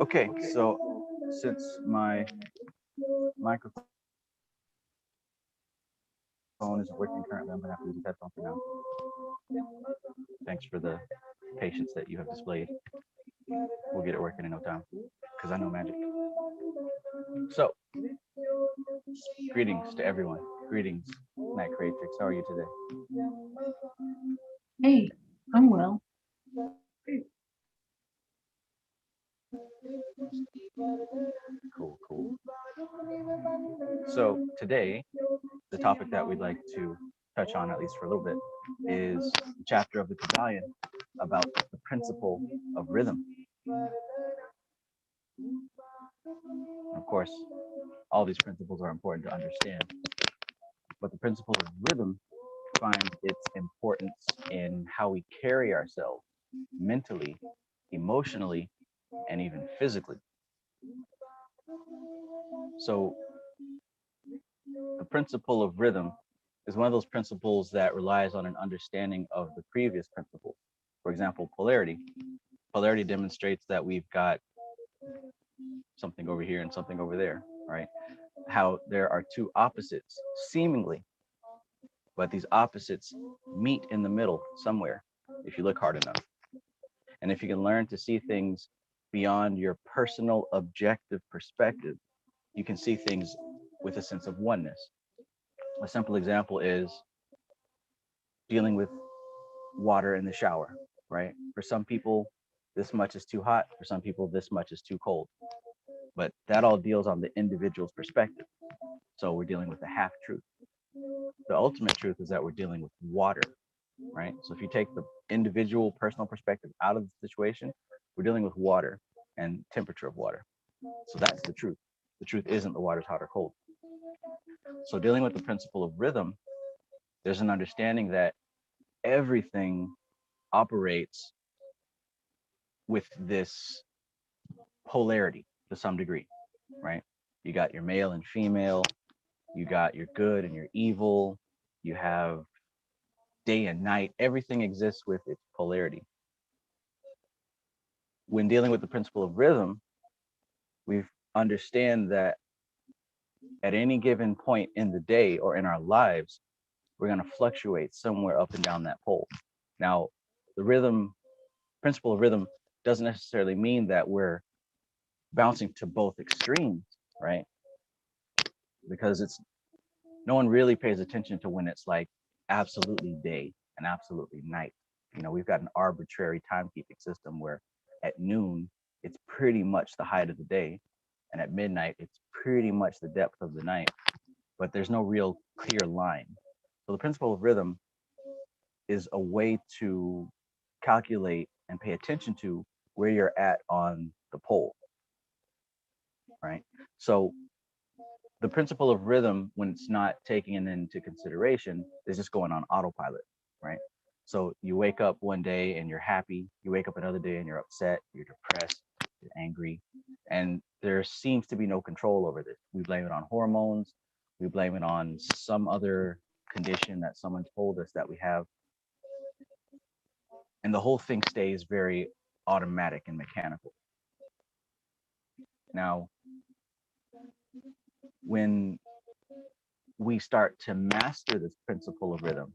Okay, so since my microphone isn't working currently, I'm gonna have to use a headphone for now. Thanks for the patience that you have displayed. We'll get it working in no time, because I know magic. So, greetings to everyone. Greetings, Night Creatrix. How are you today? Hey, I'm well. Cool, cool. So today, the topic that we'd like to touch on, at least for a little bit, is the chapter of the Kybalion about the principle of rhythm. Of course, all these principles are important to understand, but the principle of rhythm finds its importance in how we carry ourselves mentally, emotionally, and even physically. So the principle of rhythm is one of those principles that relies on an understanding of the previous principle. For example, polarity. Polarity demonstrates that we've got something over here and something over there, right? How there are two opposites, seemingly, but these opposites meet in the middle somewhere if you look hard enough. And if you can learn to see things beyond your personal objective perspective, you can see things with a sense of oneness. A simple example is dealing with water in the shower, right? For some people, this much is too hot. For some people, this much is too cold. But that all deals on the individual's perspective. So we're dealing with a half truth. The ultimate truth is that we're dealing with water, right? So if you take the individual personal perspective out of the situation, we're dealing with water and temperature of water. So that's the truth. The truth isn't the water's hot or cold. So dealing with the principle of rhythm, there's an understanding that everything operates with this polarity to some degree, right? You got your male and female, you got your good and your evil, you have day and night, everything exists with its polarity. When dealing with the principle of rhythm, we understand that at any given point in the day or in our lives, we're going to fluctuate somewhere up and down that pole. Now, the rhythm, principle of rhythm doesn't necessarily mean that we're bouncing to both extremes, right? Because it's no one really pays attention to when it's like absolutely day and absolutely night. You know, we've got an arbitrary timekeeping system where at noon it's pretty much the height of the day, and at midnight it's pretty much the depth of the night, but there's no real clear line. So the principle of rhythm is a way to calculate and pay attention to where you're at on the pole, right? So the principle of rhythm, when it's not taking it into consideration, is just going on autopilot, right? So you wake up one day and you're happy, you wake up another day and you're upset, you're depressed, you're angry, and there seems to be no control over this. We blame it on hormones, we blame it on some other condition that someone told us that we have, and the whole thing stays very automatic and mechanical. Now, when we start to master this principle of rhythm,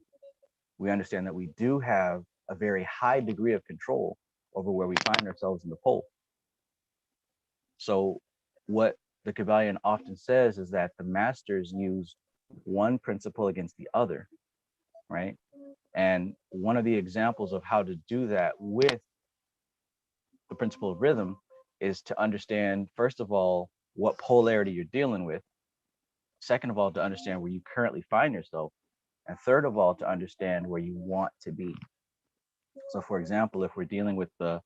we understand that we do have a very high degree of control over where we find ourselves in the pole. So what the Kybalion often says is that the masters use one principle against the other, right? And one of the examples of how to do that with the principle of rhythm is to understand, first of all, what polarity you're dealing with. Second of all, to understand where you currently find yourself. And third of all, to understand where you want to be. So for example, if we're dealing with the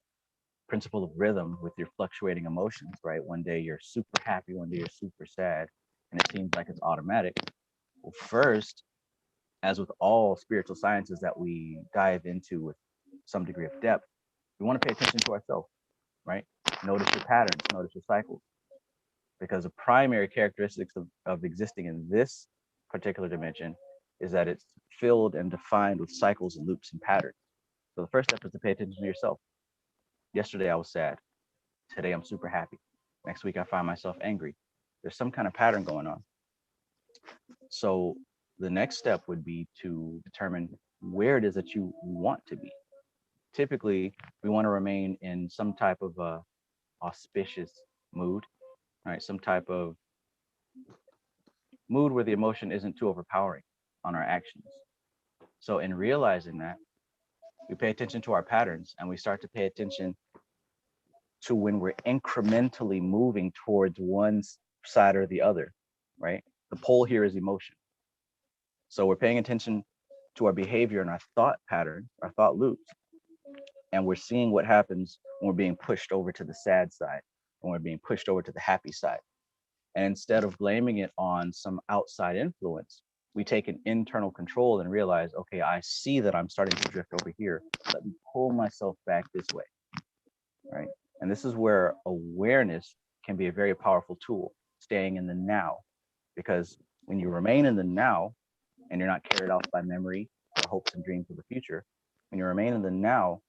principle of rhythm with your fluctuating emotions, right? One day you're super happy, one day you're super sad, and it seems like it's automatic. Well, first, as with all spiritual sciences that we dive into with some degree of depth, we want to pay attention to ourselves. right? Notice your patterns, notice your cycles. Because the primary characteristics of existing in this particular dimension is that it's filled and defined with cycles and loops and patterns. So the first step is to pay attention to yourself. Yesterday I was sad. Today I'm super happy. Next week I find myself angry. There's some kind of pattern going on. So the next step would be to determine where it is that you want to be. Typically, we want to remain in some type of auspicious mood, right? Some type of mood where the emotion isn't too overpowering on our actions. So in realizing that, we pay attention to our patterns and we start to pay attention to when we're incrementally moving towards one side or the other, right? The pole here is emotion. So we're paying attention to our behavior and our thought patterns, our thought loops, and we're seeing what happens when we're being pushed over to the sad side, when we're being pushed over to the happy side. And instead of blaming it on some outside influence, we take an internal control and realize, okay, I see that I'm starting to drift over here. Let me pull myself back this way, right? And this is where awareness can be a very powerful tool, staying in the now. Because when you remain in the now and you're not carried off by memory or hopes and dreams of the future, when you remain in the now,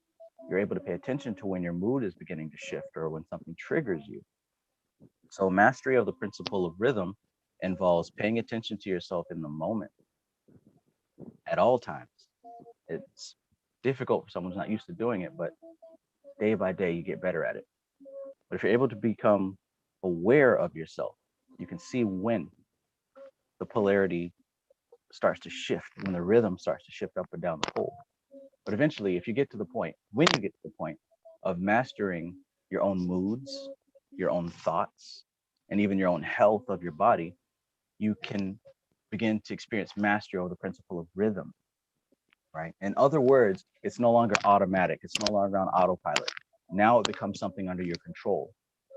you're able to pay attention to when your mood is beginning to shift or when something triggers you. So mastery of the principle of rhythm involves paying attention to yourself in the moment at all times. It's difficult for someone who's not used to doing it, but day by day you get better at it. But if you're able to become aware of yourself, you can see when the polarity starts to shift, when the rhythm starts to shift up and down the pole. But eventually, if you get to the point, when you get to the point of mastering your own moods, your own thoughts, and even your own health of your body, you can begin to experience mastery over the principle of rhythm, right? In other words, it's no longer automatic. It's no longer on autopilot. Now it becomes something under your control.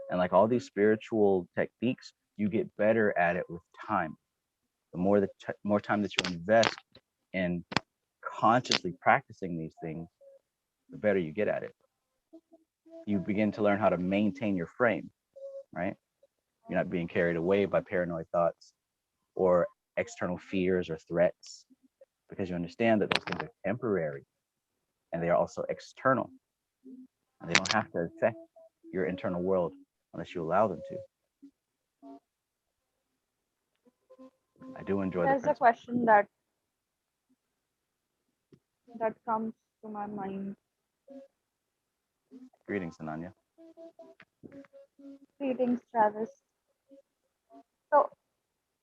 And like all these spiritual techniques, you get better at it with time. The more time that you invest in consciously practicing these things, the better you get at it. You begin to learn how to maintain your frame, right? You're not being carried away by paranoid thoughts or external fears or threats, because you understand that those things are temporary and they are also external. And they don't have to affect your internal world unless you allow them to. I do enjoy the There's a principle. question that comes to my mind. Greetings, Ananya. Greetings, Travis. So,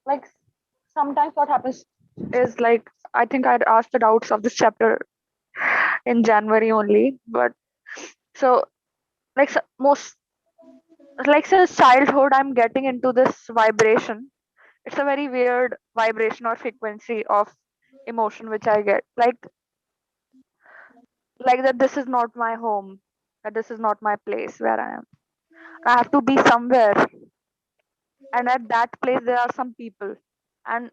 like, sometimes what happens is like I think I'd asked the doubts of this chapter in January only, but so most like since childhood I'm getting into this vibration. It's a very weird vibration or frequency of emotion which I get. Like that this is not my home, that this is not my place where I am. I have to be somewhere, and at that place there are some people, and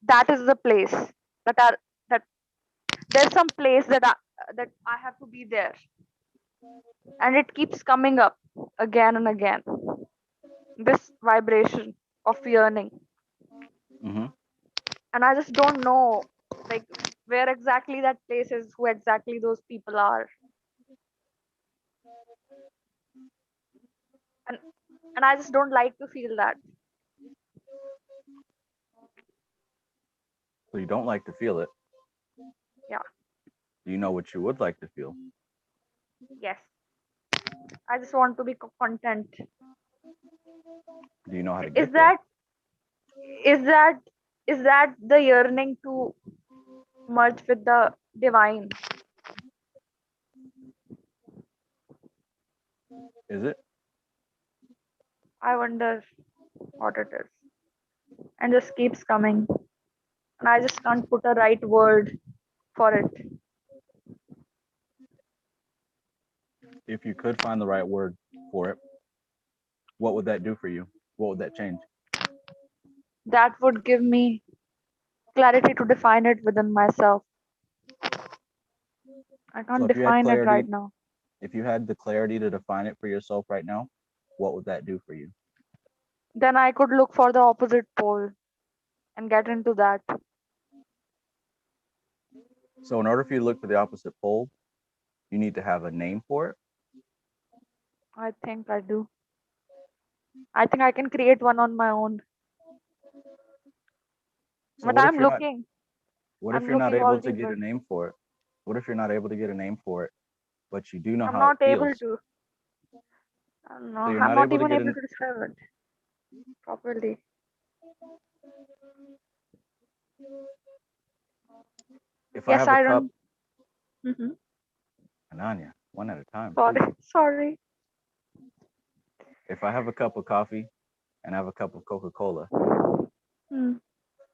that is the place that are that there's some place that I have to be there, and it keeps coming up again and again. This vibration of yearning, Mm-hmm. and I just don't know like where exactly that place is, who exactly those people are, and and I just don't like to feel that. So you don't like to feel it. Yeah. Do you know what you would like to feel? Yes. I just want to be content. Do you know how to Is get there? that is that is that the yearning to merge with the divine? Is it? I wonder what it is. And just keeps coming. And I just can't put a right word for it. If you could find the right word for it, what would that do for you? What would that change? That would give me clarity to define it within myself. I So can't if you had define it right clarity, now. If you had the clarity to define it for yourself right now, what would that do for you? Then I could look for the opposite pole and get into that. So in order for you to look for the opposite pole, you need to have a name for it. I think I do. I think I can create one on my own. So But what if you're not what if I'm you're not looking all able to get deeper. a name for it? What if you're not able to get a name for it, but you do know I'm how it not able feels? to. I don't know. So you're I'm not not able to even get able an to describe it properly. if I Yes, have a I cup, don't. Hmm. Ananya, one at a time, Sorry, please. sorry. If I have a cup of coffee and I have a cup of Coca-Cola Hmm.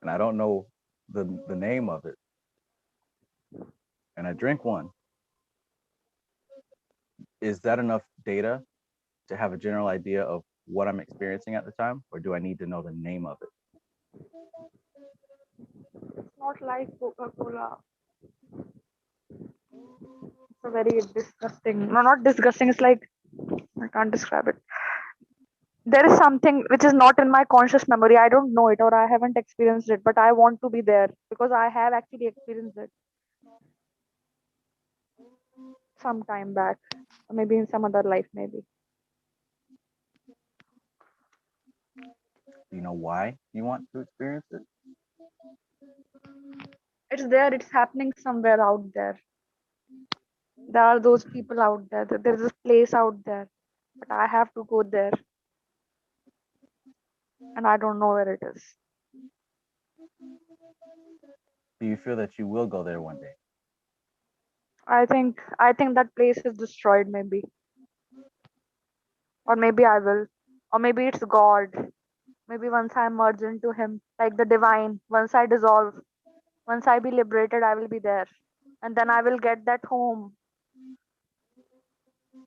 and I don't know the name of it and I drink one, is that enough data to have a general idea of what I'm experiencing at the time, or do I need to know the name of it? It's not like Coca-Cola. It's a very disgusting. No, not disgusting. It's like I can't describe it. There is something which is not in my conscious memory. I don't know it or I haven't experienced it, but I want to be there because I have actually experienced it some time back, or maybe in some other life, maybe. Do you know why you want to experience it? It's there. It's happening somewhere out there. There are those people out there. There's this place out there, but I have to go there, and I don't know where it is. Do you feel that you will go there one day? I think that place is destroyed, maybe, or maybe I will, or maybe it's God. Maybe once I merge into Him, like the divine, once I dissolve, once I be liberated, I will be there, and then I will get that home.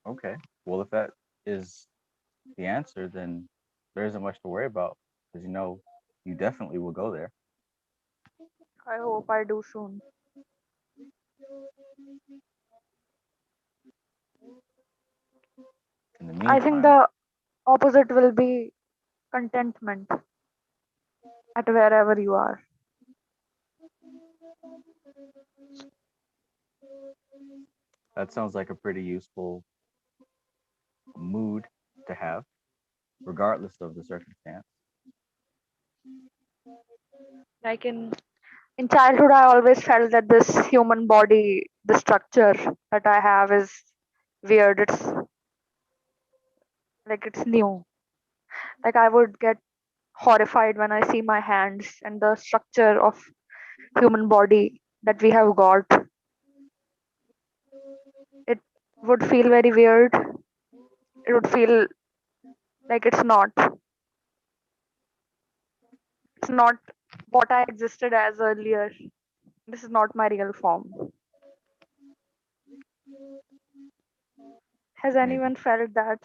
Okay. Well, if that is the answer, then there isn't much to worry about because you know you definitely will go there. I hope I do soon. In the I think meantime, the opposite will be contentment at wherever you are. that sounds like a pretty useful mood to have, regardless of the circumstance. Like in childhood, I always felt that this human body, the structure that I have is weird. It's like it's new. Like I would get horrified when I see my hands and the structure of human body that we have got. It would feel very weird. It would feel like it's not what I existed as earlier. This is not my real form. Has Maybe. anyone felt that?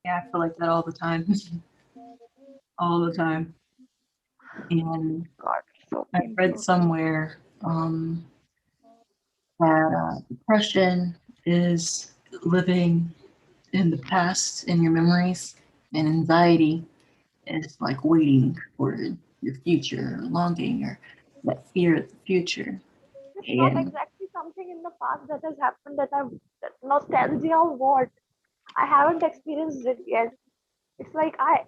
Yeah, I feel like that all the time. All the time. And God, so I've read painful. somewhere that depression is living in the past in your memories, and anxiety is like waiting for your future, longing, or that fear of the future. It's not And exactly something in the past that has happened that nostalgia of what? I haven't experienced it yet. It's like I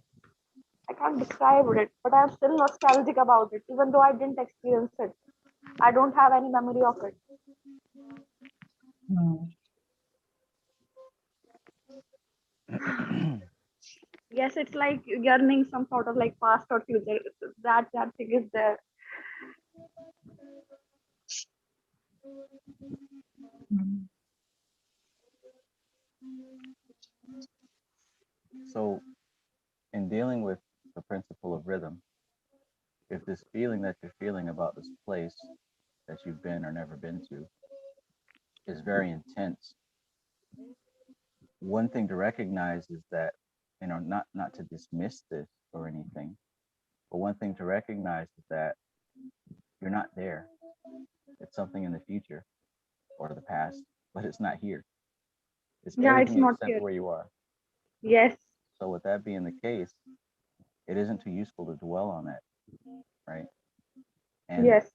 can't describe it, but I'm still nostalgic about it, even though I didn't experience it. I don't have any memory of it. mm, Yes, it's like yearning some sort of like past or future. That thing is there. mm, So, in dealing with the principle of rhythm, if this feeling that you're feeling about this place that you've been or never been to is very intense, one thing to recognize is that, not to dismiss this or anything, but one thing to recognize is that you're not there. It's something in the future or the past, but it's not here. It's Yeah, it's everything not except here. where you are. Yes. So with that being the case, it isn't too useful to dwell on that, right? And Yes.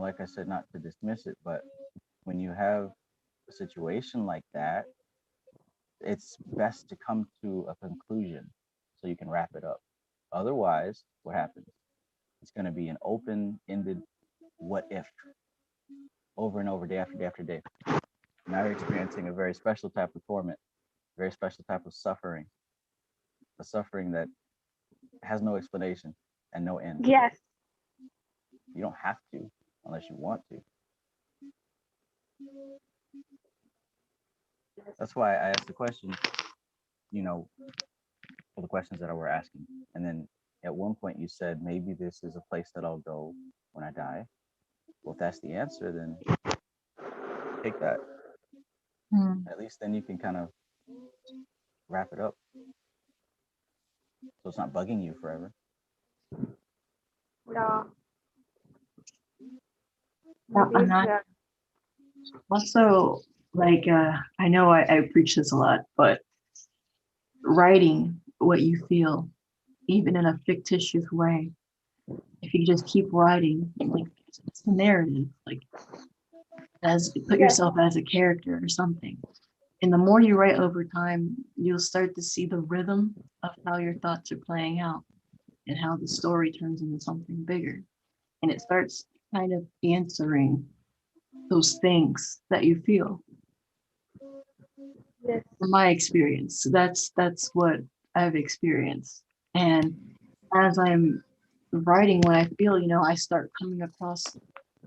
like I said, not to dismiss it, but when you have a situation like that, it's best to come to a conclusion so you can wrap it up. Otherwise, what happens? It's going to be an open-ended what if over and over, day after day after day. Now you're experiencing a very special type of torment, very special type of suffering, a suffering that has no explanation and no end. Yes. You don't have to unless you want to. That's why I asked the question, for the questions that I were asking. And then at one point you said, maybe this is a place that I'll go when I die. Well, if that's the answer, then take that. At least then you can kind of wrap it up. So it's not bugging you forever. Yeah. Well, Maybe I'm it's not there. also like I know I preach this a lot, but writing what you feel, even in a fictitious way, if you just keep writing, like it's a narrative, like as put Yes. yourself as a character or something. And the more you write over time, you'll start to see the rhythm of how your thoughts are playing out and how the story turns into something bigger. And it starts kind of answering those things that you feel. Yes. From my experience, that's what I've experienced. And as I'm writing what I feel, I start coming across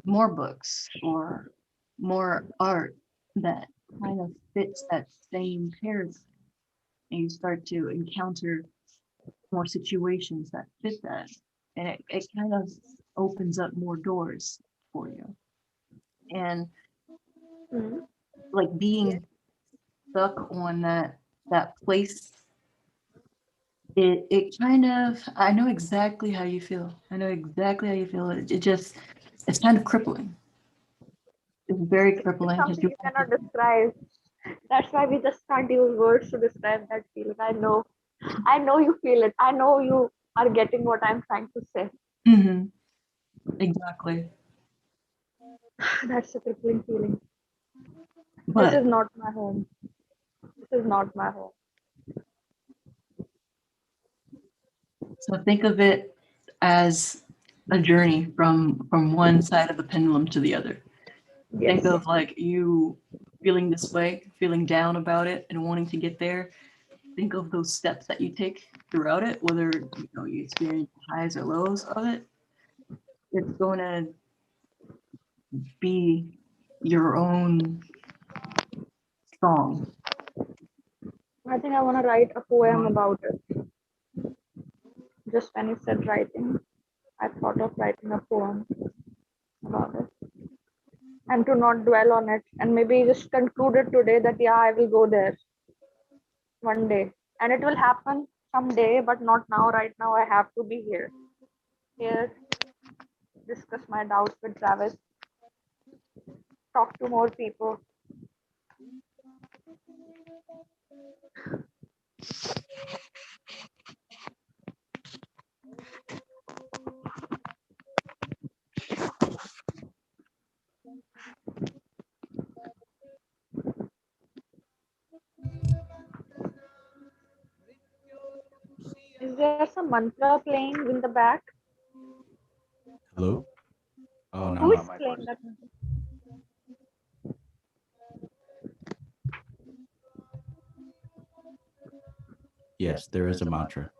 more books or more art that kind of fits that same paradigm. And you start to encounter more situations that fit that. And it kind of opens up more doors for you. And Mhm. like being stuck on that place, it kind of, I know exactly how you feel. I know exactly how you feel. It just, it's kind of crippling. It's very It's crippling because something you cannot describe. That's why we just can't use words to describe that feeling. I know you feel it. I know you are getting what I'm trying to say. Exactly. That's a crippling feeling. This But is not my home. This is not my home. so think of it as a journey from one side of the pendulum to the other. Think Yes. of like you feeling this way, feeling down about it and wanting to get there. Think of those steps that you take throughout it, whether you experience highs or lows of it. It's going to be your own song. I think I want to write a poem about it. Just when you said writing, I thought of writing a poem about it and to not dwell on it and maybe just conclude it today that, yeah, I will go there one day and it will happen someday, but not now. Right now, I have to be here. Here, discuss my doubts with Travis, talk to more people. Is there some mantra playing in the back? Hello? Oh, no, Who is not my playing voice. that mantra? Yes, there is a mantra.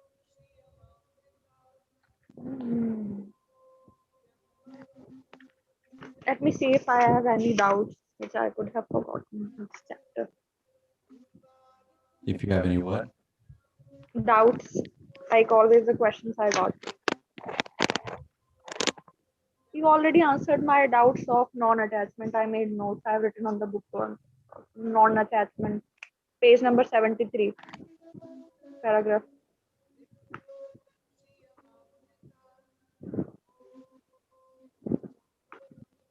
Hmm. Let me see if I have any doubts which I could have forgotten in this chapter. If you have any what? Doubts, like always, the questions I got. You already answered my doubts of non-attachment. I made notes. I've written on the book on non-attachment, page number 73, paragraph.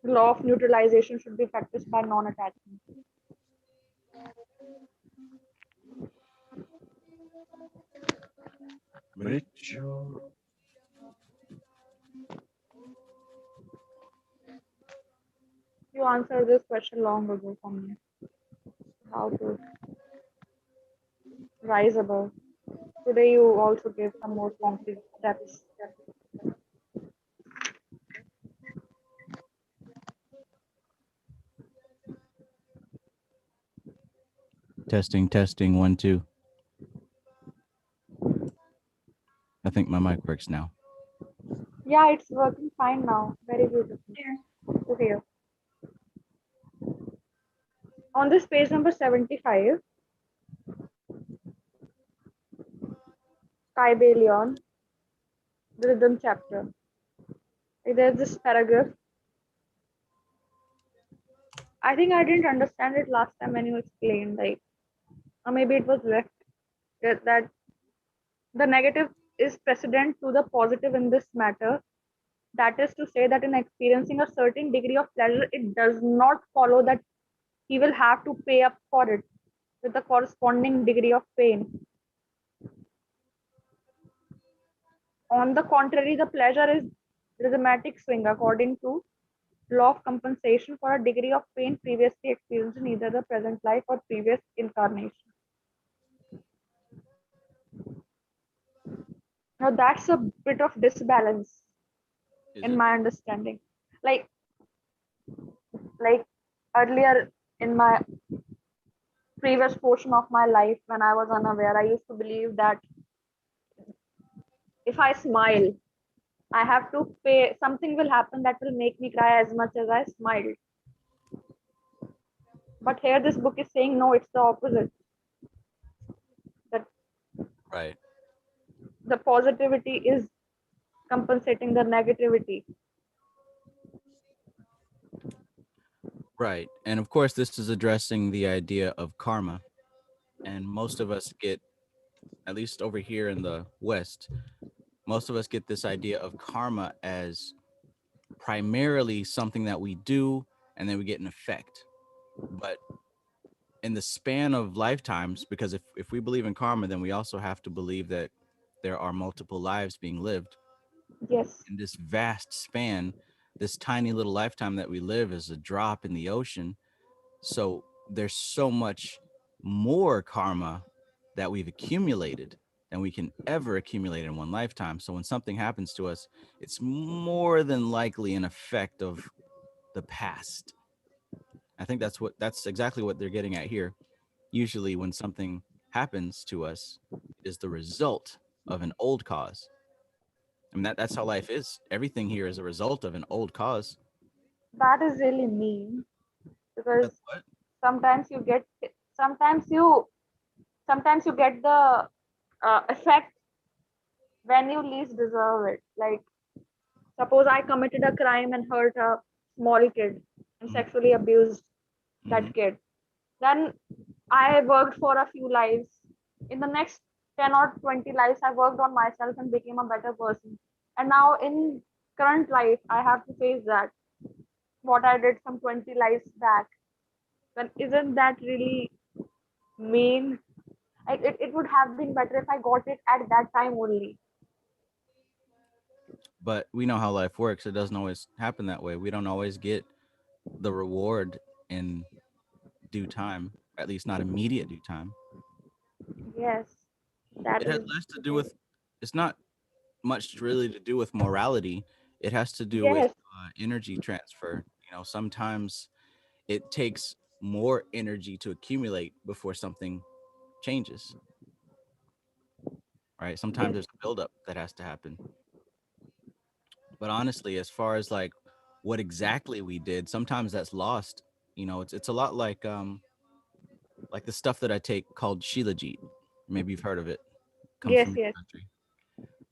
law of neutralization should be practiced by non-attachment. You answered this question long ago for me. How to rise above. Today you also gave some more concrete steps. Testing, testing, 1, 2. I think my mic works now. Yeah, it's working fine now. Very beautiful to hear. On this page number 75, Kybalion, the rhythm chapter. There's this paragraph. I think I didn't understand it last time when you explained, like, or maybe it was left that the negative is precedent to the positive in this matter. That is to say that in experiencing a certain degree of pleasure, it does not follow that he will have to pay up for it with the corresponding degree of pain. On the contrary, the pleasure is rhythmatic swing according to law of compensation for a degree of pain previously experienced in either the present life or previous incarnation. Now that's a bit of disbalance in my understanding. Like like earlier in my previous portion of my life when I was unaware, I used to believe that if I smile, I have to pay, something will happen that will make me cry as much as I smiled. But here this book is saying no, it's the opposite. That Right. the positivity is compensating the negativity. Right. And of course, this is addressing the idea of karma. And most of us get, at least over here in the West, most of us get this idea of karma as primarily something that we do and then we get an effect. But in the span of lifetimes, because if we believe in karma, then we also have to believe that there are multiple lives being lived. Yes. In this vast span, this tiny little lifetime that we live is a drop in the ocean. So there's so much more karma that we've accumulated than we can ever accumulate in one lifetime. So when something happens to us, it's more than likely an effect of the past. I think that's exactly what they're getting at here. Usually when something happens to us, it is the result of an old cause. I mean that's how life is. Everything here is a result of an old cause. That is really mean because That's what? sometimes you get sometimes you sometimes you get the effect when you least deserve it. Like suppose I committed a crime and hurt a small kid and Mhm. sexually abused that Mhm. kid. Then I worked for a few lives. In the next 10 or 20 lives, I worked on myself and became a better person. And now in current life, I have to face that what I did some 20 lives back. Then isn't that really mean? It would have been better if I got it at that time only. But we know how life works. It doesn't always happen that way. We don't always get the reward in due time, at least not immediate due time. Yes, that It has is less to do okay. with, it's not much really to do with morality. It has to do with Yes, energy transfer. You know, sometimes it takes more energy to accumulate before something changes, right? Sometimes yes, there's a buildup that has to happen. But honestly, as far as like what exactly we did, sometimes that's lost. You know, it's a lot like the stuff that I take called shilajit. Maybe you've heard of it. Comes yes, from your yes. country.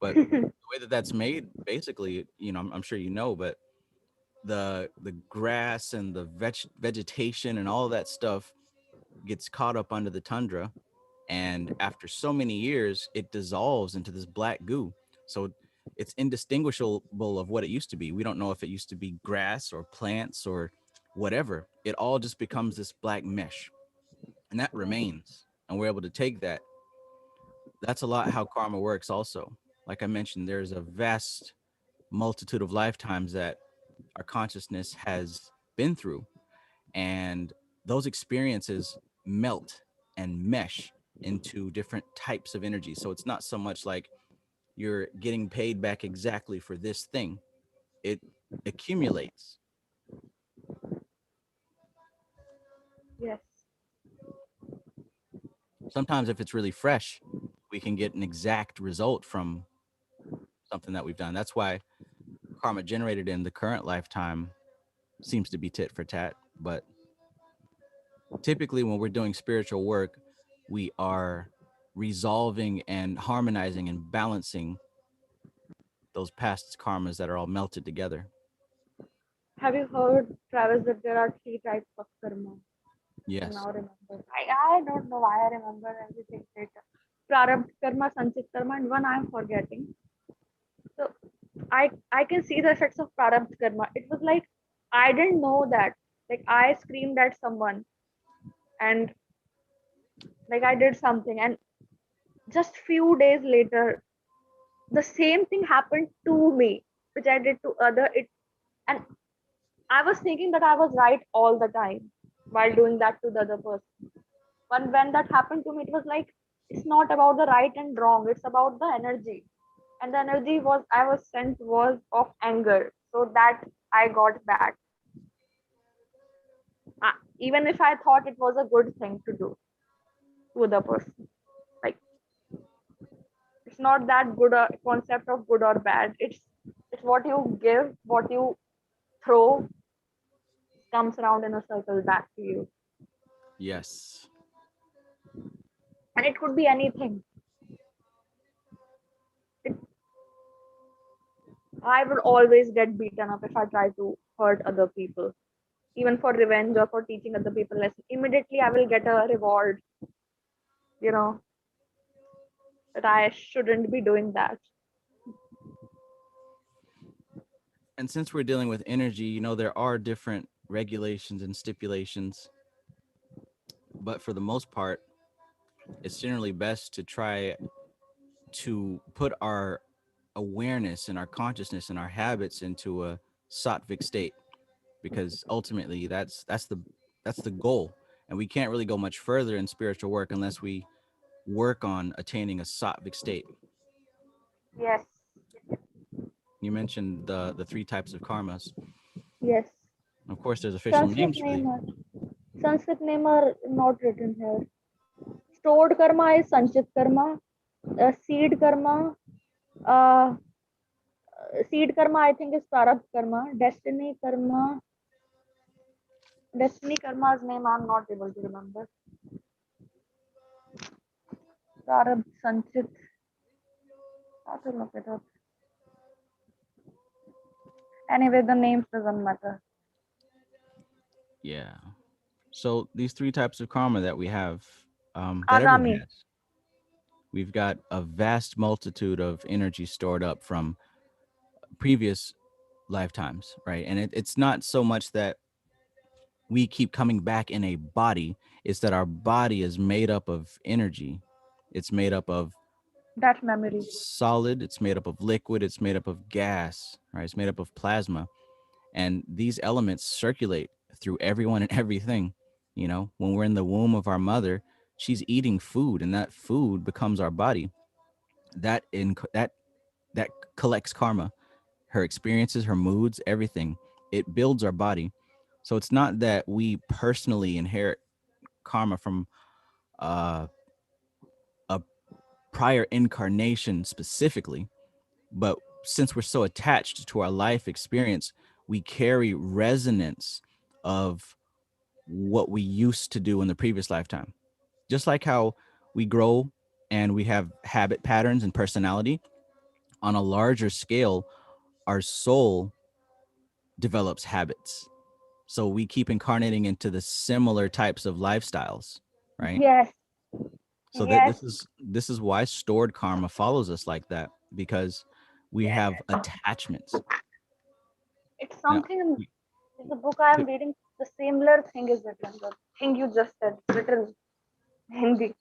But the way that that's made, basically, you know, I'm sure you know, but the grass and the vegetation and all of that stuff gets caught up under the tundra, and after so many years, it dissolves into this black goo. So it's indistinguishable of what it used to be. We don't know if it used to be grass or plants or whatever. It all just becomes this black mesh, and that remains. And we're able to take that. That's a lot how karma works also. Like I mentioned, there's a vast multitude of lifetimes that our consciousness has been through, and those experiences melt and mesh into different types of energy. So it's not so much like you're getting paid back exactly for this thing. It accumulates. Yes. Sometimes if it's really fresh, we can get an exact result from something that we've done. That's why karma generated in the current lifetime seems to be tit for tat. But typically when we're doing spiritual work, we are resolving and harmonizing and balancing those past karmas that are all melted together. Have you heard, Travis, that there are three types of karma? I Yes. now remember. I don't know why I remember everything later. Prarabdha karma, sanchit karma, and one I'm forgetting. So I can see the effects of prarabdha karma. It was like I didn't know that. Like I screamed at someone and like I did something, and just few days later, the same thing happened to me, which I did to other. It and I was thinking that I was right all the time while doing that to the other person. But when that happened to me, it was like it's not about the right and wrong. It's about the energy, and the energy was I was sent was of anger. So that I got back. Even if I thought it was a good thing to do to the person, like it's not that good a concept of good or bad. It's what you give, what you throw comes around in a circle back to you, Yes. and it could be anything. It, I would always get beaten up if I try to hurt other people, even for revenge or for teaching other people lesson. Immediately, I will get a reward. You know that I shouldn't be doing that. And since we're dealing with energy, there are different regulations and stipulations, but for the most part, it's generally best to try to put our awareness and our consciousness and our habits into a sattvic state, because ultimately that's the goal. And we can't really go much further in spiritual work unless we work on attaining a sattvic state. Yes, You mentioned the three types of karmas. yes. Of course, there's official Sanskrit names for name the. are Sanskrit name are not written here. Stored karma is sanchit karma. Seed karma. Uh, Seed karma I think is prarabdha karma. Destiny karma's name I'm not able to remember. Prarabdha sanchit. I have to look it up. Anyway, the names doesn't matter. Yeah. So these three types of karma that we have, that everyone Agami. has, we've got a vast multitude of energy stored up from previous lifetimes, right? And it's not so much that we keep coming back in a body, it's that our body is made up of energy. It's made up of That memory. solid, it's made up of liquid, it's made up of gas, right? It's made up of plasma. And these elements circulate through everyone and everything. When we're in the womb of our mother, she's eating food, and that food becomes our body. That collects karma, her experiences, her moods, everything. It builds our body. So it's not that we personally inherit karma from uh, a prior incarnation specifically, but since we're so attached to our life experience, we carry resonance of what we used to do in the previous lifetime. Just like how we grow and we have habit patterns and personality, on a larger scale, our soul develops habits. So we keep incarnating into the similar types of lifestyles, right? Yes, So that yes. this is why stored karma follows us like that, because We have attachments. It's Now, something we, in the book I am to- reading. The similar thing is written. The thing you just said, literal Hindi.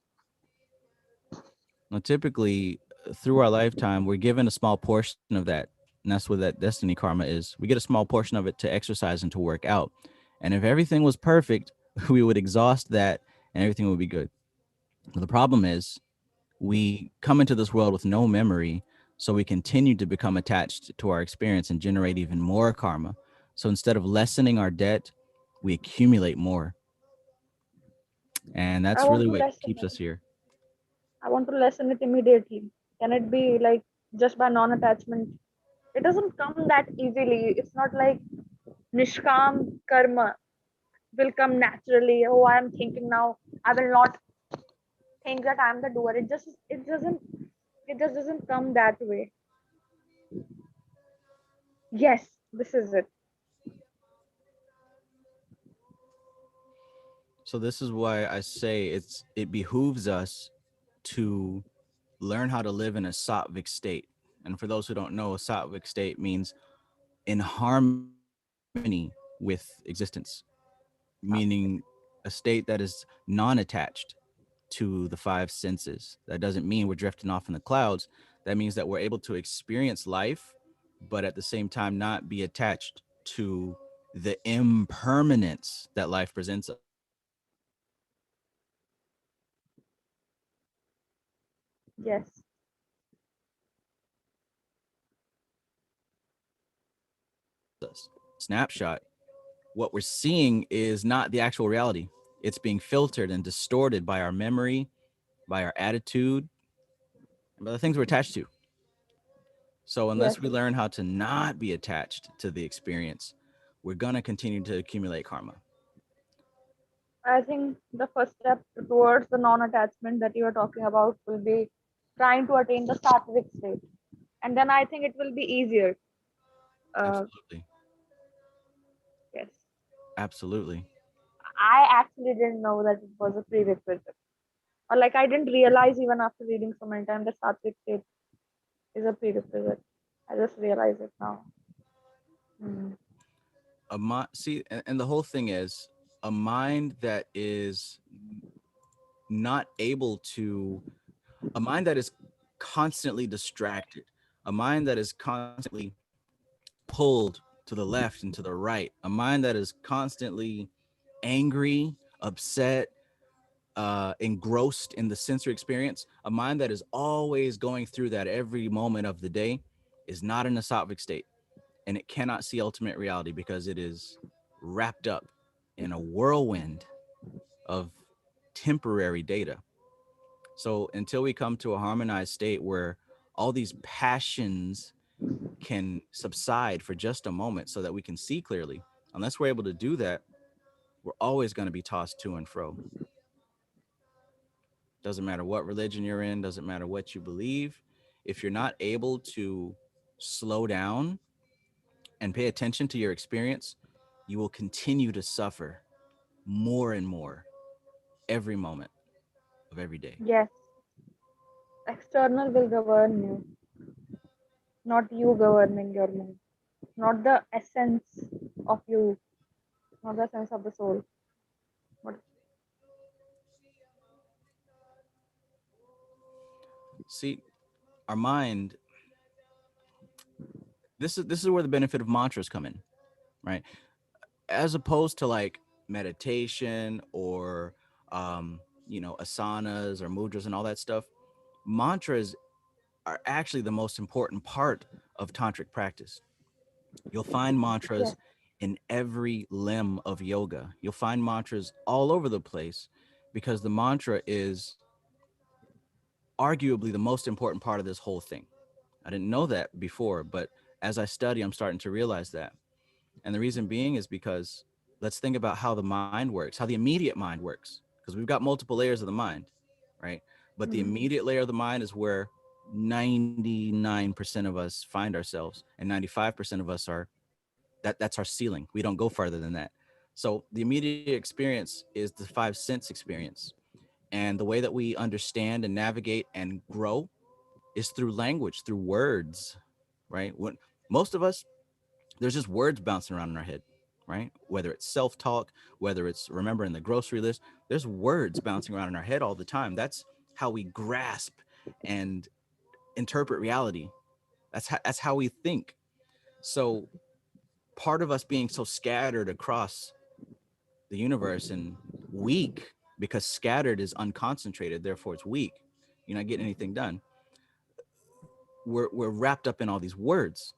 now typically through our lifetime, we're given a small portion of that. And that's what that destiny karma is. We get a small portion of it to exercise and to work out. And if everything was perfect, we would exhaust that and everything would be good. But the problem is we come into this world with no memory, so we continue to become attached to our experience and generate even more karma. So instead of lessening our debt, we accumulate more. And I that's want really to what lessen keeps it. us here. I want to lessen it immediately. Can it be like just by non-attachment? It doesn't come that easily. It's not like nishkam karma will come naturally. Oh, I am thinking now. I will not think that I'm the doer. It just doesn't come that way. Yes, this is it. So this is why I say it behooves us to learn how to live in a sattvic state. And for those who don't know, a sattvic state means in harmony with existence, meaning a state that is non-attached to the five senses. That doesn't mean we're drifting off in the clouds. That means that we're able to experience life, but at the same time not be attached to the impermanence that life presents us. Yes. Snapshot, what we're seeing is not the actual reality. It's being filtered and distorted by our memory, by our attitude, and by the things we're attached to. So Yes. unless we learn how to not be attached to the experience, we're gonna continue to accumulate karma. I think the first step towards the non-attachment that you are talking about will be trying to attain the sattvic state, and then I think it will be easier. Uh, Absolutely. yes. Absolutely. I actually didn't know that it was a prerequisite, or like I didn't realize even after reading so many times that sattvic state is a prerequisite. I just realized it now. Mm. See, and the whole thing is a mind that is not able to, a mind that is constantly distracted, a mind that is constantly pulled to the left and to the right, a mind that is constantly angry, upset, engrossed in the sensory experience, a mind that is always going through that every moment of the day is not in a sattvic state, and it cannot see ultimate reality because it is wrapped up in a whirlwind of temporary data. So until we come to a harmonized state where all these passions can subside for just a moment so that we can see clearly, unless we're able to do that, we're always going to be tossed to and fro. Doesn't matter what religion you're in, doesn't matter what you believe. If you're not able to slow down and pay attention to your experience, you will continue to suffer more and more every moment of every day. Yes, external will govern you, not you governing your mood, not the essence of you, not the sense of the soul. But See, our mind, this is where the benefit of mantras come in, right? As opposed to like meditation or asanas or mudras and all that stuff. Mantras are actually the most important part of tantric practice. You'll find yes, mantras in every limb of yoga. You'll find mantras all over the place because the mantra is arguably the most important part of this whole thing. I didn't know that before, but as I study, I'm starting to realize that. And the reason being is because let's think about how the mind works, how the immediate mind works, because we've got multiple layers of the mind, right? But the mm, immediate layer of the mind is where 99% of us find ourselves, and 95% of us are that's our ceiling. We don't go farther than that. So the immediate experience is the five sense experience. And the way that we understand and navigate and grow is through language, through words. right? When most of us, there's just words bouncing around in our head, right? Whether it's self-talk, whether it's remembering the grocery list, there's words bouncing around in our head all the time. That's how we grasp and interpret reality. That's how we think. So part of us being so scattered across the universe and weak, because scattered is unconcentrated, therefore it's weak. You're not getting anything done. We're wrapped up in all these words.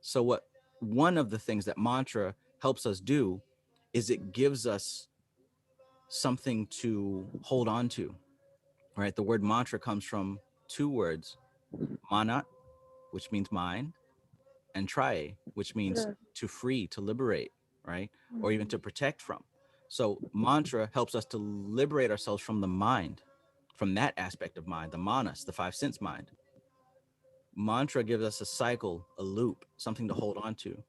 So what one of the things that mantra helps us do is it gives us something to hold on to, right? The word mantra comes from two words, manat, which means mind, and trae, which means Right. to free, to liberate, right? Or even to protect from. So mantra helps us to liberate ourselves from the mind, from that aspect of mind, the manas, the five sense mind. Mantra gives us a cycle, a loop, something to hold on to,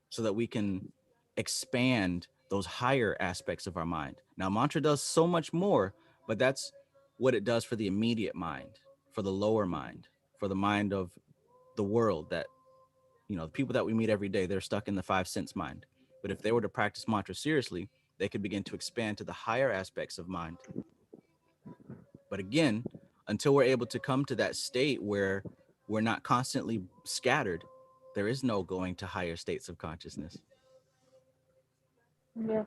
so that we can expand those higher aspects of our mind. Now, mantra does so much more, but that's what it does for the immediate mind, for the lower mind, for the mind of the world that, the people that we meet every day, they're stuck in the five sense mind. But if they were to practice mantra seriously, they could begin to expand to the higher aspects of mind. But again, until we're able to come to that state where we're not constantly scattered, there is no going to higher states of consciousness. Yeah.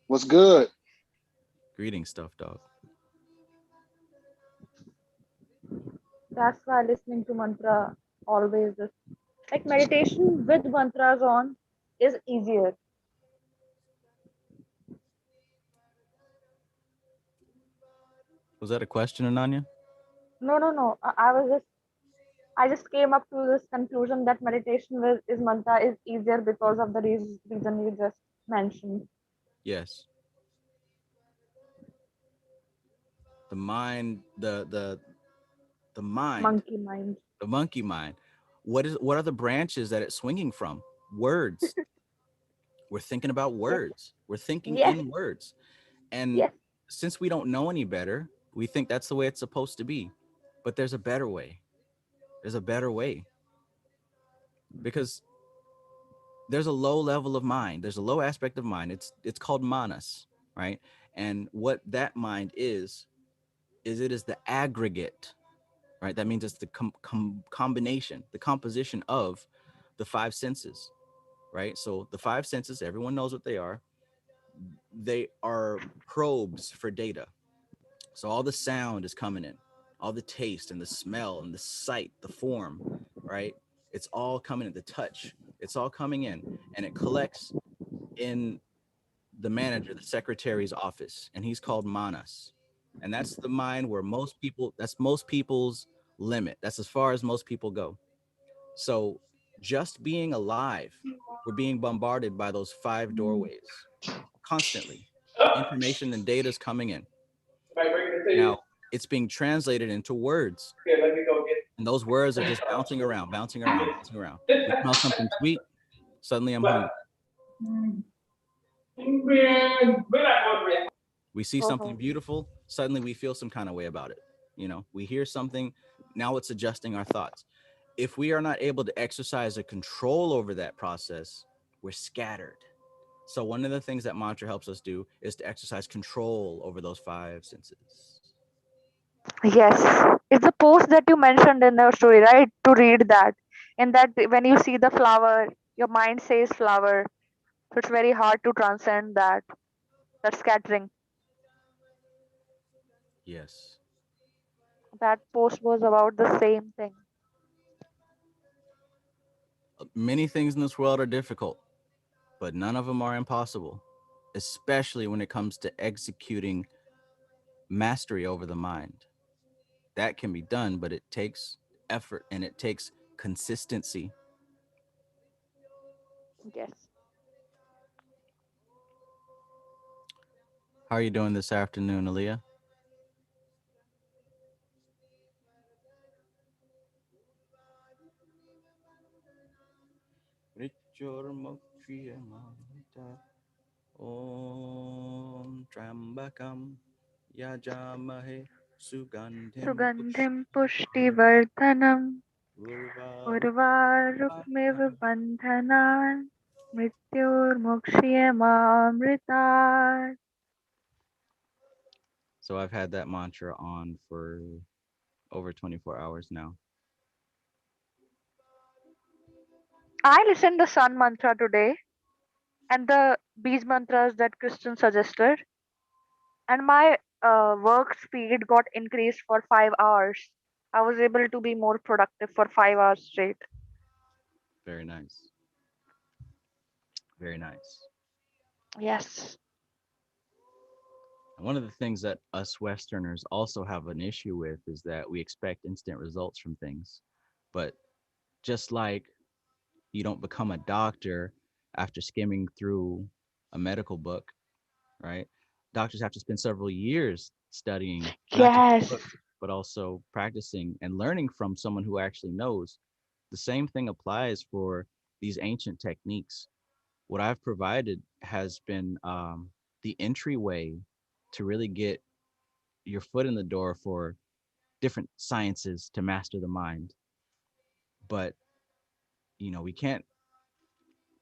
What's good? Greeting stuff, dog. That's why listening to mantra always is like meditation with mantras on is easier. Was that a question, Ananya? No, no, no. I just came up to this conclusion that meditation with is mantra is easier because of the reason you just mentioned. Yes. The mind, the mind, Monkey mind. the monkey mind. What are the branches that it's swinging from? Words. We're thinking about Yes, words. We're thinking yes, in words. And yes, since we don't know any better, we think that's the way it's supposed to be. But there's a better way. There's a better way. Because there's a low level of mind. There's a low aspect of mind. It's called manas, right? And what that mind is it is the aggregate, right? That means it's the combination, the composition of the five senses, right? So the five senses, everyone knows what they are. They are probes for data. So all the sound is coming in, all the taste and the smell and the sight, the form, right? It's all coming in, the touch. It's all coming in, and it collects in the manager, the secretary's office, and he's called Manas. And that's the mind where that's most people's limit. That's as far as most people go. So just being alive, we're being bombarded by those five doorways constantly. Information and data is coming in. Now it's being translated into words. And those words are just bouncing around, bouncing around, bouncing around. We smell something sweet, suddenly I'm hungry. We see something oh, beautiful, suddenly we feel some kind of way about it. We hear something, now it's adjusting our thoughts. If we are not able to exercise a control over that process, we're scattered. So one of the things that mantra helps us do is to exercise control over those five senses. yes. It's the post that you mentioned in your story, right? To read that. And that when you see the flower, your mind says flower. So it's very hard to transcend that scattering. Yes. That post was about the same thing. Many things in this world are difficult, but none of them are impossible, especially when it comes to executing mastery over the mind. That can be done, but it takes effort and it takes consistency. Yes. How are you doing this afternoon, Aaliyah? Om Trambakam Yajamahe Sugandhim Sugandhim Pushtivardhanam Urva Urvarukmiv bandhanan mrityurmukshiyamamritat. So I've had that mantra on for over 24 hours now. I listened the sun mantra today and the bees mantras that Kristen suggested, and my work speed got increased for 5 hours. I was able to be more productive for 5 hours straight. Very nice. Very nice. Yes. And one of the things that us Westerners also have an issue with is that we expect instant results from things. But just like you don't become a doctor after skimming through a medical book, right? Doctors have to spend several years studying not just Yes. books, but also practicing and learning from someone who actually knows. The same thing applies for these ancient techniques. What I've provided has been the entryway to really get your foot in the door for different sciences to master the mind. But, we can't,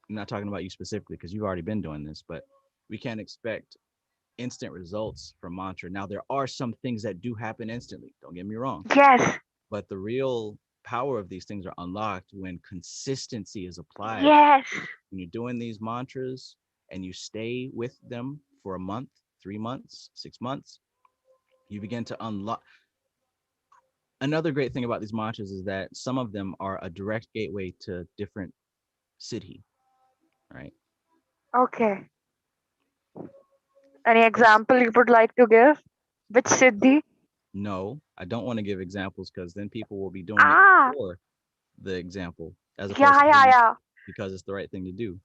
I'm not talking about you specifically because you've already been doing this, but we can't expect instant results from mantra. Now, there are some things that do happen instantly. Don't get me wrong. Yes. But the real power of these things are unlocked when consistency is applied. Yes. When you're doing these mantras and you stay with them for a month, 3 months, 6 months, you begin to unlock. Another great thing about these mantras is that some of them are a direct gateway to different siddhi, right? Okay. Any There's example you would like to give? Which siddhi? no, I don't want to give examples because then people will be doing it Ah, for the example as opposed yeah, to yeah, doing it yeah. because it's the right thing to do.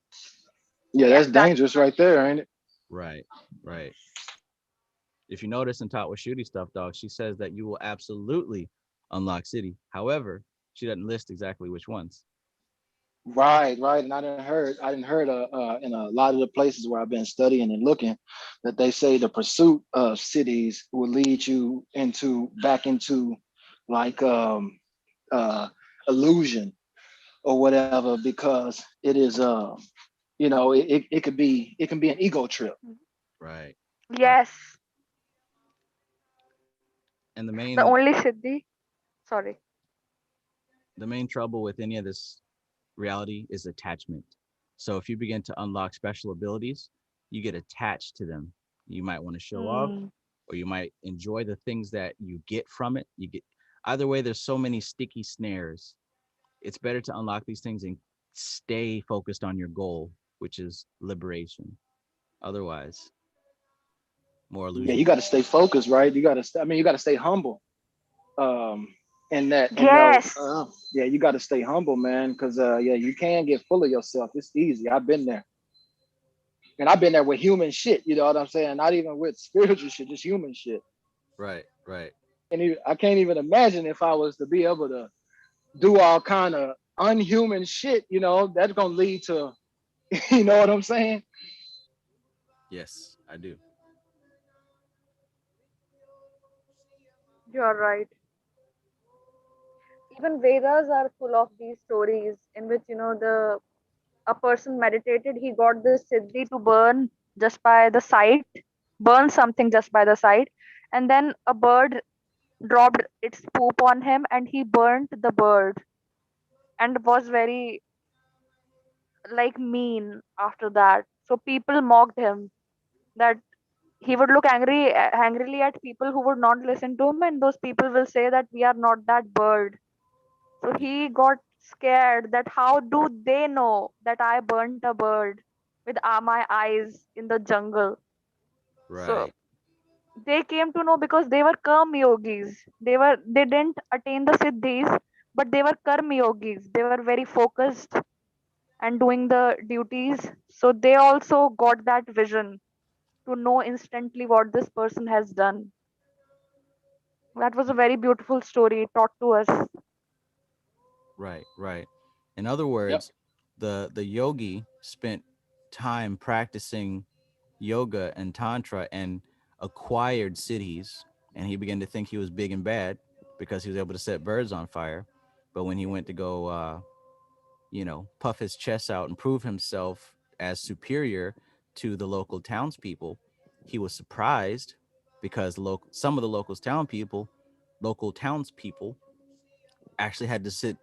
Yeah, Yes, that's that. dangerous right there, ain't it? Right, right. If you notice in Taught with Shooty Stuff, dog, she says that you will absolutely unlock city. However, she doesn't list exactly which ones. Right, right. And I didn't heard in a lot of the places where I've been studying and looking that they say the pursuit of cities will lead you into back into like uh illusion or whatever because it is it can be an ego trip. Right, right. Yes, And the the main only siddhi. Sorry. the main trouble with any of this reality is attachment. So if you begin to unlock special abilities, you get attached to them. You might want to show off, Hmm. or you might enjoy the things that you get from it. You get either way, there's so many sticky snares. It's better to unlock these things and stay focused on your goal, which is liberation. Otherwise, more Yeah, you illusion. got to stay focused, right? You got to stay humble. Um, and that and no, Yes. yeah, you got to stay humble, man, because yeah, you can get full of yourself. It's easy. I've been there. And I've been there with human shit, you know what I'm saying? Not even with spiritual shit, just human shit. Right, right, And I can't even imagine if I was to be able to do all kind of unhuman shit, that's gonna lead to, you know what I'm saying? yes, I do. You're right. Even Vedas are full of these stories in which the a person meditated, he got this siddhi to burn just by the sight, burn something just by the sight, and then a bird dropped its poop on him and he burnt the bird and was very like mean after that. So people mocked him that he would look angrily at people who would not listen to him, and those people will say that we are not that bird. So he got scared that how do they know that I burnt a bird with my eyes in the jungle. So Right, they came to know because they were karma yogis. They didn't attain the siddhis, but they were karma yogis. They were very focused and doing the duties. So they also got that vision to know instantly what this person has done. That was a very beautiful story taught to us. right, right. In other Yep. words, the yogi spent time practicing yoga and tantra and acquired cities, and he began to think he was big and bad because he was able to set birds on fire. but when he went to go, puff his chest out and prove himself as superior to the local townspeople, he was surprised because some of the local townspeople, actually had to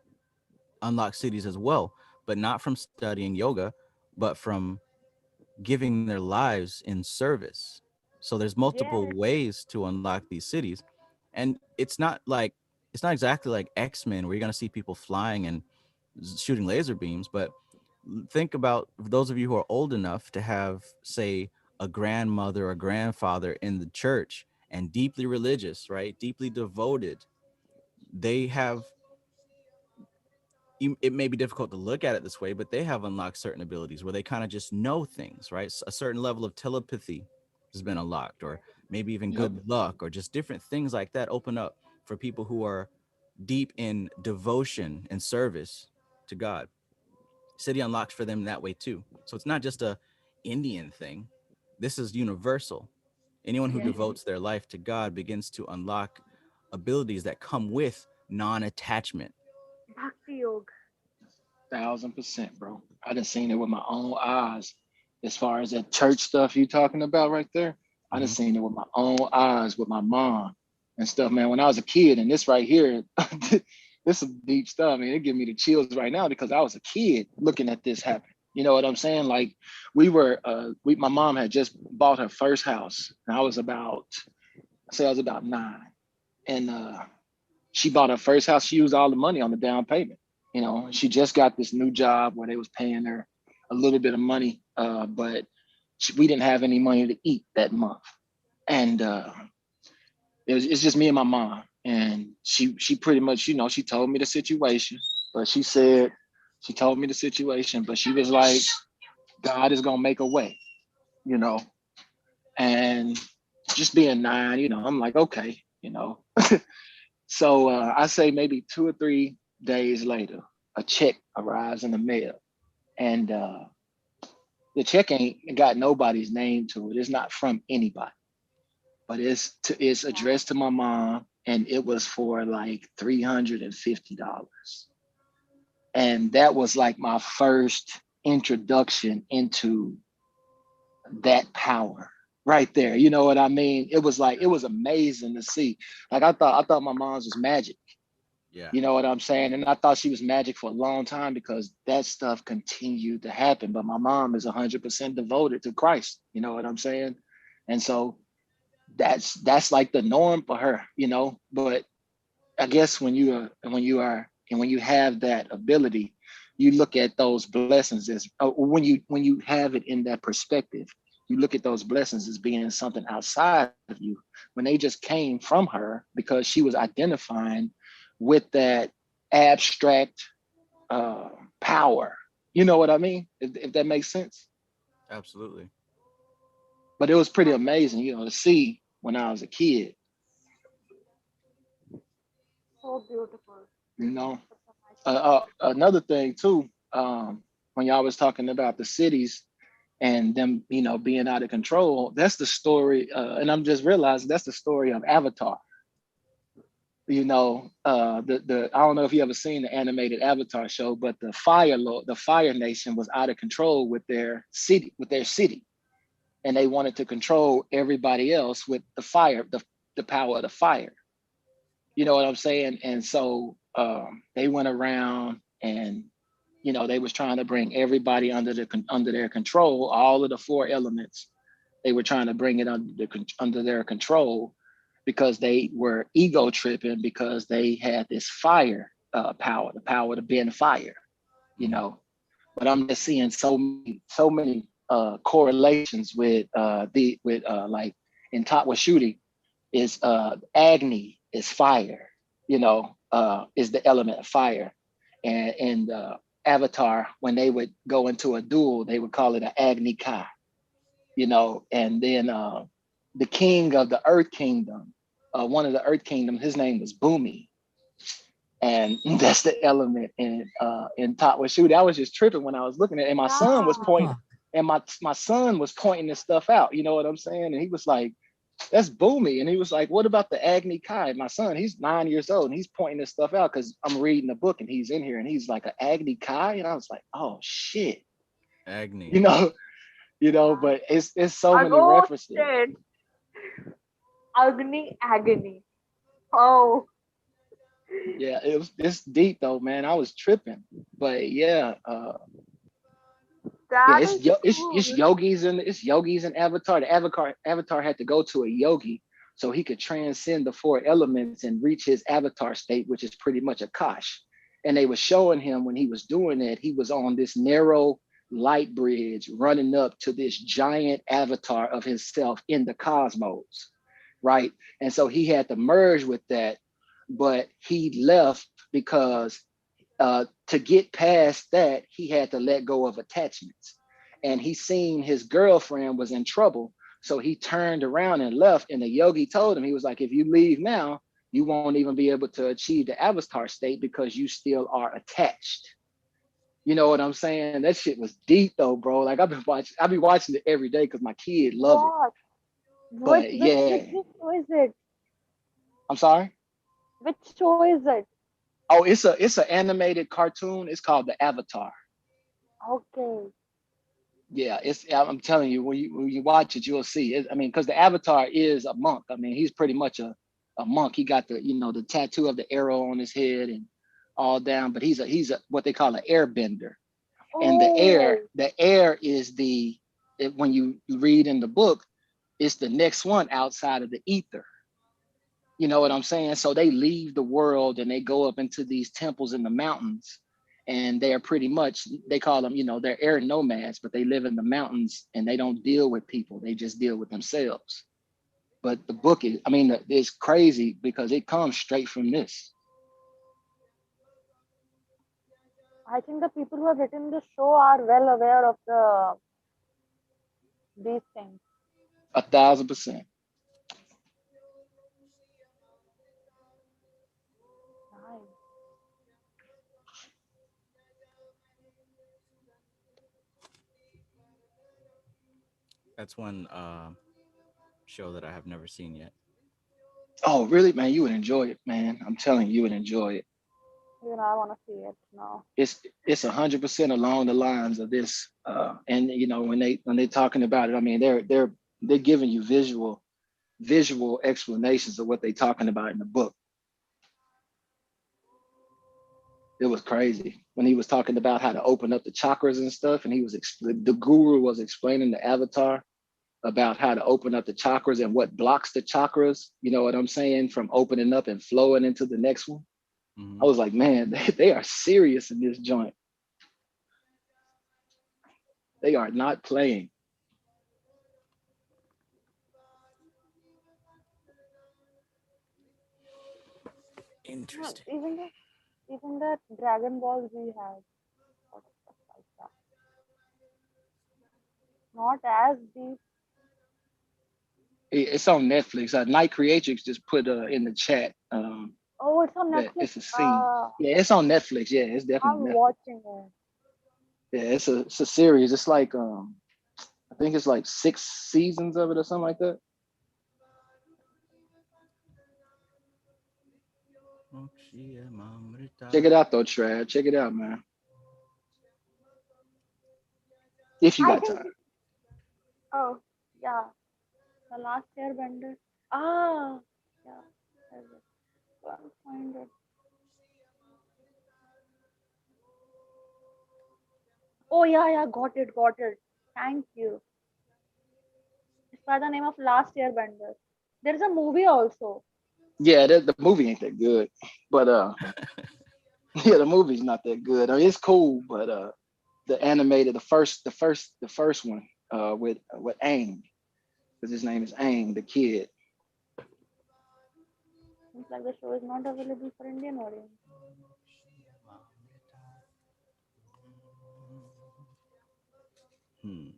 unlock cities as well, but not from studying yoga, but from giving their lives in service. So there's multiple Yes. ways to unlock these cities, and it's not exactly like X-Men where you're gonna see people flying and shooting laser beams, but think about those of you who are old enough to have, say, a grandmother or grandfather in the church and deeply religious, right? Deeply devoted. They have, it may be difficult to look at it this way, but they have unlocked certain abilities where they kind of just know things, right? A certain level of telepathy has been unlocked, or maybe even Yep. good luck, or just different things like that open up for people who are deep in devotion and service to God. City unlocks for them that way too. So it's not just a Indian thing. This is universal. Anyone who Yeah. devotes their life to God begins to unlock abilities that come with non-attachment. Bhakti Yoga. 1000%, bro. I done seen it with my own eyes. As far as that church stuff you talking about right there, I done Mm-hmm. seen it with my own eyes with my mom and stuff, man. When I was a kid, and this right here, this is deep stuff. I mean, it give me the chills right now because I was a kid looking at this happen. You know what I'm saying? Like my mom had just bought her first house, and I was about 9, and she bought her first house. She used all the money on the down payment. You know, she just got this new job where they was paying her a little bit of money, but we didn't have any money to eat that month, and it's just me and my mom. And she pretty much, she told me the situation, but she told me the situation, but she was like, God is gonna make a way, you know, and just being 9, I'm like, okay. So I say maybe 2 or 3 days later, a check arrives in the mail, and the check ain't got nobody's name to it. It's not from anybody, but it's addressed to my mom, and it was for like $350, and that was like my first introduction into that power right there. You know what I mean? It was amazing to see. Like I thought my mom's was magic. Yeah. You know what I'm saying? And I thought she was magic for a long time because that stuff continued to happen. But my mom is 100% devoted to Christ. You know what I'm saying? And so that's like the norm for her. But I guess when you have that ability, you look at those blessings as when you have it in that perspective, you look at those blessings as being something outside of you when they just came from her because she was identifying with that abstract power. You know what I mean? If that makes sense. Absolutely. But it was pretty amazing, to see when I was a kid. So beautiful. You know, Such a nice story. another thing too, when y'all was talking about the cities and them, being out of control, that's the story. And I'm just realizing that's the story of Avatar. The I don't know if you ever seen the animated Avatar show, but the Fire Nation was out of control with their city, and they wanted to control everybody else with the fire, the power of the fire. You know what I'm saying? And so they went around and they was trying to bring everybody under their control, all of the 4 elements. They were trying to bring it under their control because they were ego tripping because they had this fire power, the power to bend fire, you Mm-hmm. know. But I'm just seeing so many correlations with like in Tatwa shooting is Agni is fire, is the element of fire. And in Avatar, when they would go into a duel, they would call it an Agni Kai, and then the king of the Earth Kingdom, one of the Earth Kingdom, his name was Bumi. And that's the element in Tatwa shooting. I was just tripping when I was looking at it, and my son was Yeah. pointing, and my son was pointing this stuff out, you know what I'm saying? And he was like, that's Boomy. And he was like, what about the Agni Kai? My son, he's 9 years old and he's pointing this stuff out because I'm reading the book and he's in here and he's like, an Agni Kai? And I was like, oh shit. Agni. You know, but it's so I many go references. shit. Agni agony. Oh, Yeah, it's deep though, man. I was tripping. But yeah, yeah, that it's is it's cool. yogis and Avatar. The Avatar had to go to a yogi so he could transcend the four elements and reach his Avatar state, which is pretty much a Akash. And they were showing him when he was doing that, he was on this narrow light bridge running up to this giant avatar of himself in the cosmos, right? And so he had to merge with that, but he left because to get past that, he had to let go of attachments. And he seen his girlfriend was in trouble. So he turned around and left. And the yogi told him, he was like, if you leave now, you won't even be able to achieve the avatar state because you still are attached. You know what I'm saying? That shit was deep though, bro. Like I be watching it every day because my kid love it. What? But Which yeah, show is it? I'm sorry. Which show is it? Oh, it's an animated cartoon. It's called the Avatar. Okay. Yeah, it's. I'm telling you, when you watch it, you'll see it. I mean, because the Avatar is a monk. I mean, he's pretty much a monk. He got the the tattoo of the arrow on his head and all down. But he's a what they call an airbender. And Oh, the air is when you read in the book, it's the next one outside of the ether. You know what I'm saying? So they leave the world and they go up into these temples in the mountains. And they're pretty much, they call them, they're air nomads, but they live in the mountains and they don't deal with people. They just deal with themselves. But the book is, I mean, it's crazy because it comes straight from this. I think the people who have written the show are well aware of these things. 1,000%. Nice. That's one show that I have never seen yet. Oh, really, man? You would enjoy it, man. I'm telling you, you would enjoy it. I want to see it now. It's 100% along the lines of this. And when they talking about it, I mean, they're giving you visual explanations of what they're talking about in the book. It was crazy when he was talking about how to open up the chakras and stuff, and the guru was explaining the avatar about how to open up the chakras and what blocks the chakras. You know what I'm saying? From opening up and flowing into the next one. I was like, man, they are serious in this joint. They are not playing. Interesting. Even that Dragon Ball Z has sort of stuff like that. Not as deep. It's on Netflix. Night Creatrix just put in the chat Oh, it's on that Netflix. it's a scene. Yeah, it's on Netflix. Yeah, it's definitely I'm Netflix. watching it. Yeah, it's a series. It's like I think it's like 6 seasons of it or something like that. Check it out though, Trad. Check it out, man. If you I got think. time. Oh, yeah. The Last Airbender. Ah, yeah. There's it. Can't find it. Oh, yeah. Got it. Thank you. It's by the name of Last Airbender. There's a movie also. Yeah, the movie ain't that good, but yeah, the movie's not that good. I mean, it's cool, but the animated, the first one with Aang, because his name is Aang, the kid. Seems like the show is not available for Indian audience. Hmm.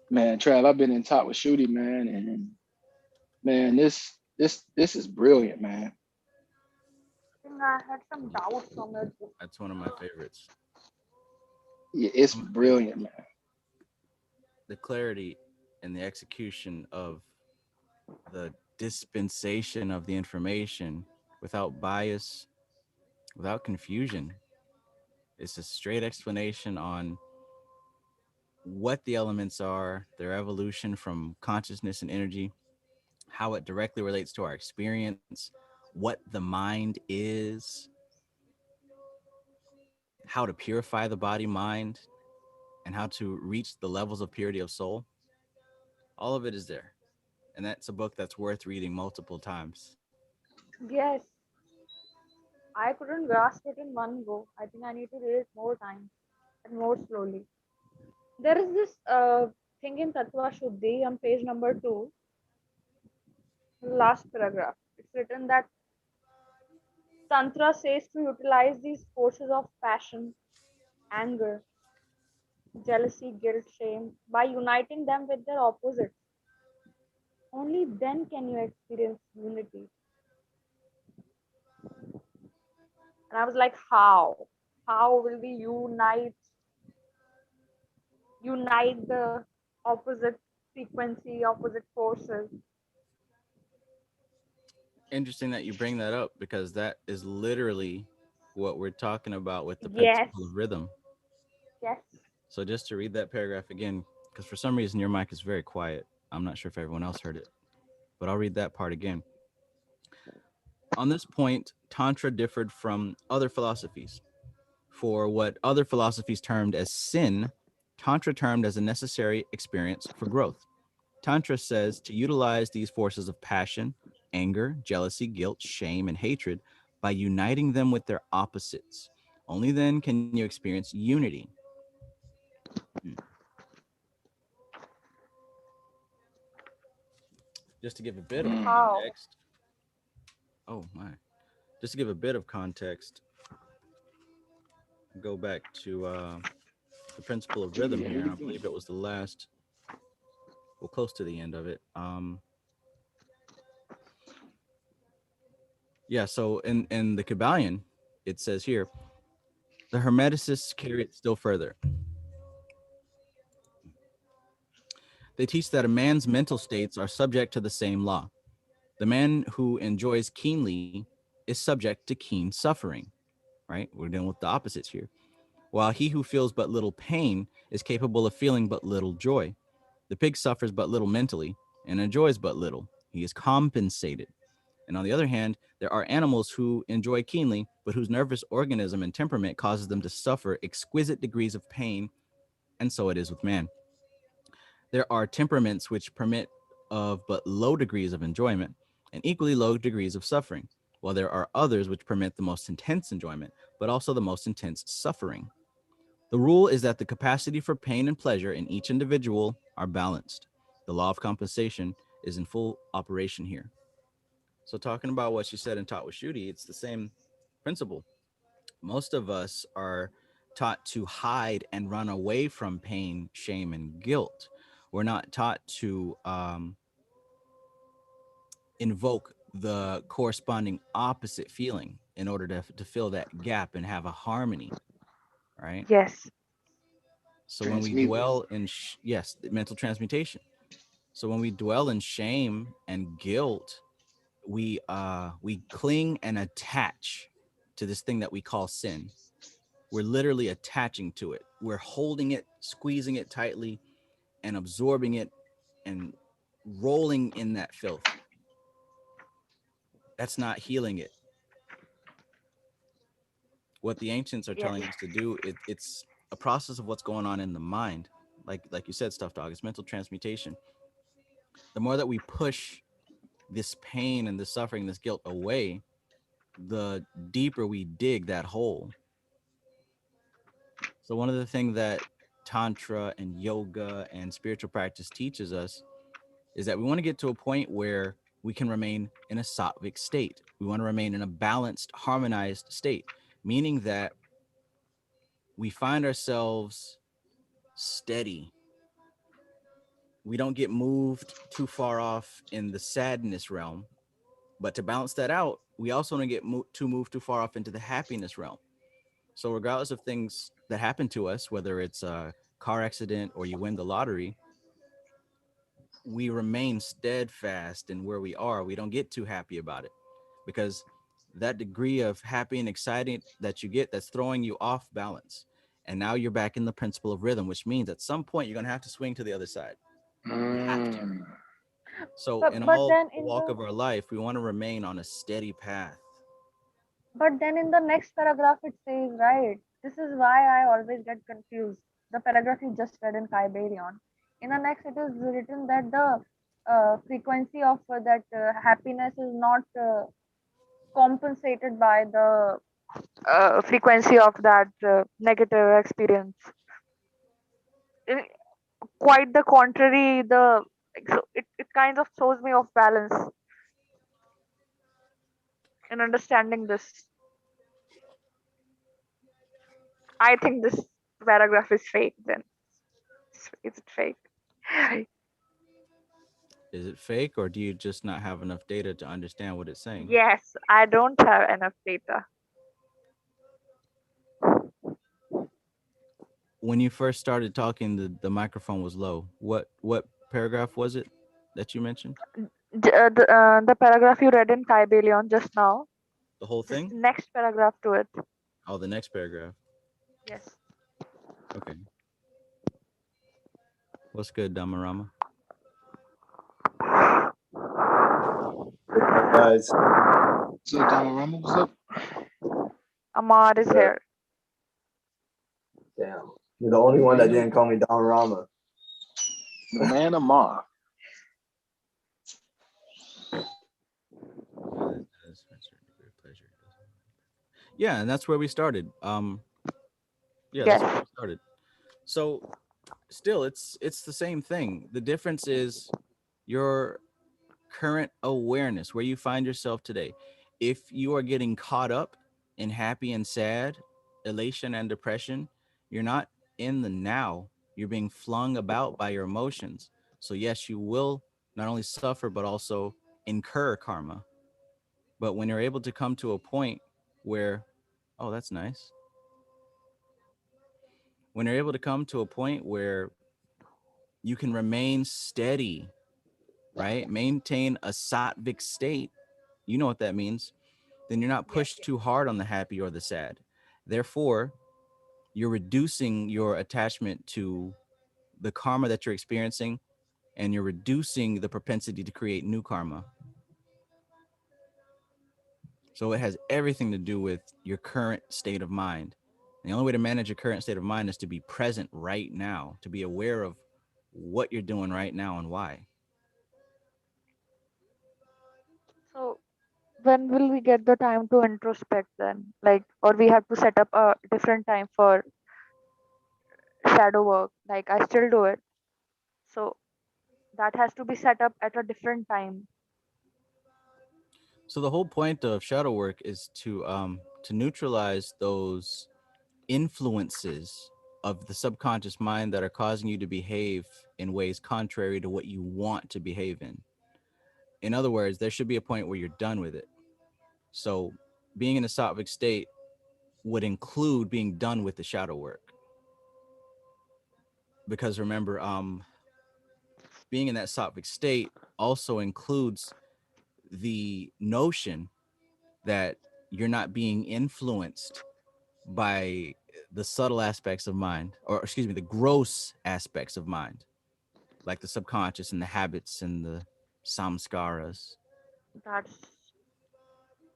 Man, Trav, I've been in talk with Shooty, man, and man, this is brilliant, man. I think I had some Yeah, doubts from it. that's one of my favorites. Yeah, it's One of my favorites. brilliant, man. The clarity and the execution of the dispensation of the information without bias, without confusion. It's a straight explanation on what the elements are, their evolution from consciousness and energy, how it directly relates to our experience, what the mind is, how to purify the body mind, and how to reach the levels of purity of soul. All of it is there. And that's a book that's worth reading multiple times. Yes, I couldn't grasp it in one go. I think I need to read it more times and more slowly. There is this thing in Tattva Shuddhi on page number 2, last paragraph. It's written that Tantra says to utilize these forces of passion, anger, jealousy, guilt, shame by uniting them with their opposites. Only then can you experience unity. And I was like, how? How will we unite the opposite frequency, opposite forces? Interesting that you bring that up because that is literally what we're talking about with the Yes, principle of rhythm. yes. So just to read that paragraph again, because for some reason your mic is very quiet. I'm not sure if everyone else heard it, but I'll read that part again. On this point, Tantra differed from other philosophies. For what other philosophies termed as sin, Tantra termed as a necessary experience for growth. Tantra says to utilize these forces of passion, anger, jealousy, guilt, shame, and hatred by uniting them with their opposites. Only then can you experience unity. Hmm. Just to give a bit of Mm. How? context. Oh my. Just to give a bit of context, go back to the principle of rhythm here. And I believe it was the last, well, close to the end of it. Yeah, so in the Kybalion, it says here, the Hermeticists carry it still further. They teach that a man's mental states are subject to the same law. The man who enjoys keenly is subject to keen suffering, right? We're dealing with the opposites here. While he who feels but little pain is capable of feeling but little joy. The pig suffers but little mentally and enjoys but little. He is compensated. And on the other hand, there are animals who enjoy keenly, but whose nervous organism and temperament causes them to suffer exquisite degrees of pain, and so it is with man. There are temperaments which permit of but low degrees of enjoyment and equally low degrees of suffering, while there are others which permit the most intense enjoyment, but also the most intense suffering. The rule is that the capacity for pain and pleasure in each individual are balanced. The law of compensation is in full operation here. So, talking about what she said and taught with Shooty, it's the same principle. Most of us are taught to hide and run away from pain, shame, and guilt. We're not taught to invoke the corresponding opposite feeling in order to fill that gap and have a harmony, right? Yes, So when we Transmute. dwell in yes, mental transmutation. So when we dwell in shame and guilt, we cling and attach to this thing that we call sin. We're literally attaching to it. We're holding it, squeezing it tightly, and absorbing it and rolling in that filth. That's not healing it. What the ancients are yes, telling us to do, it's a process of what's going on in the mind. Like you said, Stuffed Dog, it's mental transmutation. The more that we push this pain and this suffering, this guilt away, the deeper we dig that hole. So one of the things that tantra and yoga and spiritual practice teaches us is that we want to get to a point where we can remain in a sattvic state. We want to remain in a balanced, harmonized state, meaning that we find ourselves steady, we don't get moved too far off in the sadness realm. But to balance that out, we also don't get too far off into the happiness realm. So regardless of things that happen to us, whether it's a car accident or you win the lottery, we remain steadfast in where we are. We don't get too happy about it, because that degree of happy and exciting that you get, that's throwing you off balance. And now you're back in the principle of rhythm, which means at some point you're going to have to swing to the other side. You have to. Mm. So But in but all then in walk the of our life, we want to remain on a steady path. but then in the next paragraph it says, right? This is why I always get confused. The paragraph you just read in Kybalion. In the next, it is written that the frequency of that happiness is not compensated by the frequency of that negative experience. In, quite the contrary, the so it kind of throws me off balance in understanding this. I think this paragraph is fake then. Is it fake? Is it fake, or do you just not have enough data to understand what it's saying? Yes, I don't have enough data. When you first started talking, the microphone was low. What paragraph was it that you mentioned? The paragraph you read in Kybalion just now, The whole just thing? next paragraph to it. Oh, the next paragraph. Yes. Okay. What's good, Damarama? Guys, So Damarama, what's up? Amar is here. damn. You're the only one that didn't call me Don Rama. The man Amar. Yeah, and that's where we started. Yeah, that's where Yes. we started. So still, it's the same thing. The difference is your current awareness, where you find yourself today. If you are getting caught up in happy and sad, elation and depression, you're not in the now. You're being flung about by your emotions. So yes, you will not only suffer but also incur karma. But when you're able to come to a point where, oh, that's nice. When you're able to come to a point where you can remain steady, right? Maintain a sattvic state. You know what that means. Then you're not pushed too hard on the happy or the sad. Therefore, you're reducing your attachment to the karma that you're experiencing, and you're reducing the propensity to create new karma. So it has everything to do with your current state of mind. And the only way to manage your current state of mind is to be present right now, to be aware of what you're doing right now and why. So when will we get the time to introspect then? Like, or we have to set up a different time for shadow work. Like I still do it. So that has to be set up at a different time. So the whole point of shadow work is to neutralize those influences of the subconscious mind that are causing you to behave in ways contrary to what you want to behave in. In other words, there should be a point where you're done with it. So being in a sattvic state would include being done with the shadow work. Because remember, being in that sattvic state also includes the notion that you're not being influenced by the subtle aspects of mind, or excuse me, the gross aspects of mind, like the subconscious and the habits and the samskaras. That's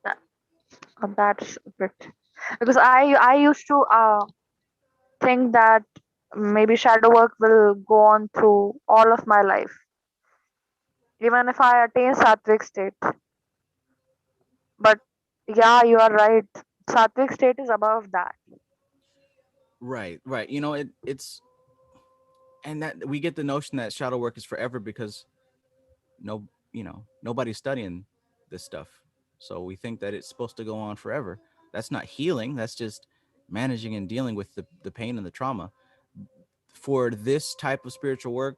that. That's a bit because I used to think that maybe shadow work will go on through all of my life, even if I attain sattvic state. But yeah, you are right. Sattvic state is above that. Right. You know, it's and that we get the notion that shadow work is forever because no, nobody's studying this stuff. So we think that it's supposed to go on forever. That's not healing. That's just managing and dealing with the pain and the trauma. For this type of spiritual work,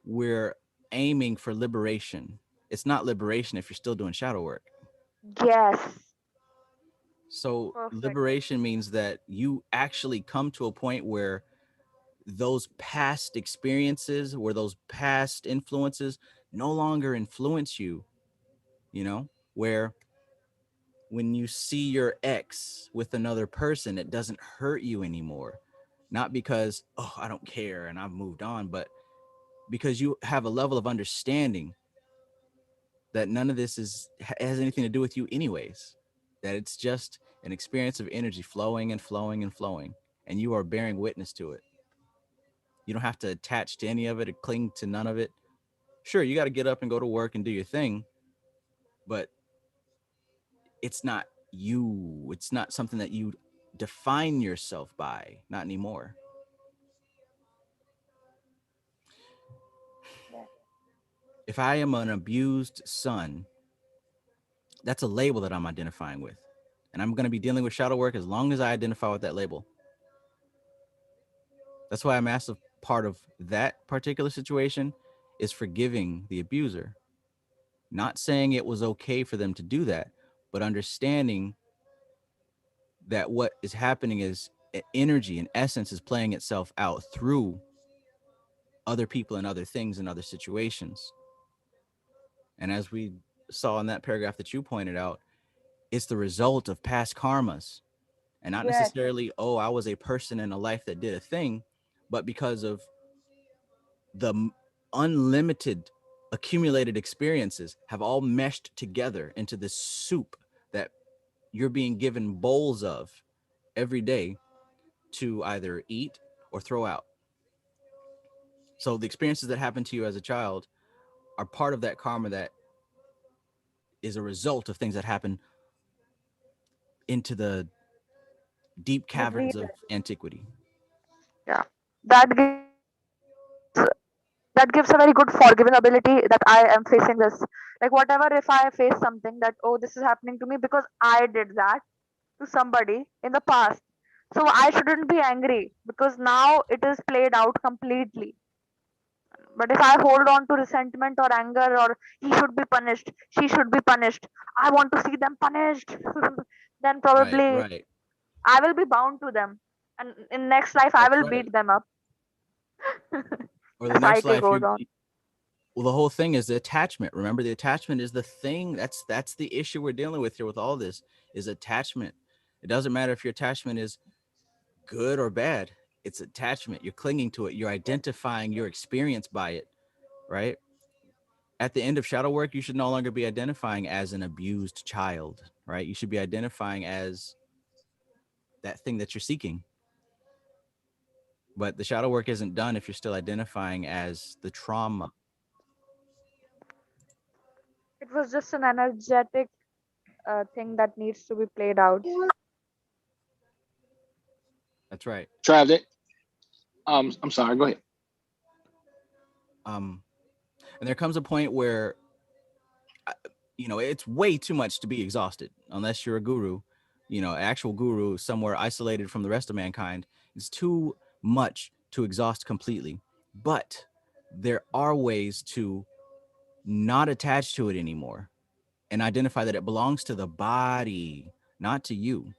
we're aiming for liberation. It's not liberation if you're still doing shadow work. Yes. So Perfect. liberation means that you actually come to a point where those past experiences, where those past influences no longer influence you, you know, where when you see your ex with another person, it doesn't hurt you anymore. Not because, oh, I don't care and I've moved on, but because you have a level of understanding that none of this has anything to do with you anyways, that it's just an experience of energy flowing and flowing and flowing, and you are bearing witness to it. You don't have to attach to any of it or cling to none of it. Sure, you got to get up and go to work and do your thing, but it's not you. It's not something that you define yourself by, not anymore. Yes. If I am an abused son, that's a label that I'm identifying with. And I'm going to be dealing with shadow work as long as I identify with that label. That's why a massive part of that particular situation is forgiving the abuser. Not saying it was okay for them to do that, but understanding that what is happening is energy and essence is playing itself out through other people and other things and other situations. And as we saw in that paragraph that you pointed out, it's the result of past karmas, and not Yes. necessarily, oh, I was a person in a life that did a thing, but because of the unlimited accumulated experiences have all meshed together into this soup that you're being given bowls of every day to either eat or throw out. So the experiences that happen to you as a child are part of that karma that is a result of things that happen into the deep With caverns reason. of antiquity. Yeah. That gives that gives a very good forgiving ability that I am facing this. Like whatever, if I face something that, oh, this is happening to me because I did that to somebody in the past. So I shouldn't be angry because now it is played out completely. But if I hold on to resentment or anger or he should be punished, she should be punished, I want to see them punished, then Right, probably right. I will be bound to them. And in next life, I That's will right. beat them up. Or The the next cycle life goes you on. well, the whole thing is the attachment. Remember, the attachment is the thing. That's the issue we're dealing with here with all this is attachment. It doesn't matter if your attachment is good or bad. It's attachment. You're clinging to it. You're identifying your experience by it, right? At the end of shadow work, you should no longer be identifying as an abused child, right? You should be identifying as that thing that you're seeking. But the shadow work isn't done if you're still identifying as the trauma. It was just an energetic thing that needs to be played out. That's right. Trav, I'm sorry. Go ahead. Um, and there comes a point where it's way too much to be exhausted unless you're a guru, actual guru somewhere isolated from the rest of mankind. It's too much to exhaust completely. But there are ways to not attach to it anymore and identify that it belongs to the body, not to you.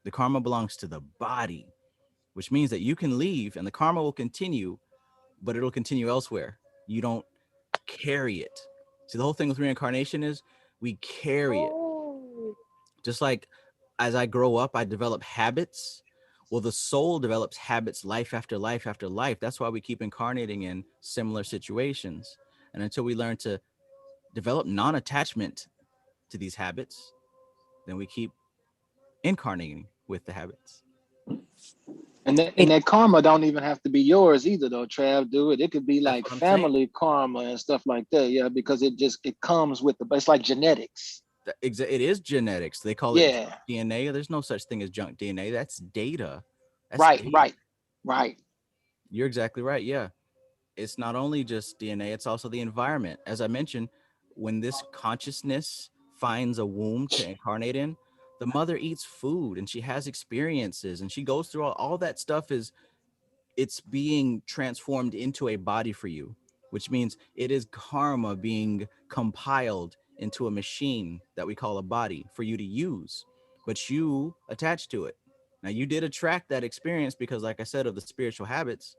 The karma belongs to the body, which means that you can leave and the karma will continue, but it'll continue elsewhere. You don't carry it. See, the whole thing with reincarnation is we carry it. Oh, Just like as I grow up, I develop habits. Well, the soul develops habits life after life after life. That's why we keep incarnating in similar situations. And until we learn to develop non attachment to these habits, then we keep incarnating with the habits. And that karma don't even have to be yours either, though. Trav, do it. It could be That's like what I'm saying. family karma and stuff like that. Yeah, because it comes with it's like genetics. It is genetics. They call it Yeah. DNA. There's no such thing as junk DNA. That's data. That's Right. data. Right. Right. You're exactly right. Yeah. It's not only just DNA, it's also the environment. As I mentioned, when this consciousness finds a womb to incarnate in, the mother eats food and she has experiences and she goes through all that stuff is it's being transformed into a body for you, which means it is karma being compiled into a machine that we call a body for you to use, but you attach to it. Now, you did attract that experience because, like I said, of the spiritual habits,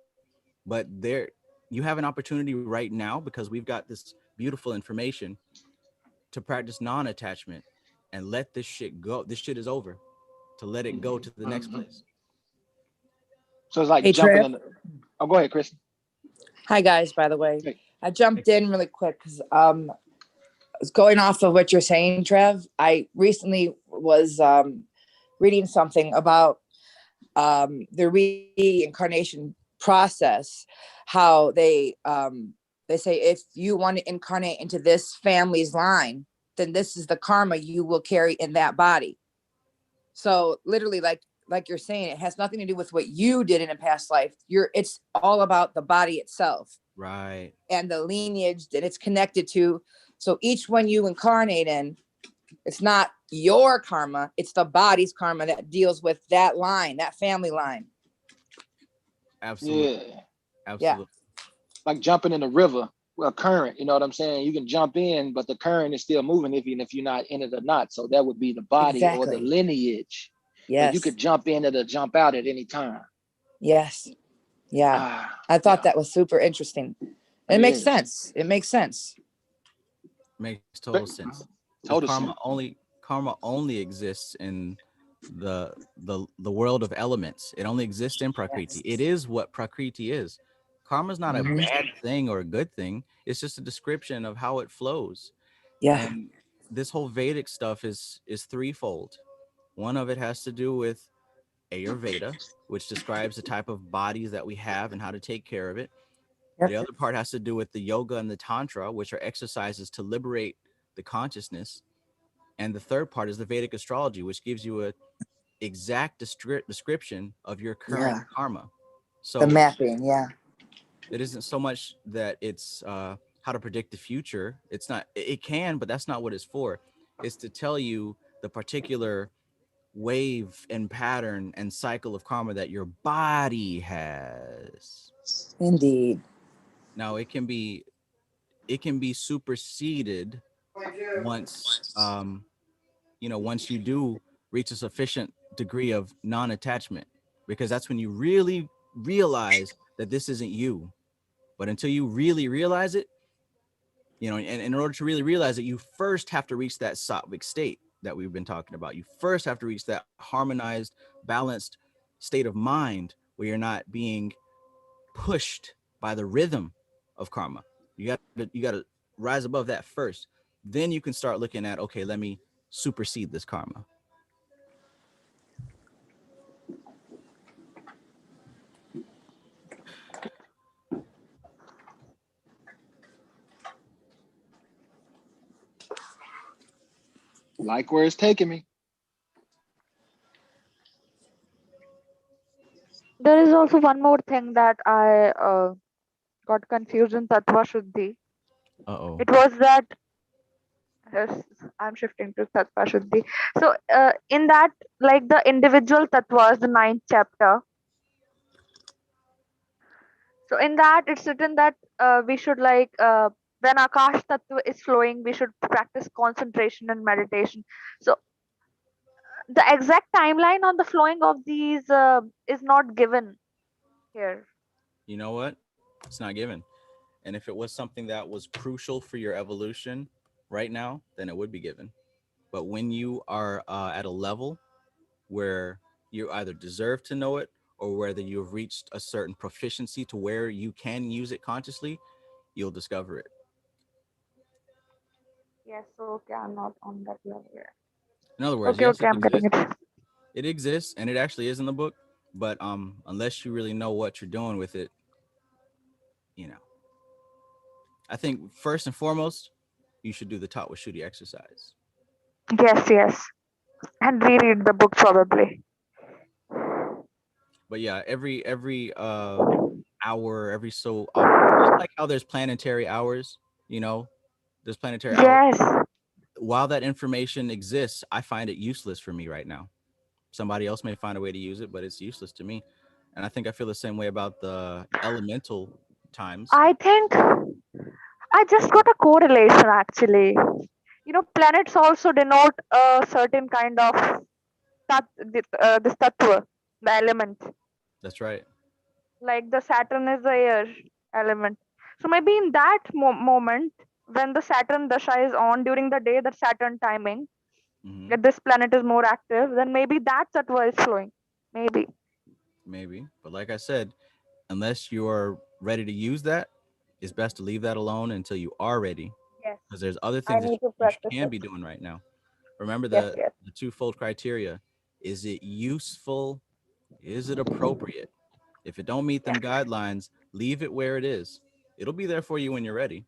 but there you have an opportunity right now because we've got this beautiful information to practice non-attachment and let this shit go. This shit is over, to let it go to the next Mhm. place. So it's like Hey, jumping Trev. in the, oh, go ahead, Chris. Hi, guys, by the way. Hey. I jumped in really quick because going off of what you're saying, Trev, I recently was reading something about the reincarnation process, how they say if you want to incarnate into this family's line, then this is the karma you will carry in that body. So literally, like you're saying, it has nothing to do with what you did in a past life. It's all about the body itself. Right. And the lineage that it's connected to. So each one you incarnate in, it's not your karma, it's the body's karma that deals with that line, that family line. Absolutely. Yeah. Absolutely. Like jumping in the river, a current, you know what I'm saying? You can jump in, but the current is still moving even if you're not in it or not. So that would be the body or the Exactly. lineage. But you Yes. could jump in it or jump out at any time. Yes. Yeah. I thought Yeah. that was super interesting. It It makes is. sense. It makes sense. Makes total sense. Because Total sense. karma only exists in the world of elements. It only exists in prakriti. It is what prakriti is. Karma is not a Mhm. bad thing or a good thing. It's just a description of how it flows. Yeah. And this whole Vedic stuff is threefold. One of it has to do with Ayurveda, which describes the type of bodies that we have and how to take care of it. Yep. The other part has to do with the yoga and the tantra, which are exercises to liberate the consciousness. And the third part is the Vedic astrology, which gives you a exact description of your current Yeah. karma. The So mapping. Yeah. it isn't so much that it's how to predict the future. It's not. It can, but that's not what it's for. It's to tell you the particular wave and pattern and cycle of karma that your body has. Indeed. Now it can be superseded once once you do reach a sufficient degree of non-attachment, because that's when you really realize that this isn't you. But until you really realize it, and in order to really realize it, you first have to reach that sattvic state that we've been talking about. You first have to reach that harmonized, balanced state of mind where you're not being pushed by the rhythm of karma. You got to rise above that first. Then you can start looking at, okay, let me supersede this karma. Like where it's taking me. There is also one more thing that I got confused in Tattva Shuddhi. Uh-oh. It was that, yes, I'm shifting to Tattva Shuddhi. So in that, like the individual tattvas, the ninth chapter. So in that, it's written that we should when Akash Tattva is flowing, we should practice concentration and meditation. So the exact timeline on the flowing of these is not given here. You know what? It's not given. And if it was something that was crucial for your evolution right now, then it would be given. But when you are at a level where you either deserve to know it or whether you've reached a certain proficiency to where you can use it consciously, you'll discover it. Yes, okay, I'm not on that level yet. In other words, Okay, yes, okay, it I'm getting exists. it. It exists, and it actually is in the book. But unless you really know what you're doing with it, you know, I think first and foremost, you should do the Tattva Shuddhi exercise. Yes, yes. And reread the book probably. But yeah, every hour, every so often, just like how there's planetary hours, there's planetary hours. Yes. While that information exists, I find it useless for me right now. Somebody else may find a way to use it, but it's useless to me. And I think I feel the same way about the elemental times. I think I just got a correlation actually. Planets also denote a certain kind of this tattva, the element. That's right. Like the Saturn is the air element. So maybe in that moment, when the Saturn dasha is on during the day, that Saturn timing, Hmm. that this planet is more active, then maybe that tattva is flowing. Maybe. Maybe. But like I said, unless you're ready to use that, it's best to leave that alone until you are ready. Yes. Because there's other I things that need to you practice can it. be doing right now. Remember Yes, the, yes. the twofold criteria. Is it useful? Is it appropriate? If it don't meet them guidelines, leave it where it is. It'll be there for you when you're ready.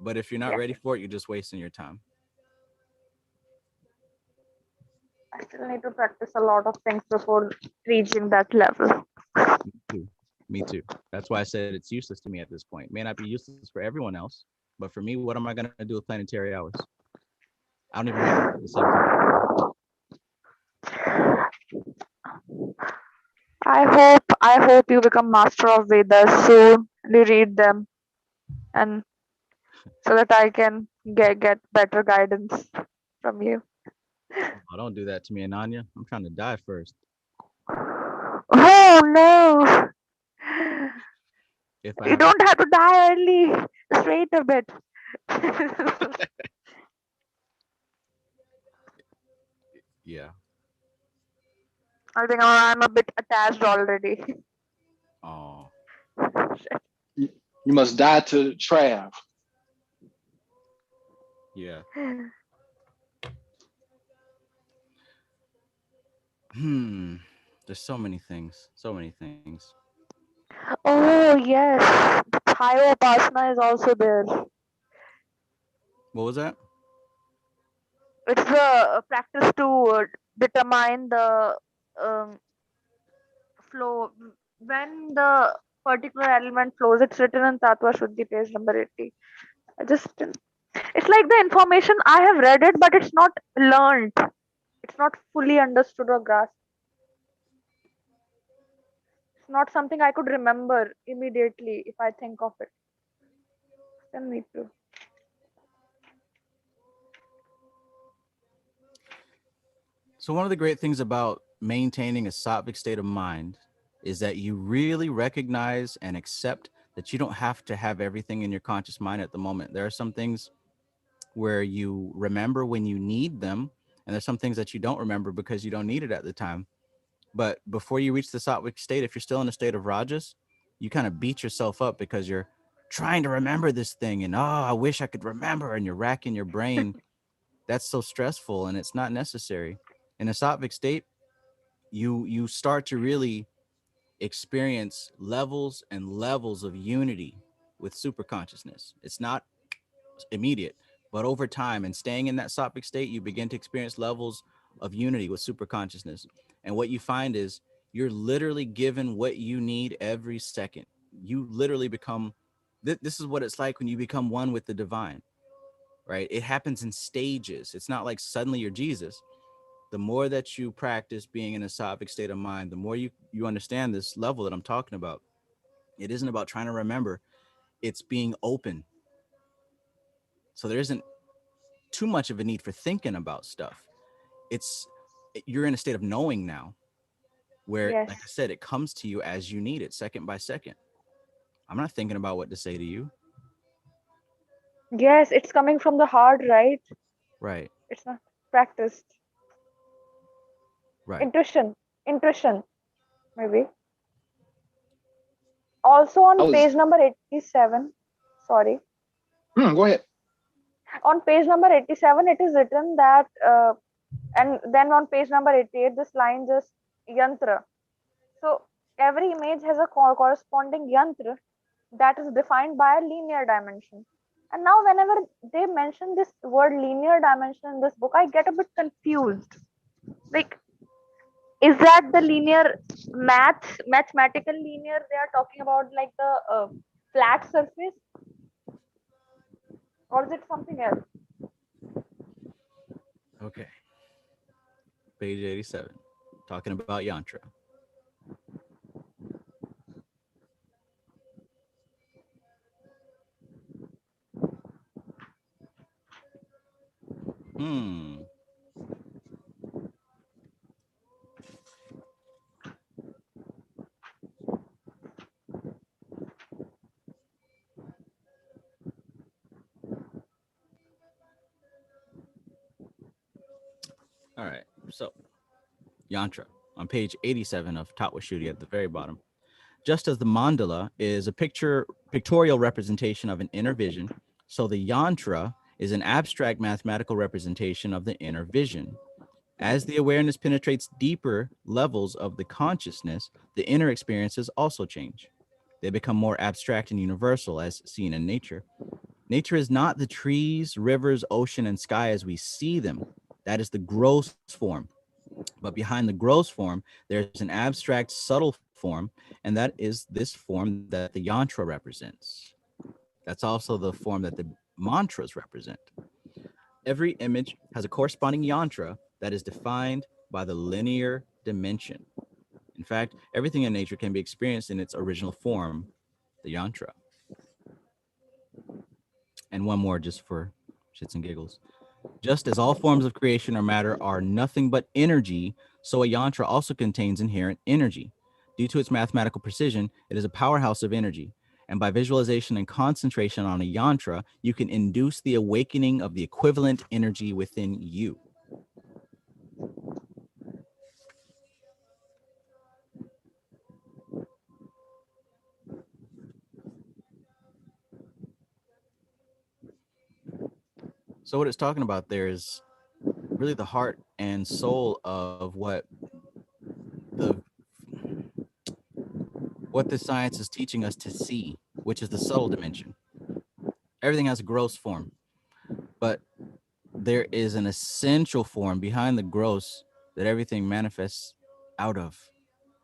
But if you're not Yeah. ready for it, you're just wasting your time. I still need to practice a lot of things before reaching that level. Me too. Me too. That's why I said it's useless to me at this point. It may not be useless for everyone else, but for me, what am I going to do with planetary hours? I don't even wake up at the same time. I hope you become master of Vedas soon. You read them, and so that I can get better guidance from you. Oh, don't do that to me, Ananya. I'm trying to die first. Oh no! If I You have to. don't have to die early. Just wait a bit. Yeah. I think I'm a bit attached already. Oh, You must die to Trav. yeah. There's so many things. So many things. Oh yes, the Thai Upasana is also there. What was that? It's the practice to determine the um, flow when the particular element flows. It's written in Tatva Shuddhi, page number 80. I just it's like the information I have read it, but it's not learned. It's not fully understood or grasped. It's not something I could remember immediately if I think of it. Still need to. So one of the great things about maintaining a sattvic state of mind is that you really recognize and accept that you don't have to have everything in your conscious mind at the moment. There are some things where you remember when you need them, and there's some things that you don't remember because you don't need it at the time. But before you reach the sattvic state, if you're still in a state of rajas, you kind of beat yourself up because you're trying to remember this thing and I wish I could remember, and you're racking your brain. That's so stressful and it's not necessary. In a sattvic state, you start to really experience levels and levels of unity with super consciousness. It's not immediate, but over time and staying in that sattvic state, you begin to experience levels of unity with super consciousness. And what you find is you're literally given what you need every second. You literally become this is what it's like when you become one with the divine, right? It happens in stages. It's not like suddenly you're Jesus. The more that you practice being in a sattvic state of mind, the more you understand this level that I'm talking about. It isn't about trying to remember, it's being open. So there isn't too much of a need for thinking about stuff. It's you're in a state of knowing now where, Yes. like I said, it comes to you as you need it, second by second. I'm not thinking about what to say to you. Yes, it's coming from the heart, right? Right, It's not practiced. right. Intuition, maybe. Also I on was page number 87, sorry. go ahead. On page number 87, it is written that, and then on page number 88, this line just yantra. So every image has a corresponding yantra that is defined by a linear dimension. And now, whenever they mention this word linear dimension in this book, I get a bit confused. Like, is that the linear mathematical linear they are talking about, like the flat surface, or is it something else? Okay. Page 87, talking about yantra. Hmm. All right. So, yantra on page 87 of Tatwashuddhi at the very bottom. Just as the mandala is a pictorial representation of an inner vision, so the yantra is an abstract mathematical representation of the inner vision. As the awareness penetrates deeper levels of the consciousness, the inner experiences also change. They become more abstract and universal as seen in nature. Nature is not the trees, rivers, ocean, and sky as we see them. That is the gross form. But behind the gross form, there's an abstract, subtle form, and that is this form that the yantra represents. That's also the form that the mantras represent. Every image has a corresponding yantra that is defined by the linear dimension. In fact, everything in nature can be experienced in its original form, the yantra. And one more just for shits and giggles. Just as all forms of creation or matter are nothing but energy, so a yantra also contains inherent energy. Due to its mathematical precision, it is a powerhouse of energy. And by visualization and concentration on a yantra, you can induce the awakening of the equivalent energy within you. So what it's talking about there is really the heart and soul of the what the science is teaching us to see, which is the subtle dimension. Everything has a gross form, but there is an essential form behind the gross that everything manifests out of.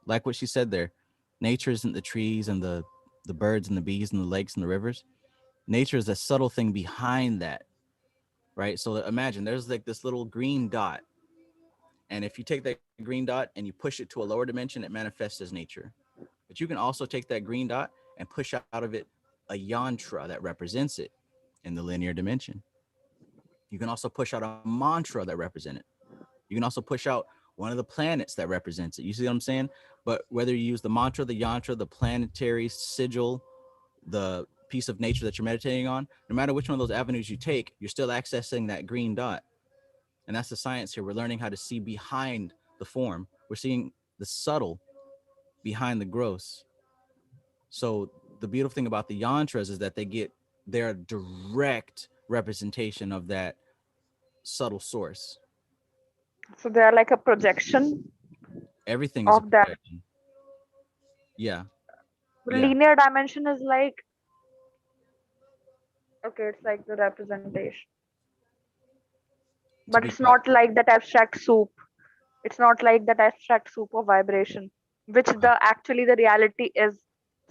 Like what she said there, nature isn't the trees and the birds and the bees and the lakes and the rivers. Nature is a subtle thing behind that, right? So imagine there's like this little green dot, and if you take that green dot and you push it to a lower dimension, it manifests as nature. But you can also take that green dot and push out of it a yantra that represents it in the linear dimension. You can also push out a mantra that represents it. You can also push out one of the planets that represents it. You see what I'm saying? But whether you use the mantra, the yantra, the planetary sigil, the piece of nature that you're meditating on, no matter which one of those avenues you take, you're still accessing that green dot. And that's the science here. We're learning how to see behind the form. We're seeing the subtle behind the gross. So the beautiful thing about the yantras is that they're a direct representation of that subtle source. So they are like a projection Everything is a of that. projection. Yeah. The Yeah. linear dimension is like, okay, it's like the representation, To but be it's quite not like that abstract soup. It's not like that abstract soup of vibration, which right. the actually the reality is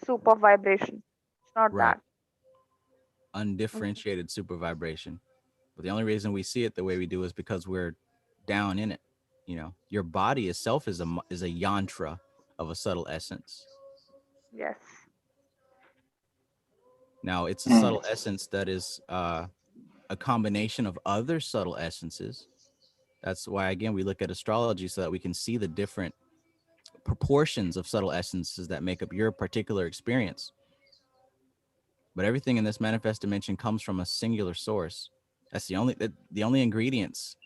soup of vibration. It's not Right. that. Mhm. Undifferentiated super vibration. But the only reason we see it the way we do is because we're down in it. You know, your body itself is a yantra of a subtle essence. Yes. Now, it's a Mm. subtle essence that is a combination of other subtle essences. That's why, again, we look at astrology so that we can see the different proportions of subtle essences that make up your particular experience. But everything in this manifest dimension comes from a singular source. That's the only ingredients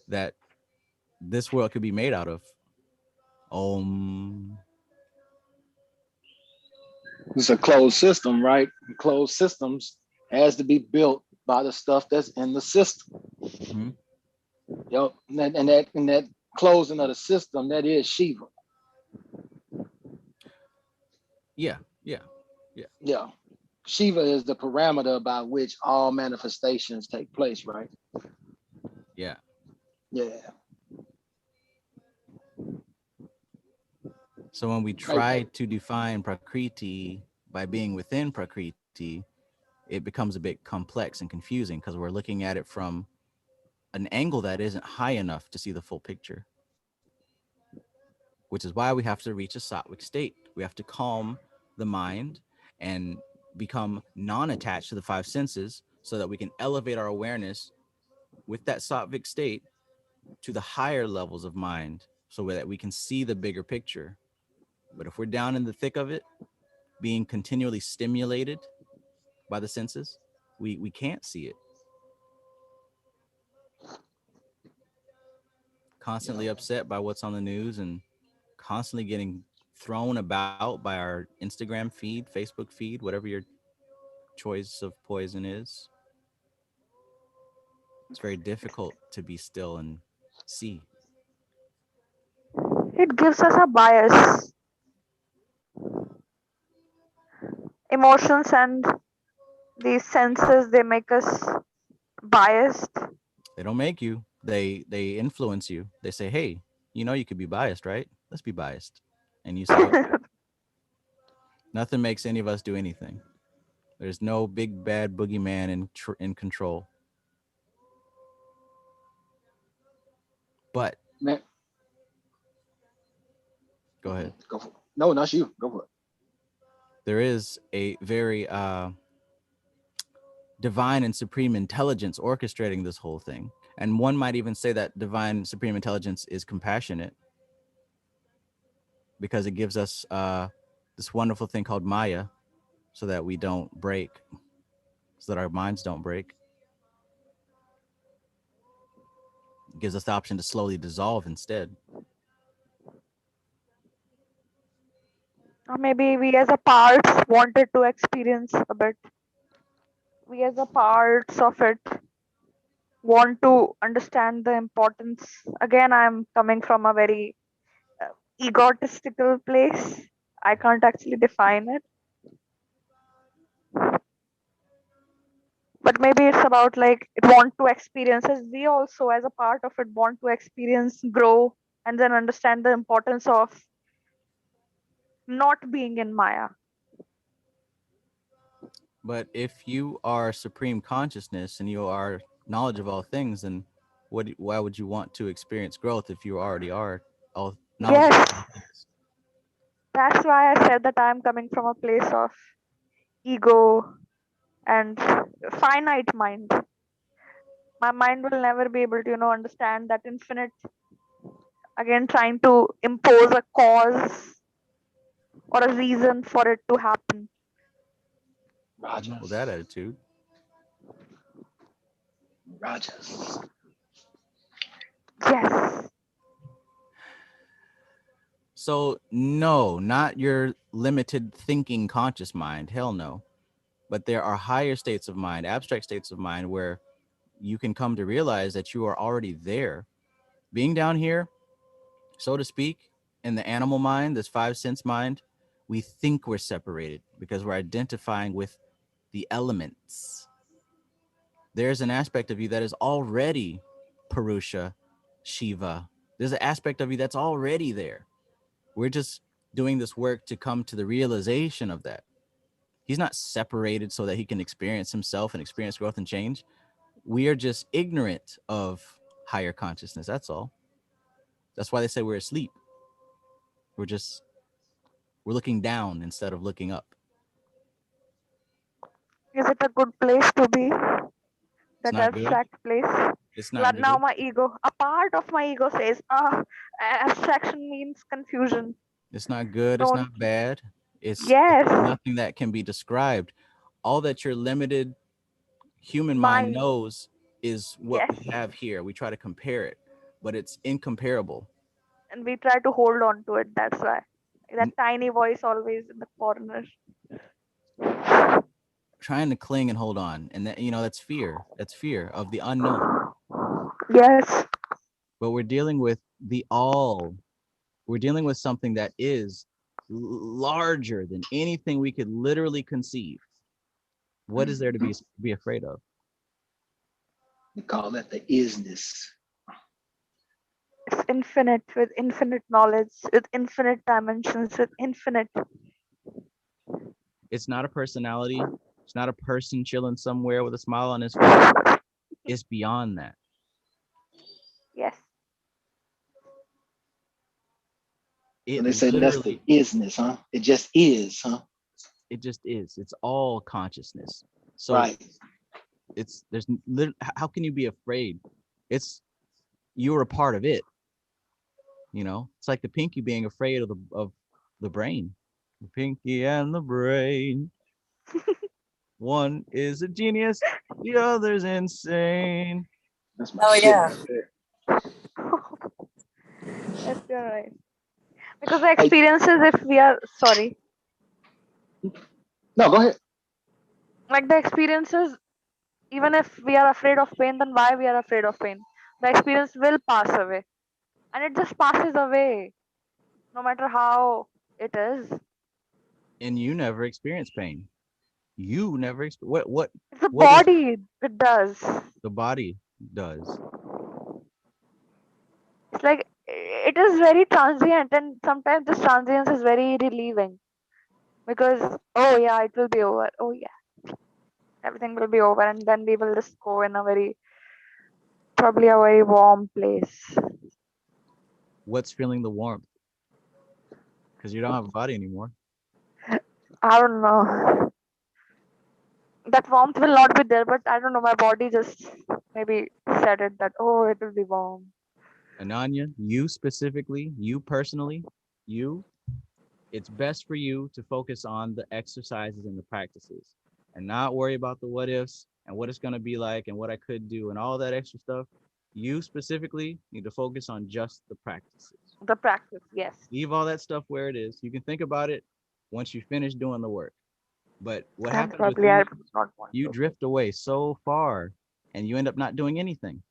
that this world could be made out of. Om. It's a closed system, right? Closed systems has to be built by the stuff that's in the system. Mhm. Yep. And that closing of the system, that is Shiva. Yeah, yeah, yeah, Yeah. Shiva is the parameter by which all manifestations take place, right? yeah. Yeah. So when we Right. try to define prakriti by being within prakriti, it becomes a bit complex and confusing because we're looking at it from an angle that isn't high enough to see the full picture, which is why we have to reach a sattvic state. We have to calm the mind and become non attached to the five senses so that we can elevate our awareness with that sattvic state to the higher levels of mind so that we can see the bigger picture. But if we're down in the thick of it, being continually stimulated by the senses, we can't see it. Constantly upset by what's on the news and constantly getting thrown about by our Instagram feed, Facebook feed, whatever your choice of poison is. It's very difficult to be still and see. It gives us a bias. Emotions and these senses, they make us biased. They don't make you. They influence you. They say, "Hey, you know you could be biased, right? Let's be biased." And you say, "Okay." Nothing makes any of us do anything. There's no big bad boogeyman in control. But Man, go ahead. go for it. No, not you. Go for it. There is a very divine and supreme intelligence orchestrating this whole thing. And one might even say that divine supreme intelligence is compassionate because it gives us this wonderful thing called Maya so that we don't break, so that our minds don't break. It gives us the option to slowly dissolve instead. Or maybe we as a parts wanted to experience a bit. We as a parts of it want to understand the importance. Again, I'm coming from a very egotistical place. I can't actually define it. But maybe it's about like it want to experience as we also as a part of it want to experience, grow, and then understand the importance of not being in Maya. But if you are supreme consciousness and you are knowledge of all things, then why would you want to experience growth if you already are all knowledge of all Yes, things? that's why I said that I'm coming from a place of ego and finite mind. My mind will never be able to, understand that infinite. Again, trying to impose a cause or a reason for it to happen. Nothing wrong with Rajas. that attitude. Rajas. Yes. So no, not your limited thinking conscious mind. Hell no. But there are higher states of mind, abstract states of mind where you can come to realize that you are already there. Being down here, so to speak, in the animal mind, this five sense mind, we think we're separated because we're identifying with the elements. There's an aspect of you that is already Purusha, Shiva. There's an aspect of you that's already there. We're just doing this work to come to the realization of that. He's not separated so that he can experience himself and experience growth and change. We are just ignorant of higher consciousness. That's all. That's why they say we're asleep. We're looking down instead of looking up. Is it a good place to be? It's That not good. abstract place? It's not Now good. my ego, a part of my ego says, abstraction means confusion. It's not good. It's Don't. not bad. It's Yes. nothing that can be described. All that your limited human mind Mind. knows is what Yes. we have here. We try to compare it, but it's incomparable. And we try to hold on to it. That's why. That N- tiny voice always in the corner. Trying to cling and hold on, and that that's fear. That's fear of the unknown. Yes. But we're dealing with the all. We're dealing with something that is larger than anything we could literally conceive. What is there to be afraid of? We call that the isness. It's infinite with infinite knowledge, with infinite dimensions, with infinite. It's not a personality. It's not a person chilling somewhere with a smile on his face. It's beyond that. Yes. So It they say that's the literally, isness, huh? It just is, huh? it just is. It's all consciousness. So Right. how can you be afraid? It's you're a part of it. It's like the pinky being afraid of the brain. The pinky and the brain. One is a genius, the other's insane. That's my Oh shit yeah. right there. Yes, you're right. Because the Hey, experiences, if we are sorry, no, go ahead. like the experiences, even if we are afraid of pain, then why we are afraid of pain? The experience will pass away, and it just passes away, no matter how it is. And you never experience pain. You never It's the what does body it does. the body does? It's like it is very transient, and sometimes this transience is very relieving because oh yeah, it will be over. Oh yeah, everything will be over, and then we will just go in a very probably a very warm place. What's feeling the warmth? Because you don't have a body anymore. I don't know. That warmth will not be there, but I don't know. My body just maybe said it that oh, it will be warm. Ananya, you specifically, you personally, you, it's best for you to focus on the exercises and the practices and not worry about the what ifs and what it's going to be like and what I could do and all that extra stuff. You specifically need to focus on just the practices. The practice, yes. Leave all that stuff where it is. You can think about it once you finish doing the work. But what And happens with probably you I is would not want you to. drift away so far and you end up not doing anything.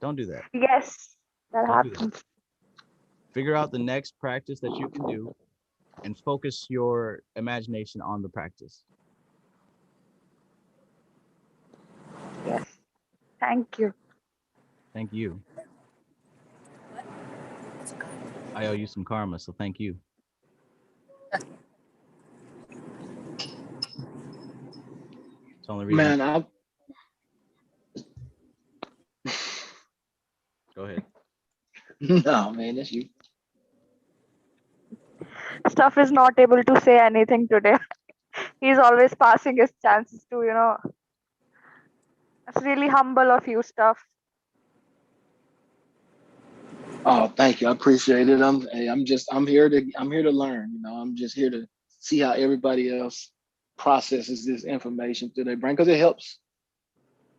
Don't do that. Yes, that Don't do that. happens. Figure out the next practice that you can do and focus your imagination on the practice. Yes. Thank you. Thank you. I owe you some karma, so thank you. It's the only reason. Man, I Go ahead. no man, that's you. Stuff is not able to say anything today. He's always passing his chances to, it's really humble of you, Stuff. Oh, thank you. I appreciate it. I'm here to learn. I'm just here to see how everybody else processes this information through their brain because it helps.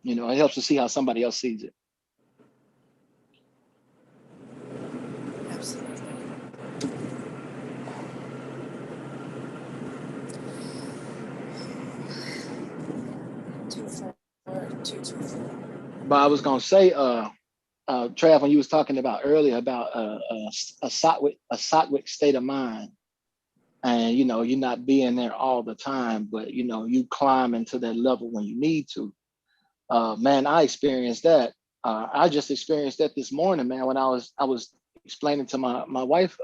It helps to see how somebody else sees it. Absolutely. But I was gonna say, Trav, when you was talking about earlier about a sattvic state of mind, and you're not being there all the time, but you climb into that level when you need to. Man, I experienced that. I just experienced that this morning, man, when I was explaining to my wife,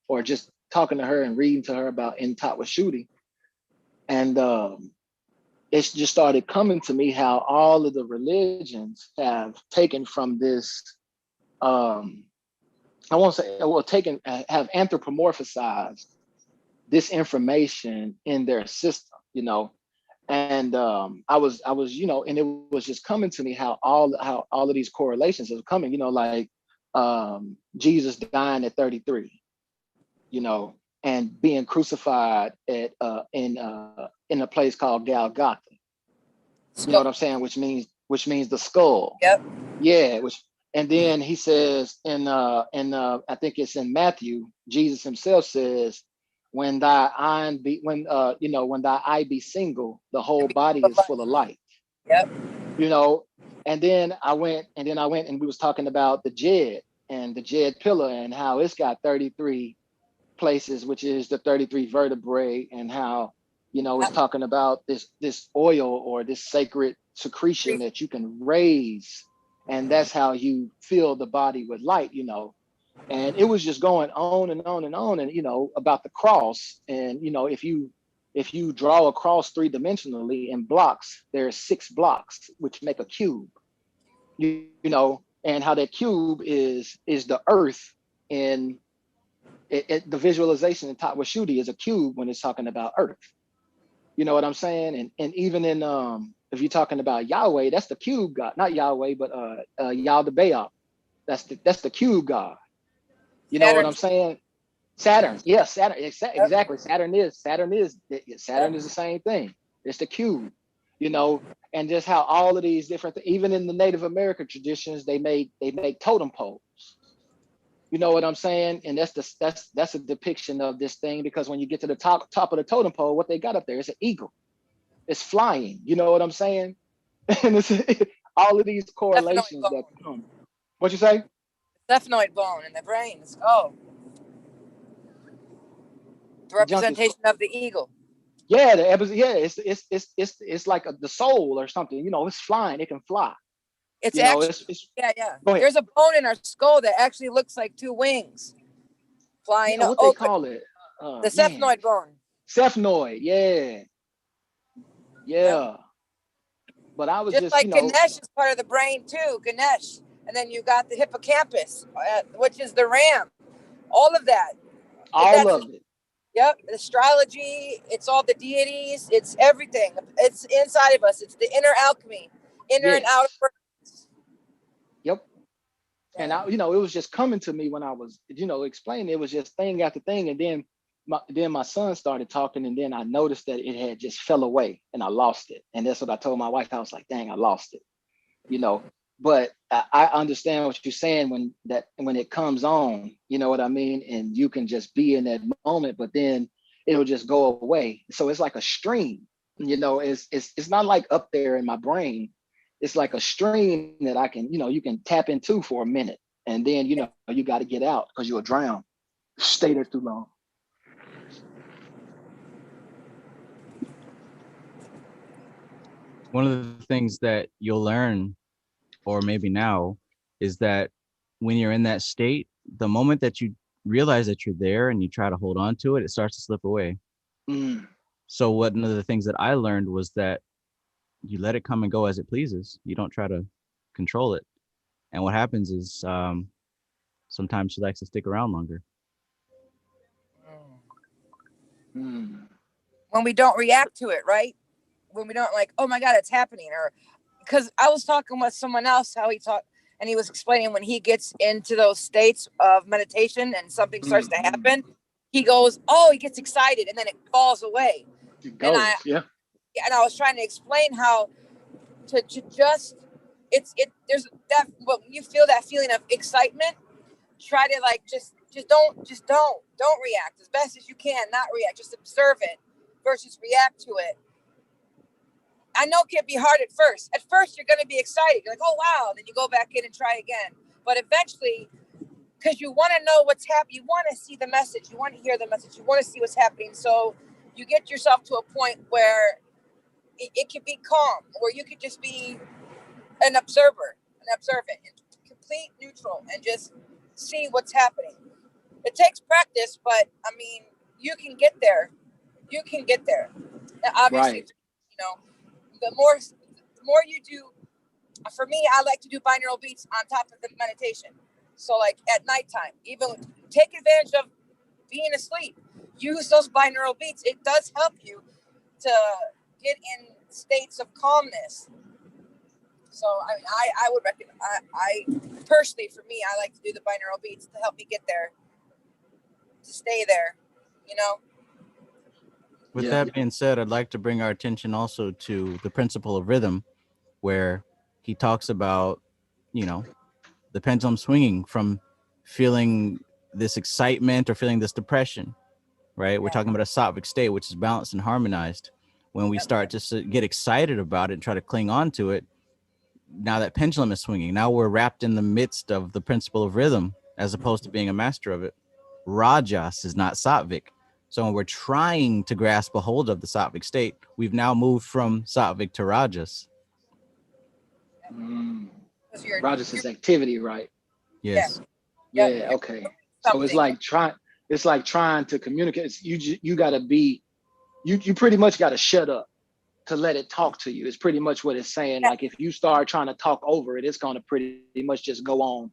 or just talking to her and reading to her about in Shooting, and it just started coming to me how all of the religions have taken from this. I won't say well, have anthropomorphized this information in their system, and and it was just coming to me how all of these correlations are coming, like Jesus dying at 33, and being crucified at in a place called Golgotha. You know what I'm saying? Which means the skull. Yep. Yeah, and then he says I think it's in Matthew, Jesus himself says, when thy eye be single, the whole body is full of light. Yep. And then I went and we was talking about the Jed and the Jed pillar and how it's got 33 places, which is the 33 vertebrae, and how it's talking about this oil or this sacred secretion that you can raise, and that's how you fill the body with light. And it was just going on and on and on, and about the cross, and if you draw a cross three-dimensionally in blocks, there's 6 blocks which make a cube, and how that cube is the earth in the visualization in Tatwashudi is a cube when it's talking about earth. You know what I'm saying? And even in If you're talking about Yahweh, that's the cube God, not Yahweh, but Yaldabaoth. That's the cube God. You know what Saturn. I'm saying? Saturn, yes, Saturn, Yep. exactly. Saturn is the same thing. It's the cube, you know, and just how all of these different, even in the Native American traditions, they make totem poles. You know what I'm saying? And that's a depiction of this thing, because when you get to the top of the totem pole, what they got up there is an eagle. It's flying. You know what I'm saying? And it's all of these correlations that come. What you say? Sphenoid bone in the brain. Oh, the representation of the eagle. Yeah, it's like the soul or something. You know, it's flying. It can fly. It's you know, actually yeah. Go ahead. There's a bone in our skull that actually looks like two wings flying. Yeah, what they call it? The sphenoid bone. Sphenoid, yeah. Yep. But I was just like Ganesh is part of the brain too. Ganesh, and then you got the hippocampus, which is the ram. All of that. All of it. Yep, astrology, it's all the deities, it's everything. It's inside of us. It's the inner alchemy, inner and outer worlds. Yep. And I, it was just coming to me when I was, explaining. It was just thing after thing. And then my son started talking, and then I noticed that it had just fell away and I lost it. And that's what I told my wife. I was like, dang, I lost it. But I understand what you're saying when it comes on, you know what I mean? And you can just be in that moment, but then it'll just go away. So it's like a stream, it's not like up there in my brain. It's like a stream that I can, you can tap into for a minute, and then, you got to get out because you'll drown. Stay there too long. One of the things that you'll learn, or maybe now, is that when you're in that state, the moment that you realize that you're there and you try to hold on to it, it starts to slip away. So one of the things that I learned was that you let it come and go as it pleases. You don't try to control it. And what happens is sometimes she likes to stick around longer. When we don't react to it, right? When we don't like, oh my God, it's happening. Or because I was talking with someone else, how he talked, and he was explaining when he gets into those states of meditation and something starts to happen, he goes, oh, he gets excited, and then it falls away. And I was trying to explain how to just there's that, when you feel that feeling of excitement, try to like just don't react as best as you can. Not react, just observe it versus react to it. I know it can be hard at first. At first, you're going to be excited. You're like, oh, wow. Then you go back in and try again. But eventually, because you want to know what's happening, you want to see the message. You want to hear the message. You want to see what's happening. So you get yourself to a point where it can be calm, where you could just be an observer, an observant, and complete neutral, and just see what's happening. It takes practice, but, I mean, you can get there. You can get there. Now, obviously, the more you do, for me, I like to do binaural beats on top of the meditation. So like at nighttime, even take advantage of being asleep. Use those binaural beats. It does help you to get in states of calmness. So I mean, I would recommend, I personally, for me, I like to do the binaural beats to help me get there, to stay there, With that being said, I'd like to bring our attention also to the principle of rhythm, where he talks about, the pendulum swinging from feeling this excitement or feeling this depression, right? We're talking about a sattvic state, which is balanced and harmonized. When we start to get excited about it and try to cling on to it, now that pendulum is swinging. Now we're wrapped in the midst of the principle of rhythm as opposed to being a master of it. Rajas is not sattvic. So when we're trying to grasp a hold of the sattvic state, we've now moved from sattvic to rajas. Rajas is activity, right? Yes. Yeah. Okay. So it's like trying to communicate. You gotta be, you pretty much gotta shut up to let it talk to you. It's pretty much what it's saying. Like if you start trying to talk over it, it's gonna pretty much just go on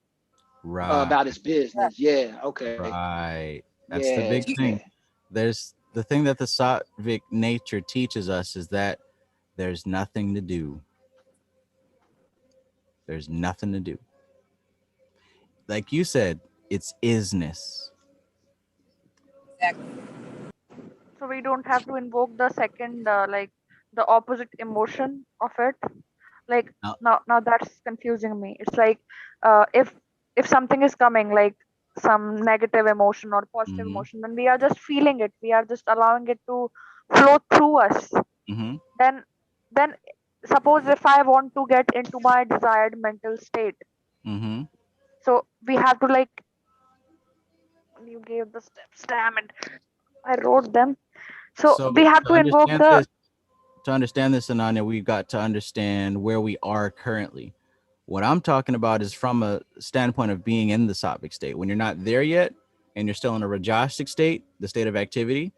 about its business. Yeah. Okay. Right. That's the big thing. There's the thing that the sattvic nature teaches us is that there's nothing to do. There's nothing to do. Like you said, it's isness. Exactly. So we don't have to invoke the second, like the opposite emotion of it. Like Now, now that's confusing me. It's like if something is coming, like some negative emotion or positive mm-hmm, emotion, then we are just feeling it. We are just allowing it to flow through us. mm-hmm, Then suppose if I want to get into my desired mental state, mm-hmm. so we have to like, you gave the steps, damn it, I wrote them. So we So have to invoke the, to understand this, Ananya, we've got to understand where we are currently. What I'm talking about is from a standpoint of being in the sattvic state. When you're not there yet and you're still in a rajasic state, the state of activity,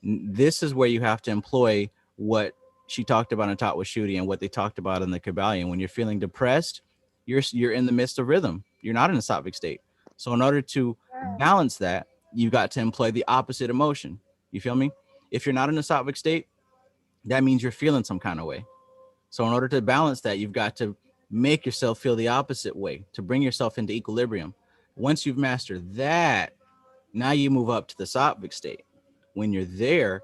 this is where you have to employ what she talked about and taught with Shooty and what they talked about in the Kybalion. When you're feeling depressed, you're in the midst of rhythm. You're not in a sattvic state. So in order to balance that, you've got to employ the opposite emotion. You feel me? If you're not in a sattvic state, that means you're feeling some kind of way. So in order to balance that, you've got to make yourself feel the opposite way to bring yourself into equilibrium. Once you've mastered that, now you move up to the sattvic state. When you're there,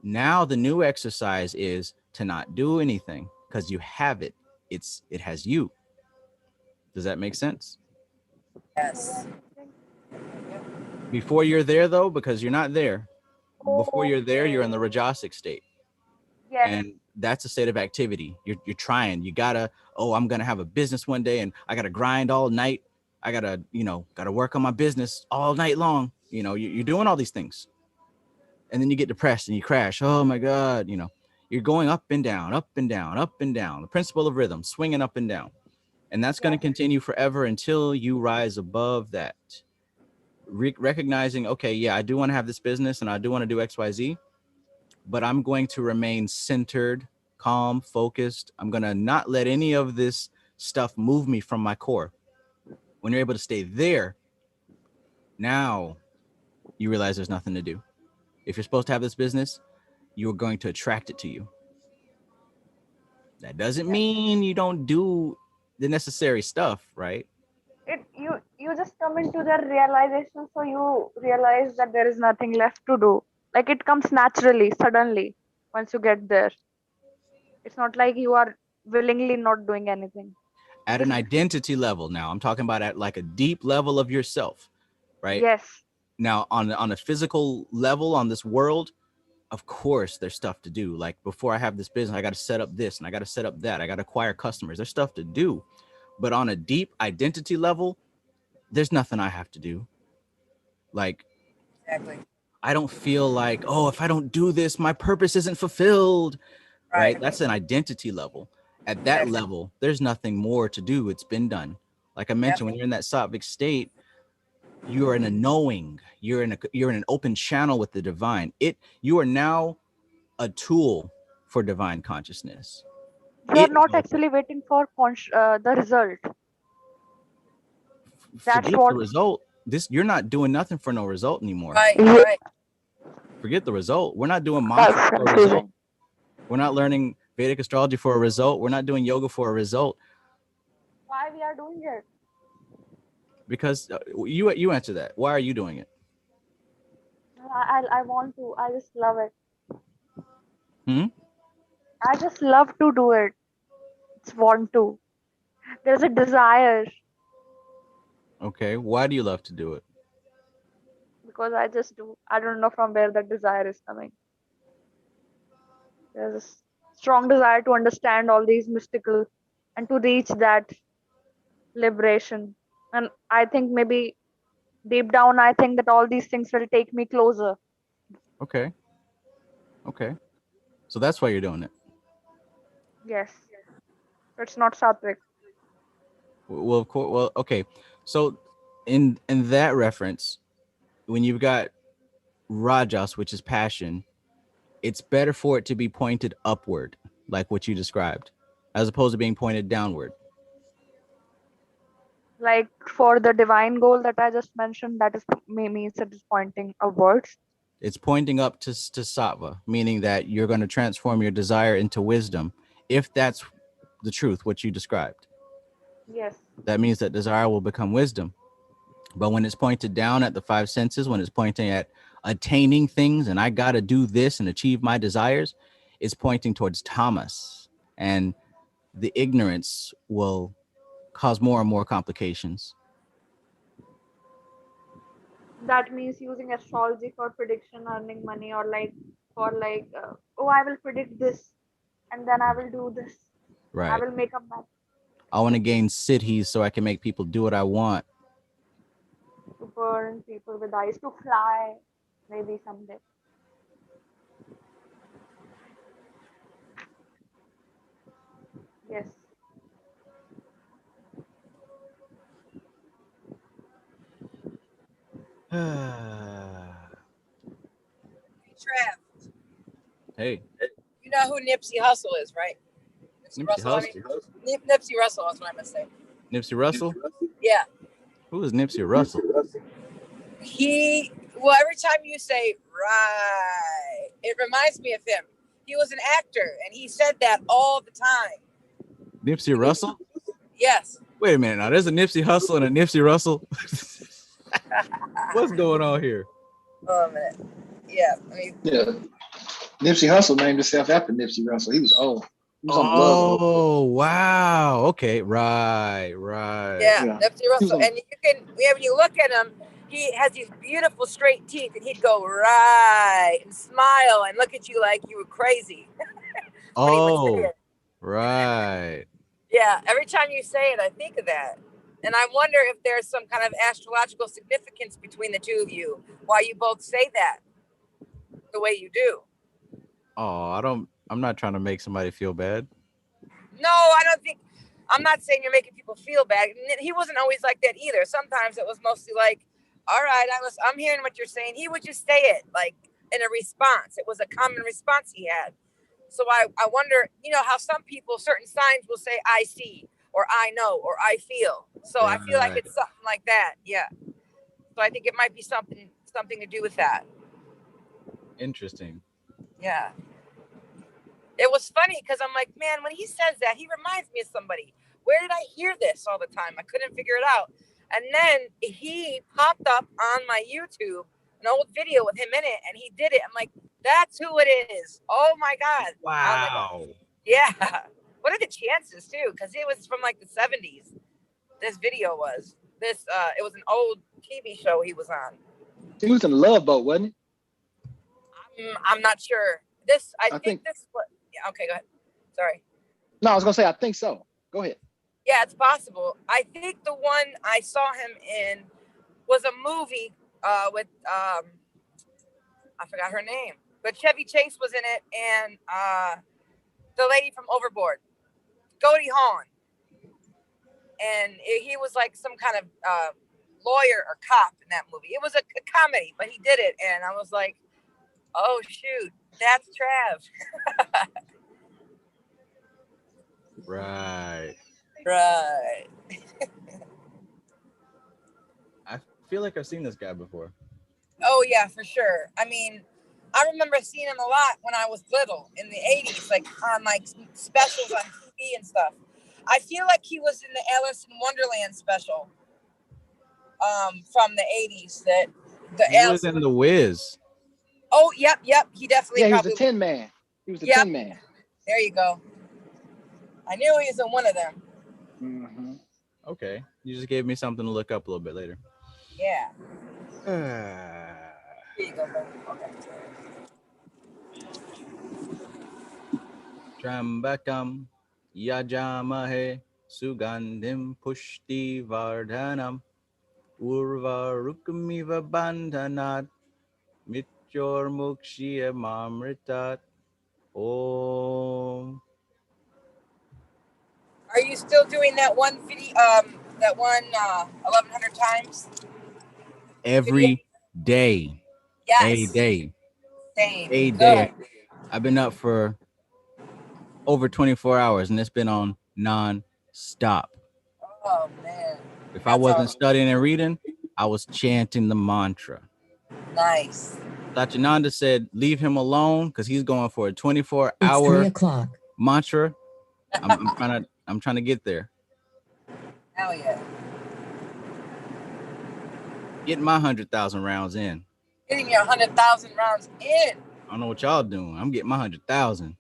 now the new exercise is to not do anything because you have it. It has you. Does that make sense? Yes. Before you're there though, because you're not there. Before you're there, you're in the okay, rajasic state. yes, And that's a state of activity. You're trying. You gotta, oh, I'm gonna have a business one day and I gotta grind all night. I gotta, gotta work on my business all night long. You're doing all these things. And then you get depressed and you crash. Oh my God, you're going up and down, up and down, up and down. The principle of rhythm, swinging up and down. And that's going to yes, continue forever until you rise above that. Recognizing, okay, yeah, I do want to have this business and I do want to do XYZ, but I'm going to remain centered, calm, focused. I'm going to not let any of this stuff move me from my core. When you're able to stay there, now you realize there's nothing to do. If you're supposed to have this business, you're going to attract it to you. That doesn't mean you don't do the necessary stuff, right? it you just come into the realization, so you realize that there is nothing left to do. Like it comes naturally, suddenly, once you get there. It's not like you are willingly not doing anything. You At an just, identity level now, I'm talking about at like a deep level of yourself, right? yes, Now on a physical level on this world, of course there's stuff to do. Like before I have this business, I got to set up this and I got to set up that. I got to acquire customers. There's stuff to do. But on a deep identity level, there's nothing I have to do. Like Exactly. I don't feel like, oh, if I don't do this, my purpose isn't fulfilled, right? Right. That's an identity level. At that Exactly. level, there's nothing more to do. It's been done. Like I mentioned, when you're in that sattvic state, you're in a knowing. You're in an open channel with the divine. You are now a tool for divine consciousness. you are It not knows. actually waiting for the result. That's Forget the what. result. You're not doing nothing for no result anymore. Right. Ye- Right. Forget the result. We're not doing mantras That's for a result. confusing. We're not learning Vedic astrology for a result. We're not doing yoga for a result. Why we are doing it? Because you answer that. Why are you doing it? I want to. I just love it. Hmm? I just love to do it. It's want to. There's a desire, Okay. Why do you love to do it? because I just do. I don't know from where that desire is coming. There's a strong desire to understand all these mystical and to reach that liberation. And I think maybe deep down, I think that all these things will take me closer. Okay. Okay. So that's why you're doing it. Yes, it's not sattvic. Well, of course. Well, okay. So in that reference, when you've got rajas, which is passion, it's better for it to be pointed upward, like what you described, as opposed to being pointed downward. Like for the divine goal that I just mentioned, that is means it is pointing upwards. It's pointing up to sattva, meaning that you're going to transform your desire into wisdom. If that's the truth, what you described, Yes. that means that desire will become wisdom. But when it's pointed down at the five senses, when it's pointing at attaining things and I got to do this and achieve my desires, it's pointing towards tamas. And the ignorance will cause more and more complications. That means using astrology for prediction, earning money, or like for like, oh, I will predict this, and then I will do this. I Right. will make up that I want to gain siddhis so I can make people do what I want. to burn people with eyes to fly, maybe someday. Yes. Trav, Hey, you know who Nipsey Hussle is, right? Nipsey I mean, Nipsey Russell. That's what I must say. Nipsey Russell? Yeah, Who is Nipsey Russell? well, every time you say right, it reminds me of him. He was an actor, and he said that all the time. Nipsey Russell? Yes. Wait a minute now. There's a Nipsey Hussle and a Nipsey Russell. What's going on here? Hold on a minute. Yeah, I mean, Yeah. Nipsey Hussle named himself after Nipsey Russell. He was old. He was on the love. Oh, wow. Okay. Right. yeah, Yeah. Nipsey He was Russell. on- And you can, yeah, when you look at him, he has these beautiful straight teeth, and he'd go right and smile and look at you like you were crazy. When he would say Oh, it. right. Yeah, every time you say it, I think of that. And I wonder if there's some kind of astrological significance between the two of you, why you both say that the way you do. Oh, I'm not trying to make somebody feel bad. No, I don't think, I'm not saying you're making people feel bad. He wasn't always like that either. Sometimes it was mostly like, all right, I'm hearing what you're saying. He would just say it like in a response. It was a common response he had. So I wonder, you know, how some people, certain signs will say, I see, or I know, or I feel. So I feel like Right. it's something like that. Yeah. So I think it might be something to do with that. Interesting. Yeah. It was funny because I'm like, man, when he says that, he reminds me of somebody. Where did I hear this all the time? I couldn't figure it out. And then he popped up on my YouTube, an old video with him in it, and he did it. I'm like, that's who it is. Oh my God. Wow. Yeah. What are the chances too? Because it was from like the 70s. This video was. It was an old TV show he was on. He was in the Love Boat, wasn't he? I'm not sure. I think this was. Yeah, okay, go ahead. Sorry. No, I was gonna say I think so. Go ahead. Yeah, it's possible. I think the one I saw him in was a movie with I forgot her name, but Chevy Chase was in it, and the lady from Overboard, Goldie Hawn, and he was like some kind of lawyer or cop in that movie. It was a comedy, but he did it, and I was like, oh shoot, that's Trav. Right. Right. I feel like I've seen this guy before. Oh yeah, for sure. I mean, I remember seeing him a lot when I was little in the 80s, like on like specials on TV and stuff. I feel like he was in the Alice in Wonderland special from the 80s. He was in The Wiz. Oh, yep. He definitely Yeah, he was probably the Tin Man. He was the Yep. Tin Man. There you go. I knew he was in one of them. Mm-hmm. Okay. You just gave me something to look up a little bit later. Yeah. Here you go, bro. Okay. Trambakam yajamahe sugandhim pushti vardhanam urvarukmiva bandhanat mityor mukshya mamritat. Om. Are you still doing that one video? That one 1,100 times? Every day. Yes. A day. Same. A Good. day. I've been up for over 24 hours and it's been on non-stop. Oh man. If I wasn't studying and reading, I was chanting the mantra. Nice. Satyananda said, leave him alone because he's going for a 24-hour It's 3 o'clock. mantra. I'm trying to get there. Hell yeah. Get my 100,000 rounds in. Getting your 100,000 rounds in. I don't know what y'all doing. I'm getting my 100,000.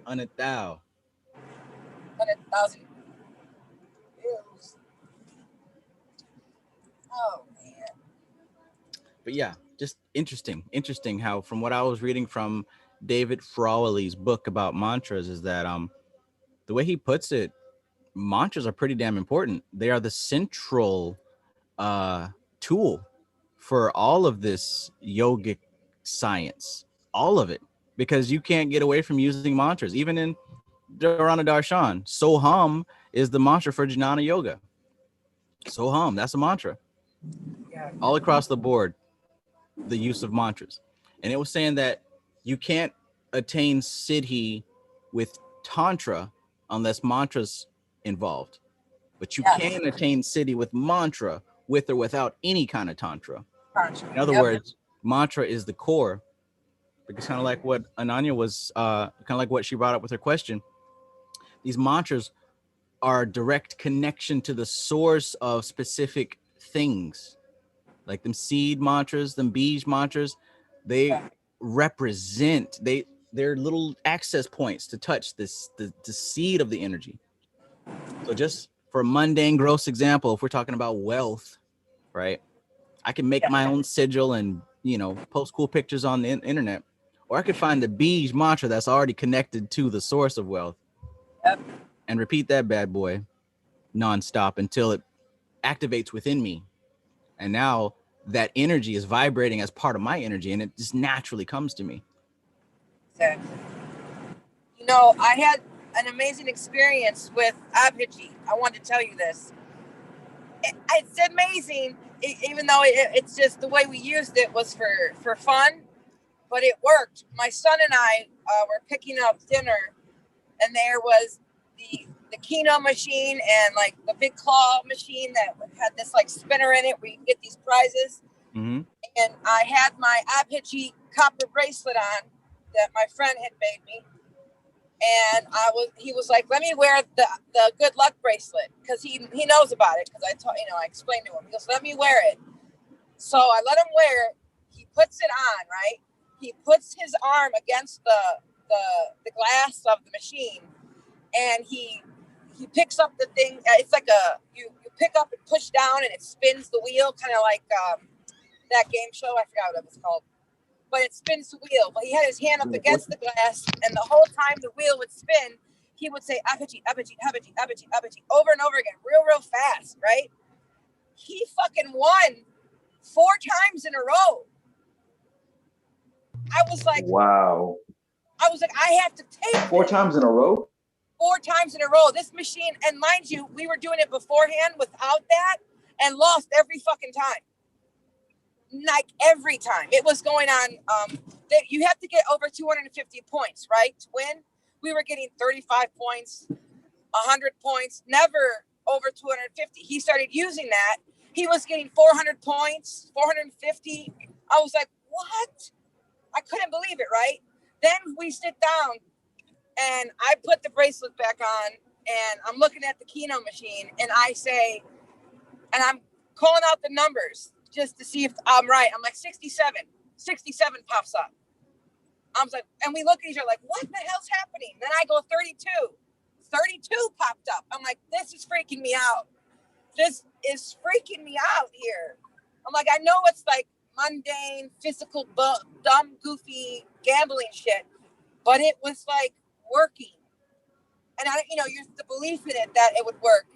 100,000. 100,000 views. Oh man. But yeah, just interesting how from what I was reading from David Frawley's book about mantras is that the way he puts it, mantras are pretty damn important. They are the central tool for all of this yogic science, all of it, because you can't get away from using mantras. Even in Dharana Darshan, Soham is the mantra for Jnana Yoga. Soham, that's a mantra. Yeah. All across the board, the use of mantras. And it was saying that you can't attain siddhi with tantra unless mantras involved, but you can attain siddhi with mantra with or without any kind of tantra. In other words, mantra is the core, because kind of like what Ananya was kind of like what she brought up with her question, these mantras are direct connection to the source of specific things, like them seed mantras, them bij mantras. They represent, they're little access points to touch this the seed of the energy. So just for a mundane gross example, if we're talking about wealth, right, I can make my own sigil and post cool pictures on the internet, or I could find the bij mantra that's already connected to the source of wealth and repeat that bad boy nonstop until it activates within me, and now that energy is vibrating as part of my energy, and it just naturally comes to me. Exactly. I had an amazing experience with Abhijit. I wanted to tell you this. It's amazing, even though it's just the way we used it was for fun, but it worked. My son and I were picking up dinner, and there was the Keno machine and like the big claw machine that had this like spinner in it where you can get these prizes. Mm-hmm. And I had my Abhijit copper bracelet on that my friend had made me. And he was like, let me wear the good luck bracelet, because he knows about it, because I explained to him. He goes, let me wear it. So I let him wear it. He puts it on, right? He puts his arm against the glass of the machine, and he picks up the thing. It's like you pick up and push down, and it spins the wheel, kind of like that game show. I forgot what it was called. But it spins the wheel. But he had his hand up against the glass, and the whole time the wheel would spin, he would say, Abhijit, Abhijit, Abhijit, Abhijit, Abhijit, over and over again, real fast, right? He fucking won 4 times in a row. I was like, wow. I have to take 4 times in a row? 4 times in a row. This machine, and mind you, we were doing it beforehand without that and lost every fucking time. Like every time it was going on, you have to get over 250 points, right, to win. We were getting 35 points, 100 points, never over 250. He started using that. He was getting 400 points, 450. I was like, what? I couldn't believe it, right? Then we sit down, and I put the bracelet back on, and I'm looking at the Keno machine, and I say, and I'm calling out the numbers just to see if I'm right. I'm like 67 pops up. I was like, and we look at each other like, what the hell's happening? Then I go 32 popped up. I'm like, this is freaking me out. This is freaking me out here. I'm like, I know it's like mundane, physical, dumb, goofy gambling shit, but it was like working. And the belief in it that it would work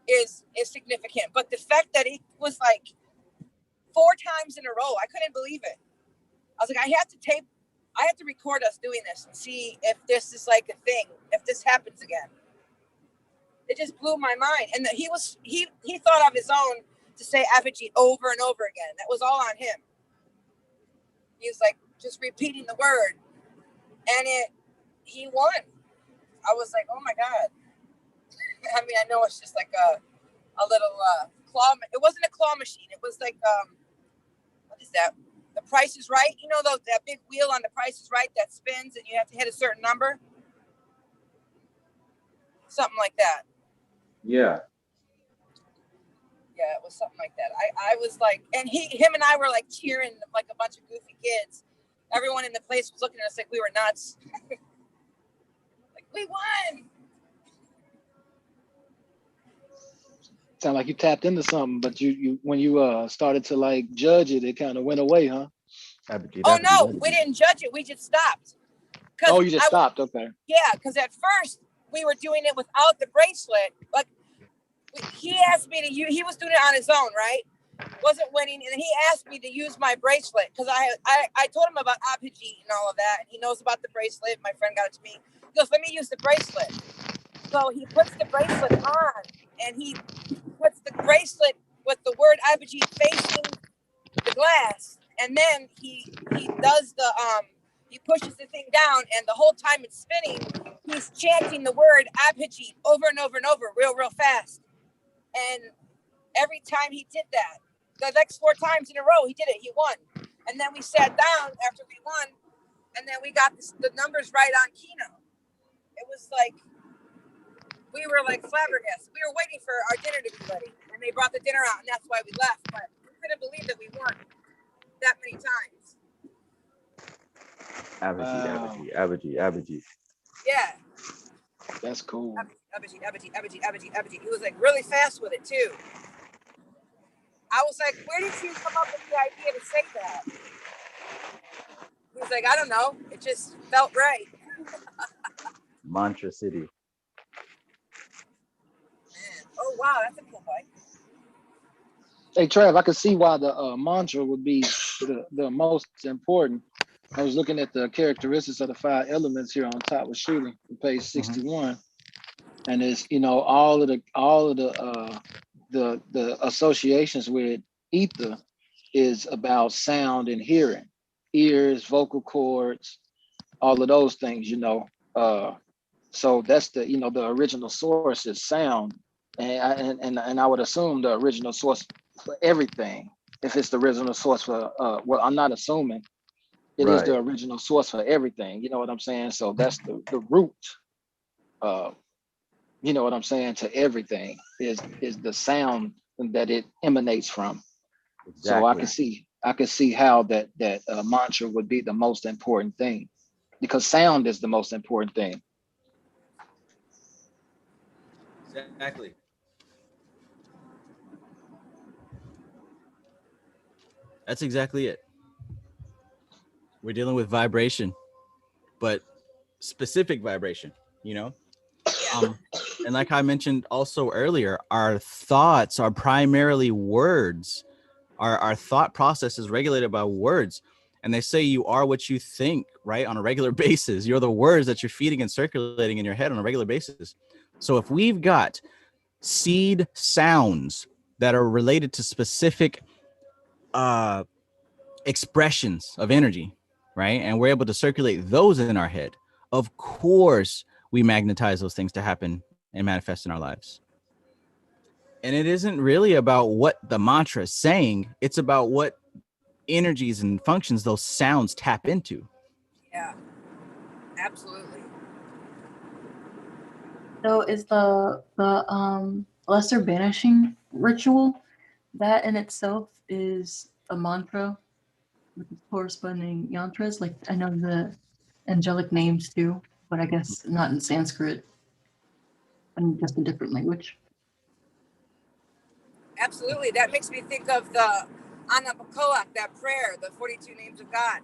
is significant. But the fact that it was like 4 times in a row, I couldn't believe it. I was like, I have to record us doing this and see if this is like a thing, if this happens again. It just blew my mind. And he thought of his own to say Abhijit over and over again. That was all on him. He was like just repeating the word, and he won. I was like, oh my God. I mean, I know it's just like a little claw. It wasn't a claw machine. It was like Is that The Price is Right? You know, that big wheel on The Price is Right that spins and you have to hit a certain number? Something like that. Yeah. Yeah, it was something like that. I was like, and him and I were like cheering like a bunch of goofy kids. Everyone in the place was looking at us like we were nuts. Like, we won. Sound like you tapped into something, but you when you started to like judge it, it kind of went away, huh? Oh no, we didn't judge it. We just stopped. Oh, you just stopped. Okay. Yeah, because at first we were doing it without the bracelet. Like he asked me to use. He was doing it on his own, right? Wasn't winning, and he asked me to use my bracelet because I told him about Abhijit and all of that. And he knows about the bracelet. My friend got it to me. He goes, "Let me use the bracelet." So he puts the bracelet on, and he puts the bracelet with the word Abhijit facing the glass, and then he does the he pushes the thing down, and the whole time it's spinning, he's chanting the word Abhijit over and over and over, real fast. And every time he did that, the next 4 times in a row he did it, he won. And then we sat down after we won, and then we got the numbers right on Keno. It was like we were like flabbergasted. We were waiting for our dinner to be ready, and they brought the dinner out, and that's why we left. But we couldn't believe that we won that many times. Abhijit. Yeah. That's cool. Abhijit. He was like really fast with it too. I was like, where did you come up with the idea to say that? He was like, I don't know. It just felt right. Mantra City. Man. Oh wow, that's a cool bike. Hey Trav, I could see why the mantra would be the most important. I was looking at the characteristics of the 5 elements here on top with Shooting, page 61, and it's all of the associations with ether is about sound and hearing, ears, vocal cords, all of those things. So that's the original source is sound, and I would assume the original source for everything. If it's the original source for well, I'm not assuming. It is the original source for everything. You know what I'm saying? So that's the root. You know what I'm saying? To everything is the sound that it emanates from. Exactly. So I can see how that mantra would be the most important thing, because sound is the most important thing. Exactly. That's exactly it. We're dealing with vibration, but specific vibration, and like I mentioned also earlier, our thoughts are primarily words. Our thought process is regulated by words. And they say you are what you think, right? On a regular basis. You're the words that you're feeding and circulating in your head on a regular basis. So if we've got seed sounds that are related to specific expressions of energy, right? And we're able to circulate those in our head, of course, we magnetize those things to happen and manifest in our lives. And it isn't really about what the mantra is saying. It's about what energies and functions those sounds tap into. Yeah, absolutely. So is the lesser banishing ritual, that in itself is a mantra with corresponding yantras? Like I know the angelic names too, but I guess not in Sanskrit and just a different language. Absolutely. That makes me think of the Anapakoak, that prayer, the 42 names of God.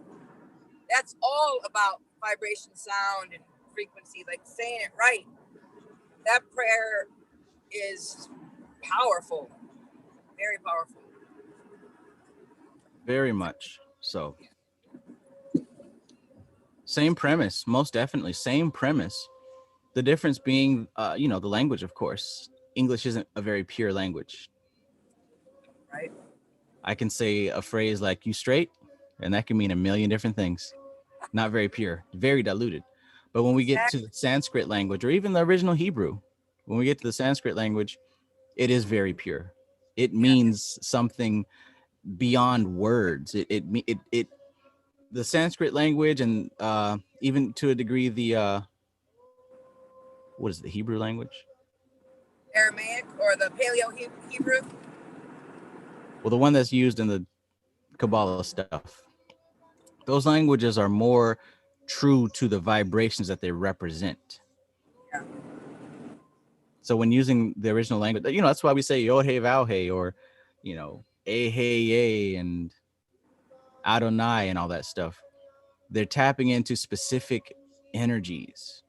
That's all about vibration, sound, and frequency, like saying it right. That prayer is powerful, very powerful. Very much so. Same premise, most definitely. Same premise. The difference being, the language, of course. English isn't a very pure language. Right. I can say a phrase like "you straight," and that can mean a million different things. Not very pure, very diluted. But when we get to the Sanskrit language, or even the original Hebrew, when we get to the Sanskrit language, it is very pure. It means something beyond words. It the Sanskrit language and even to a degree the what is the Hebrew language? Aramaic or the Paleo Hebrew. Well, the one that's used in the Kabbalah stuff. Those languages are more true to the vibrations that they represent. Yeah. So when using the original language, that's why we say Yod Hey Vav Hey, or Eh Hey Yay and Adonai and all that stuff. They're tapping into specific energies.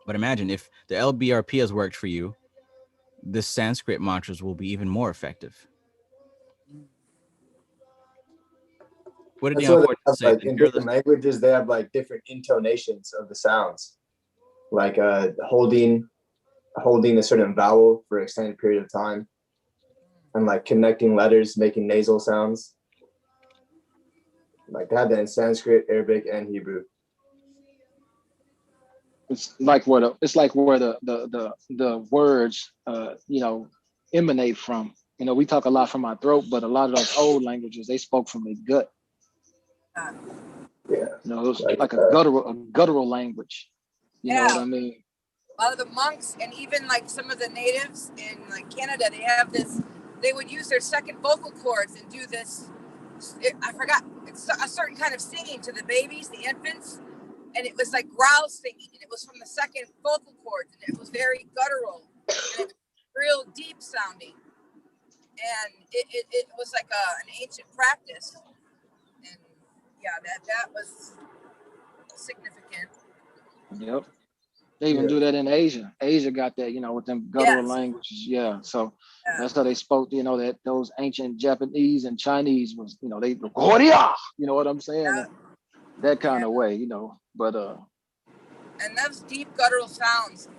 But imagine if the LBRP has worked for you, the Sanskrit mantras will be even more effective. What did That's Dion why they Fortune have, say? like, in different languages, they have like different intonations of the sounds, like holding a certain vowel for an extended period of time, and like connecting letters, making nasal sounds. Like they have that in Sanskrit, Arabic, and Hebrew. It's like where the words emanate from. We talk a lot from our throat, but a lot of those old languages, they spoke from their gut. Yeah. It was like a guttural language. You know what I mean? A lot of the monks and even like some of the natives in like Canada, they would use their second vocal cords and do this. I forgot, it's a certain kind of singing to the babies, the infants, and it was like growl singing, and it was from the second vocal cords, and it was very guttural, and it was real deep sounding, and it was like an ancient practice, and yeah, that was significant. Yep. They even do that in Asia. Asia got that, with them guttural languages. Yeah. So that's how they spoke, that those ancient Japanese and Chinese was, they, you know what I'm saying? Yeah. That kind of way, but and those deep guttural sounds,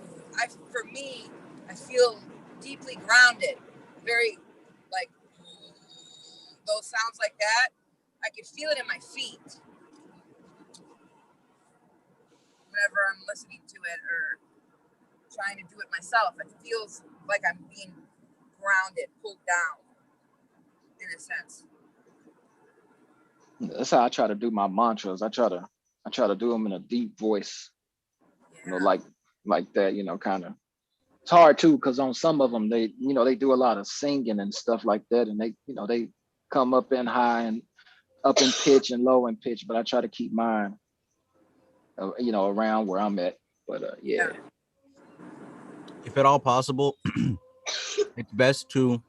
for me, I feel deeply grounded, very like those sounds like that. I can feel it in my feet whenever I'm listening to it or trying to do it myself. It feels like I'm being grounded, pulled down, in a sense. that's how I try to do my mantras. I try to do them in a deep voice, like that, kind of. It's hard too, because on some of them they do a lot of singing and stuff like that, and they come up in high and up in pitch and low in pitch, but I try to keep mine around where I'm at. But yeah. If at all possible, it's best to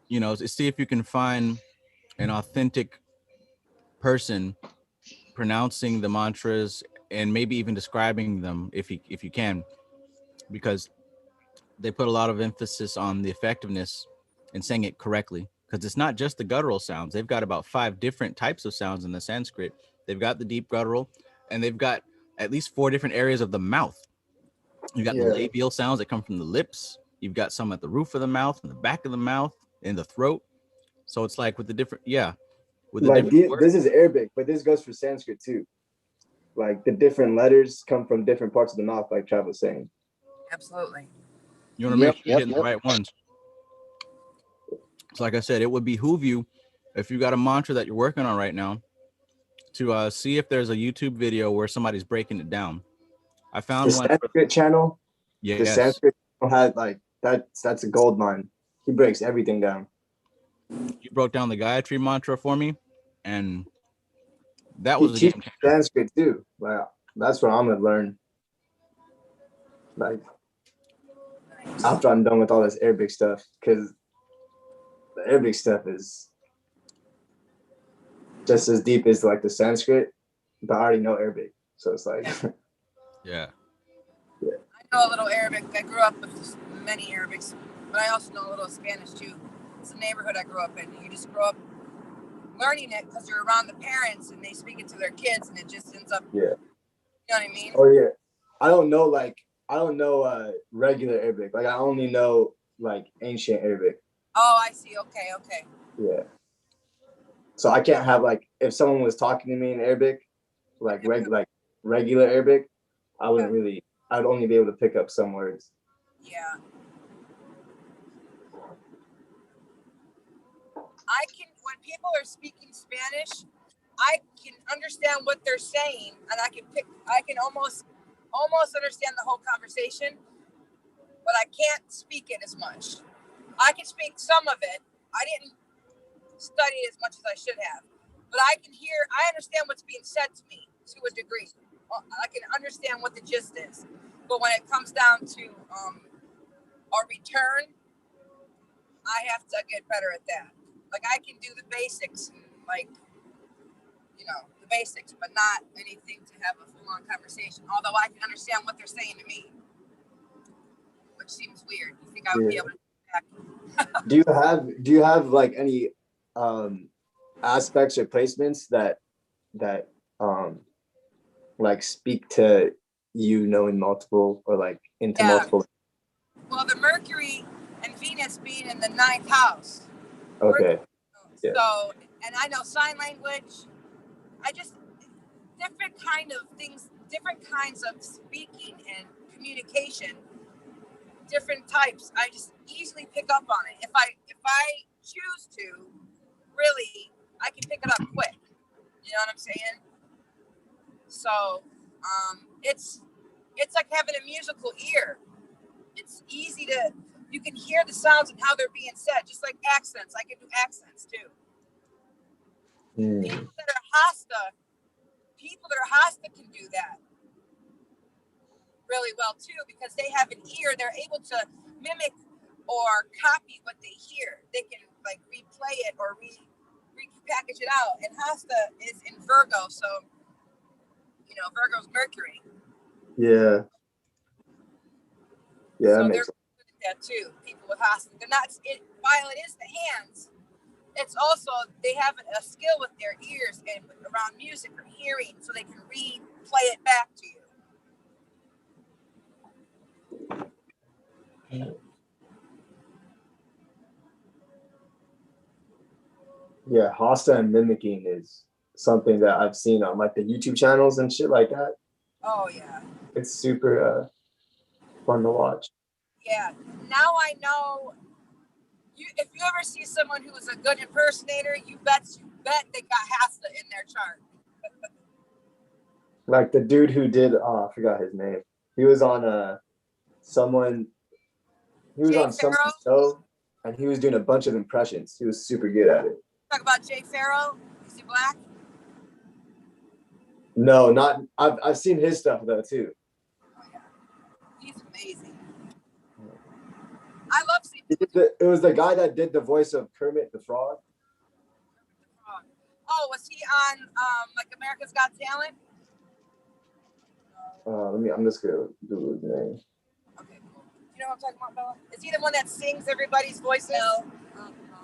see if you can find an authentic person pronouncing the mantras and maybe even describing them if you can, because they put a lot of emphasis on the effectiveness in saying it correctly, because it's not just the guttural sounds. They've got about 5 different types of sounds in the Sanskrit. They've got the deep guttural, and they've got at least 4 different areas of the mouth. You've got the labial sounds that come from the lips. You've got some at the roof of the mouth, in the back of the mouth, in the throat. So it's like with the different, this is Arabic, but this goes for Sanskrit too. Like the different letters come from different parts of the mouth, like Trav was saying. Absolutely. You want to make sure you're hitting the right ones. So like I said, it would behoove you, if you got a mantra that you're working on right now, to see if there's a YouTube video where somebody's breaking it down. I found the one. Sanskrit channel. Yeah, the Sanskrit channel had like that's a gold mine. He breaks everything down. You broke down the Gayatri mantra for me, and that was a game changer. Sanskrit too. Like that's what I'm gonna learn. Like after I'm done with all this Arabic stuff, because the Arabic stuff is just as deep as like the Sanskrit, but I already know Arabic, so it's like yeah. I know a little Arabic. I grew up with many Arabics, but I also know a little Spanish too. It's the neighborhood I grew up in. You just grow up learning it because you're around the parents and they speak it to their kids, and it just ends up. Yeah. You know what I mean? Oh yeah. I don't know regular Arabic. Like I only know like ancient Arabic. Oh, I see. Okay. Yeah. So I can't have like, if someone was talking to me in Arabic, like regular Arabic, I'd only be able to pick up some words. Yeah. when people are speaking Spanish, I can understand what they're saying, and I can almost understand the whole conversation, but I can't speak it as much. I can speak some of it. I didn't study as much as I should have, but I understand what's being said to me to a degree. I can understand what the gist is, but when it comes down to a return, I have to get better at that. Like I can do the basics, like the basics, but not anything to have a full-on conversation. Although I can understand what they're saying to me, which seems weird. You think I would be able to do that? Do you have like any aspects or placements that like speak to you knowing multiple or like into multiple? Well, the Mercury and Venus being in the 9th house. Okay. Yeah. So, and I know sign language. I just different kind of things, different kinds of speaking and communication, different types. I just easily pick up on it. If I choose to, really, I can pick it up quick. You know what I'm saying? So, it's like having a musical ear. It's easy to, you can hear the sounds and how they're being said, just like accents. I can do accents too. People that are hasta can do that really well too, because they have an ear. They're able to mimic or copy what they hear. They can like replay it or repackage it out. And hasta is in Virgo, so Virgo's Mercury. Yeah. Yeah, so they're good at that too. People with hasta, they're not. While it is the hands, it's also they have a skill with their ears and around music or hearing, so they can replay it back to you. Yeah, hasta and mimicking is something that I've seen on like the YouTube channels and shit like that. Oh yeah, it's super fun to watch. Yeah, now I know. If you ever see someone who is a good impersonator, you bet they got hasta in their chart. Like the dude who did, I forgot his name. He was on someone's show, and he was doing a bunch of impressions. He was super good at it. Talk about Jay Farrow. Is he black? No, not. I've seen his stuff though too. Oh yeah, he's amazing. I love seeing. It was the guy that did the voice of Kermit the Frog. Oh, was he on like America's Got Talent? I'm just gonna Google his name. Okay, cool. You know what I'm talking about, Bella? Is he the one that sings everybody's voices?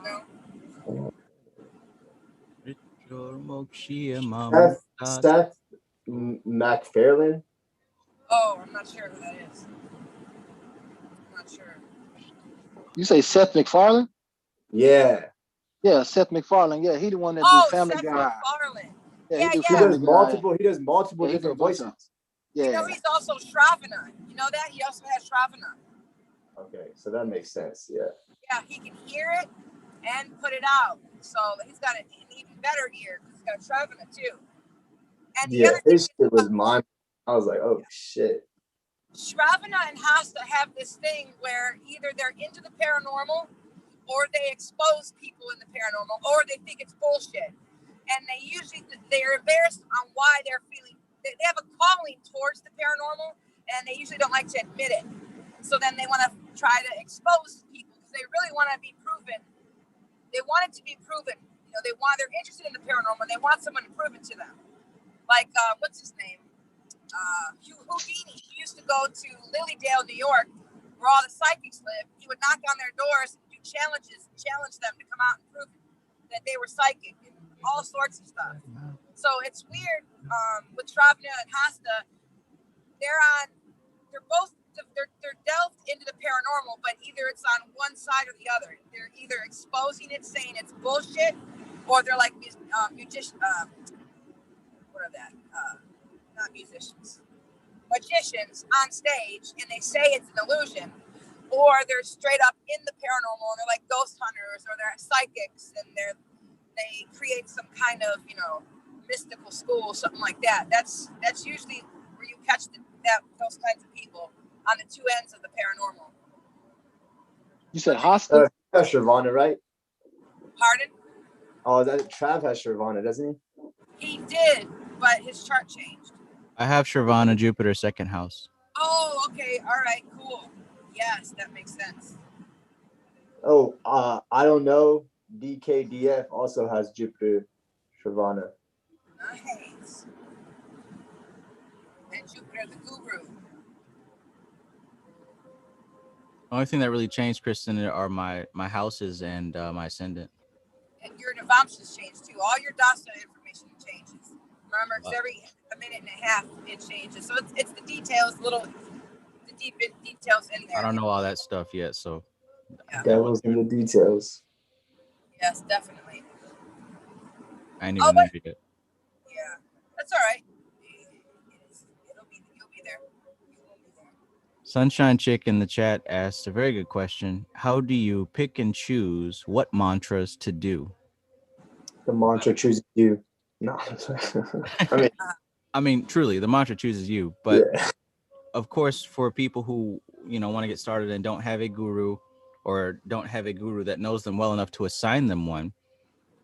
No. Seth MacFarlane. Oh, I'm not sure who that is. I'm not sure. You say Seth MacFarlane? Yeah. Yeah, Seth MacFarlane. Yeah, he the one that do Family Guy. MacFarlane. Yeah, he does multiple different voices. Yeah. You know, he's also Shravana. You know that? He also has Shravana. Okay, so that makes sense. Yeah. Yeah, he can hear it and put it out. So he's got an even better ear because he's got Shravana too. And his shit was mine. I was like, oh shit. Shravana and Hasta have this thing where either they're into the paranormal or they expose people in the paranormal or they think it's bullshit. And they're embarrassed on why they're feeling, they have a calling towards the paranormal and they usually don't like to admit it. So then they want to try to expose people because they really want to be proven. They want it to be proven. They're interested in the paranormal and they want someone to prove it to them. Like, what's his name? Houdini. He used to go to Lilydale, New York, where all the psychics live. He would knock on their doors and do challenges and challenge them to come out and prove that they were psychic and all sorts of stuff. So it's weird with Shravana and Hasta. They're delved into the paranormal, but either it's on one side or the other. They're either exposing it, saying it's bullshit, or they're like magicians on stage, and they say it's an illusion, or they're straight up in the paranormal and they're like ghost hunters or they're psychics and they create some kind of, you know, mystical school, something like that. That's usually where you catch those kinds of people on the two ends of the paranormal. You said hostile? That's Shervana, right? Pardon? Oh, that Trav has Shervana, doesn't he? He did, but his chart changed. I have Shervana, Jupiter, second house. Oh, okay. All right, cool. Yes, that makes sense. Oh, I don't know. DKDF also has Jupiter, Shervana. Nice. And Jupiter, the guru. The only thing that really changed, Kristen, are my houses and my ascendant. And your Navamsha's changed too. All your Dasa information changes. Remember, it's every a minute and a half it changes. So it's the details, the deep details in there. I don't know all that stuff yet, so. Yeah. Devil's in the details. Yes, definitely. I ain't even there yet. Yeah, that's all right. You'll be there. You will be there. Sunshine Chick in the chat asked a very good question. How do you pick and choose what mantras to do? The mantra chooses you. No. I mean, truly, the mantra chooses you. But yeah. Of course, for people who, you know, want to get started and don't have a guru or don't have a guru that knows them well enough to assign them one,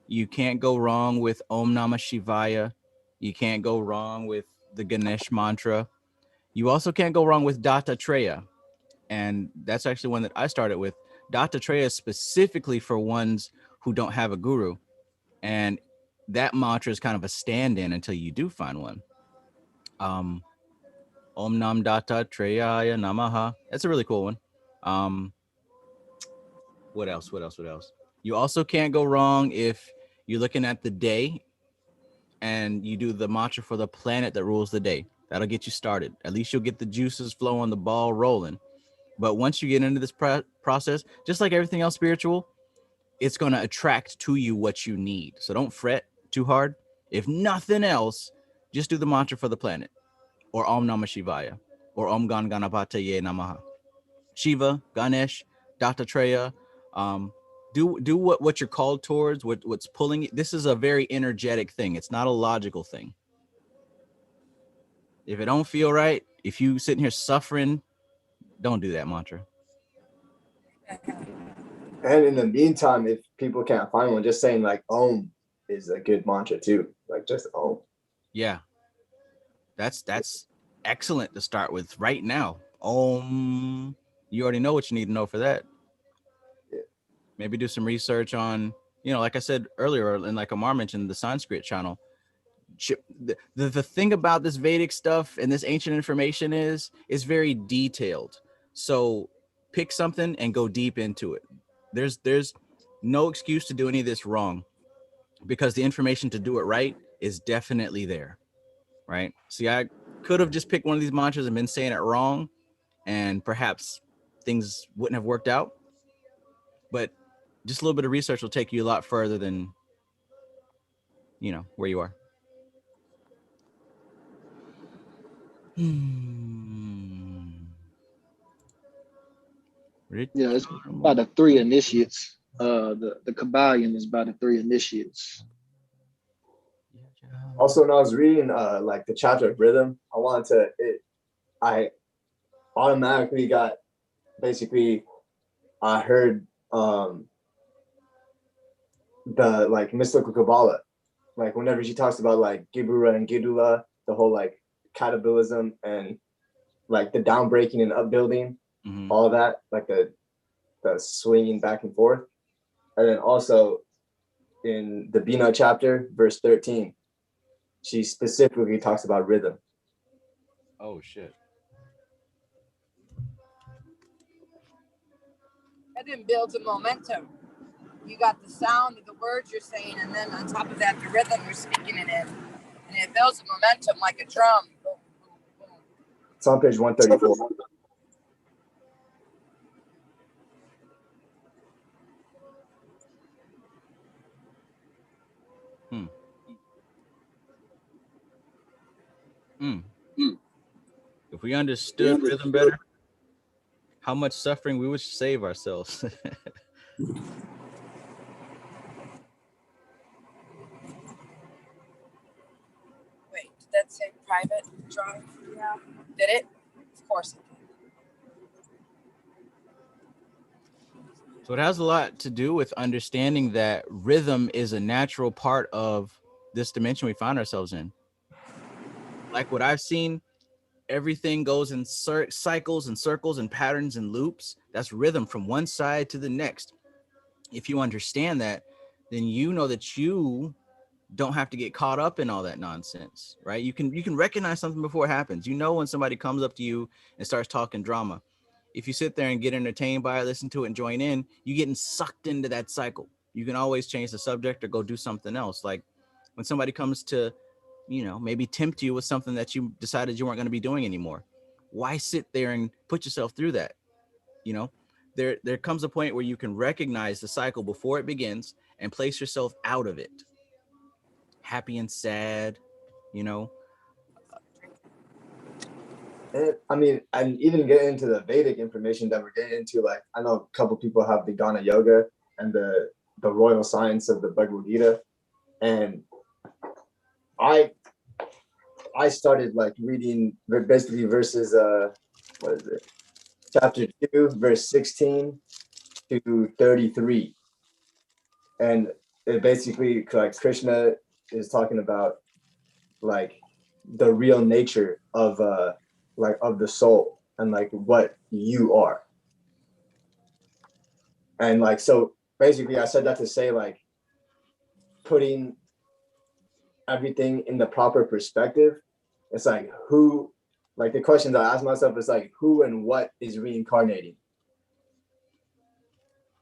you can't go wrong with Om Namah Shivaya. You can't go wrong with the Ganesh mantra. You also can't go wrong with Dattatreya. And that's actually one that I started with. Dattatreya is specifically for ones who don't have a guru. And that mantra is kind of a stand-in until you do find one. Om Nam Dattattreyaya Namaha. That's a really cool one. What else? You also can't go wrong if you're looking at the day and you do the mantra for the planet that rules the day. That'll get you started. At least you'll get the juices flowing, the ball rolling. But once you get into this process, just like everything else spiritual, it's going to attract to you what you need. So don't fret too hard. If nothing else, just do the mantra for the planet, or Om Namah Shivaya, or Om Gan Ganapataye Namaha. Shiva, Ganesh, Dattatreya. Do what you're called towards, what's pulling you. This is a very energetic thing. It's not a logical thing. If it don't feel right, if you sitting here suffering, don't do that mantra. And in the meantime, if people can't find one, just saying like Om is a good mantra too. Like just Om. Yeah. That's excellent to start with right now. Om. You already know what you need to know for that. Yeah. Maybe do some research on, you know, like I said earlier, and like Amar mentioned, the Sanskrit channel. The thing about this Vedic stuff and this ancient information is very detailed. So pick something and go deep into it. There's no excuse to do any of this wrong, because the information to do it right is definitely there, right? See, I could have just picked one of these mantras and been saying it wrong, and perhaps things wouldn't have worked out. But just a little bit of research will take you a lot further than, you know, where you are. Yeah, it's by the three initiates. The Kybalion is by the three initiates. Also, when I was reading like the chapter of rhythm, I automatically got I heard the like mystical Kabbalah. Like whenever she talks about like Gibura and Gidula, the whole like catabolism and like the downbreaking and upbuilding, all of that, like the swinging back and forth. And then also in the Bina chapter, verse 13, she specifically talks about rhythm. Oh shit. That then builds a momentum. You got the sound of the words you're saying, and then on top of that, the rhythm you're speaking it in. And it builds a momentum like a drum. Boom, boom, boom. It's on page 134. If we understood rhythm better, how much suffering we would save ourselves. Wait, did that say private drawing? Yeah. Did it? Of course it did. So it has a lot to do with understanding that rhythm is a natural part of this dimension we find ourselves in. Like what I've seen, everything goes in cycles and circles and patterns and loops. That's rhythm from one side to the next. If you understand that, then you know that you don't have to get caught up in all that nonsense, right? You can recognize something before it happens. You know when somebody comes up to you and starts talking drama. If you sit there and get entertained by it, listen to it and join in, you're getting sucked into that cycle. You can always change the subject or go do something else. Like when somebody comes to, maybe tempt you with something that you decided you weren't going to be doing anymore. Why sit there and put yourself through that? There comes a point where you can recognize the cycle before it begins and place yourself out of it. Happy and sad, And, I mean, and even get into the Vedic information that we're getting into, like I know a couple people have the Ghana Yoga and the royal science of the Bhagavad Gita, and I started like reading basically verses what is it, chapter 2 verse 16 to 33, and it basically like Krishna is talking about like the real nature of of the soul and like what you are. And like, so basically I said that to say like putting everything in the proper perspective. It's like who, like the questions I ask myself is like who and what is reincarnating.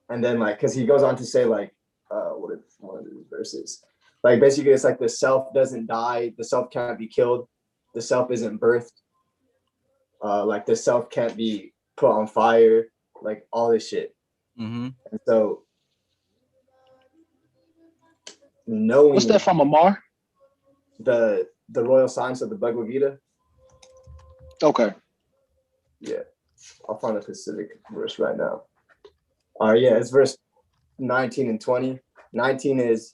And then like, cause he goes on to say like, what is one of these verses? Like basically it's like the self doesn't die, the self can't be killed, the self isn't birthed, like the self can't be put on fire, like all this shit. Mm-hmm. And so knowing What's that from, Amar? the royal science of the Bhagavad Gita. Okay. Yeah, I'll find a specific verse right now. Yeah, it's verse 19 and 20. 19 is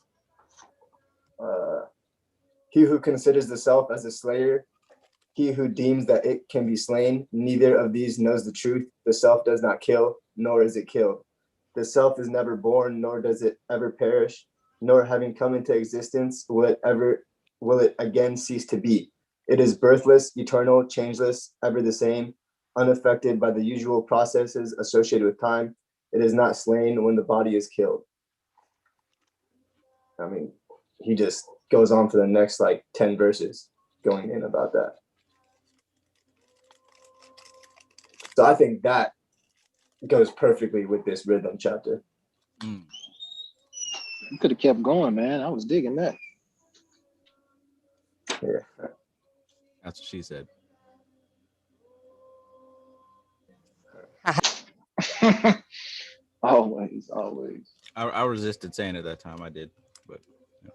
he who considers the self as a slayer, he who deems that it can be slain, neither of these knows the truth. The self does not kill, nor is it killed. The self is never born, nor does it ever perish, nor having come into existence will it again cease to be. It is birthless, eternal, changeless, ever the same, unaffected by the usual processes associated with time. It is not slain when the body is killed. I mean, he just goes on for the next like 10 verses going in about that. So I think that goes perfectly with this rhythm chapter. Mm. You could have kept going, man. I was digging that. Yeah. That's what she said. Always. I resisted saying it that time. I did, but yeah.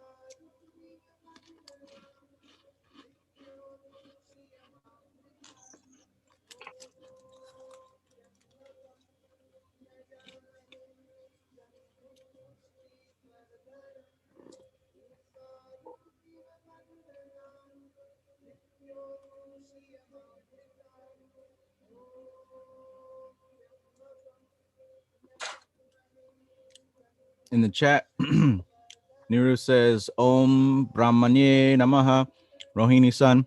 In the chat, Niru says, Om Brahmanye Namaha, Rohini Sun,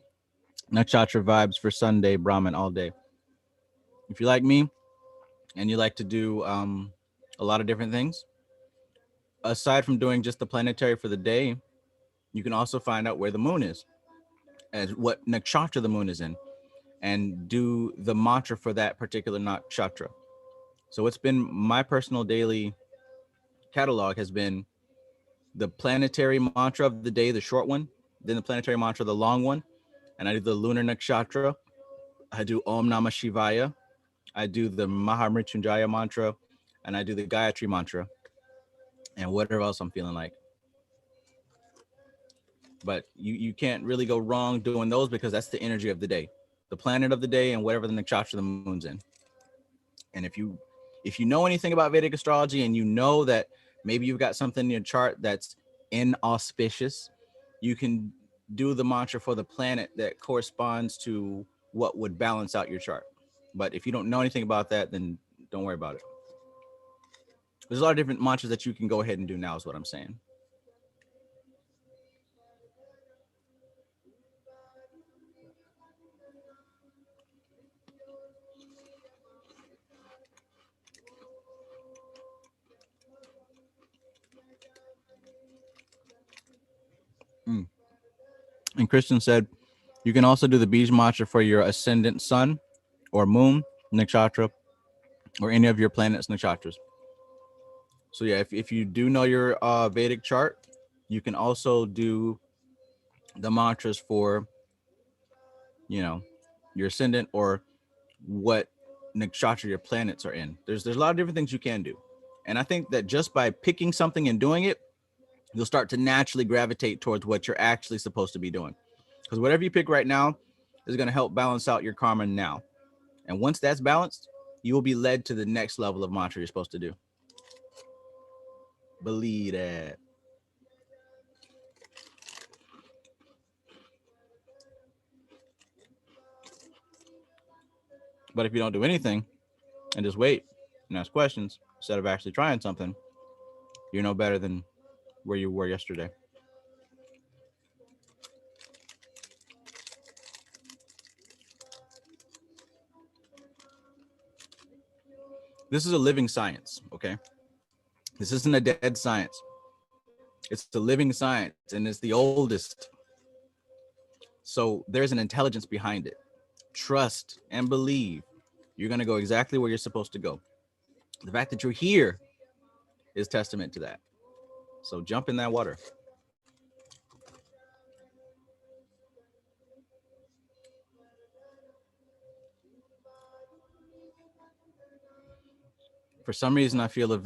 Nakshatra vibes for Sunday, Brahman all day. If you like me and you like to do a lot of different things, aside from doing just the planetary for the day, you can also find out where the moon is and what nakshatra the moon is in and do the mantra for that particular nakshatra. So what's been my personal daily catalog has been the planetary mantra of the day, the short one, then the planetary mantra, the long one, and I do the lunar nakshatra. I do Om Namah Shivaya. I do the Mahamrityunjaya mantra, and I do the Gayatri mantra, and whatever else I'm feeling like. But you can't really go wrong doing those because that's the energy of the day, the planet of the day, and whatever the nakshatra the moon's in. And if you know anything about Vedic astrology and you know that maybe you've got something in your chart that's inauspicious, you can do the mantra for the planet that corresponds to what would balance out your chart. But if you don't know anything about that, then don't worry about it. There's a lot of different mantras that you can go ahead and do now is what I'm saying. And Christian said, you can also do the Bij mantra for your ascendant sun or moon, nakshatra, or any of your planets' nakshatras. So yeah, if you do know your Vedic chart, you can also do the mantras for, you know, your ascendant or what nakshatra your planets are in. There's a lot of different things you can do. And I think that just by picking something and doing it, you'll start to naturally gravitate towards what you're actually supposed to be doing. Because whatever you pick right now is going to help balance out your karma now. And once that's balanced, you will be led to the next level of mantra you're supposed to do. Believe that. But if you don't do anything and just wait and ask questions instead of actually trying something, you're no better than where you were yesterday. This is a living science, okay? This isn't a dead science. It's the living science, and it's the oldest. So there's an intelligence behind it. Trust and believe you're going to go exactly where you're supposed to go. The fact that you're here is testament to that. So jump in that water. For some reason, I feel it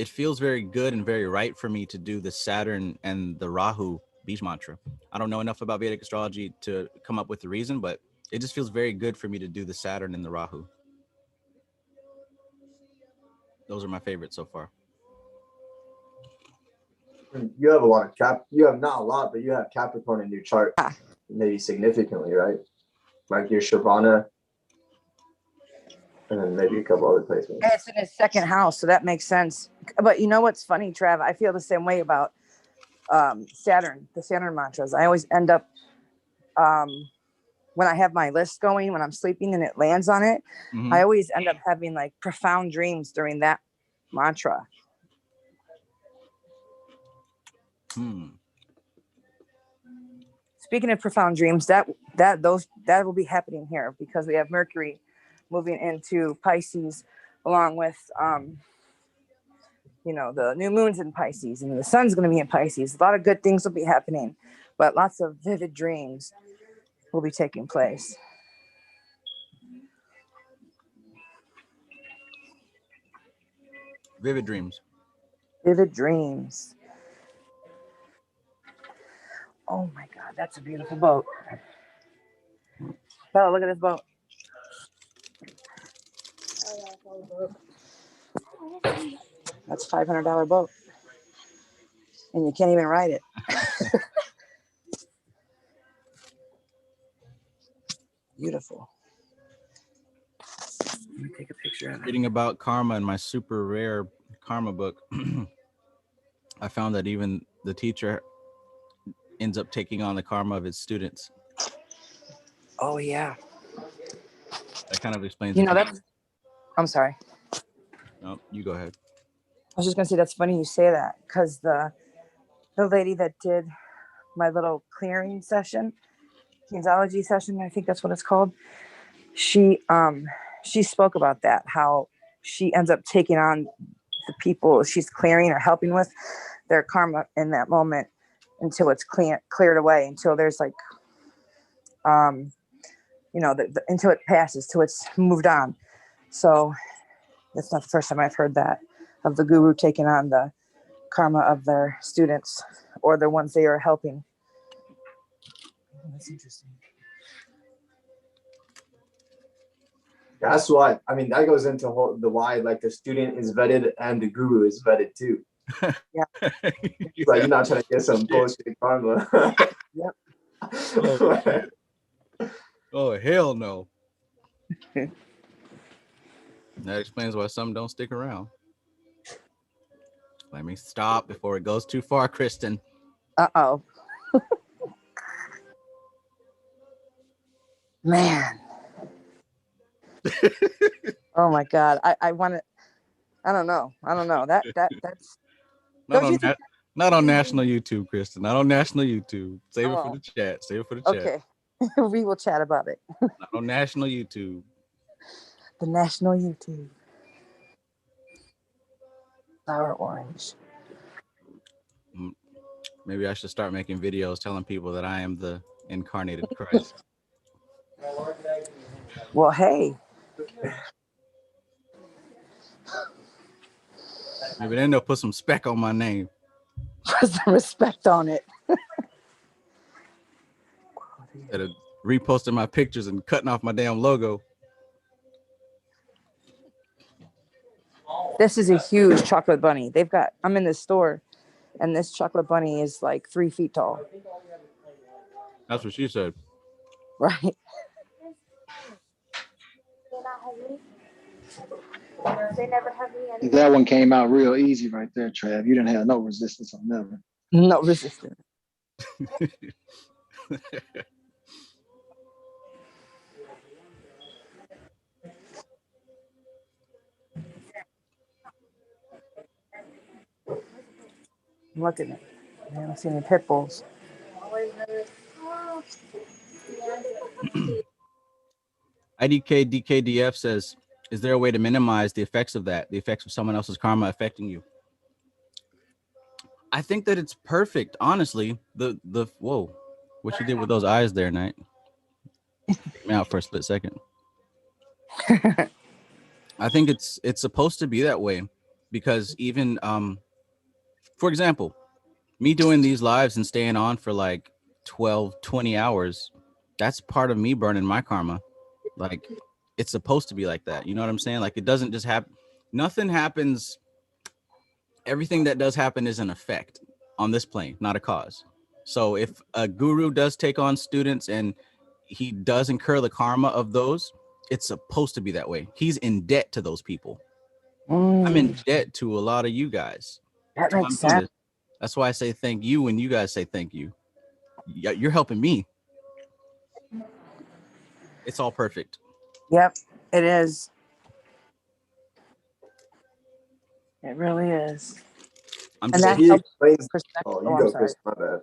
feels very good and very right for me to do the Saturn and the Rahu Bij mantra. I don't know enough about Vedic astrology to come up with the reason, but it just feels very good for me to do the Saturn and the Rahu. Those are my favorites so far. You have a lot of you have not a lot, but you have Capricorn in your chart, maybe significantly, right? Like your Shravana, and then maybe a couple other placements. And it's in his second house, so that makes sense. But you know what's funny, Trav? I feel the same way about Saturn, the Saturn mantras. I always end up, when I have my list going, when I'm sleeping and it lands on it, I always end up having like profound dreams during that mantra. Speaking of profound dreams, that will be happening here because we have Mercury moving into Pisces, along with the new moon's in Pisces and the sun's going to be in Pisces. A lot of good things will be happening, but lots of vivid dreams will be taking place. Vivid dreams. Vivid dreams. Oh my God, that's a beautiful boat. Bella, look at this boat. That's a $500 boat. And you can't even ride it. Beautiful. Let me take a picture of it. Reading about karma in my super rare karma book, I found that even the teacher ends up taking on the karma of his students. Oh, yeah. That kind of explains it. I'm sorry. No, you go ahead. I was just going to say, that's funny you say that, because the lady that did my little clearing session, kinesiology session, I think that's what it's called, she spoke about that, how she ends up taking on the people she's clearing or helping with their karma in that moment until it's cleared away, until there's like until it passes, till it's moved on. So that's not the first time I've heard that, of the guru taking on the karma of their students or the ones they are helping. Oh, that's interesting. That's why, I mean, that goes into the why, like the student is vetted and the guru is vetted too. Yeah. It's like you're not trying to get some bullshit karma. Yep. Oh, shit. Oh, hell no. That explains why some don't stick around. Let me stop before it goes too far, Kristen. Uh-oh. Man. Oh my God. I want to, I don't know. That's, Not don't you on think? not on national YouTube, Kristen. Not on national YouTube. Save it for Oh. the chat. Save it for the chat. Okay. We will chat about it. Not on national YouTube. The national YouTube. Sour orange. Maybe I should start making videos telling people that I am the incarnated Christ. Well, hey. Maybe then they'll put some spec on my name. Put some respect on it. Instead of reposting my pictures and cutting off my damn logo. This is a huge chocolate bunny. I'm in this store, and this chocolate bunny is like 3 feet tall. That's what she said. Right. That one came out real easy right there, Trav. You didn't have no resistance on that one. No resistance. Look at it. I don't see any pit bulls. IDK DKDF says, is there a way to minimize the effects of that, the effects of someone else's karma affecting you? I think that it's perfect, honestly. The whoa, what you did with those eyes there, Knight? Took me out for a split second. I think it's supposed to be that way because even for example, me doing these lives and staying on for like 12, 20 hours, that's part of me burning my karma. Like it's supposed to be like that. You know what I'm saying? Like it doesn't just happen. Nothing happens. Everything that does happen is an effect on this plane, not a cause. So if a guru does take on students and he does incur the karma of those, it's supposed to be that way. He's in debt to those people. I'm in debt to a lot of you guys. That makes sense. That's why I say thank you when you guys say thank you. You're helping me. It's all perfect. Yep, it is. It really is. I'm And just that helps perspective. Oh, you go, I'm sorry. Chris. My bad.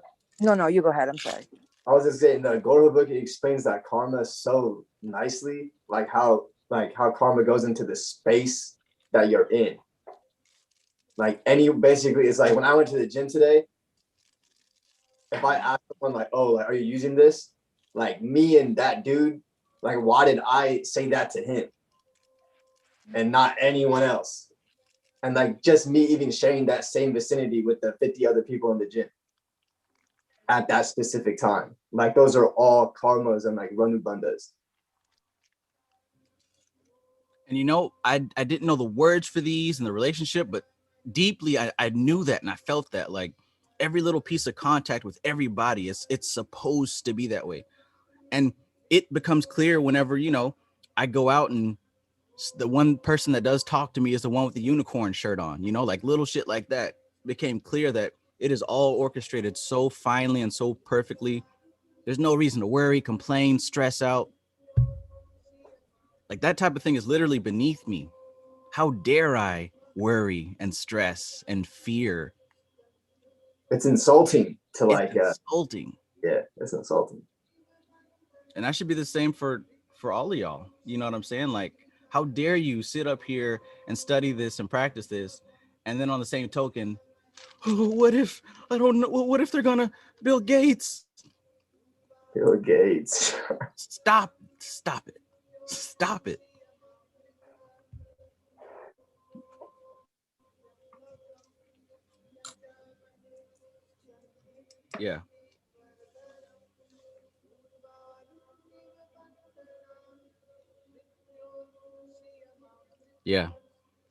No, you go ahead. I'm sorry. I was just saying the Goro book, it explains that karma so nicely, like how karma goes into the space that you're in. Like basically it's like when I went to the gym today, if I ask someone like, oh, like, are you using this? Like me and that dude, like why did I say that to him and not anyone else? And like just me even sharing that same vicinity with the 50 other people in the gym at that specific time. Like those are all karmas and like ranubandhas. And you know, I didn't know the words for these and the relationship, but deeply I knew that and I felt that like every little piece of contact with everybody, it's supposed to be that way. And it becomes clear whenever, you know, I go out and the one person that does talk to me is the one with the unicorn shirt on, you know, like little shit like that became clear that it is all orchestrated so finely and so perfectly. There's no reason to worry, complain, stress out. Like that type of thing is literally beneath me. How dare I worry and stress and fear? It's insulting to like insulting. Yeah, it's insulting. And that should be the same for all of y'all. You know what I'm saying? Like, how dare you sit up here and study this and practice this, and then on the same token, oh, what if I don't know? What if they're gonna Bill Gates? Bill Gates. Stop it. Stop it. Yeah. Yeah.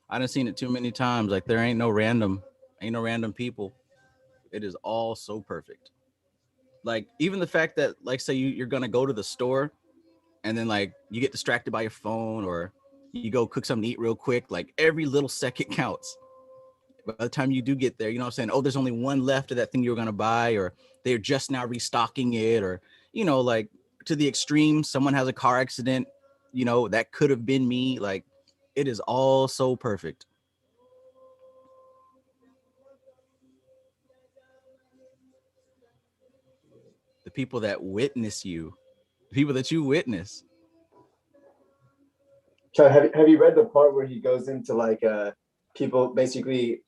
I done seen it too many times. Like there ain't no random people. It is all so perfect. Like even the fact that like say you're gonna go to the store and then like you get distracted by your phone or you go cook something to eat real quick, like every little second counts. By the time you do get there, you know what I'm saying? Oh, there's only one left of that thing you were gonna buy, or they're just now restocking it, or like to the extreme, someone has a car accident, that could have been me. Like it is all so perfect. The people that witness you, the people that you witness. So have you read the part where he goes into like people basically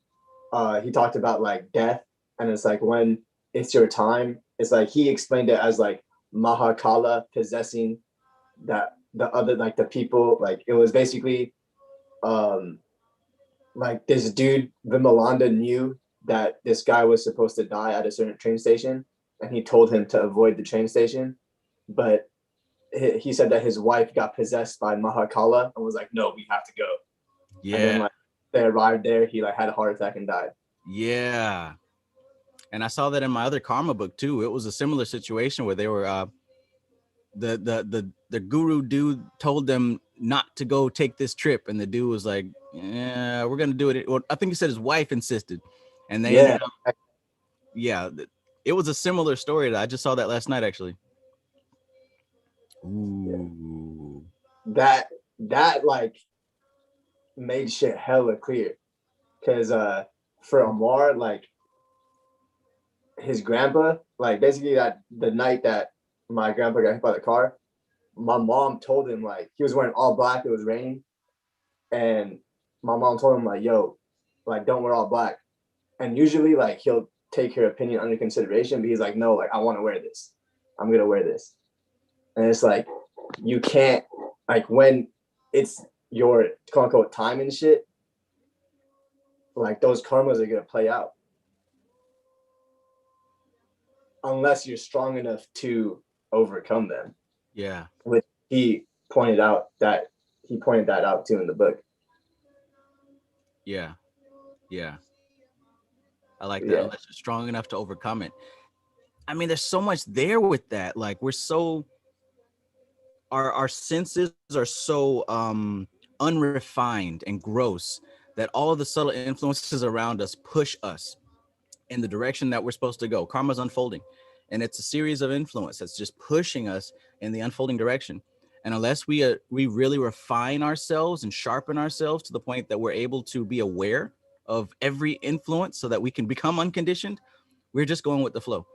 he talked about like death, and it's like when it's your time, it's like he explained it as like Mahakala possessing that the other, like the people, like it was basically um like this dude Vimalanda knew that this guy was supposed to die at a certain train station, and he told him to avoid the train station, but he said that his wife got possessed by Mahakala and was like, no, we have to go. And then Yeah. like they arrived there, he like had a heart attack and died. Yeah. And I saw that in my other karma book too. It was a similar situation where they were the guru dude told them not to go take this trip, and the dude was like, yeah, we're gonna do it. Or I think he said his wife insisted, and they ended up, yeah, it was a similar story. I just saw that last night actually. Ooh. That like made shit hella clear, because for Amar, like his grandpa, like basically that the night that my grandpa got hit by the car, my mom told him, like he was wearing all black, it was raining, and my mom told him like, yo, like don't wear all black. And usually like he'll take her opinion under consideration, but he's like, no, like I want to wear this, I'm gonna wear this. And it's like, you can't, like when it's your quote unquote time and shit, like those karmas are gonna play out unless you're strong enough to overcome them. Yeah. Which he pointed out that he pointed that out too in the book. Yeah. Yeah. I like that. Yeah. Unless you're strong enough to overcome it. I mean, there's so much there with that. Like we're so our senses are so unrefined and gross that all of the subtle influences around us push us in the direction that we're supposed to go. Karma's unfolding, and it's a series of influence that's just pushing us in the unfolding direction. And unless we really refine ourselves and sharpen ourselves to the point that we're able to be aware of every influence so that we can become unconditioned, we're just going with the flow.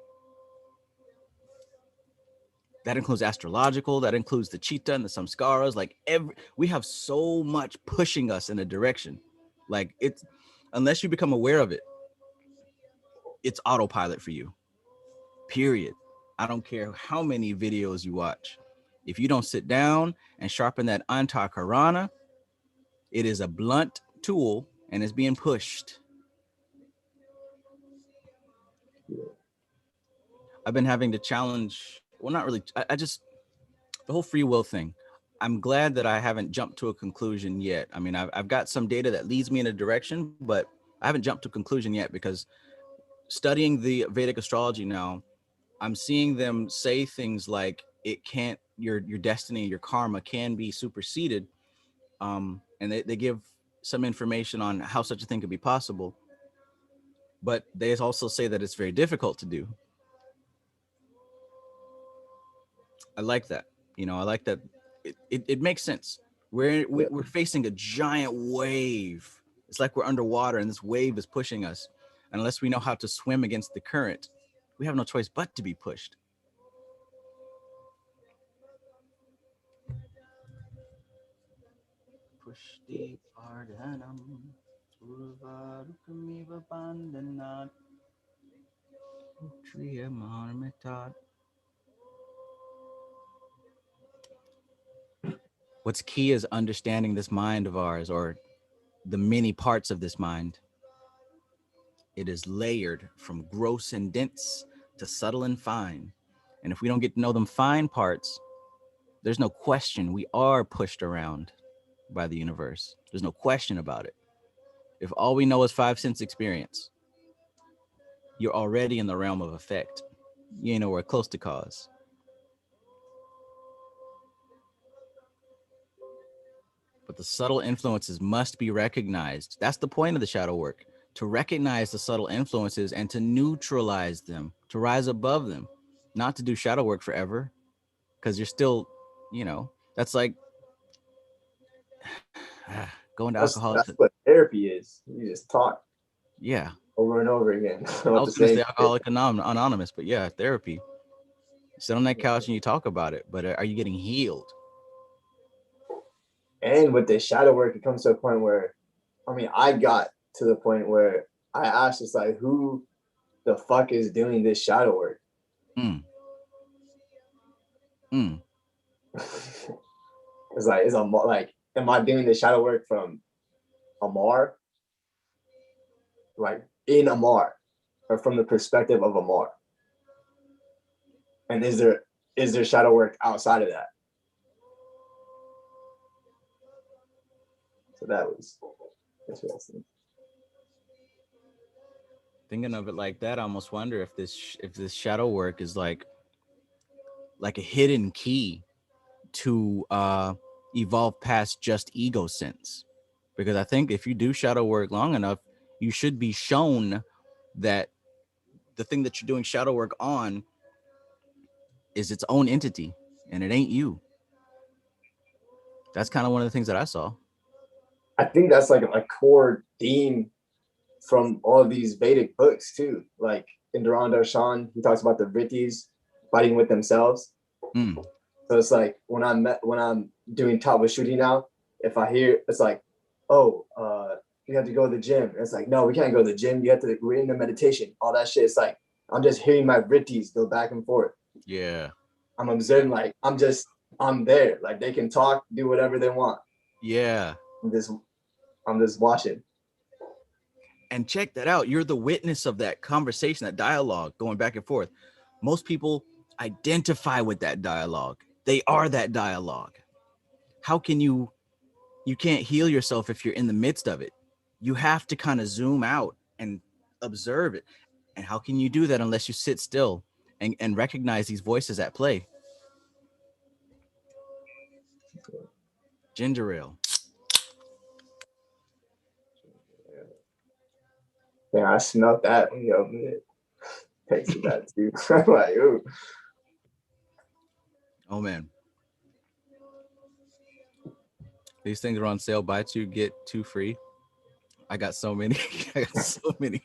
That includes astrological, that includes the chitta and the samskaras. Like we have so much pushing us in a direction. Like it's, unless you become aware of it, it's autopilot for you. Period. I don't care how many videos you watch. If you don't sit down and sharpen that antakarana, it is a blunt tool and it's being pushed. I've been having to challenge, well, not really. I just, the whole free will thing. I'm glad that I haven't jumped to a conclusion yet. I mean, I've got some data that leads me in a direction, but I haven't jumped to a conclusion yet because studying the Vedic astrology now, I'm seeing them say things like it can't, your destiny, your karma can be superseded. And they give some information on how such a thing could be possible. But they also say that it's very difficult to do. I like that. I like that. It makes sense. We're facing a giant wave. It's like we're underwater and this wave is pushing us. And unless we know how to swim against the current, we have no choice but to be pushed. Pushti pardhanam urvarukamiva bandhanat utriyamarmitat. What's key is understanding this mind of ours, or the many parts of this mind. It is layered from gross and dense to subtle and fine. And if we don't get to know them fine parts, there's no question we are pushed around. by the universe. There's no question about it. If all we know is 5 sense experience, you're already in the realm of effect. You ain't nowhere close to cause. But the subtle influences must be recognized. That's the point of the shadow work, to recognize the subtle influences and to neutralize them, to rise above them, not to do shadow work forever, because you're still, that's like going to alcoholics. That's what therapy is. You just talk Yeah. over and over again. I was going to say Alcoholic Anonymous, but yeah, therapy. You sit on that couch and you talk about it, but are you getting healed? And with the shadow work, it comes to a point where, I got to the point where I asked, it's like, who the fuck is doing this shadow work? It's like, am I doing the shadow work from Amar? Like in Amar, or from the perspective of Amar? And is there shadow work outside of that? So that was interesting. Thinking of it like that, I almost wonder if this shadow work is like a hidden key to evolve past just ego sense. Because I think if you do shadow work long enough, you should be shown that the thing that you're doing shadow work on is its own entity and it ain't you. That's kind of one of the things that I saw. I think that's like a core theme from all of these Vedic books too. Like in Dharan Darshan, he talks about the Vrittis fighting with themselves. So it's like when I'm doing Tattva Shuddhi now, if I hear, it's like, oh, you have to go to the gym. It's like, no, we can't go to the gym. We're in the meditation. All that shit. It's like, I'm just hearing my Vrittis go back and forth. Yeah. I'm observing, like, I'm there. Like, they can talk, do whatever they want. Yeah. I'm just watching. And check that out. You're the witness of that conversation, that dialogue going back and forth. Most people identify with that dialogue. They are that dialogue. How can you can't heal yourself if you're in the midst of it. You have to kind of zoom out and observe it. And how can you do that unless you sit still and recognize these voices at play? Ginger ale. Yeah, I smelled that when you opened it. Tasted that too. I'm like, ooh. Oh man. These things are on sale. Buy 2, get 2 free. I got so many. I got so many.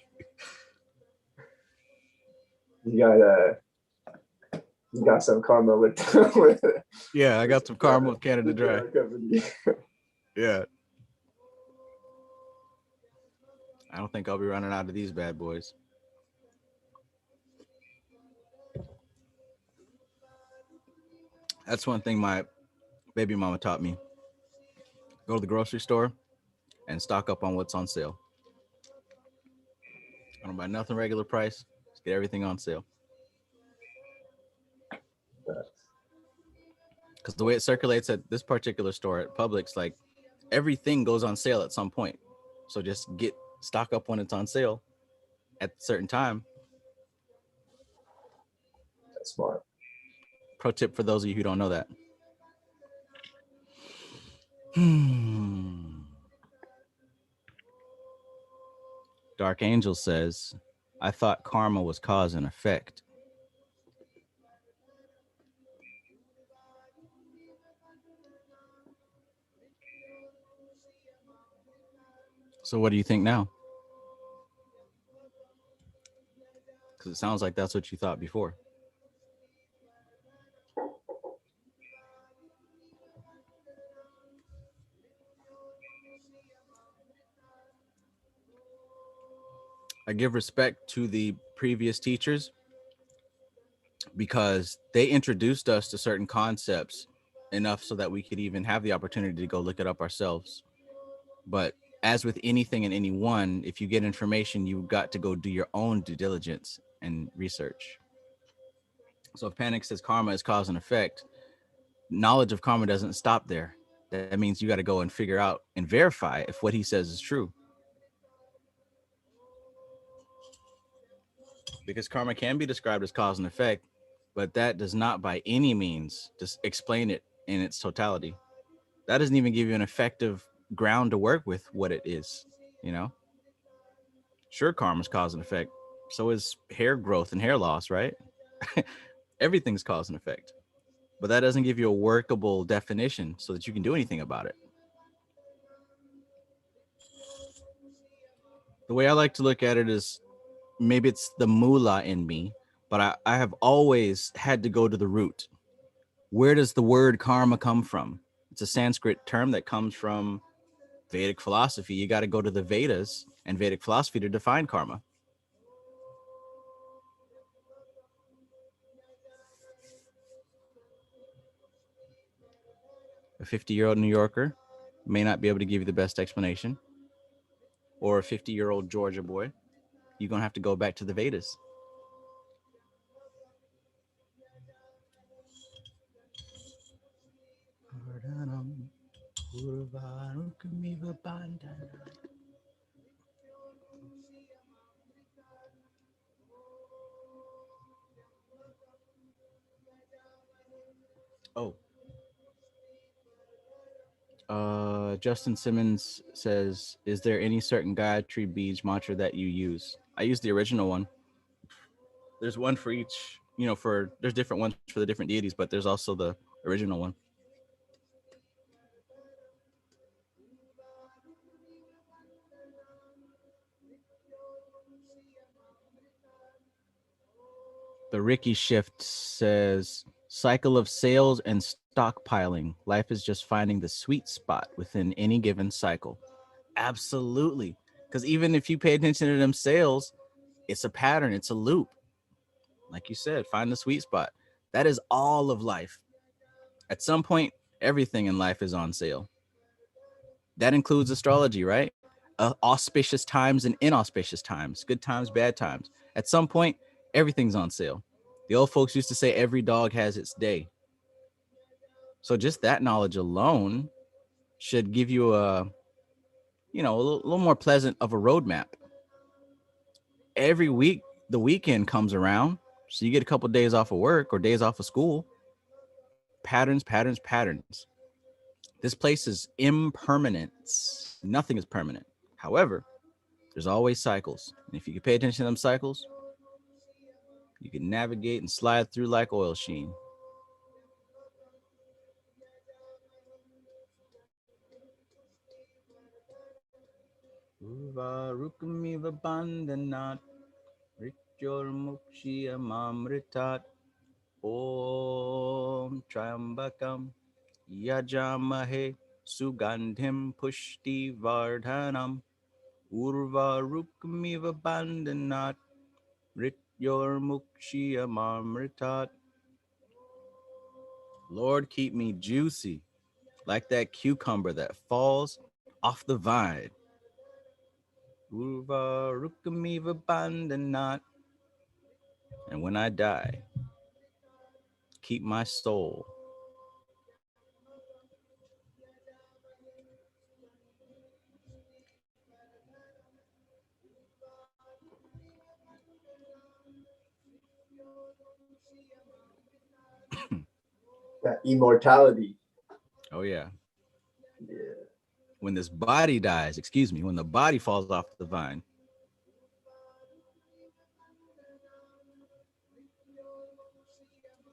You got some karma with Yeah, I got some karma with Canada Dry. Yeah. I don't think I'll be running out of these bad boys. That's one thing my baby mama taught me. Go to the grocery store and stock up on what's on sale. I don't buy nothing regular price. Just get everything on sale. Because the way it circulates at this particular store at Publix, like everything goes on sale at some point. So just stock up when it's on sale at a certain time. That's smart. Pro tip for those of you who don't know that. Dark Angel says, I thought karma was cause and effect. So what do you think now? Because it sounds like that's what you thought before. I give respect to the previous teachers because they introduced us to certain concepts enough so that we could even have the opportunity to go look it up ourselves. But as with anything and anyone, if you get information, you've got to go do your own due diligence and research. So if Panic says karma is cause and effect, knowledge of karma doesn't stop there. That means you got to go and figure out and verify if what he says is true. Because karma can be described as cause and effect, but that does not by any means just explain it in its totality. That doesn't even give you an effective ground to work with what it is, you know? Sure, karma's cause and effect. So is hair growth and hair loss, right? Everything's cause and effect. But that doesn't give you a workable definition so that you can do anything about it. The way I like to look at it is maybe it's the moolah in me, but I have always had to go to the root. Where does the word karma come from? It's a Sanskrit term that comes from Vedic philosophy. You got to go to the Vedas and Vedic philosophy to define karma. A 50-year-old New Yorker may not be able to give you the best explanation, or a 50-year-old Georgia boy. You're going to have to go back to the Vedas. Oh, Justin Simmons says, is there any certain Gayatri Beej mantra that you use? I use the original one. There's one for each, there's different ones for the different deities, but there's also the original one. The Ricky Shift says, cycle of sales and stockpiling. Life is just finding the sweet spot within any given cycle. Absolutely. Because even if you pay attention to them sales, it's a pattern, it's a loop. Like you said, find the sweet spot. That is all of life. At some point, everything in life is on sale. That includes astrology, right? Auspicious times and inauspicious times, good times, bad times. At some point, everything's on sale. The old folks used to say every dog has its day. So just that knowledge alone should give you a little more pleasant of a roadmap. Every week, the weekend comes around, so you get a couple of days off of work or days off of school. Patterns, patterns, patterns. This place is impermanence. Nothing is permanent. However, there's always cycles. And if you can pay attention to them cycles, you can navigate and slide through like oil sheen. Uvarukamiva bandhanat Mrityormukshya mamritat Om Triambakam Yajamahe Sugandhim Pushti Vardhanam Urvarukamiva bandhanat Mrityormukshya mamritat. Lord, keep me juicy like that cucumber that falls off the vine. Urvarukamiva bandhanat. And when I die, keep my soul. That immortality. Oh, yeah. Yeah. When this body dies, when the body falls off the vine,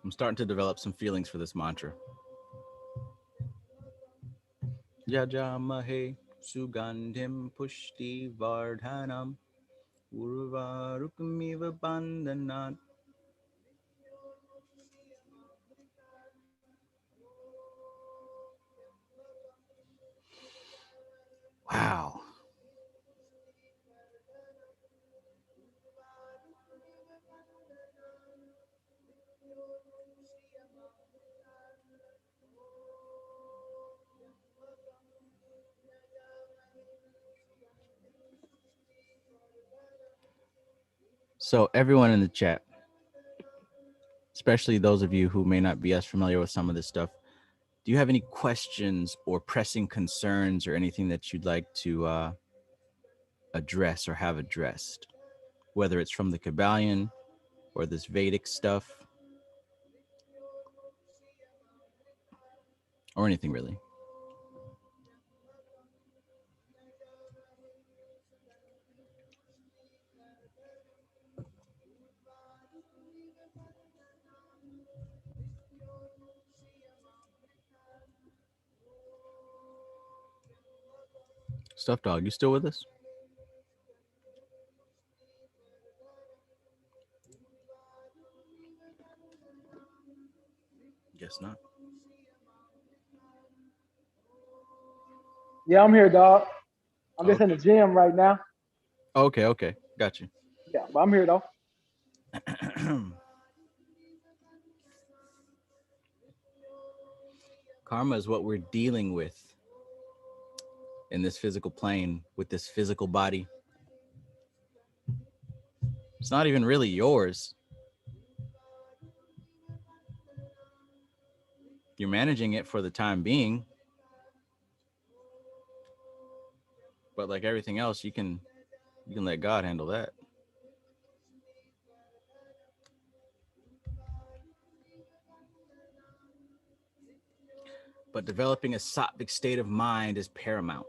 I'm starting to develop some feelings for this mantra. Yajamahe Sugandhim Pushti Vardhanam Urvarukamiva bandhanat. Wow. So everyone in the chat, especially those of you who may not be as familiar with some of this stuff, Do you have any questions or pressing concerns or anything that you'd like to address or have addressed, whether it's from the Kybalion or this Vedic stuff or anything really? Stuff Dog, you still with us? Guess not. Yeah, I'm here, dog. I'm just in the Okay. gym right now. Okay. Got you. Yeah, but I'm here though. Karma is what we're dealing with in this physical plane with this physical body. It's not even really yours. You're managing it for the time being, but like everything else, you can let God handle that. But developing a sattvic state of mind is paramount.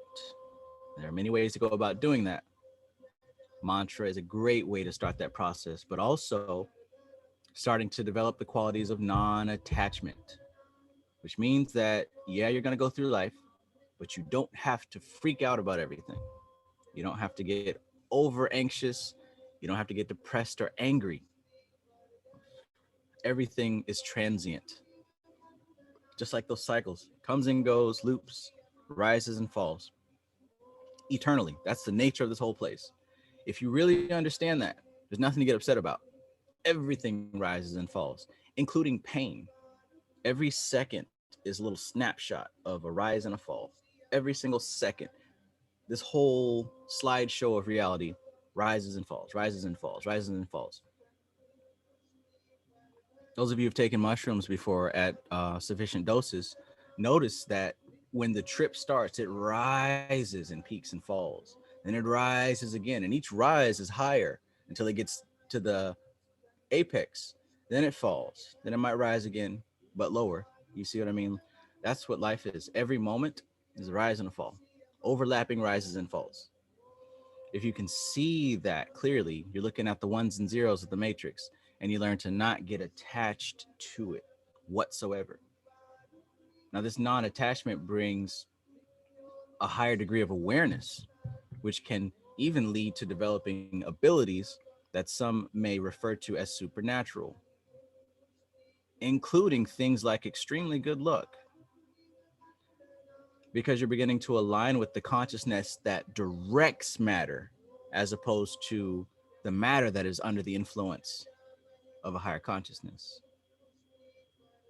There are many ways to go about doing that. Mantra is a great way to start that process, but also starting to develop the qualities of non-attachment, which means that, yeah, you're going to go through life, but you don't have to freak out about everything. You don't have to get over anxious. You don't have to get depressed or angry. Everything is transient. Just like those cycles, comes and goes, loops, rises and falls eternally. That's the nature of this whole place. If you really understand that, there's nothing to get upset about. Everything rises and falls, including pain. Every second is a little snapshot of a rise and a fall. Every single second. This whole slideshow of reality rises and falls, rises and falls, rises and falls. Those of you who've taken mushrooms before at sufficient doses notice that when the trip starts, it rises and peaks and falls. Then it rises again, and each rise is higher until it gets to the apex. Then it falls. Then it might rise again, but lower. You see what I mean? That's what life is. Every moment is a rise and a fall, overlapping rises and falls. If you can see that clearly, you're looking at the ones and zeros of the matrix, and you learn to not get attached to it whatsoever. Now, this non-attachment brings a higher degree of awareness, which can even lead to developing abilities that some may refer to as supernatural, including things like extremely good luck, because you're beginning to align with the consciousness that directs matter as opposed to the matter that is under the influence of a higher consciousness.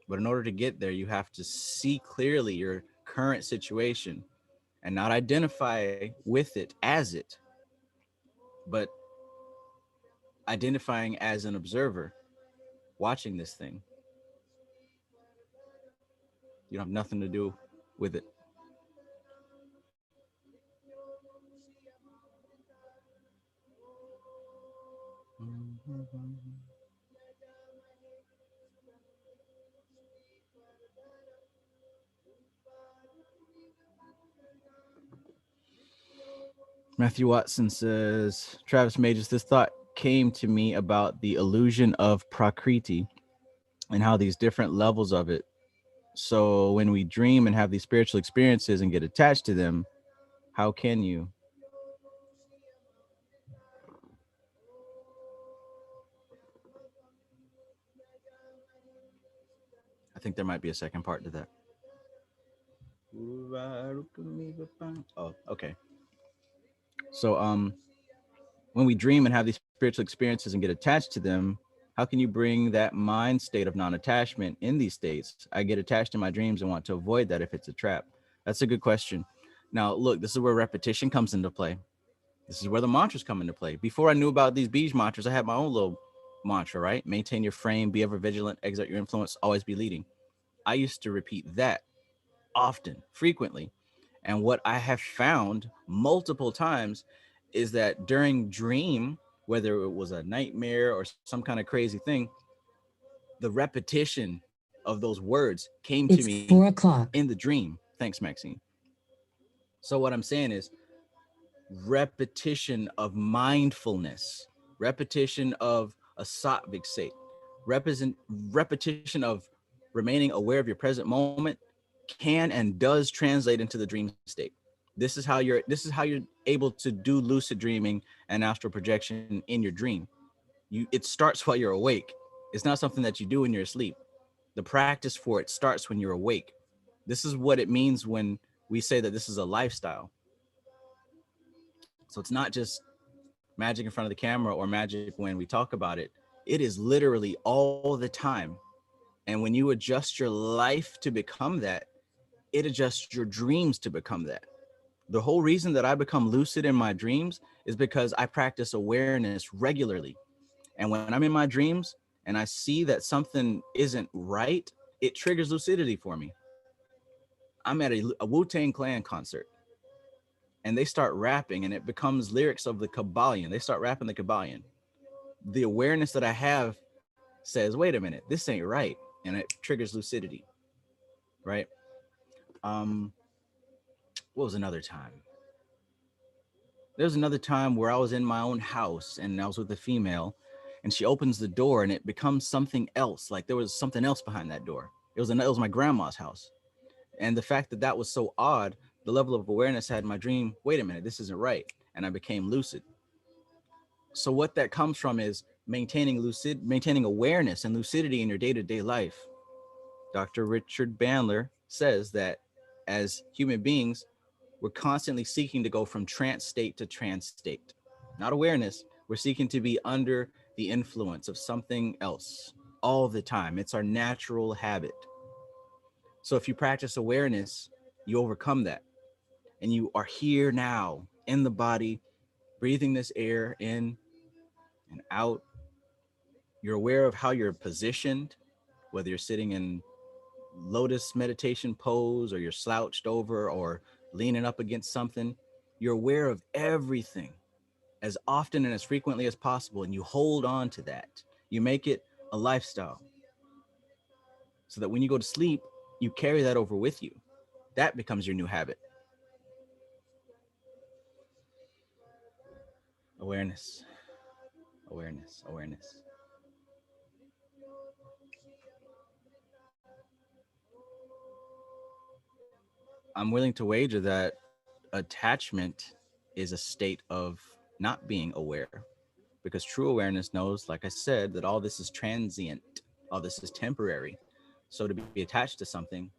But in order to get there, you have to see clearly your current situation and not identify with it as it, but identifying as an observer watching this thing. You don't have nothing to do with it. Matthew Watson says, Travis Majors, this thought came to me about the illusion of prakriti and how these different levels of it. So when we dream and have these spiritual experiences and get attached to them, how can you? I think there might be a second part to that. Oh, okay. So when we dream and have these spiritual experiences and get attached to them, how can you bring that mind state of non-attachment in these states? I get attached to my dreams and want to avoid that if it's a trap. That's a good question. Now, look, this is where repetition comes into play. This is where the mantras come into play. Before I knew about these Bij mantras, I had my own little mantra, right? Maintain your frame, be ever vigilant, exert your influence, always be leading. I used to repeat that often, frequently. And what I have found multiple times is that during dream, whether it was a nightmare or some kind of crazy thing, the repetition of those words came to me 4 o'clock in the dream. Thanks, Maxine. So what I'm saying is repetition of mindfulness, repetition of a sattvic state, repetition of remaining aware of your present moment can and does translate into the dream state. This is how you're able to do lucid dreaming and astral projection in your dream. It starts while you're awake. It's not something that you do when you're asleep. The practice for it starts when you're awake. This is what it means when we say that this is a lifestyle. So it's not just magic in front of the camera or magic when we talk about it. It is literally all the time. And when you adjust your life to become that, it adjusts your dreams to become that. The whole reason that I become lucid in my dreams is because I practice awareness regularly. And when I'm in my dreams and I see that something isn't right, it triggers lucidity for me. I'm at a Wu-Tang Clan concert and they start rapping and it becomes lyrics of the Kybalion. They start rapping the Kybalion. The awareness that I have says, wait a minute, this ain't right. And it triggers lucidity, right? What was another time? There was another time where I was in my own house and I was with a female and she opens the door and it becomes something else. Like there was something else behind that door. It was my grandma's house. And the fact that that was so odd, the level of awareness I had in my dream, wait a minute, this isn't right. And I became lucid. So what that comes from is maintaining awareness and lucidity in your day-to-day life. Dr. Richard Bandler says that as human beings, we're constantly seeking to go from trance state to trance state. Not awareness, we're seeking to be under the influence of something else all the time. It's our natural habit. So if you practice awareness, you overcome that. And you are here now in the body, breathing this air in and out. You're aware of how you're positioned, whether you're sitting in lotus meditation pose or you're slouched over or leaning up against something. You're aware of everything as often and as frequently as possible, and you hold on to that. You make it a lifestyle so that when you go to sleep, you carry that over with you. That becomes your new habit. Awareness, awareness, awareness. I'm willing to wager that attachment is a state of not being aware, because true awareness knows, like I said, that all this is transient, all this is temporary. So to be attached to something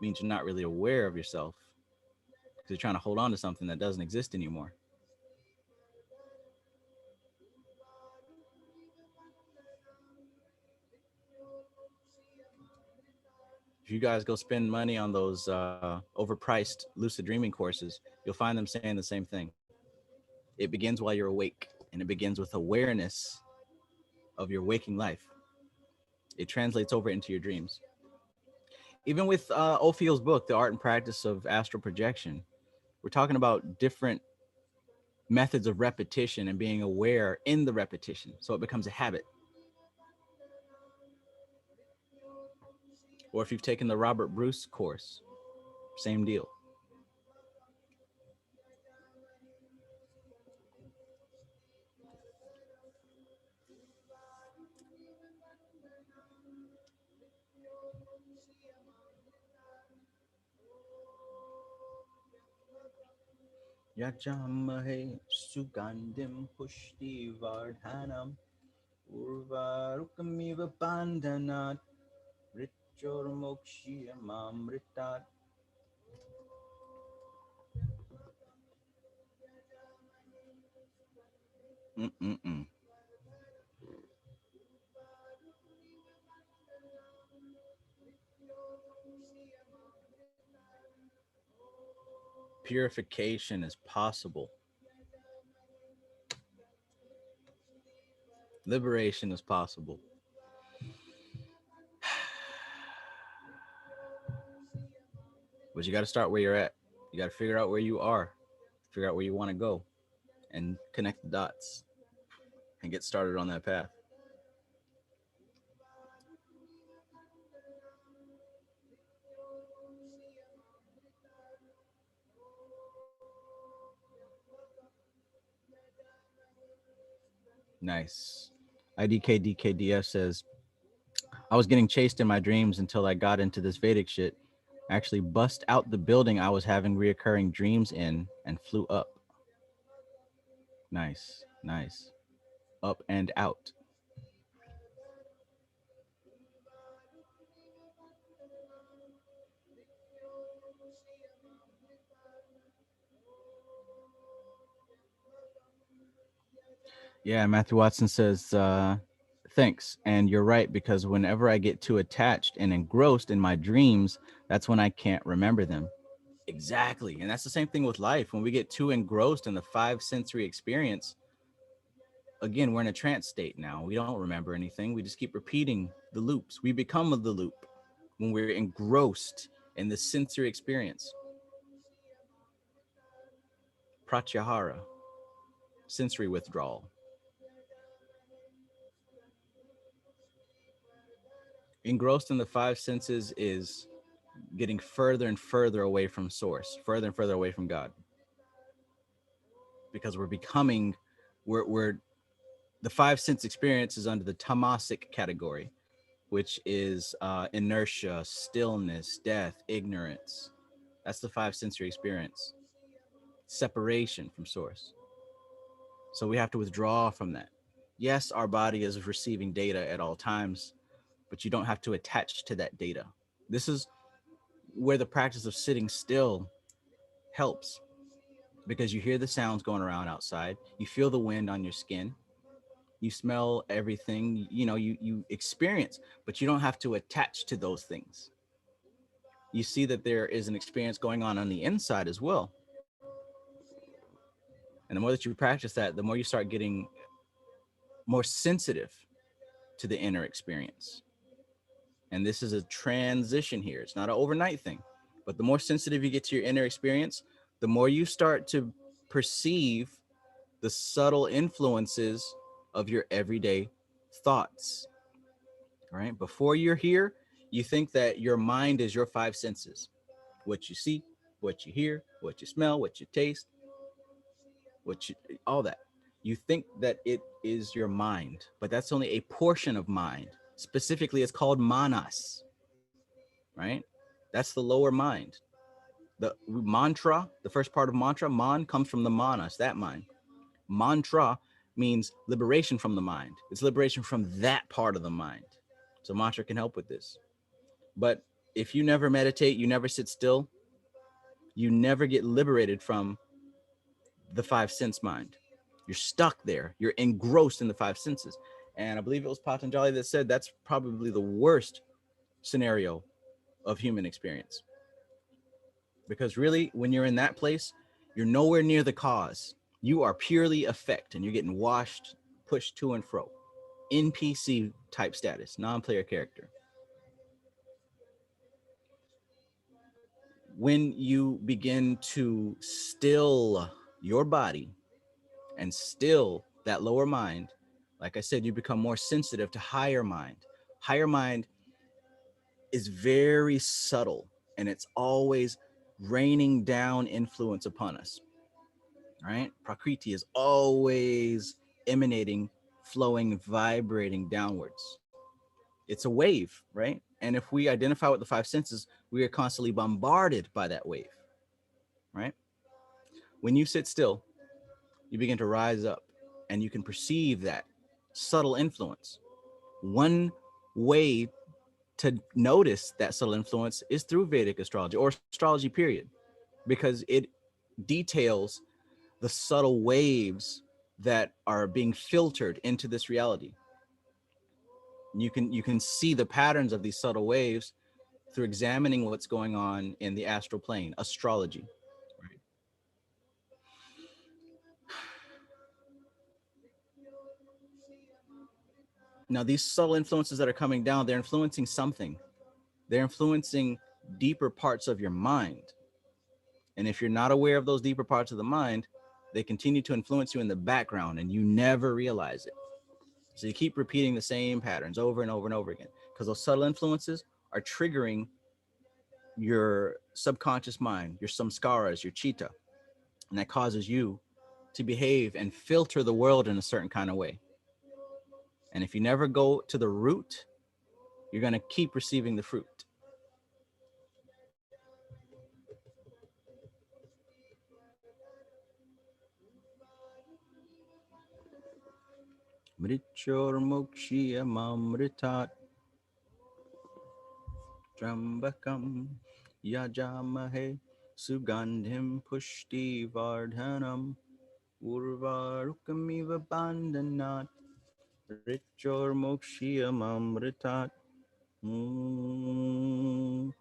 means you're not really aware of yourself because you're trying to hold on to something that doesn't exist anymore. If you guys go spend money on those overpriced lucid dreaming courses, you'll find them saying the same thing. It begins while you're awake, and it begins with awareness of your waking life. It translates over into your dreams. Even with Ophio's book, The Art and Practice of Astral Projection, we're talking about different methods of repetition and being aware in the repetition so it becomes a habit. Or if you've taken the Robert Bruce course, same deal. Yajamahe Sugandim Pushti Vardhanam Urvarukamiva Bandhanat Richor Mokshiyamamritat. Mm-mm-mm. Purification is possible. Liberation is possible. But you got to start where you're at. You got to figure out where you are, figure out where you want to go, and connect the dots and get started on that path. Nice. IDKDKDF says, I was getting chased in my dreams until I got into this Vedic shit. I actually bust out the building I was having reoccurring dreams in and flew up. Nice, nice. Up and out. Yeah, Matthew Watson says, thanks. And you're right, because whenever I get too attached and engrossed in my dreams, that's when I can't remember them. Exactly. And that's the same thing with life. When we get too engrossed in the five sensory experience, again, we're in a trance state now. We don't remember anything. We just keep repeating the loops. We become the loop when we're engrossed in the sensory experience. Pratyahara, sensory withdrawal. Engrossed in the five senses is getting further and further away from source, further and further away from God. Because we're becoming, we're the five sense experience is under the tamasic category, which is inertia, stillness, death, ignorance. That's the five sensory experience. Separation from source. So we have to withdraw from that. Yes, our body is receiving data at all times, but you don't have to attach to that data. This is where the practice of sitting still helps, because you hear the sounds going around outside, you feel the wind on your skin, you smell everything, you experience, but you don't have to attach to those things. You see that there is an experience going on the inside as well. And the more that you practice that, the more you start getting more sensitive to the inner experience. And this is a transition here. It's not an overnight thing, but the more sensitive you get to your inner experience, the more you start to perceive the subtle influences of your everyday thoughts. Right? Before you're here, you think that your mind is your five senses: what you see, what you hear, what you smell, what you taste, all that. You think that it is your mind, but that's only a portion of mind. Specifically, it's called manas, right? That's the lower mind. The mantra, the first part of mantra, man, comes from the manas, that mind. Mantra means liberation from the mind. It's liberation from that part of the mind. So mantra can help with this. But if you never meditate, you never sit still, you never get liberated from the five sense mind. You're stuck there. You're engrossed in the five senses. And I believe it was Patanjali that said that's probably the worst scenario of human experience. Because really, when you're in that place, you're nowhere near the cause. You are purely effect, and you're getting washed, pushed to and fro. NPC type status, non-player character. When you begin to still your body and still that lower mind, like I said, you become more sensitive to higher mind. Higher mind is very subtle, and it's always raining down influence upon us, right? Prakriti is always emanating, flowing, vibrating downwards. It's a wave, right? And if we identify with the five senses, we are constantly bombarded by that wave, right? When you sit still, you begin to rise up, and you can perceive that subtle influence. One way to notice that subtle influence is through Vedic astrology, or astrology period, because it details the subtle waves that are being filtered into this reality. You can see the patterns of these subtle waves through examining what's going on in the astral plane, astrology. Right? Now, these subtle influences that are coming down, they're influencing something. They're influencing deeper parts of your mind. And if you're not aware of those deeper parts of the mind, they continue to influence you in the background and you never realize it. So you keep repeating the same patterns over and over and over again because those subtle influences are triggering your subconscious mind, your samskaras, your chitta, and that causes you to behave and filter the world in a certain kind of way. And if you never go to the root, you're going to keep receiving the fruit. Mrichor mokshiya mamritat trambakam yajamahe sugandhim pushti vardhanam urvarukamiva bandhanat Richor mokshiya mamritat. Mm.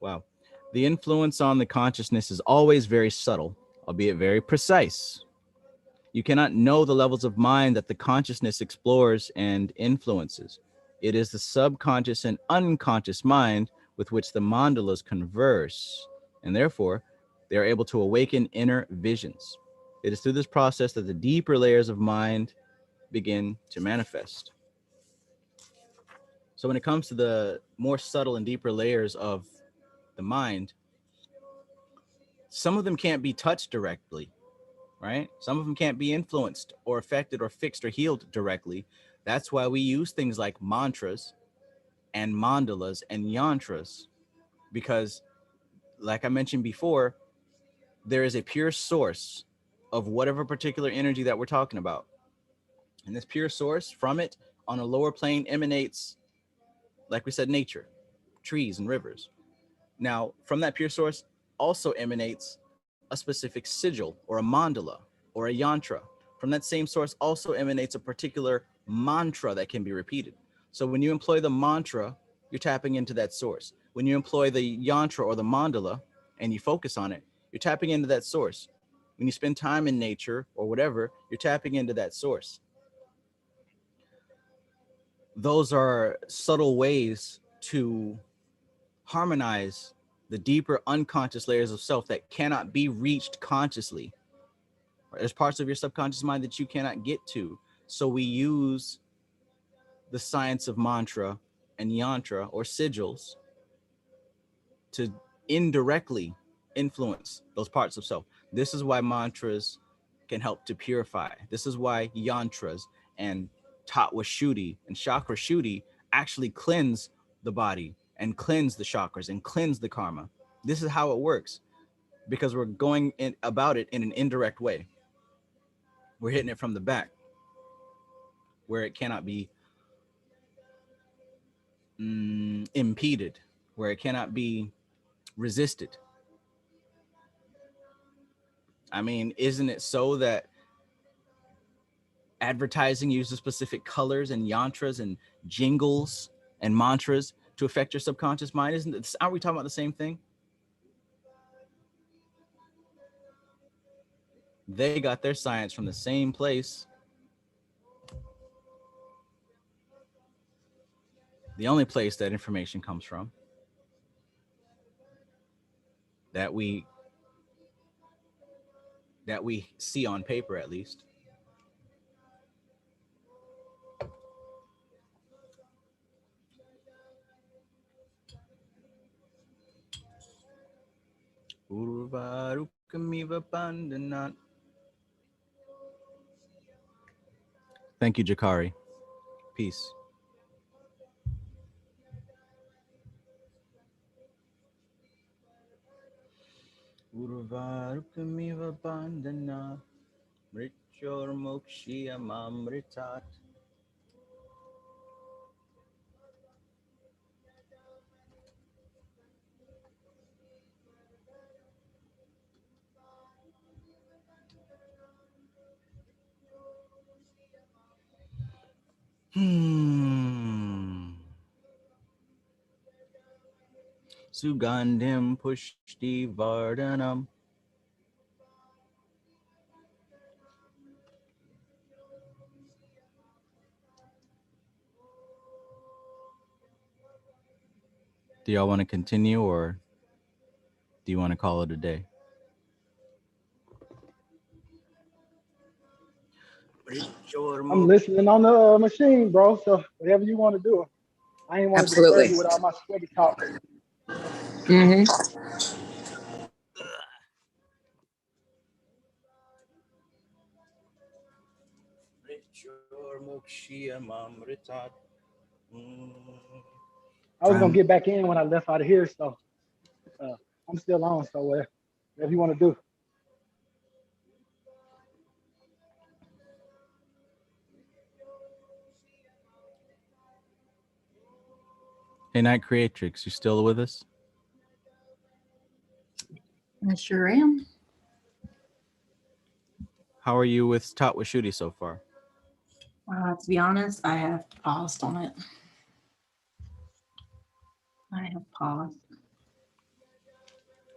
Wow. The influence on the consciousness is always very subtle, albeit very precise. You cannot know the levels of mind that the consciousness explores and influences. It is the subconscious and unconscious mind with which the mandalas converse, and therefore they are able to awaken inner visions. It is through this process that the deeper layers of mind begin to manifest. So when it comes to the more subtle and deeper layers of the mind, some of them can't be touched directly, right? Some of them can't be influenced or affected or fixed or healed directly. That's why we use things like mantras and mandalas and yantras, because, like I mentioned before, there is a pure source of whatever particular energy that we're talking about. And this pure source, from it on a lower plane, emanates, like we said, nature, trees and rivers. Now, from that pure source also emanates a specific sigil or a mandala or a yantra. From that same source also emanates a particular mantra that can be repeated. So when you employ the mantra, you're tapping into that source. When you employ the yantra or the mandala and you focus on it, you're tapping into that source. When you spend time in nature or whatever, you're tapping into that source. Those are subtle ways to harmonize the deeper unconscious layers of self that cannot be reached consciously. There's parts of your subconscious mind that you cannot get to. So we use the science of mantra and yantra or sigils to indirectly influence those parts of self. This is why mantras can help to purify. This is why yantras and tatwa shuddhi and chakra shuddhi actually cleanse the body and cleanse the chakras and cleanse the karma. This is how it works because we're going in about it in an indirect way. We're hitting it from the back where it cannot be impeded, where it cannot be resisted. I mean, isn't it so that advertising uses specific colors and yantras and jingles and mantras to affect your subconscious mind? Aren't we talking about the same thing? They got their science from the same place. The only place that information comes from that we see on paper, at least. Thank you, Jakari. Peace. Urvarukamiva bandhana mrityur mokshya mamritat. Sugandhim pushti vardhanam Do y'all want to continue, or do you want to call it a day? I'm listening on the machine, bro. So whatever you want to do. I ain't want to disturb Absolutely. you with all my sweaty talk. Mm-hmm. I was gonna get back in when I left out of here, so I'm still on. So whatever you want to do. Hey, Night Creatrix, you still with us? I sure am. How are you with Tatwa Shooty so far? To be honest, I have paused on it. I have paused.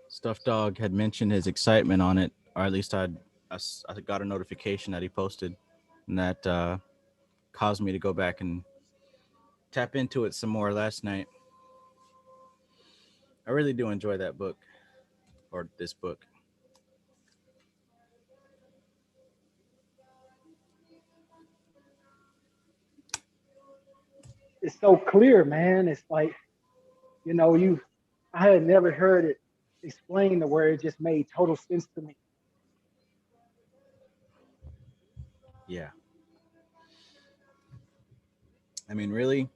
Stuffed Dog had mentioned his excitement on it, or at least I got a notification that he posted, and that caused me to go back and tap into it some more last night. I really do enjoy that book, or this book. It's so clear, man. It's like, I had never heard it explained the word. It just made total sense to me. Yeah. I mean, really,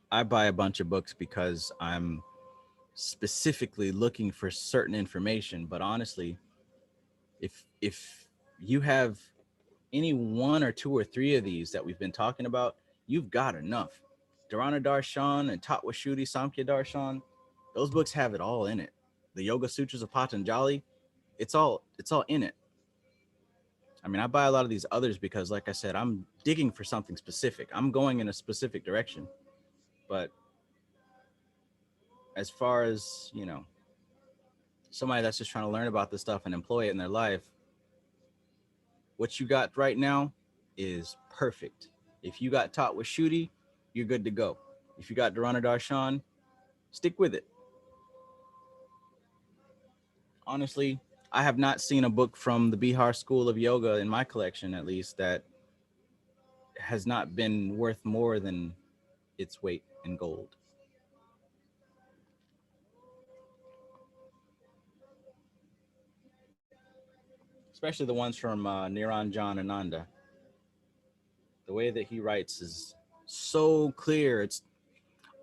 I buy a bunch of books because I'm specifically looking for certain information. But honestly, if you have any one or two or three of these that we've been talking about, you've got enough. Dharana Darshan and Tatwa Shooty, Samkhya Darshan, those books have it all in it. The Yoga Sutras of Patanjali, it's all in it. I mean, I buy a lot of these others because, like I said, I'm digging for something specific. I'm going in a specific direction. But as far as, somebody that's just trying to learn about this stuff and employ it in their life, what you got right now is perfect. If you got taught with Shooty, you're good to go. If you got Dharana Darshan, stick with it. Honestly, I have not seen a book from the Bihar School of Yoga in my collection, at least, that has not been worth more than its weight in gold. Especially the ones from Niranjan Ananda. The way that he writes is so clear. It's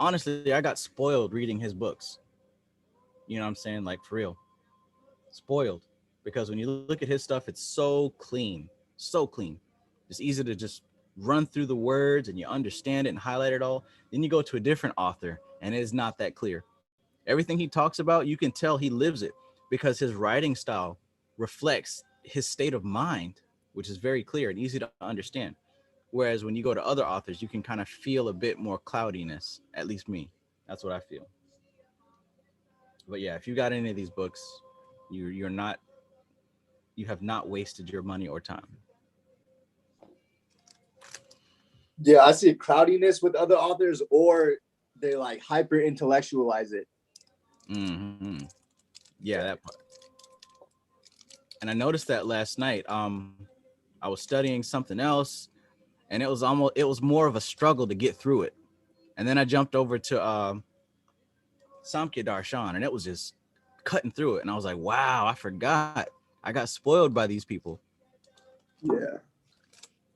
honestly, I got spoiled reading his books. You know what I'm saying? Like, for real. Spoiled. Because when you look at his stuff, it's so clean. So clean. It's easy to just run through the words and you understand it and highlight it all. Then you go to a different author and it is not that clear. Everything he talks about, you can tell he lives it because his writing style reflects his state of mind, which is very clear and easy to understand. Whereas when you go to other authors, you can kind of feel a bit more cloudiness, at least me. That's what I feel. But yeah, if you got any of these books, you have not wasted your money or time. Yeah, I see cloudiness with other authors, or they like hyper intellectualize it. Mm-hmm. Yeah, that part. And I noticed that last night. I was studying something else, and it was more of a struggle to get through it. And then I jumped over to Samkhya Darshan, and it was just cutting through it. And I was like, wow, I forgot. I got spoiled by these people. Yeah.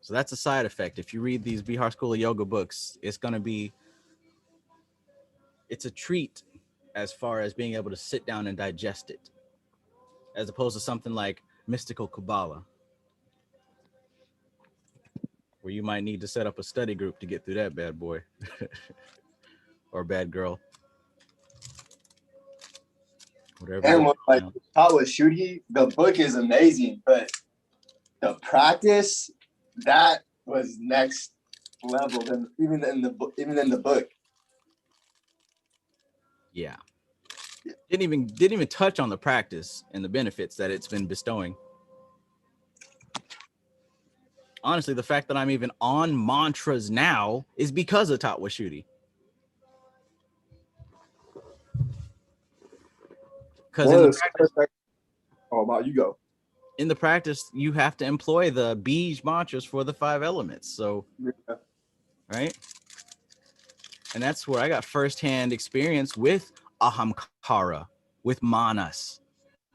So that's a side effect. If you read these Bihar School of Yoga books, it's a treat as far as being able to sit down and digest it, as opposed to something like mystical Kabbalah, where you might need to set up a study group to get through that bad boy or bad girl. Whatever. And like Tatwa Shooty, the book is amazing, but the practice, that was next level than even in the book. Yeah. Didn't even touch on the practice and the benefits that it's been bestowing. Honestly, the fact that I'm even on mantras now is because of Tatwa Shooty. Because in the practice, you have to employ the Bij mantras for the 5 elements. So, right? And that's where I got firsthand experience with ahamkara, with manas,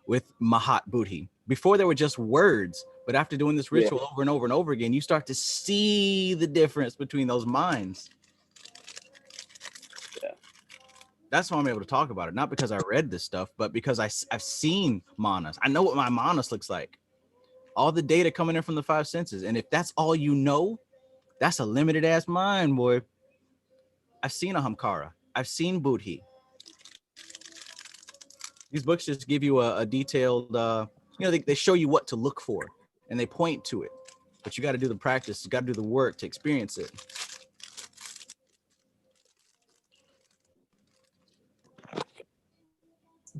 with mahat buddhi. Before there were just words, but after doing this ritual over and over and over again, you start to see the difference between those minds. Yeah. That's why I'm able to talk about it. Not because I read this stuff, but because I've seen manas. I know what my manas looks like. All the data coming in from the 5 senses. And if that's all you know, that's a limited ass mind, boy. I've seen ahamkara. I've seen buddhi. These books just give you a detailed, they show you what to look for and they point to it. But you got to do the practice. You got to do the work to experience it.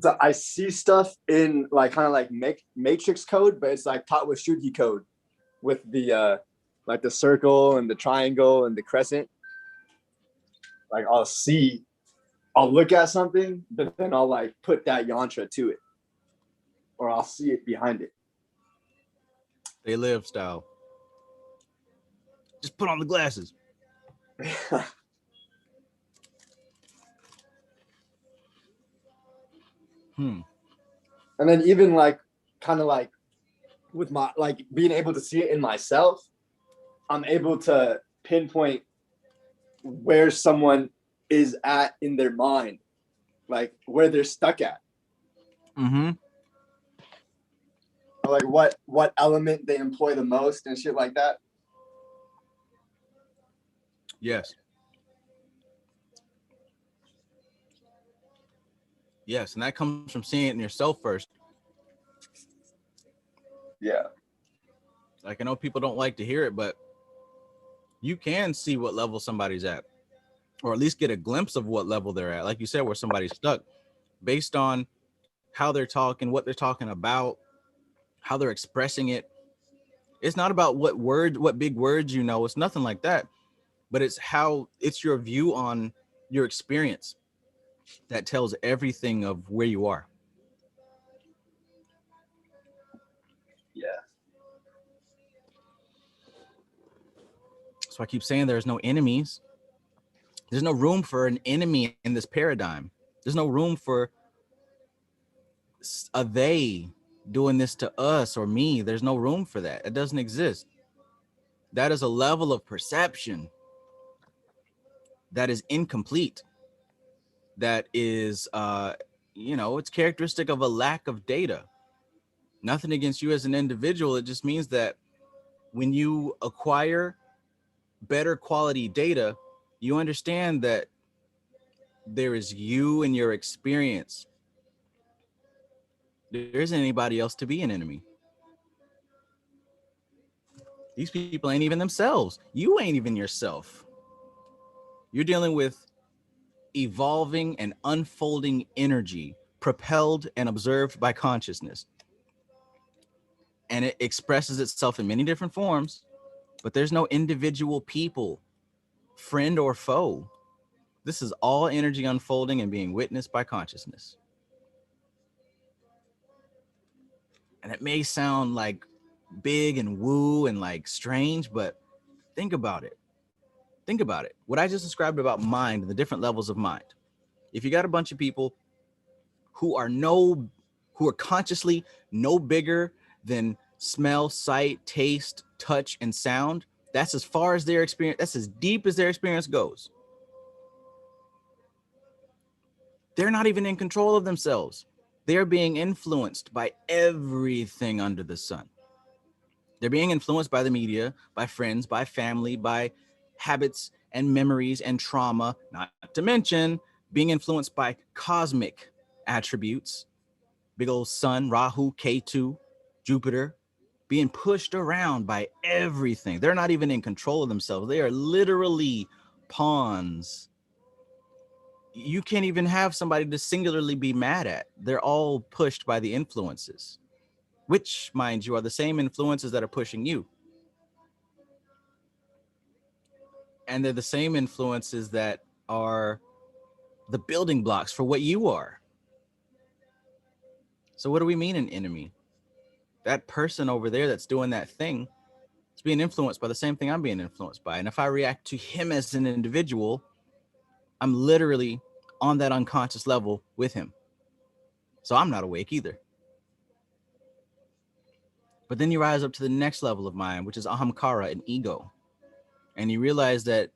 So I see stuff in like kind of like matrix code, but it's like taught with Shuddhi code, with the like the circle and the triangle and the crescent. Like I'll look at something, but then I'll like put that yantra to it, or I'll see it behind it. They live style. Just put on the glasses. And then even like kind of like with my like being able to see it in myself, I'm able to pinpoint where someone is at in their mind, like where they're stuck at. Mm-hmm. Or like what element they employ the most and shit like that. Yes. Yes, and that comes from seeing it in yourself first. Yeah. Like, I know people don't like to hear it, but you can see what level somebody's at, or at least get a glimpse of what level they're at. Like you said, where somebody's stuck based on how they're talking, what they're talking about, how they're expressing it. It's not about what big words you know. It's nothing like that, but it's your view on your experience that tells everything of where you are. Yeah. So I keep saying there's no enemies. There's no room for an enemy in this paradigm. There's no room for a they doing this to us or me. There's no room for that. It doesn't exist. That is a level of perception that is incomplete. That is, it's characteristic of a lack of data. Nothing against you as an individual. It just means that when you acquire better quality data, you understand that there is you and your experience. There isn't anybody else to be an enemy. These people ain't even themselves. You ain't even yourself. You're dealing with evolving and unfolding energy, propelled and observed by consciousness. And it expresses itself in many different forms, but there's no individual people, friend or foe. This is all energy unfolding and being witnessed by consciousness. And it may sound like big and woo and like strange, but think about it. Think about it. What I just described about mind and the different levels of mind. If you got a bunch of people who are consciously no bigger than smell, sight, taste, touch, and sound, that's as far as their experience, that's as deep as their experience goes. They're not even in control of themselves. They're being influenced by everything under the sun. They're being influenced by the media, by friends, by family, by habits and memories and trauma, not to mention being influenced by cosmic attributes, big old sun, Rahu, Ketu, Jupiter, being pushed around by everything. They're not even in control of themselves. They are literally pawns. You can't even have somebody to singularly be mad at. They're all pushed by the influences, which, mind you, are the same influences that are pushing you. And they're the same influences that are the building blocks for what you are. So what do we mean an enemy? That person over there that's doing that thing is being influenced by the same thing I'm being influenced by. And if I react to him as an individual, I'm literally on that unconscious level with him. So I'm not awake either. But then you rise up to the next level of mind, which is ahamkara, an ego. And you realize that,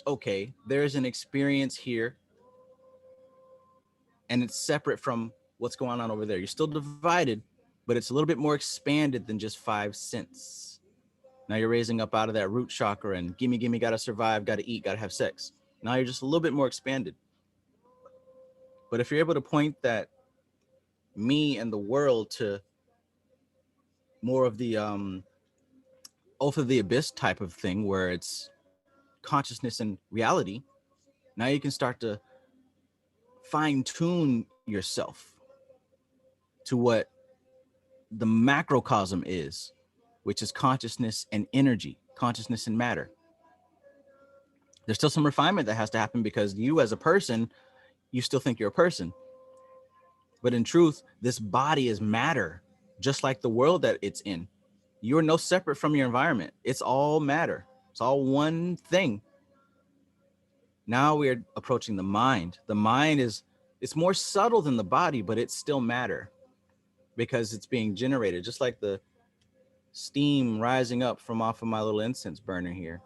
okay, there's an experience here and it's separate from what's going on over there. You're still divided, but it's a little bit more expanded than just 5 cents. Now you're raising up out of that root chakra and gimme, gimme, gotta survive, gotta eat, gotta have sex. Now you're just a little bit more expanded. But if you're able to point that me and the world to more of the oath of the abyss type of thing, where it's consciousness and reality, now you can start to fine tune yourself to what the macrocosm is, which is consciousness and energy, consciousness and matter. There's still some refinement that has to happen because you as a person, you still think you're a person. But in truth, this body is matter, just like the world that it's in. You're no separate from your environment. It's all matter. It's all one thing. Now we're approaching the mind. The mind it's more subtle than the body, but it's still matter because it's being generated, just like the steam rising up from off of my little incense burner here,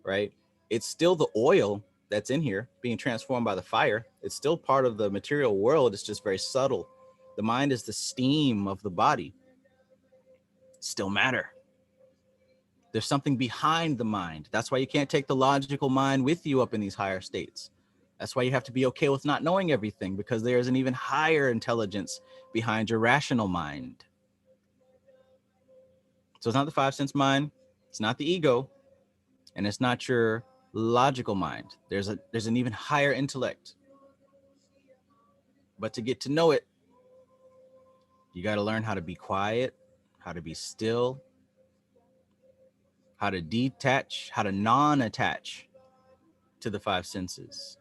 right? It's still the oil that's in here being transformed by the fire. It's still part of the material world. It's just very subtle. The mind is the steam of the body. Still matter. There's something behind the mind. That's why you can't take the logical mind with you up in these higher states. That's why you have to be okay with not knowing everything, because there's an even higher intelligence behind your rational mind. So it's not the 5 sense mind, it's not the ego, and it's not your logical mind. There's an even higher intellect. But to get to know it, you got to learn how to be quiet, how to be still, how to detach, how to non-attach to the 5 senses.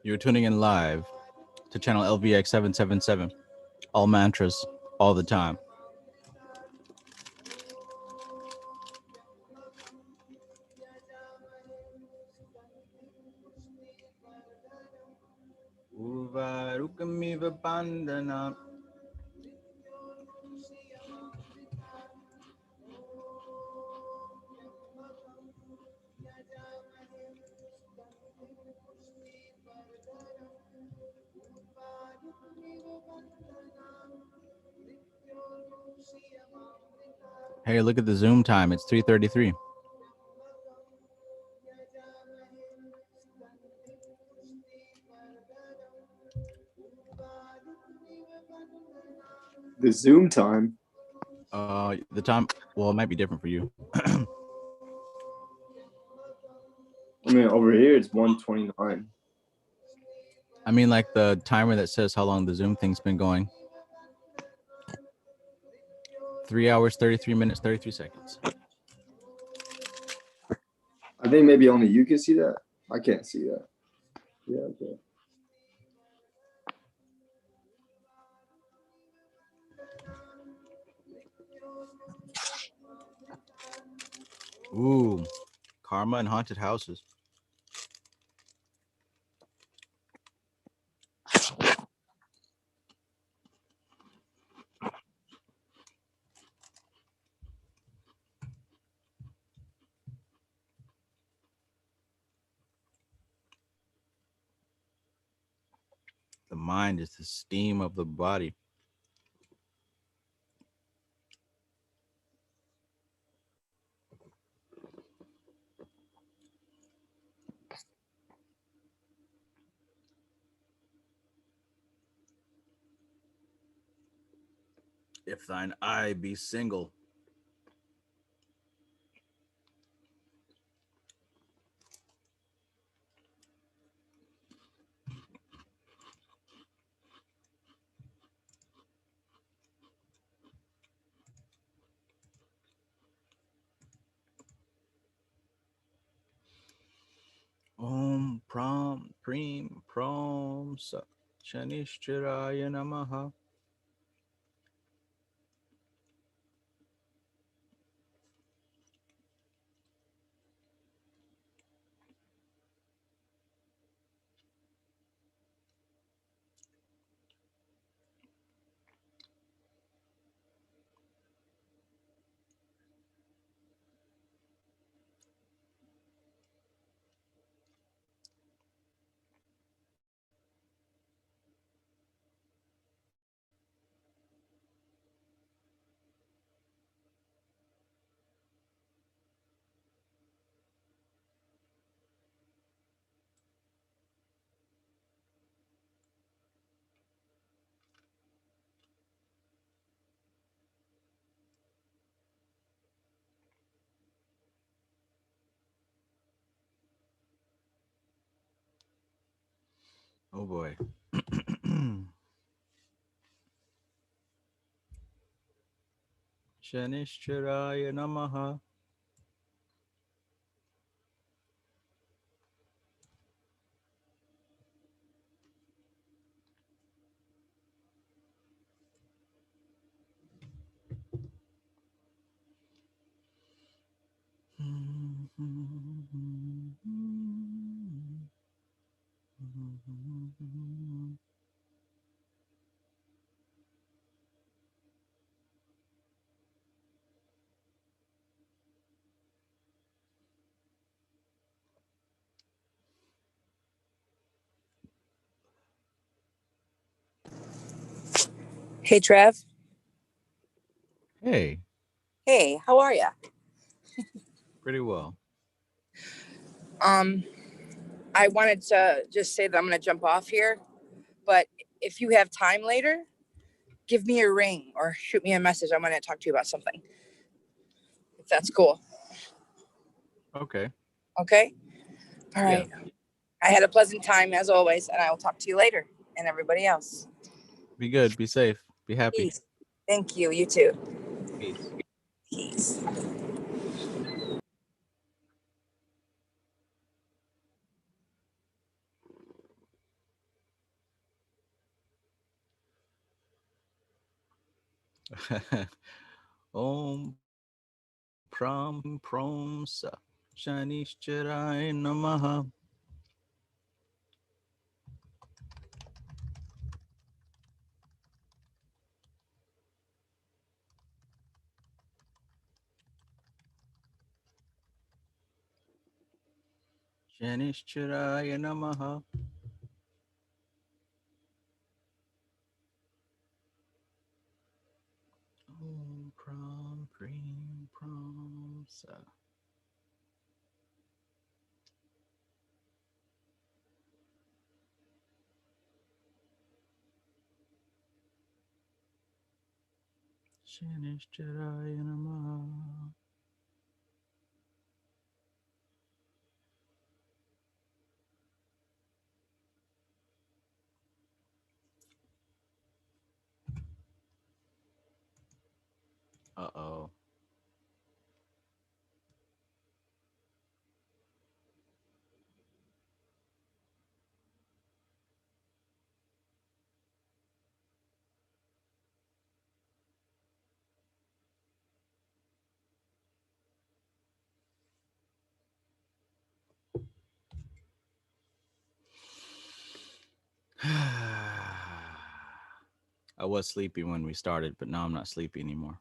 You're tuning in live to channel LVX 777. All mantras, all the time. Uvarukamiva bandana. Hey, look at the Zoom time. It's 3:33. The Zoom time. The time. Well, it might be different for you. I mean, over here it's 1:29. I mean, like the timer that says how long the Zoom thing's been going. 3 hours, 33 minutes, 33 seconds. I think maybe only you can see that. I can't see that. Yeah, okay. Ooh, karma and haunted houses. The mind is the steam of the body. If thine eye be single, Om Pram Preem Prom Sa Shanishchiraya Namaha. Oh boy. Shanishchiraya Namaha. Hey, Trev. Hey, Hey, how are you? pretty well. I wanted to just say that I'm going to jump off here, but if you have time later, give me a ring or shoot me a message. I'm going to talk to you about something. If that's cool. Okay. Okay? All right. Yeah. I had a pleasant time as always, and I will talk to you later and everybody else. Be good. Be safe. Be happy. Peace. Thank you. You too. Peace. Peace. Om Pram Prom Sa Shanishchiraya Namaha. Shanishchiraya Namaha. Om Pram Preem Prom Sa. Shanishchiraya Namaha. Uh-oh. I was sleepy when we started, but now I'm not sleepy anymore.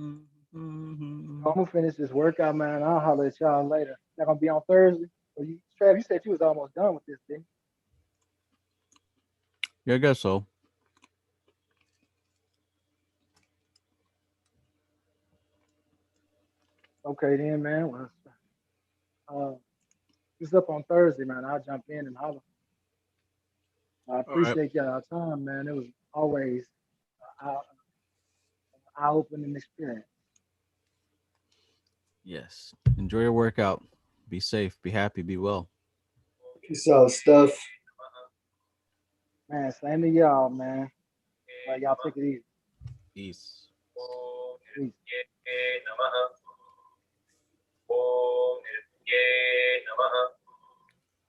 I'm gonna finish this workout, man. I'll holler at y'all later. Not gonna be on Thursday. Well, you, Trav, you said you was almost done with this, didn't Yeah, I guess so. you? Okay then, man. Well, it's up on Thursday, man. I'll jump in and holler. I All right. appreciate y'all time, man. It was always an eye-opening experience. Yes. Enjoy your workout. Be safe. Be happy. Be well. Peace out, stuff. Man, same to y'all, man. Y'all take it easy. Peace. Peace.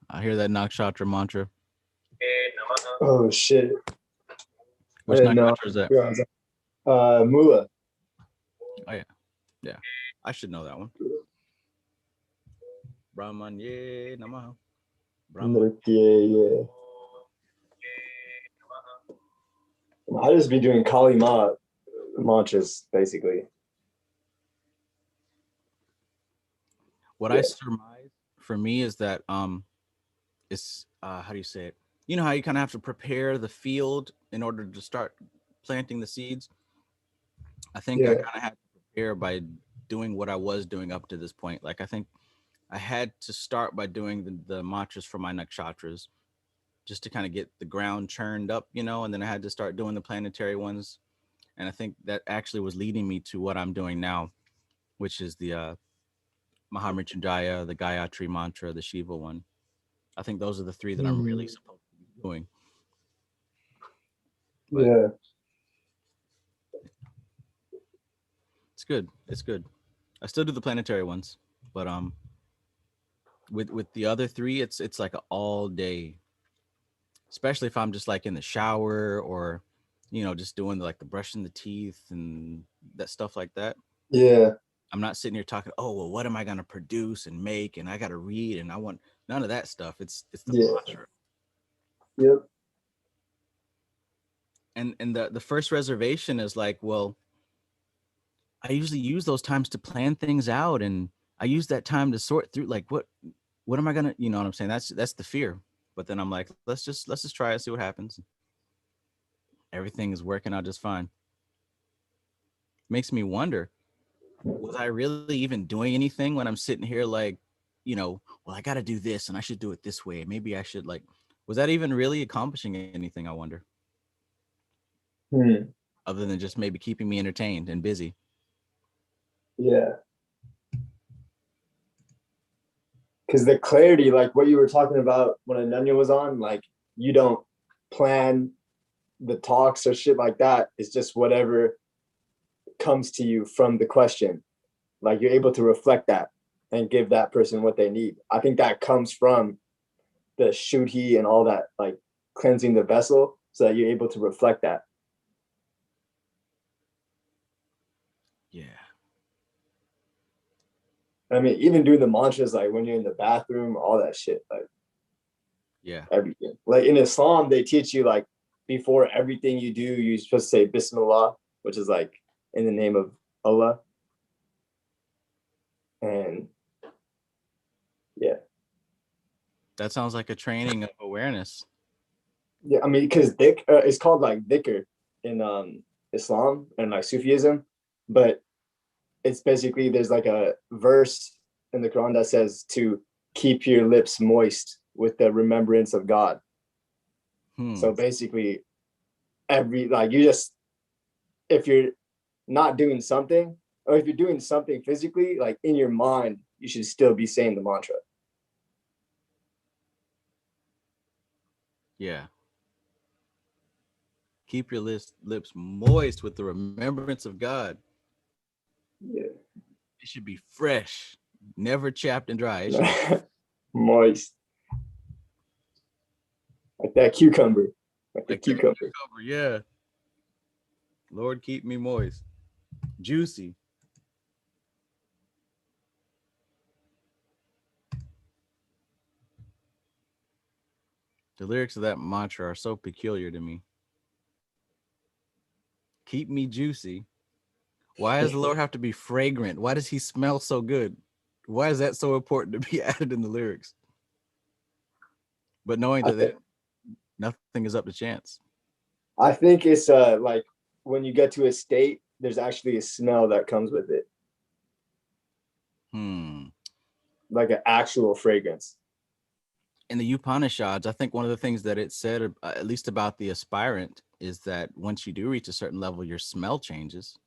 I hear that nakshatra mantra. Oh shit. Which I didn't know. nakshatra is that? Mula. Oh yeah. Yeah. I should know that one. Brahmanye namaha. Brahman. Yeah. I just be doing Kali Ma mantras basically. What I surmise for me is that it's how do you say it? You know how you kind of have to prepare the field in order to start planting the seeds. I think I kind of had to prepare by doing what I was doing up to this point. Like I think I had to start by doing the mantras for my nakshatras just to kind of get the ground churned up, you know, and then I had to start doing the planetary ones. And I think that actually was leading me to what I'm doing now, which is the Mahamrityunjaya, the Gayatri mantra, the Shiva one. I think those are the three that I'm really supposed to be doing. But yeah. it's good. It's good. I still do the planetary ones, but with the other three, it's like an all day. Especially if I'm just like in the shower or, you know, just doing like the brushing the teeth and that stuff like that. Yeah. I'm not sitting here talking, oh well, what am I gonna produce and make, and I gotta read, and I want none of that stuff. It's the mantra. Yep. And the first reservation is like, well, I usually use those times to plan things out, and I use that time to sort through like what am I gonna, you know what I'm saying? That's the fear. But then I'm like, let's just try it, see what happens. Everything is working out just fine. Makes me wonder, was I really even doing anything when I'm sitting here like, you know, well, I got to do this and I should do it this way. Maybe I should like, was that even really accomplishing anything? I wonder. Other than just maybe keeping me entertained and busy. Yeah. Because the clarity, like what you were talking about when Ananya was on, like you don't plan the talks or shit like that. It's just whatever comes to you from the question. Like you're able to reflect that and give that person what they need. I think that comes from the shuddhi and all that, like cleansing the vessel so that you're able to reflect that. Yeah. I mean, even doing the mantras, like when you're in the bathroom, all that shit, like yeah, everything. Like in Islam, they teach you like before everything you do, you're supposed to say Bismillah, which is like in the name of Allah. And yeah. That sounds like a training of awareness. Yeah, I mean, because it's called like dhikr in Islam and like Sufism, but it's basically there's like a verse in the Quran that says to keep your lips moist with the remembrance of God. So basically, you just, if you're not doing something, or if you're doing something physically, like in your mind, you should still be saying the mantra. Yeah. Keep your lips moist with the remembrance of God. Yeah. It should be fresh, never chapped and dry. It should be moist. Like that cucumber. Like the cucumber. Yeah. Lord, keep me moist. Juicy. The lyrics of that mantra are so peculiar to me. Keep me juicy. Why does the Lord have to be fragrant? Why does he smell so good? Why is that so important to be added in the lyrics? But knowing that nothing is up to chance. I think it's like when you get to a state, there's actually a smell that comes with it. Like an actual fragrance. In the Upanishads, I think one of the things that it said, at least about the aspirant, is that once you do reach a certain level, your smell changes.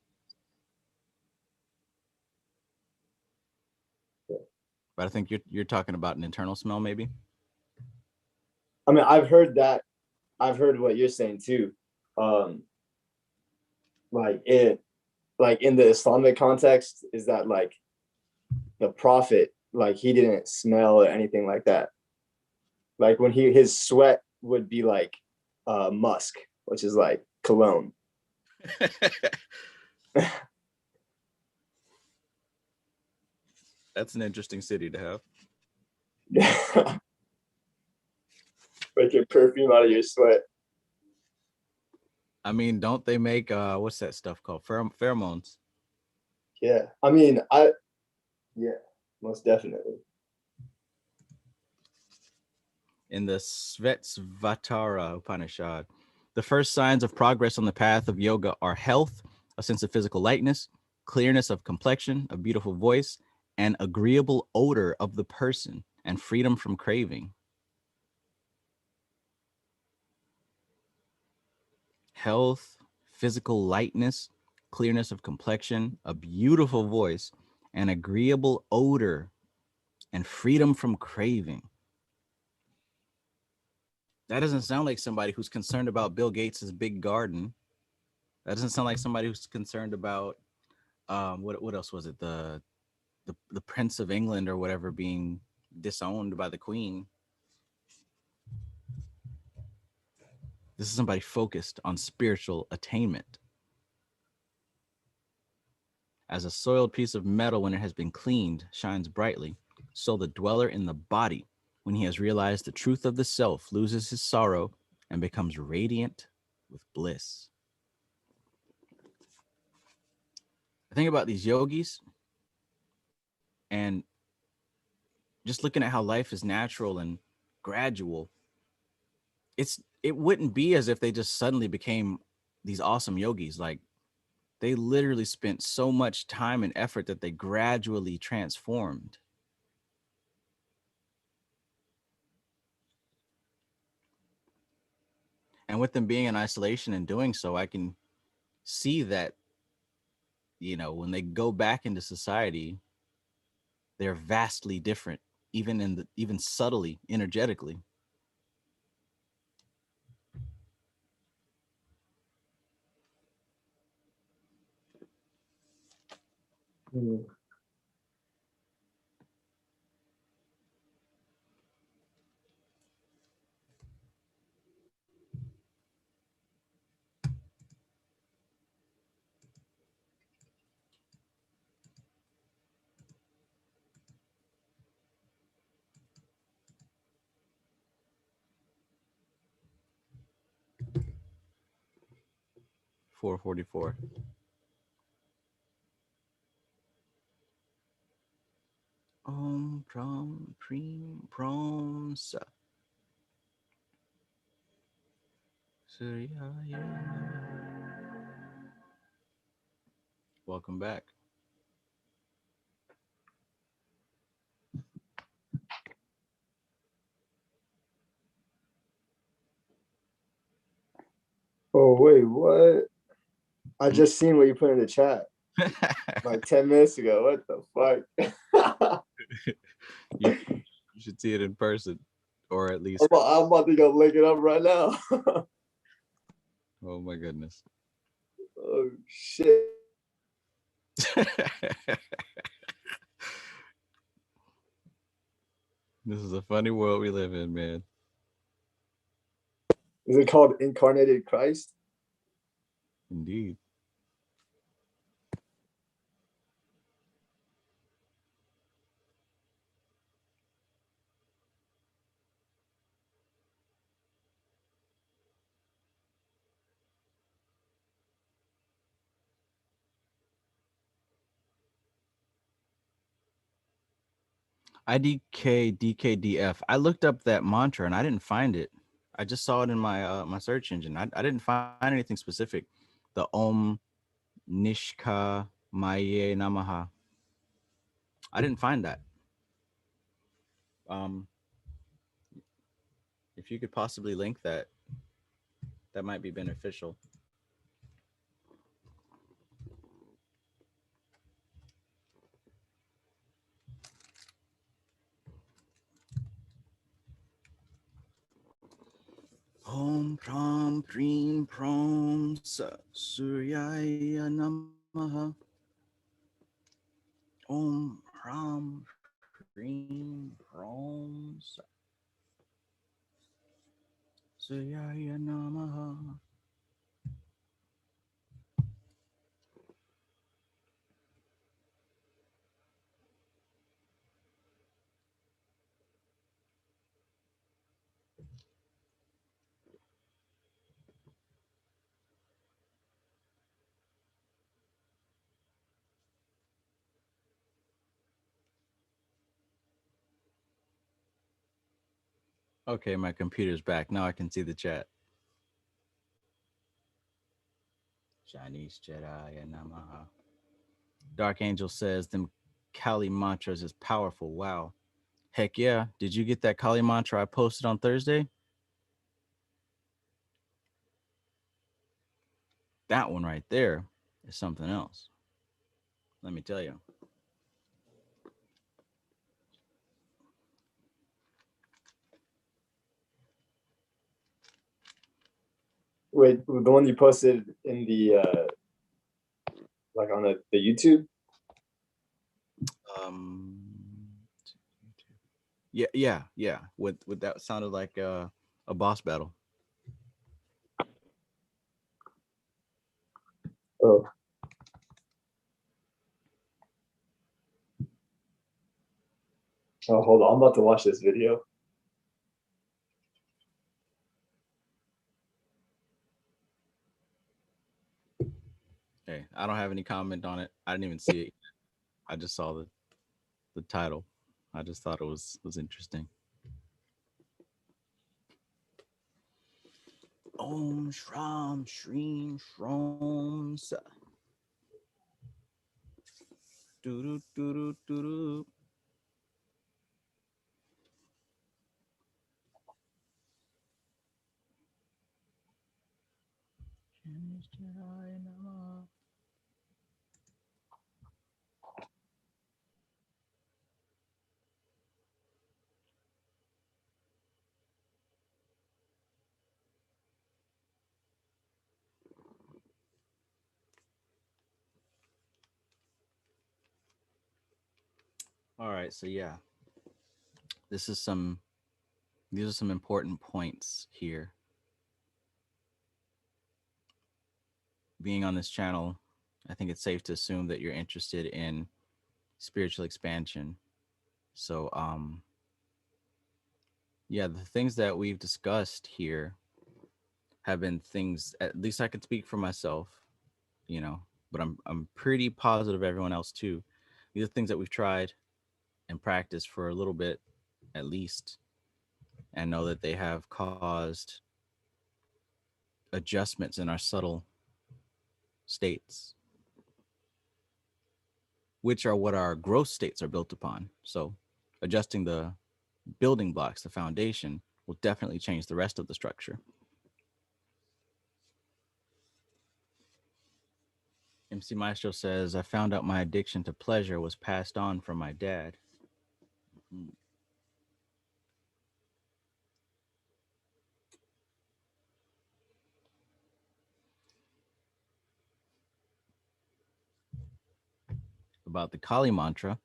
Yeah. But I think you're talking about an internal smell, maybe. I mean, I've heard that. I've heard what you're saying too. Like in the Islamic context, is that like the prophet, like he didn't smell or anything like that. Like when his sweat would be like musk, which is like cologne. That's an interesting city to have. Make your perfume out of your sweat. I mean, don't they make what's that stuff called? Pheromones. Yeah. I mean, yeah, most definitely. In the Svetasvatara Upanishad, the first signs of progress on the path of yoga are health, a sense of physical lightness, clearness of complexion, a beautiful voice, and agreeable odor of the person, and freedom from craving. Health, physical lightness, clearness of complexion, a beautiful voice, an agreeable odor, and freedom from craving. That doesn't sound like somebody who's concerned about Bill Gates's big garden. That doesn't sound like somebody who's concerned about what else was it? The Prince of England or whatever being disowned by the Queen. This is somebody focused on spiritual attainment. As a soiled piece of metal, when it has been cleaned, shines brightly, so the dweller in the body, when he has realized the truth of the self, loses his sorrow and becomes radiant with bliss. I think about these yogis and just looking at how life is natural and gradual. It wouldn't be as if they just suddenly became these awesome yogis. Like, they literally spent so much time and effort that they gradually transformed. And with them being in isolation and doing so, I can see that, when they go back into society, they're vastly different, even subtly, energetically. Mm. 444. Om Pram Preem Prom Sa. Suryaya. Welcome back. Oh wait, what? I just seen what you put in the chat like 10 minutes ago. What the fuck? You should see it in person, or at least. I'm about to go look it up right now. Oh my goodness. Oh shit. This is a funny world we live in, man. Is it called Incarnated Christ? Indeed. IDK I looked up that mantra and I didn't find it. I just saw it in my my search engine. I didn't find anything specific. The Om Nishka Maye Namaha. I didn't find that. Um, if you could possibly link that, that might be beneficial. Om Pram Prim Pram Suryaya Namaha. Om Pram Prim Pram Suryaya Namaha. Okay, my computer's back. Now I can see the chat. Chinese Jedi Namaha. Dark Angel says them Kali mantras is powerful. Wow. Heck yeah. Did you get that Kali mantra I posted on Thursday? That one right there is something else. Let me tell you. Wait, the one you posted in the like on the YouTube? Um yeah. With that sounded like a boss battle. Oh. Oh, hold on. I'm about to watch this video. Hey, I don't have any comment on it. I didn't even see it. I just saw the title. I just thought it was interesting. Om Shram Shreem Shrom Sa. Doo doo doo doo. All right, so yeah, this is some. These are some important points here. Being on this channel, I think it's safe to assume that you're interested in spiritual expansion. So, yeah, the things that we've discussed here have been things. At least I can speak for myself, you know, but I'm pretty positive everyone else too. These are things that we've tried and practiced for a little bit, at least, and know that they have caused adjustments in our subtle states. which are what our growth states are built upon. So adjusting the building blocks, the foundation, will definitely change the rest of the structure. MC Maestro says, I found out my addiction to pleasure was passed on from my dad. About the Kali mantra,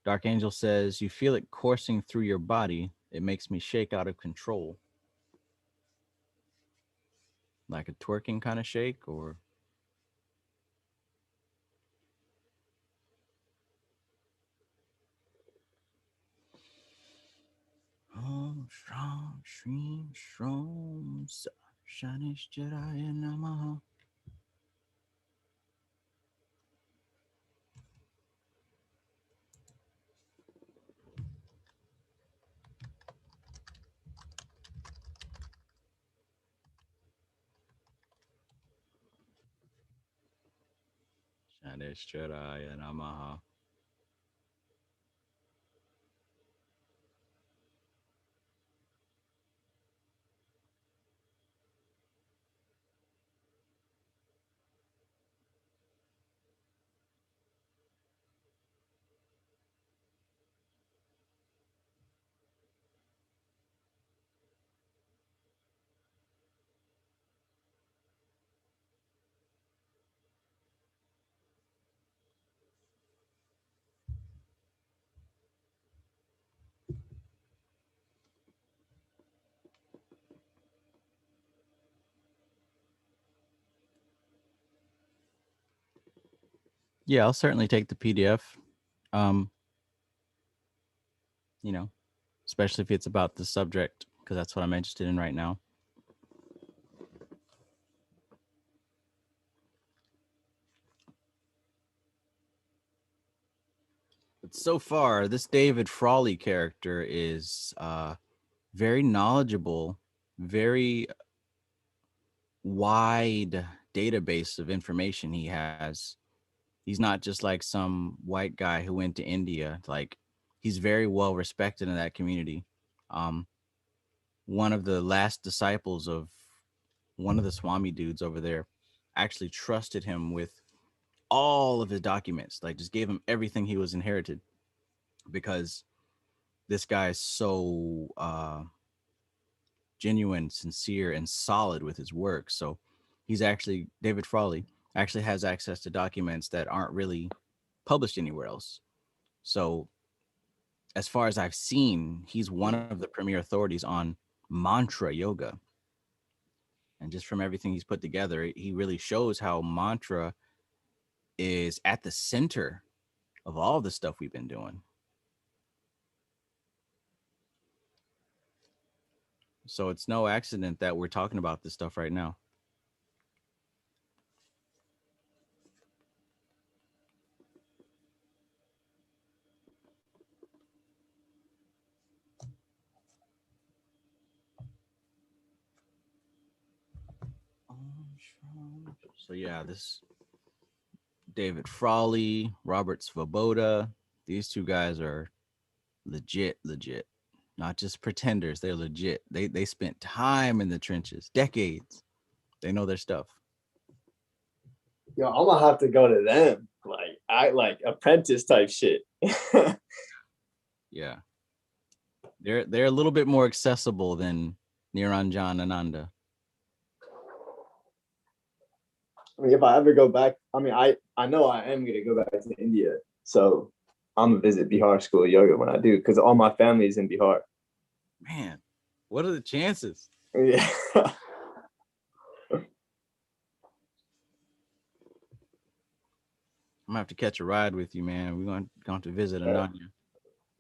Dark Angel says, you feel it coursing through your body. It makes me shake out of control. Like a twerking kind of shake, or Om Shram Shrim Shrom Shanish Jedi Namaha. Shanish Jedi Namaha. Yeah, I'll certainly take the PDF. You know, especially if it's about the subject, because that's what I'm interested in right now. But so far, this David Frawley character is very knowledgeable, very wide database of information he has. He's not just like some white guy who went to India. Like, he's very well respected in that community. One of the last disciples of one of the Swami dudes over there actually trusted him with all of his documents, like just gave him everything he was inherited, because this guy is so genuine, sincere, and solid with his work. So he's actually, David Frawley actually has access to documents that aren't really published anywhere else. So as far as I've seen, he's one of the premier authorities on mantra yoga. And just from everything he's put together, he really shows how mantra is at the center of all the stuff we've been doing. So it's no accident that we're talking about this stuff right now. So yeah, this David Frawley, Robert Svoboda, these two guys are legit. Not just pretenders, they're legit. They spent time in the trenches, decades. They know their stuff. Yo, I'm gonna have to go to them. Like, I like apprentice type shit. Yeah. They're a little bit more accessible than Niranjan Ananda. I mean, if I ever go back, I mean, I know I am gonna go back to India. So I'm gonna visit Bihar School of Yoga when I do, because all my family is in Bihar. Man, what are the chances? Yeah. I'm gonna have to catch a ride with you, man. We're going to have to visit Ananya.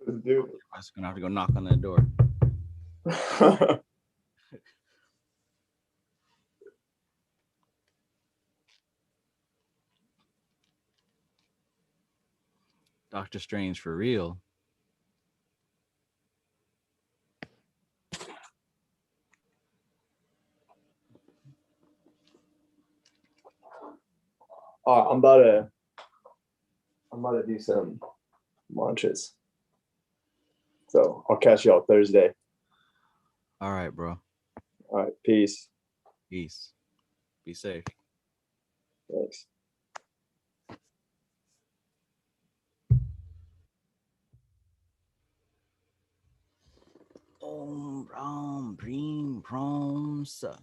Let's do I'm just gonna have to go knock on that door. it. Doctor Strange for real. I'm about to I'm about to do some mantras. So I'll catch y'all Thursday. All right, bro. All right, peace. Peace. Be safe. Thanks. Om Ram Brim Prom Sa.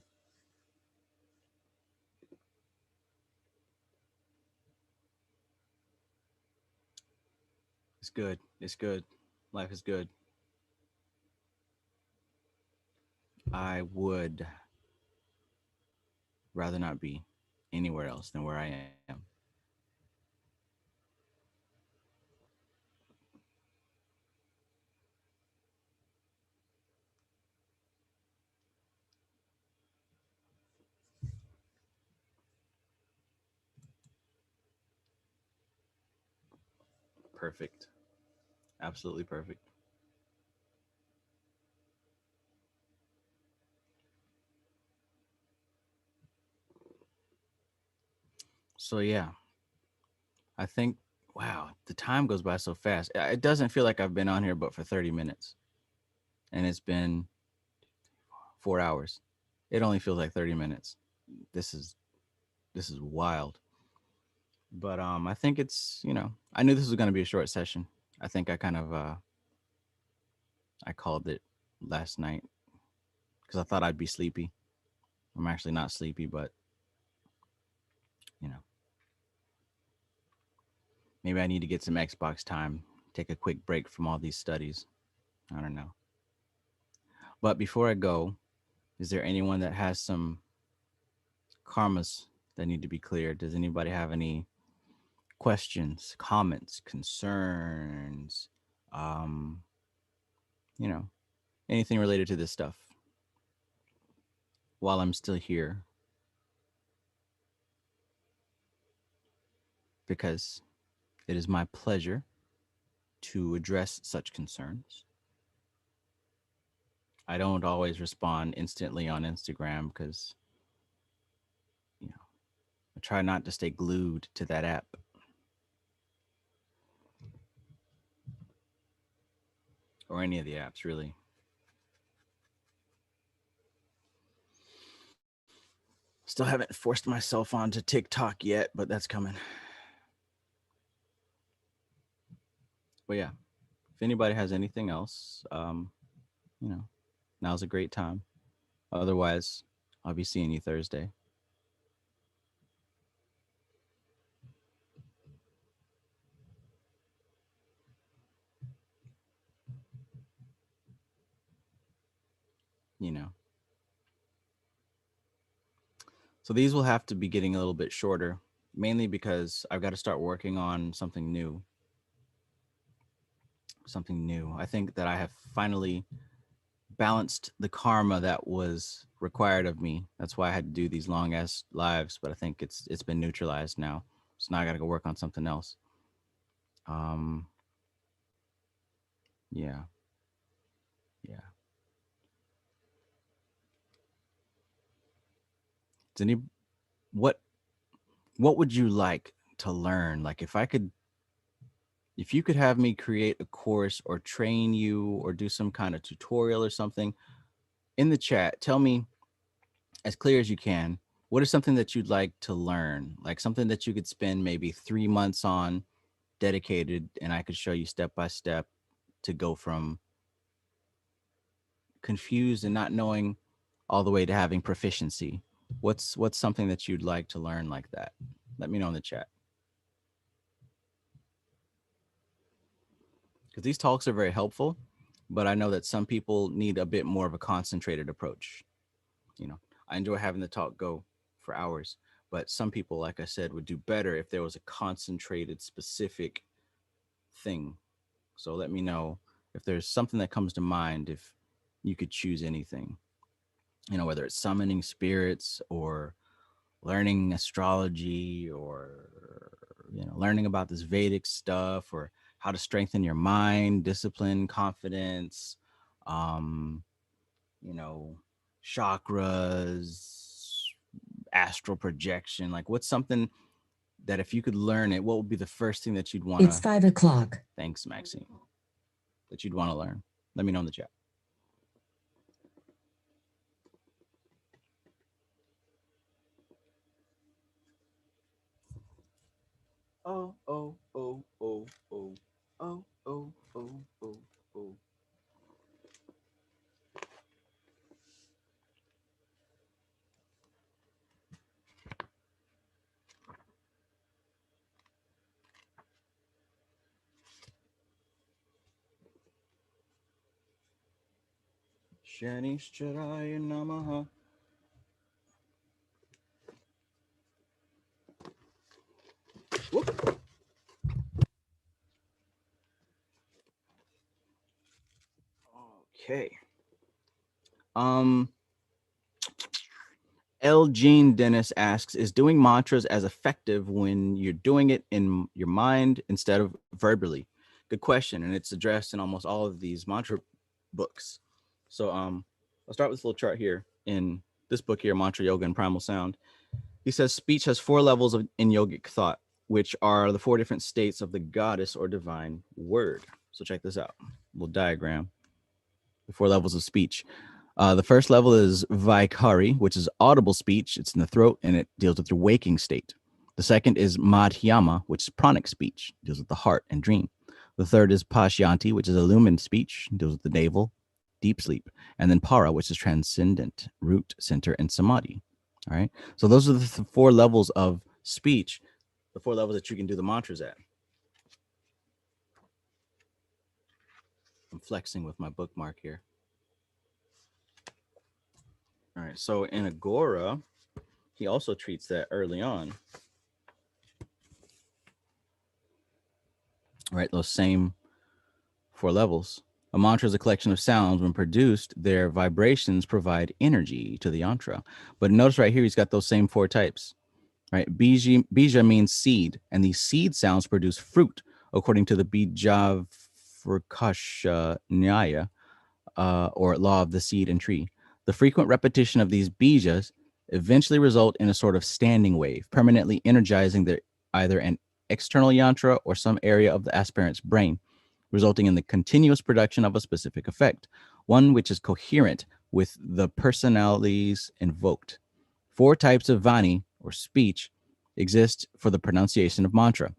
It's good. It's good. Life is good. I would rather not be anywhere else than where I am. Perfect. Absolutely perfect. So yeah, I think wow, the time goes by so fast. It doesn't feel like I've been on here but for 30 minutes. And it's been 4 hours. It only feels like 30 minutes. This is wild. But I think it's, I knew this was going to be a short session. I think I kind of I called it last night cuz I thought I'd be sleepy. I'm actually not sleepy, but you know, maybe I need to get some Xbox time, take a quick break from all these studies. I don't know. But before I go, is there anyone that has some karmas that need to be cleared? Does anybody have any questions, comments, concerns, um, you know, anything related to this stuff while I'm still here? Because it is my pleasure to address such concerns. I don't always respond instantly on Instagram because, you know, I try not to stay glued to that app. Or any of the apps, really. Still haven't forced myself onto TikTok yet, but that's coming. But yeah, if anybody has anything else, now's a great time. Otherwise, I'll be seeing you Thursday. You know. So these will have to be getting a little bit shorter, mainly because I've got to start working on something new. Something new. I think that I have finally balanced the karma that was required of me. That's why I had to do these long ass lives, but I think it's been neutralized now. So now I got to go work on something else. Um yeah. Yeah. Does any what what would you like to learn? Like if you could have me create a course or train you or do some kind of tutorial or something in the chat, tell me as clear as you can, what is something that you'd like to learn? Like something that you could spend maybe 3 months on dedicated, and I could show you step by step to go from confused and not knowing all the way to having proficiency. What's something that you'd like to learn like that? Let me know in the chat. Because these talks are very helpful, but I know that some people need a bit more of a concentrated approach. I enjoy having the talk go for hours, but some people, like I said, would do better if there was a concentrated, specific thing. So let me know if there's something that comes to mind, if you could choose anything, whether it's summoning spirits or learning astrology or, learning about this Vedic stuff or how to strengthen your mind, discipline, confidence, um, you know, chakras, astral projection. Like what's something that if you could learn it, what would be the first thing that you'd want to? It's 5 o'clock. Thanks, Maxine. That you'd want to learn. Let me know in the chat. Oh, oh, oh, oh, oh, oh, oh, oh, oh, oh. Shanishcharaya Namaha. Whoop. Okay. L. Jean Dennis asks, is doing mantras as effective when you're doing it in your mind instead of verbally? Good question. And it's addressed in almost all of these mantra books. So I'll start with this little chart here in this book here, Mantra Yoga and Primal Sound. He says speech has 4 levels in yogic thought, which are the 4 different states of the goddess or divine word. So check this out. Little diagram. The 4 levels of speech. The first level is Vaikari, which is audible speech. It's in the throat and it deals with your waking state. The second is Madhyama, which is pranic speech, deals with the heart and dream. The third is Pashyanti, which is illumined speech, deals with the navel, deep sleep. And then Para, which is transcendent, root, center, and samadhi. All right. So those are the 4 levels of speech, the 4 levels that you can do the mantras at. I'm flexing with my bookmark here. All right, so in Agora, he also treats that early on. All right, those same 4 levels. A mantra is a collection of sounds. When produced, their vibrations provide energy to the yantra. But notice right here, he's got those same 4 types. Right, bija means seed, and these seed sounds produce fruit, according to the Bijavrkasha Nyaya, or law of the seed and tree. The frequent repetition of these bijas eventually result in a sort of standing wave, permanently energizing either an external yantra or some area of the aspirant's brain, resulting in the continuous production of a specific effect, one which is coherent with the personalities invoked. 4 types of vani, or speech, exist for the pronunciation of mantra.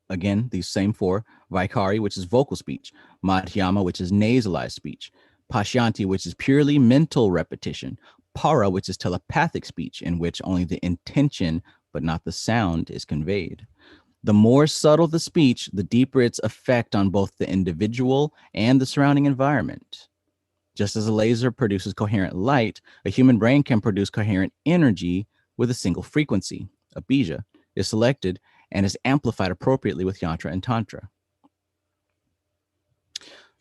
Again, these same 4, Vaikari, which is vocal speech, Madhyama, which is nasalized speech, Pashyanti, which is purely mental repetition, Para, which is telepathic speech, in which only the intention, but not the sound, is conveyed. The more subtle the speech, the deeper its effect on both the individual and the surrounding environment. Just as a laser produces coherent light, a human brain can produce coherent energy with a single frequency. A bija is selected and is amplified appropriately with yantra and tantra.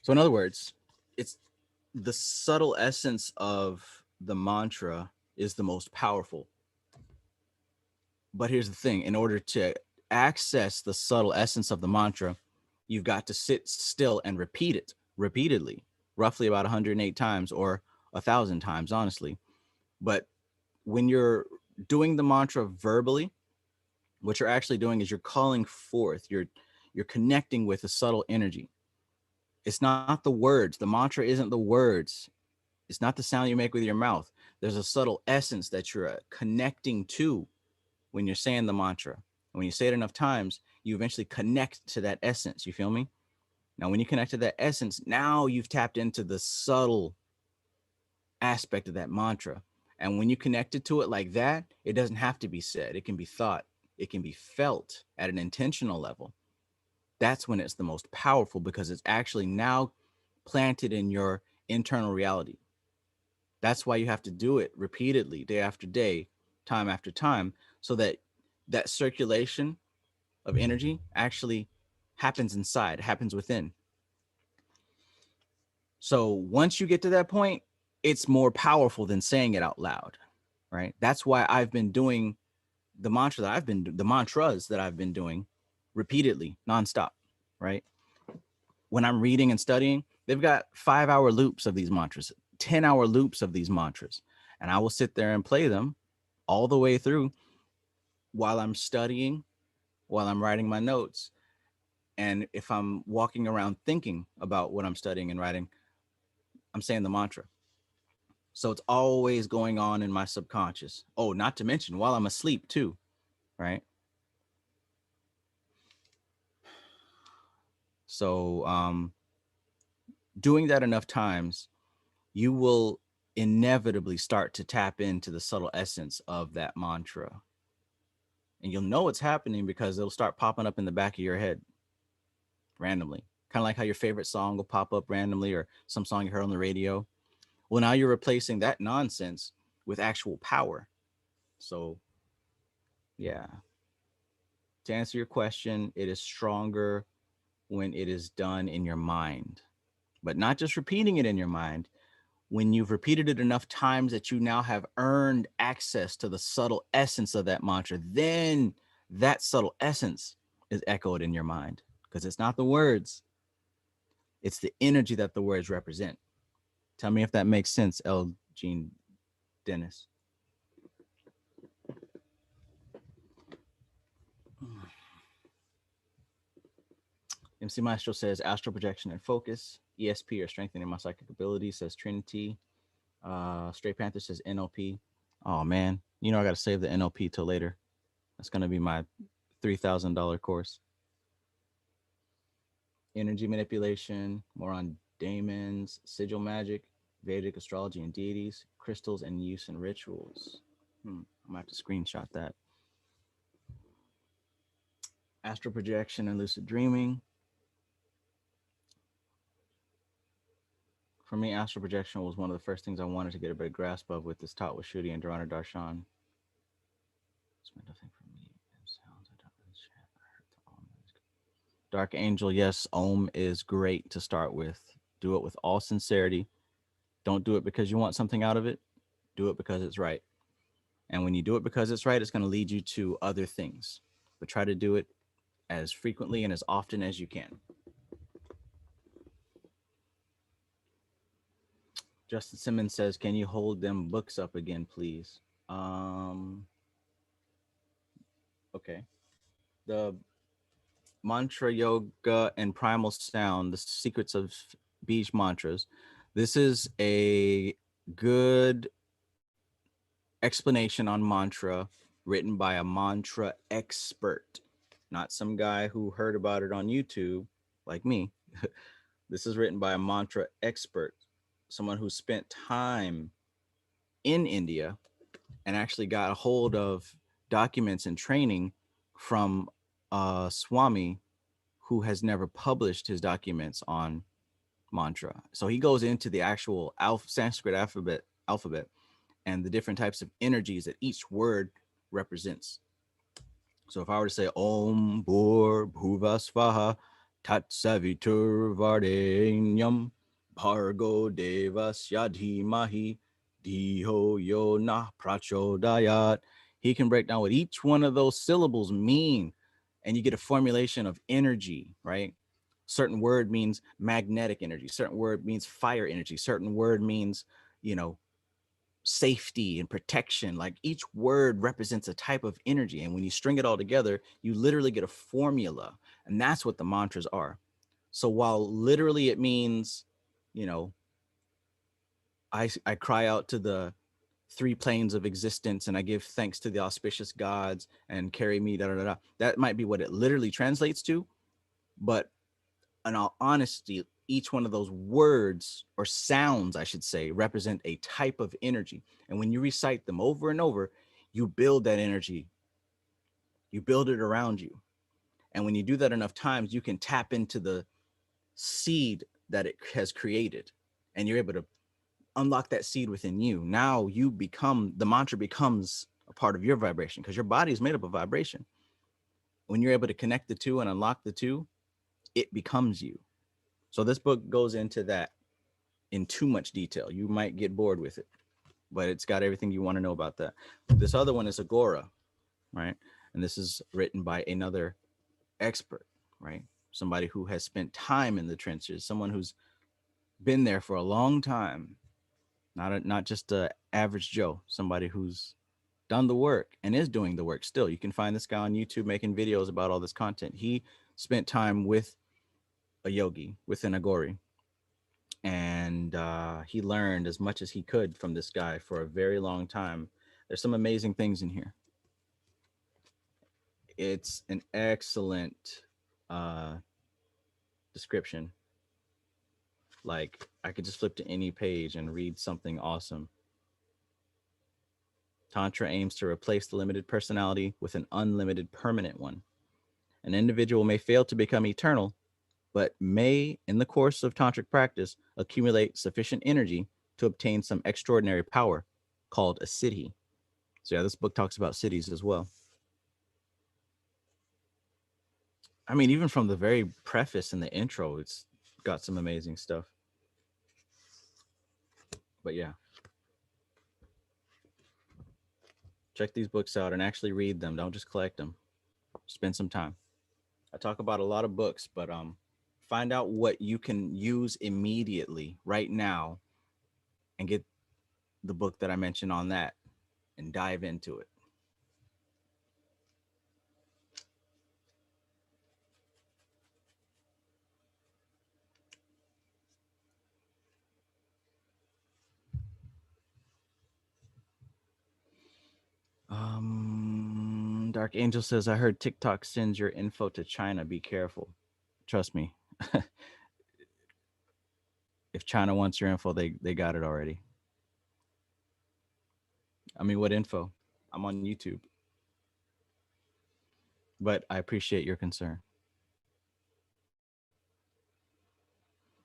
So in other words, it's the subtle essence of the mantra is the most powerful. But here's the thing, in order to access the subtle essence of the mantra, you've got to sit still and repeat it repeatedly, roughly about 108 times or 1,000 times, honestly. But when you're doing the mantra verbally, what you're actually doing is you're calling forth, you're connecting with a subtle energy. It's not the words. The mantra isn't the words. It's not the sound you make with your mouth. There's a subtle essence that you're connecting to when you're saying the mantra. And when you say it enough times, you eventually connect to that essence. You feel me? Now, when you connect to that essence, now you've tapped into the subtle aspect of that mantra. And when you connect it to it like that, it doesn't have to be said. It can be thought. It can be felt at an intentional level. That's when it's the most powerful, because it's actually now planted in your internal reality. That's why you have to do it repeatedly, day after day, time after time, so that that circulation of energy actually happens inside, happens within. So once you get to that point, it's more powerful than saying it out loud, right? That's why I've been doing the mantras that I've been doing repeatedly, nonstop, right? When I'm reading and studying, they've got 5-hour loops of these mantras, 10-hour loops of these mantras, and I will sit there and play them all the way through while I'm studying, while I'm writing my notes, and if I'm walking around thinking about what I'm studying and writing, I'm saying the mantra. So it's always going on in my subconscious. Oh, not to mention while I'm asleep too, right? So doing that enough times, you will inevitably start to tap into the subtle essence of that mantra. And you'll know it's happening because it'll start popping up in the back of your head randomly. Kind of like how your favorite song will pop up randomly, or some song you heard on the radio. Well, now you're replacing that nonsense with actual power. So, yeah. To answer your question, it is stronger when it is done in your mind, but not just repeating it in your mind. When you've repeated it enough times that you now have earned access to the subtle essence of that mantra, then that subtle essence is echoed in your mind, because it's not the words, it's the energy that the words represent. Tell me if that makes sense, L. Gene Dennis. MC Maestro says astral projection and focus. ESP or strengthening my psychic ability, says Trinity. Straight Panther says NLP. Oh man, you know I got to save the NLP till later. That's gonna be my $3,000 course. Energy manipulation, more on daemons, sigil magic, Vedic astrology and deities, crystals and use in rituals. I'm gonna have to screenshot that. Astral projection and lucid dreaming. For me, astral projection was one of the first things I wanted to get a better grasp of with this taught with Shuddhi and Dharana Darshan. It's been nothing for me. Sounds I don't understand. I heard the Om. Dark Angel, yes, Om is great to start with. Do it with all sincerity. Don't do it because you want something out of it. Do it because it's right. And when you do it because it's right, it's going to lead you to other things. But try to do it as frequently and as often as you can. Justin Simmons says, can you hold them books up again, please? Okay. The Mantra Yoga and Primal Sound, the secrets of Beach Mantras. This is a good explanation on mantra written by a mantra expert, not some guy who heard about it on YouTube like me. This is written by a mantra expert, someone who spent time in India and actually got a hold of documents and training from a Swami who has never published his documents on mantra. So he goes into the actual Sanskrit alphabet and the different types of energies that each word represents. So if I were to say Om Bhur Bhuva Svaha Tat Savitur Vardenyam Bhargo Devasya Dhimahi Dhiho Yo Nah Prachodayat, he can break down what each one of those syllables mean, and you get a formulation of energy, right? Certain word means magnetic energy, certain word means fire energy, certain word means, safety and protection. Like each word represents a type of energy, and when you string it all together, you literally get a formula, and that's what the mantras are. So while literally it means, I cry out to the three planes of existence and I give thanks to the auspicious gods and carry me that might be what it literally translates to. But in all honesty, each one of those words, or sounds I should say, represent a type of energy. And when you recite them over and over, you build that energy. You build it around you. And when you do that enough times, you can tap into the seed that it has created. And you're able to unlock that seed within you. Now the mantra becomes a part of your vibration, because your body is made up of vibration. When you're able to connect the two and unlock the two, it becomes you. So this book goes into that in too much detail. You might get bored with it, but it's got everything you want to know about that. This other one is Agora, right? And this is written by another expert, right? Somebody who has spent time in the trenches, someone who's been there for a long time, not just a average Joe, somebody who's done the work and is doing the work still. You can find this guy on YouTube making videos about all this content. He spent time with a yogi, with an agori, and he learned as much as he could from this guy for a very long time. There's some amazing things in here. It's an excellent uh, description. Like, I could just flip to any page and read something awesome. Tantra aims to replace the limited personality with an unlimited permanent one. An individual may fail to become eternal, but may, in the course of tantric practice, accumulate sufficient energy to obtain some extraordinary power called a siddhi. So yeah, this book talks about siddhis as well. I mean, even from the very preface and the intro, it's got some amazing stuff. But yeah, check these books out and actually read them. Don't just collect them. Spend some time. I talk about a lot of books, but find out what you can use immediately right now and get the book that I mentioned on that and dive into it. Dark Angel says, I heard TikTok sends your info to China. Be careful. Trust me. If China wants your info, they got it already. I mean, what info? I'm on YouTube. But I appreciate your concern.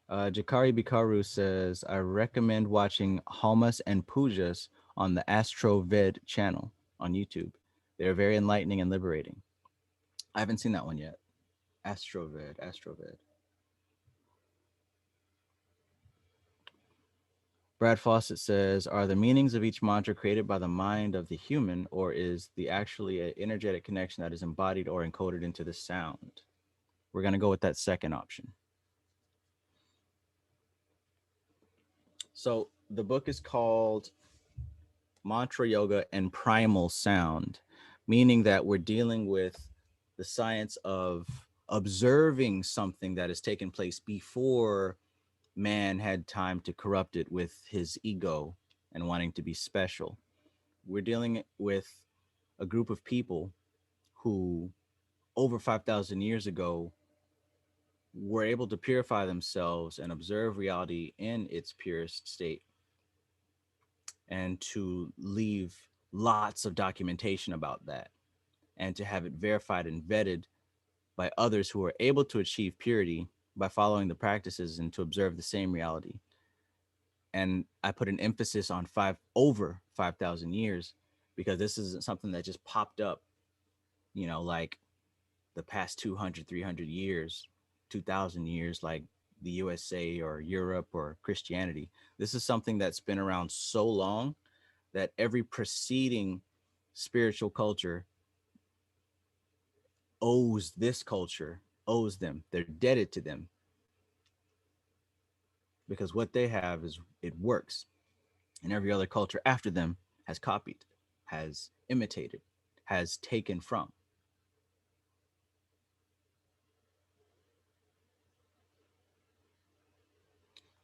Jakari Bikaru says, I recommend watching Homas and Pujas on the Astro Ved channel on YouTube. They're very enlightening and liberating. I haven't seen that one yet. Astro Ved. Brad Fawcett says, are the meanings of each mantra created by the mind of the human, or is the actually an energetic connection that is embodied or encoded into the sound? We're going to go with that second option. So the book is called Mantra Yoga and Primal Sound, meaning that we're dealing with the science of observing something that has taken place before man had time to corrupt it with his ego and wanting to be special. We're dealing with a group of people who over 5,000 years ago were able to purify themselves and observe reality in its purest state, and to leave lots of documentation about that, and to have it verified and vetted by others who are able to achieve purity by following the practices and to observe the same reality. And I put an emphasis on over 5,000 years, because this isn't something that just popped up, like the past 200, 300 years, 2,000 years, like the USA or Europe or Christianity. This is something that's been around so long that every preceding spiritual culture owes this culture, owes them. They're indebted to them, because what they have is, it works. And every other culture after them has copied, has imitated, has taken from.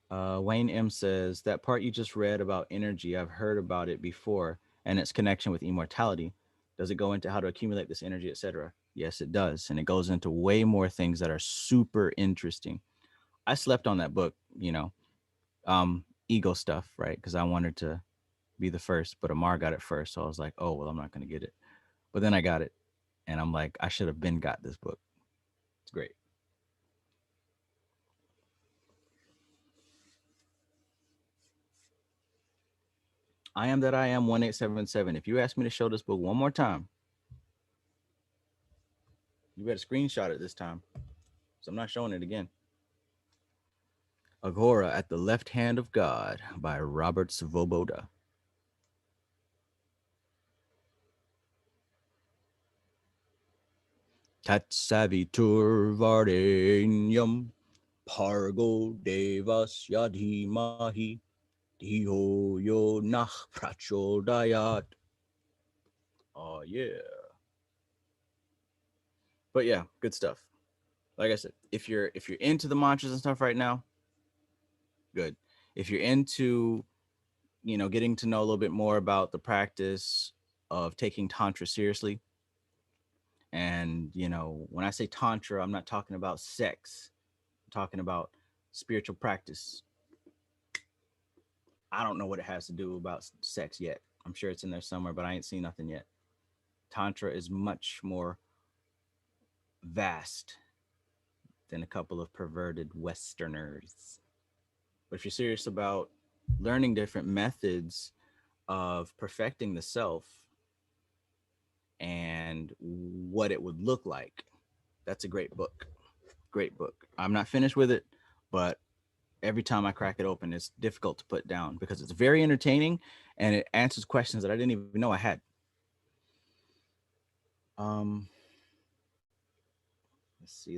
Wayne M says, that part you just read about energy, I've heard about it before, and its connection with immortality. Does it go into how to accumulate this energy, etc.? Yes, it does. And it goes into way more things that are super interesting. I slept on that book, ego stuff, right? Because I wanted to be the first, but Amar got it first. So I was like, oh, well, I'm not going to get it. But then I got it. And I'm like, I should have got this book. It's great. I am that I am 1877. If you ask me to show this book one more time, you better screenshot it this time. So I'm not showing it again. Agora at the Left Hand of God by Robert Svoboda. Tatsavitur Vardenyam Pargo Devas Yadhimahi Dhiyo Yo Nah Prachodayat. Oh yeah. But yeah, good stuff. Like I said, if you're into the mantras and stuff right now, good. If you're into, getting to know a little bit more about the practice of taking tantra seriously, and when I say tantra, I'm not talking about sex. I'm talking about spiritual practice. I don't know what it has to do about sex yet. I'm sure it's in there somewhere, but I ain't seen nothing yet. Tantra is much more vast than a couple of perverted Westerners. But if you're serious about learning different methods of perfecting the self and what it would look like, that's a great book. Great book. I'm not finished with it, but every time I crack it open, it's difficult to put down because it's very entertaining and it answers questions that I didn't even know I had.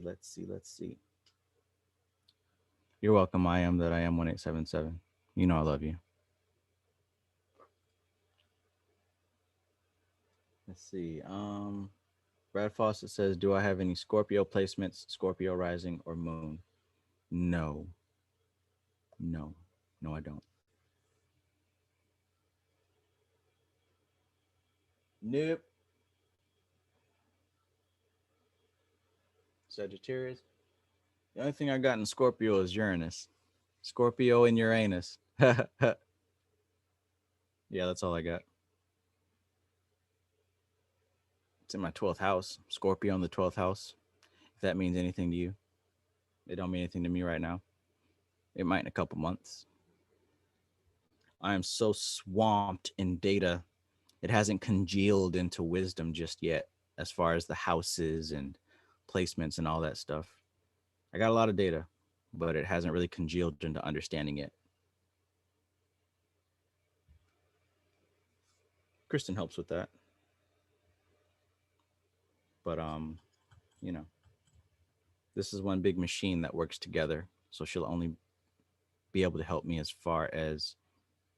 Let's see. You're welcome. I am 1877. You know I love you. Let's see. Brad Fawcett says, do I have any Scorpio placements, Scorpio rising or moon? No. No, I don't. Nope. Sagittarius. The only thing I got in Scorpio is Uranus. Scorpio and Uranus. Yeah, that's all I got. It's in my 12th house. Scorpio in the 12th house. If that means anything to you. It don't mean anything to me right now. It might in a couple months. I am so swamped in data. It hasn't congealed into wisdom just yet, as far as the houses and placements and all that stuff. I got a lot of data, but it hasn't really congealed into understanding yet. Kristen helps with that. But this is one big machine that works together. So she'll only be able to help me as far as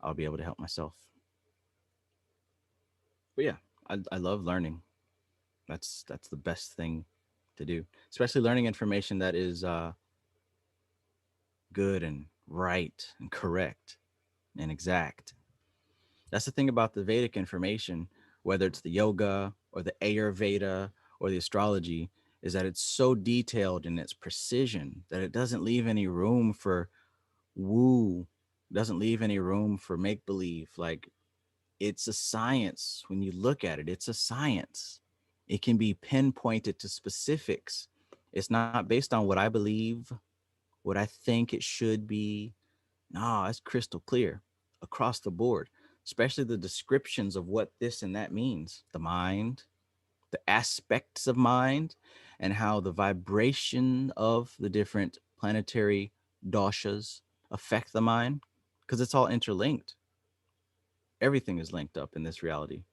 I'll be able to help myself. But yeah, I love learning. That's the best thing to do, especially learning information that is good and right and correct and exact. That's the thing about the Vedic information, whether it's the yoga or the Ayurveda or the astrology, is that it's so detailed in its precision that it doesn't leave any room for woo, doesn't leave any room for make believe. Like, it's a science. When you look at it, it's a science. It can be pinpointed to specifics. It's not based on what I believe, what I think it should be. No, it's crystal clear across the board, especially the descriptions of what this and that means. The mind, the aspects of mind, and how the vibration of the different planetary doshas affect the mind, because it's all interlinked. Everything is linked up in this reality.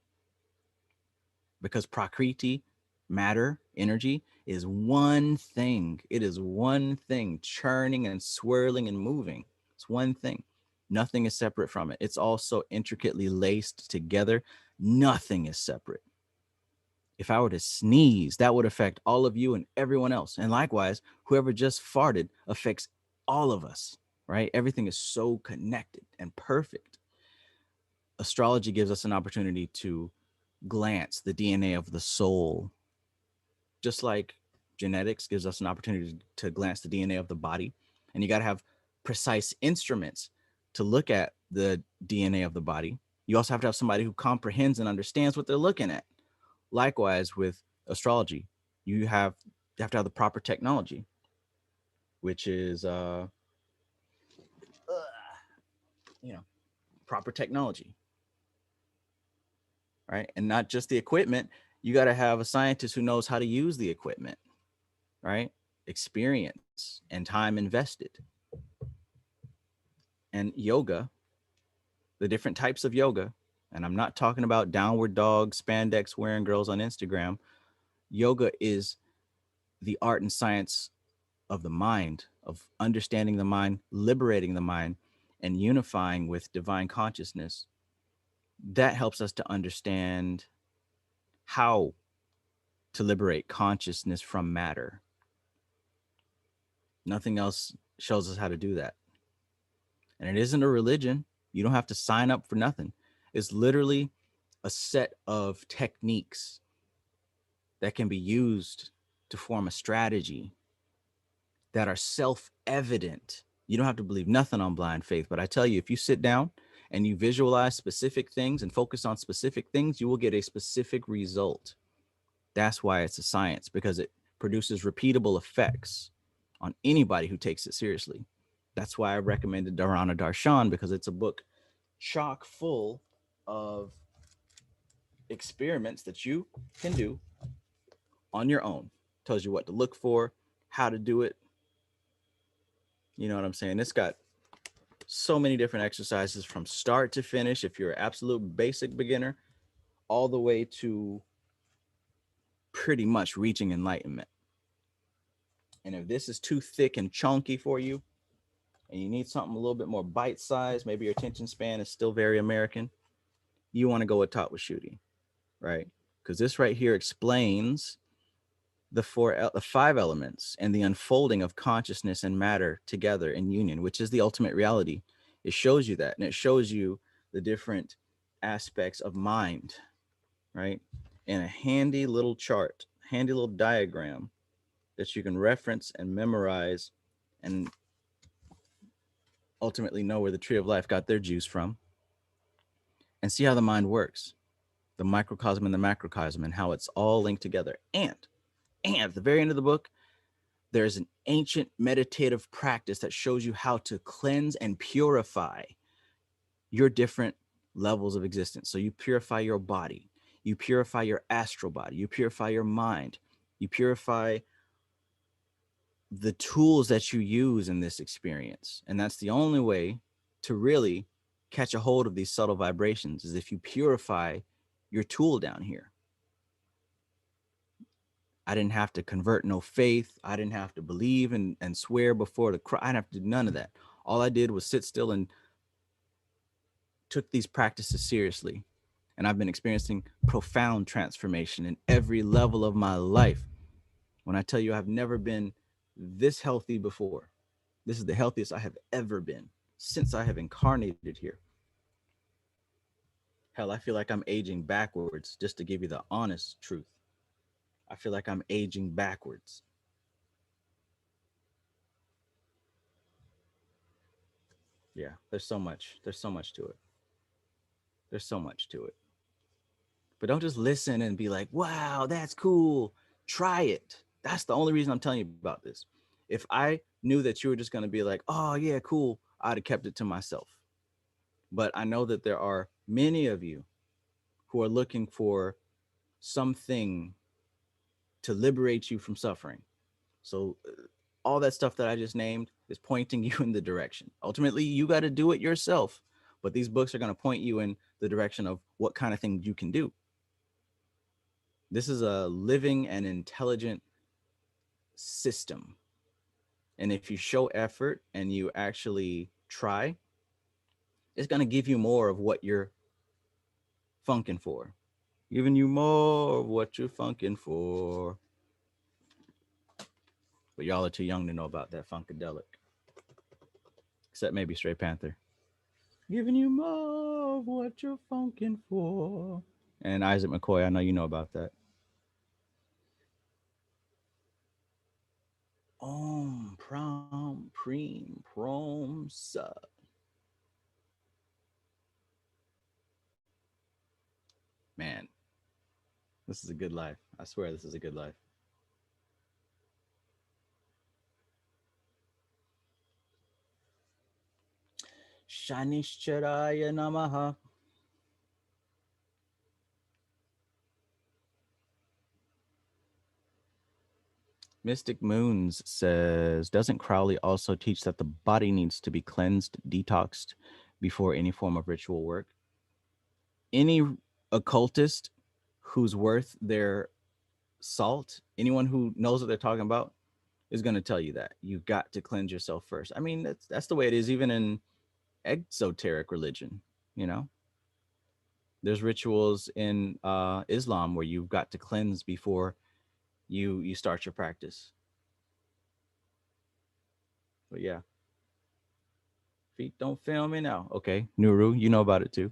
Because prakriti, matter, energy, is one thing. It is one thing, churning and swirling and moving. It's one thing. Nothing is separate from it. It's also intricately laced together. Nothing is separate. If I were to sneeze, that would affect all of you and everyone else. And likewise, whoever just farted affects all of us, right? Everything is so connected and perfect. Astrology gives us an opportunity to glance the DNA of the soul, just like genetics gives us an opportunity to glance the DNA of the body. And you got to have precise instruments to look at the DNA of the body. You also have to have somebody who comprehends and understands what they're looking at. Likewise with astrology, you have to have the proper technology, which is proper technology, right? And not just the equipment. You got to have a scientist who knows how to use the equipment, right? Experience and time invested. And yoga, the different types of yoga, and I'm not talking about downward dog, spandex wearing girls on Instagram. Yoga is the art and science of the mind, of understanding the mind, liberating the mind, and unifying with divine consciousness. That helps us to understand how to liberate consciousness from matter. Nothing else shows us how to do that. And it isn't a religion. You don't have to sign up for nothing. It's literally a set of techniques that can be used to form a strategy that are self-evident. You don't have to believe nothing on blind faith, but I tell you, if you sit down and you visualize specific things and focus on specific things, you will get a specific result. That's why it's a science, because it produces repeatable effects on anybody who takes it seriously. That's why I recommended Dharana Darshan, because it's a book chock full of experiments that you can do on your own. Tells you what to look for, how to do it. You know what I'm saying? It's got so many different exercises from start to finish, if you're an absolute basic beginner, all the way to pretty much reaching enlightenment. And if this is too thick and chunky for you, and you need something a little bit more bite-sized, maybe your attention span is still very American, you want to go with Taught with Shooty, right? Because this right here explains the five elements and the unfolding of consciousness and matter together in union, which is the ultimate reality. It shows you that, and it shows you the different aspects of mind, right? In a handy little chart, handy little diagram that you can reference and memorize and ultimately know where the tree of life got their juice from, and see how the mind works, the microcosm and the macrocosm, and how it's all linked together. And at the very end of the book, there's an ancient meditative practice that shows you how to cleanse and purify your different levels of existence. So you purify your body, you purify your astral body, you purify your mind, you purify the tools that you use in this experience. And that's the only way to really catch a hold of these subtle vibrations, is if you purify your tool down here. I didn't have to convert no faith. I didn't have to believe and swear before the crowd. I didn't have to do none of that. All I did was sit still and took these practices seriously. And I've been experiencing profound transformation in every level of my life. When I tell you I've never been this healthy before, this is the healthiest I have ever been since I have incarnated here. Hell, I feel like I'm aging backwards, just to give you the honest truth. I feel like I'm aging backwards. Yeah, there's so much to it. There's so much to it. But don't just listen and be like, wow, that's cool. Try it. That's the only reason I'm telling you about this. If I knew that you were just going to be like, oh, yeah, cool, I'd have kept it to myself. But I know that there are many of you who are looking for something to liberate you from suffering. So all that stuff that I just named is pointing you in the direction. Ultimately, you got to do it yourself. But these books are going to point you in the direction of what kind of thing you can do. This is a living and intelligent system. And if you show effort and you actually try, it's going to give you more of what you're funking for. Giving you more of what you're funking for. But y'all are too young to know about that funkadelic. Except maybe Stray Panther. Giving you more of what you're funking for. And Isaac McCoy, I know you know about that. Om prom preem prom sa. Man, this is a good life. I swear this is a good life. Shanishcharaya Namaha. Mystic Moons says, doesn't Crowley also teach that the body needs to be cleansed, detoxed before any form of ritual work? Any occultist who's worth their salt, anyone who knows what they're talking about, is going to tell you that you've got to cleanse yourself first. I mean, that's the way it is even in exoteric religion, you know? There's rituals in Islam where you've got to cleanse before you start your practice. But yeah, feet don't fail me now. Okay, Nuru, you know about it too.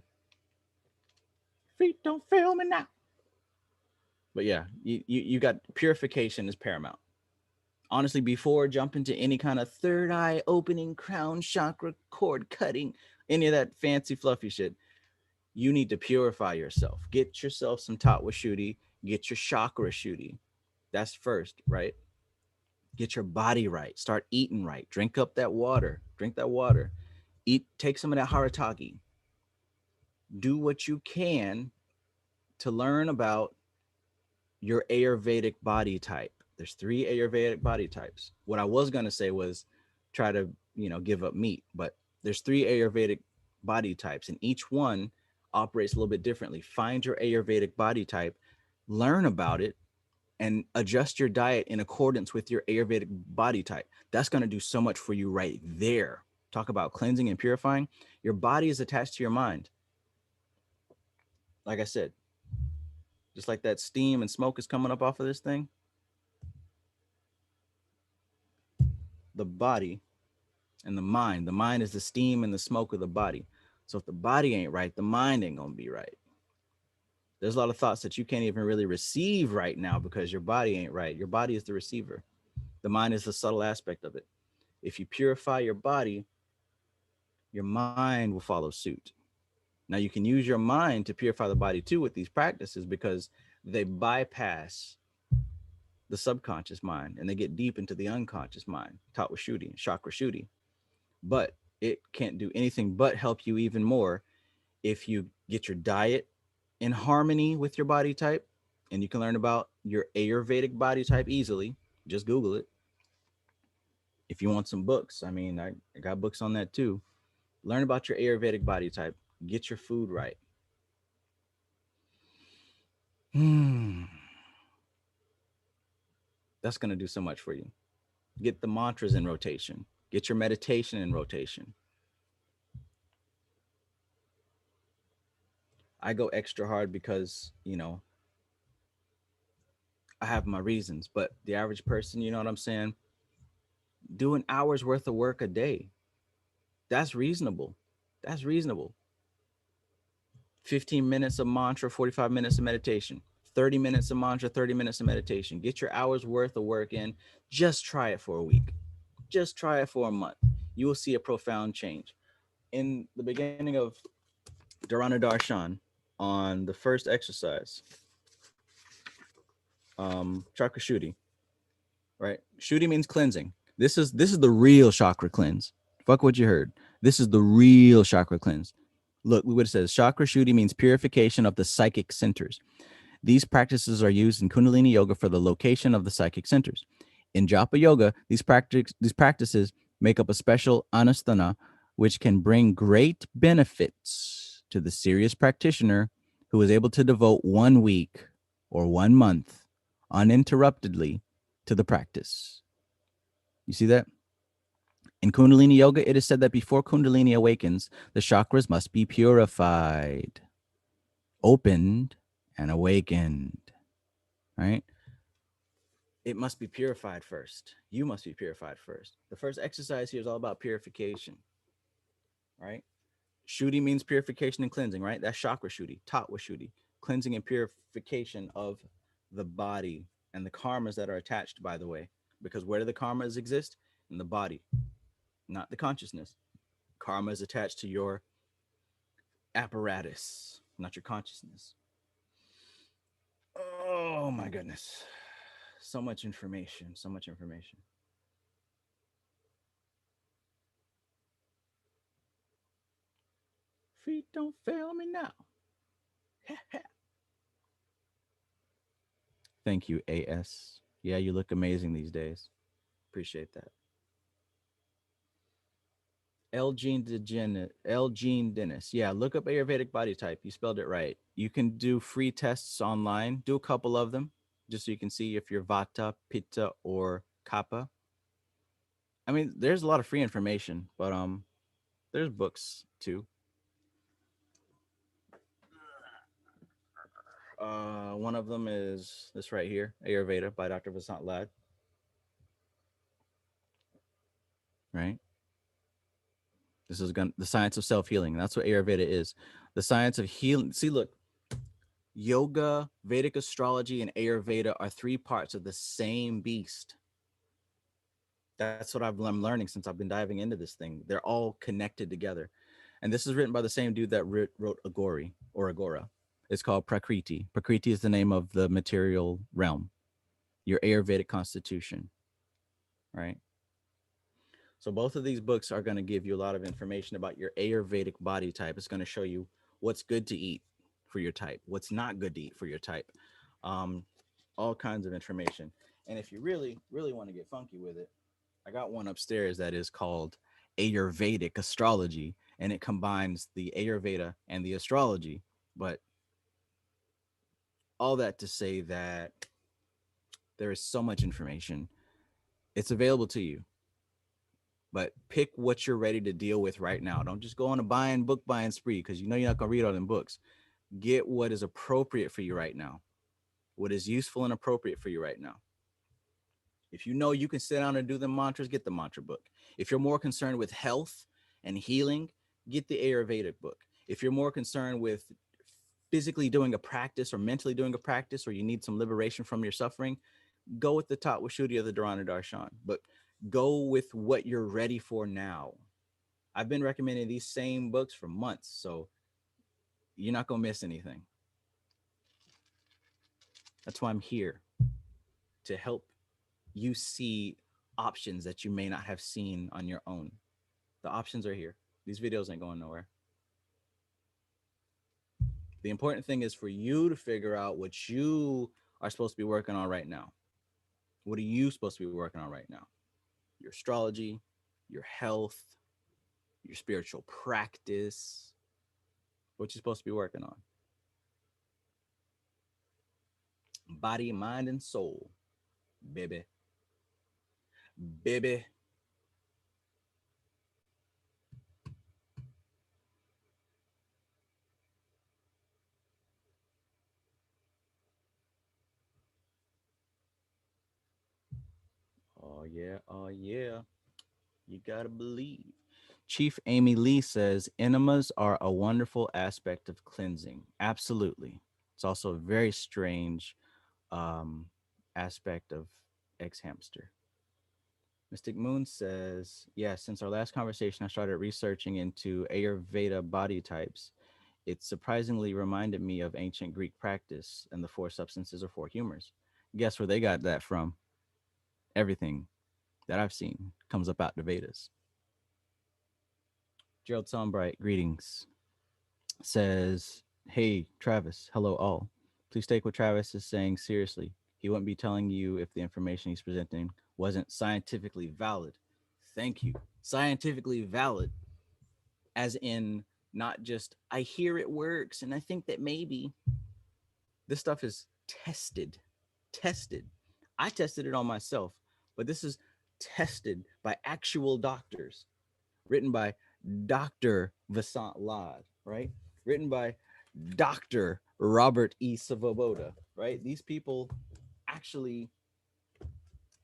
Feet don't fail me now. But yeah, you got purification is paramount. Honestly, before jumping to any kind of third eye opening, crown chakra, cord cutting, any of that fancy fluffy shit, you need to purify yourself. Get yourself some tatwa shuddhi, get your chakra shuddhi. That's first, right? Get your body right. Start eating right. Drink up that water. Drink that water. Eat. Take some of that haratagi. Do what you can to learn about your Ayurvedic body type. There's 3 Ayurvedic body types. What I was gonna say was try to give up meat, but there's 3 Ayurvedic body types, and each one operates a little bit differently. Find your Ayurvedic body type, learn about it, and adjust your diet in accordance with your Ayurvedic body type. That's going to do so much for you right there. Talk about cleansing and purifying. Your body is attached to your mind. Like I said, just like that steam and smoke is coming up off of this thing, the body and the mind is the steam and the smoke of the body. So if the body ain't right, the mind ain't going to be right. There's a lot of thoughts that you can't even really receive right now because your body ain't right. Your body is the receiver. The mind is the subtle aspect of it. If you purify your body, your mind will follow suit. Now, you can use your mind to purify the body too with these practices because they bypass the subconscious mind and they get deep into the unconscious mind, taught with Shuddhi, chakra Shuddhi. But it can't do anything but help you even more if you get your diet in harmony with your body type. And you can learn about your Ayurvedic body type easily. Just Google it. If you want some books, I mean, I got books on that too. Learn about your Ayurvedic body type. Get your food right. That's going to do so much for you. Get the mantras in rotation. Get your meditation in rotation. I go extra hard because, I have my reasons, but the average person, you know what I'm saying? Do an hour's worth of work a day. That's reasonable. That's reasonable. 15 minutes of mantra, 45 minutes of meditation, 30 minutes of mantra, 30 minutes of meditation. Get your hour's worth of work in. Just try it for a week. Just try it for a month. You will see a profound change. In the beginning of Dharana Darshan, on the first exercise, chakra Shuddhi, right? Shuddhi means cleansing. This is the real chakra cleanse. Fuck what you heard. This is the real chakra cleanse. Look what it says. Chakra Shuddhi means purification of the psychic centers. These practices are used in Kundalini Yoga for the location of the psychic centers. In Japa Yoga, these practices make up a special anusthana, which can bring great benefits to the serious practitioner who is able to devote 1 week or 1 month uninterruptedly to the practice. You see that? In Kundalini Yoga, it is said that before Kundalini awakens, the chakras must be purified, opened, and awakened, right? It must be purified first. You must be purified first. The first exercise here is all about purification, right? Shuddhi means purification and cleansing, right? That's chakra Shuddhi, Tattva Shuddhi, cleansing and purification of the body and the karmas that are attached, by the way. Because where do the karmas exist? In the body, not the consciousness. Karma is attached to your apparatus, not your consciousness. Oh my goodness. So much information, so much information. Feet don't fail me now. Thank you, AS. Yeah, you look amazing these days. Appreciate that. Elgene Dennis. Yeah, look up Ayurvedic body type. You spelled it right. You can do free tests online. Do a couple of them just so you can see if you're Vata, Pitta, or Kapha. I mean, there's a lot of free information, but there's books too. One of them is this right here, Ayurveda by Dr. Vasant Lad. Right. This is the science of self-healing. That's what Ayurveda is. The science of healing. See, look, yoga, Vedic astrology, and Ayurveda are three parts of the same beast. That's what I'm learning since I've been diving into this thing. They're all connected together. And this is written by the same dude that wrote Agori or Agora. It's called Prakriti. Prakriti is the name of the material realm, your Ayurvedic constitution, right? So both of these books are going to give you a lot of information about your Ayurvedic body type. It's going to show you what's good to eat for your type, what's not good to eat for your type, all kinds of information. And if you really, really want to get funky with it, I got one upstairs that is called Ayurvedic astrology, and it combines the Ayurveda and the astrology. But all that to say that there is so much information. It's available to you. But pick what you're ready to deal with right now. Don't just go on a book buying spree because you know you're not going to read all them books. Get what is appropriate for you right now, what is useful and appropriate for you right now. If you know you can sit down and do the mantras, get the mantra book. If you're more concerned with health and healing, get the Ayurvedic book. If you're more concerned with physically doing a practice or mentally doing a practice, or you need some liberation from your suffering, go with the Tat Washuddhi of the Dharana Darshan. But go with what you're ready for now. I've been recommending these same books for months, so you're not going to miss anything. That's why I'm here, to help you see options that you may not have seen on your own. The options are here. These videos ain't going nowhere. The important thing is for you to figure out what you are supposed to be working on right now. What are you supposed to be working on right now? Your astrology, your health, your spiritual practice, what you're supposed to be working on. Body, mind, and soul, baby. Baby. Oh, yeah. Oh, yeah. You got to believe. Chief Amy Lee says enemas are a wonderful aspect of cleansing. Absolutely. It's also a very strange aspect of ex-hamster. Mystic Moon says, yeah, since our last conversation, I started researching into Ayurveda body types. It surprisingly reminded me of ancient Greek practice and the four substances or four humors. Guess where they got that from? Everything that I've seen comes up out the Vedas. Gerald Sombright, greetings, says, hey, Travis, hello all. Please take what Travis is saying seriously. He wouldn't be telling you if the information he's presenting wasn't scientifically valid. Thank you. Scientifically valid, as in not just, I hear it works and I think that maybe. This stuff is tested. I tested it on myself, but this is tested by actual doctors, written by Dr. Vasant Lad, right? Written by Dr. Robert E. Savoboda, right? These people actually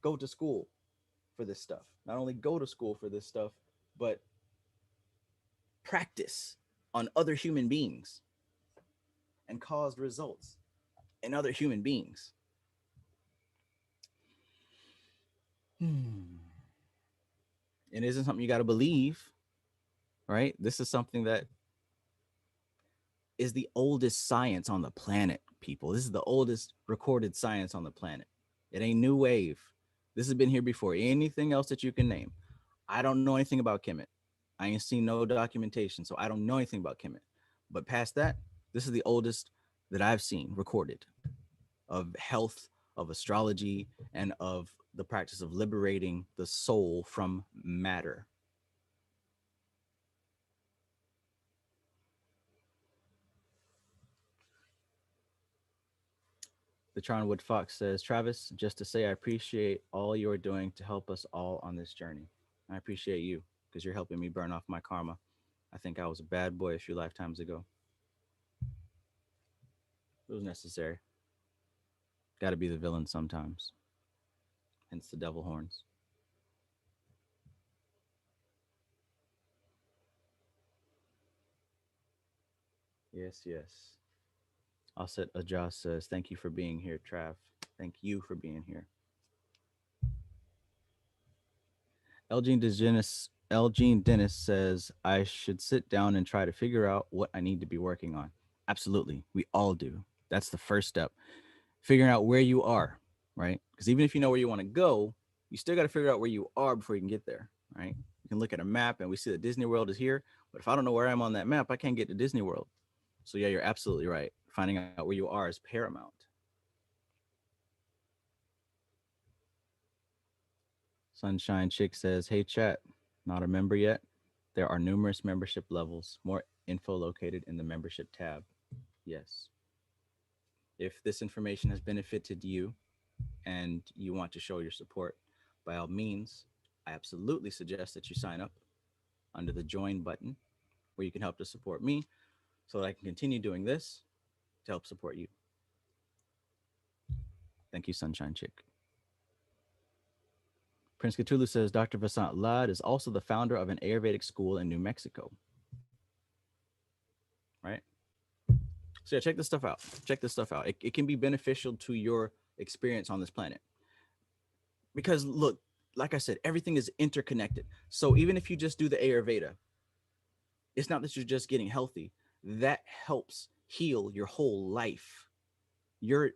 go to school for this stuff. Not only go to school for this stuff, but practice on other human beings and caused results in other human beings. It isn't something you got to believe, right? This is something that is the oldest science on the planet, people. This is the oldest recorded science on the planet. It ain't new wave. This has been here before anything else that you can name. I don't know anything about Kemet. I ain't seen no documentation, so I don't know anything about Kemet. But past that, this is the oldest that I've seen recorded of health, of astrology, and of the practice of liberating the soul from matter. The Charnwood Fox says, Travis, just to say I appreciate all you're doing to help us all on this journey. I appreciate you because you're helping me burn off my karma. I think I was a bad boy a few lifetimes ago. It was necessary. Got to be the villain sometimes. Hence the devil horns. Yes, yes. Offset Ajaz says, thank you for being here, Trav. Thank you for being here. Elgene Dennis says, I should sit down and try to figure out what I need to be working on. Absolutely. We all do. That's the first step. Figuring out where you are, right? Because even if you know where you want to go, you still got to figure out where you are before you can get there, right? You can look at a map and we see that Disney World is here, but if I don't know where I'm on that map, I can't get to Disney World. So yeah, you're absolutely right. Finding out where you are is paramount. Sunshine Chick says, hey chat, not a member yet? There are numerous membership levels. More info located in the membership tab. Yes. If this information has benefited you and you want to show your support, by all means, I absolutely suggest that you sign up under the join button where you can help to support me so that I can continue doing this to help support you. Thank you, Sunshine Chick. Prince Cthulhu says Dr. Vasant Lad is also the founder of an Ayurvedic school in New Mexico. Right? So yeah, check this stuff out. Check this stuff out. It can be beneficial to your experience on this planet. Because look, like I said, everything is interconnected. So even if you just do the Ayurveda, it's not that you're just getting healthy. That helps heal your whole life. Your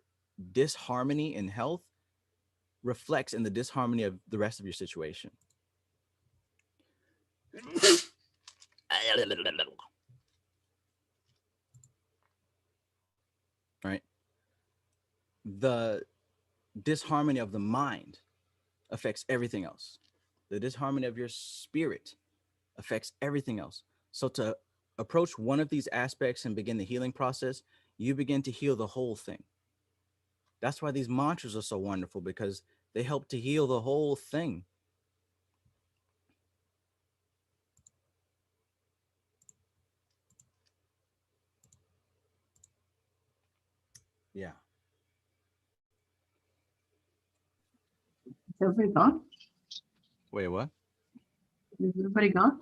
disharmony in health reflects in the disharmony of the rest of your situation. Right? The disharmony of the mind affects everything else. The disharmony of your spirit affects everything else. So to approach one of these aspects and begin the healing process, you begin to heal the whole thing. That's why these mantras are so wonderful, because they help to heal the whole thing. Yeah. Is everybody gone? Wait, what? Is everybody gone?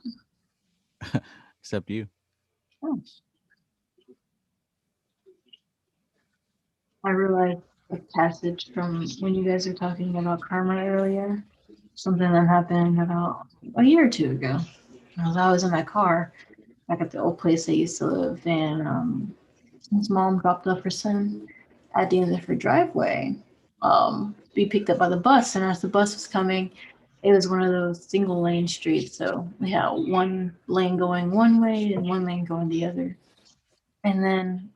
Except you. Oh. I realized a passage from when you guys were talking about karma earlier, something that happened about a year or two ago. As I was in my car back at the old place I used to live, and his mom dropped off her son at the end of her driveway. To be picked up by the bus, and as the bus was coming, it was one of those single lane streets, so we had one lane going one way and one lane going the other. And then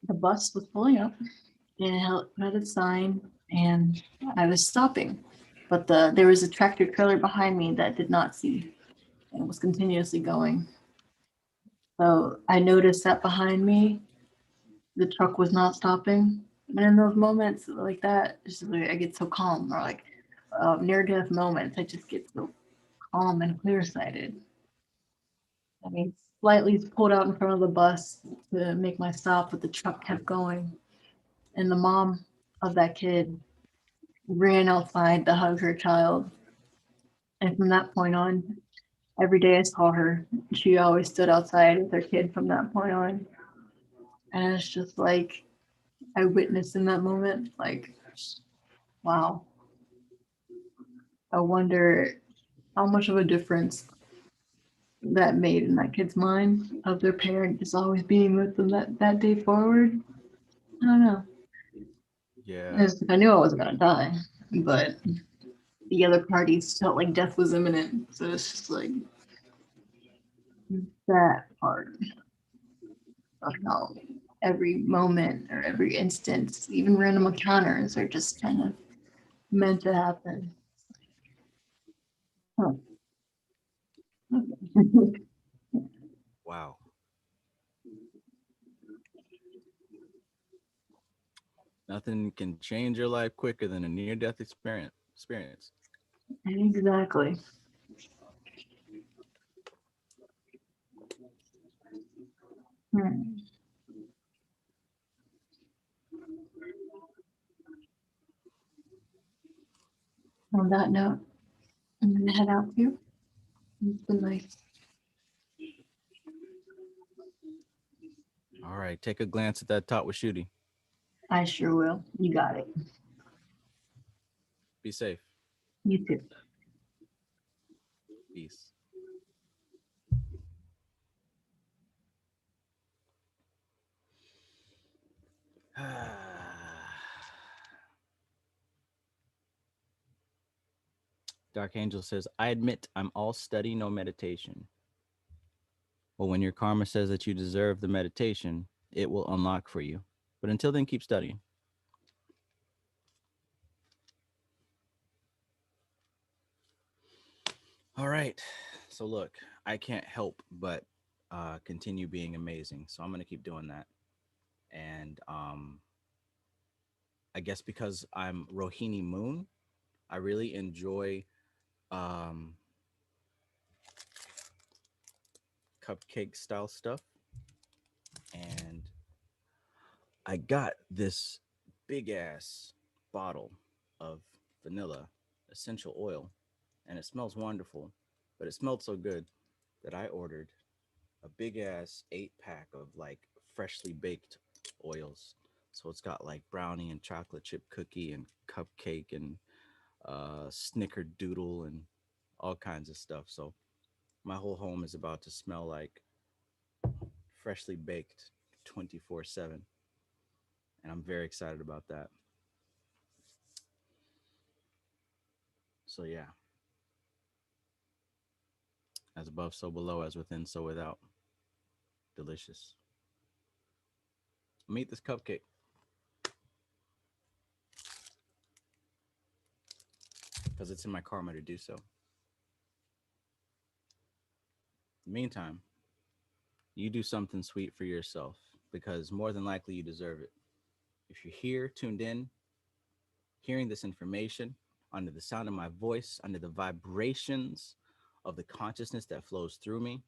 the bus was pulling up and it had a sign, and I was stopping, but there was a tractor trailer behind me that did not see and was continuously going. So I noticed that behind me, the truck was not stopping. And in those moments like that, it's just like I get so calm, or like near-death moments, I just get so calm and clear-sighted. I mean, slightly pulled out in front of the bus to make my stop, but the truck kept going. And the mom of that kid ran outside to hug her child. And from that point on, every day I saw her, she always stood outside with her kid from that point on. And it's just like I witnessed in that moment, like, wow. I wonder how much of a difference that made in that kid's mind of their parent just always being with them that day forward. I don't know. Yeah. I knew I wasn't gonna die, but the other parties felt like death was imminent. So it's just like that part of how every moment or every instance, even random encounters, are just kind of meant to happen. Huh. Wow. Nothing can change your life quicker than a near-death experience. Exactly. Hmm. On that note, I'm gonna head out too. It's been nice. All right, take a glance at that top with Shooty. I sure will. You got it. Be safe. You too. Peace. Dark Angel says, I admit I'm all study, no meditation. Well, when your karma says that you deserve the meditation, it will unlock for you. But until then, keep studying. All right. So look, I can't help but continue being amazing. So I'm going to keep doing that. And I guess because I'm Rohini Moon, I really enjoy um, cupcake style stuff. And I got this big ass bottle of vanilla essential oil, and it smells wonderful. But it smelled so good that I ordered a big ass 8 pack of like freshly baked oils. So it's got like brownie and chocolate chip cookie and cupcake and snickerdoodle and all kinds of stuff. So my whole home is about to smell like freshly baked 24/7. And I'm very excited about that. So yeah, as above, so below, as within, so without. Delicious. Let me eat this cupcake because it's in my karma to do so. In the meantime, you do something sweet for yourself because more than likely you deserve it. If you're here, tuned in, hearing this information under the sound of my voice, under the vibrations of the consciousness that flows through me,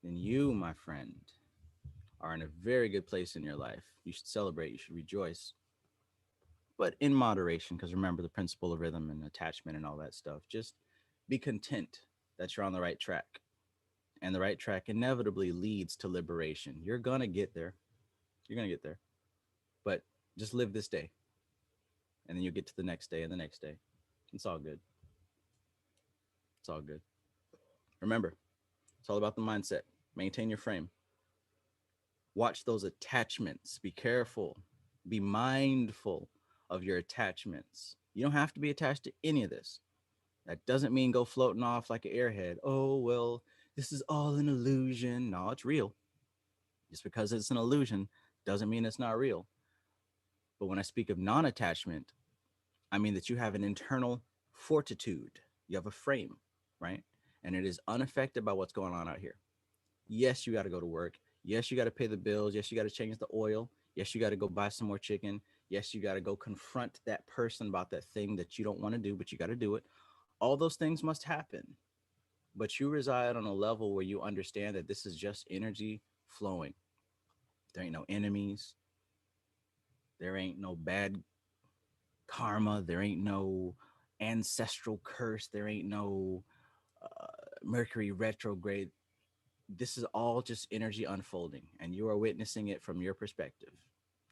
then you, my friend, are in a very good place in your life. You should celebrate, you should rejoice, but in moderation, because remember the principle of rhythm and attachment and all that stuff. Just be content that you're on the right track. And the right track inevitably leads to liberation. You're going to get there. You're going to get there. But just live this day. And then you'll get to the next day and the next day. It's all good. It's all good. Remember, it's all about the mindset. Maintain your frame. Watch those attachments. Be careful. Be mindful of your attachments. You don't have to be attached to any of this. That doesn't mean go floating off like an airhead. Oh, well, this is all an illusion. No, it's real. Just because it's an illusion doesn't mean it's not real. But when I speak of non attachment, I mean that you have an internal fortitude. You have a frame, right? And it is unaffected by what's going on out here. Yes, you got to go to work. Yes, you got to pay the bills. Yes, you got to change the oil. Yes, you got to go buy some more chicken. Yes, you got to go confront that person about that thing that you don't want to do, but you got to do it. All those things must happen. But you reside on a level where you understand that this is just energy flowing. There ain't no enemies. There ain't no bad karma. There ain't no ancestral curse. There ain't no Mercury retrograde. This is all just energy unfolding, and you are witnessing it from your perspective.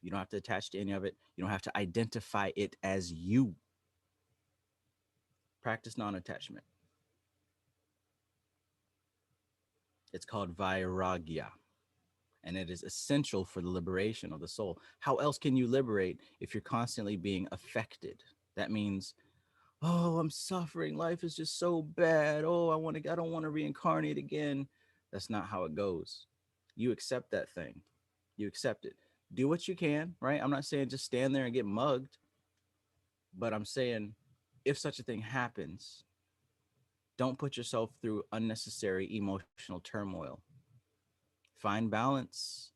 You don't have to attach to any of it. You don't have to identify it as you. Practice non attachment. It's called vairagya, and it is essential for the liberation of the soul. How else can you liberate if you're constantly being affected? That means, oh, I'm suffering. Life is just so bad. Oh, I don't want to reincarnate again. That's not how it goes. You accept that thing. You accept it. Do what you can, right? I'm not saying just stand there and get mugged, but I'm saying if such a thing happens, don't put yourself through unnecessary emotional turmoil. Find balance,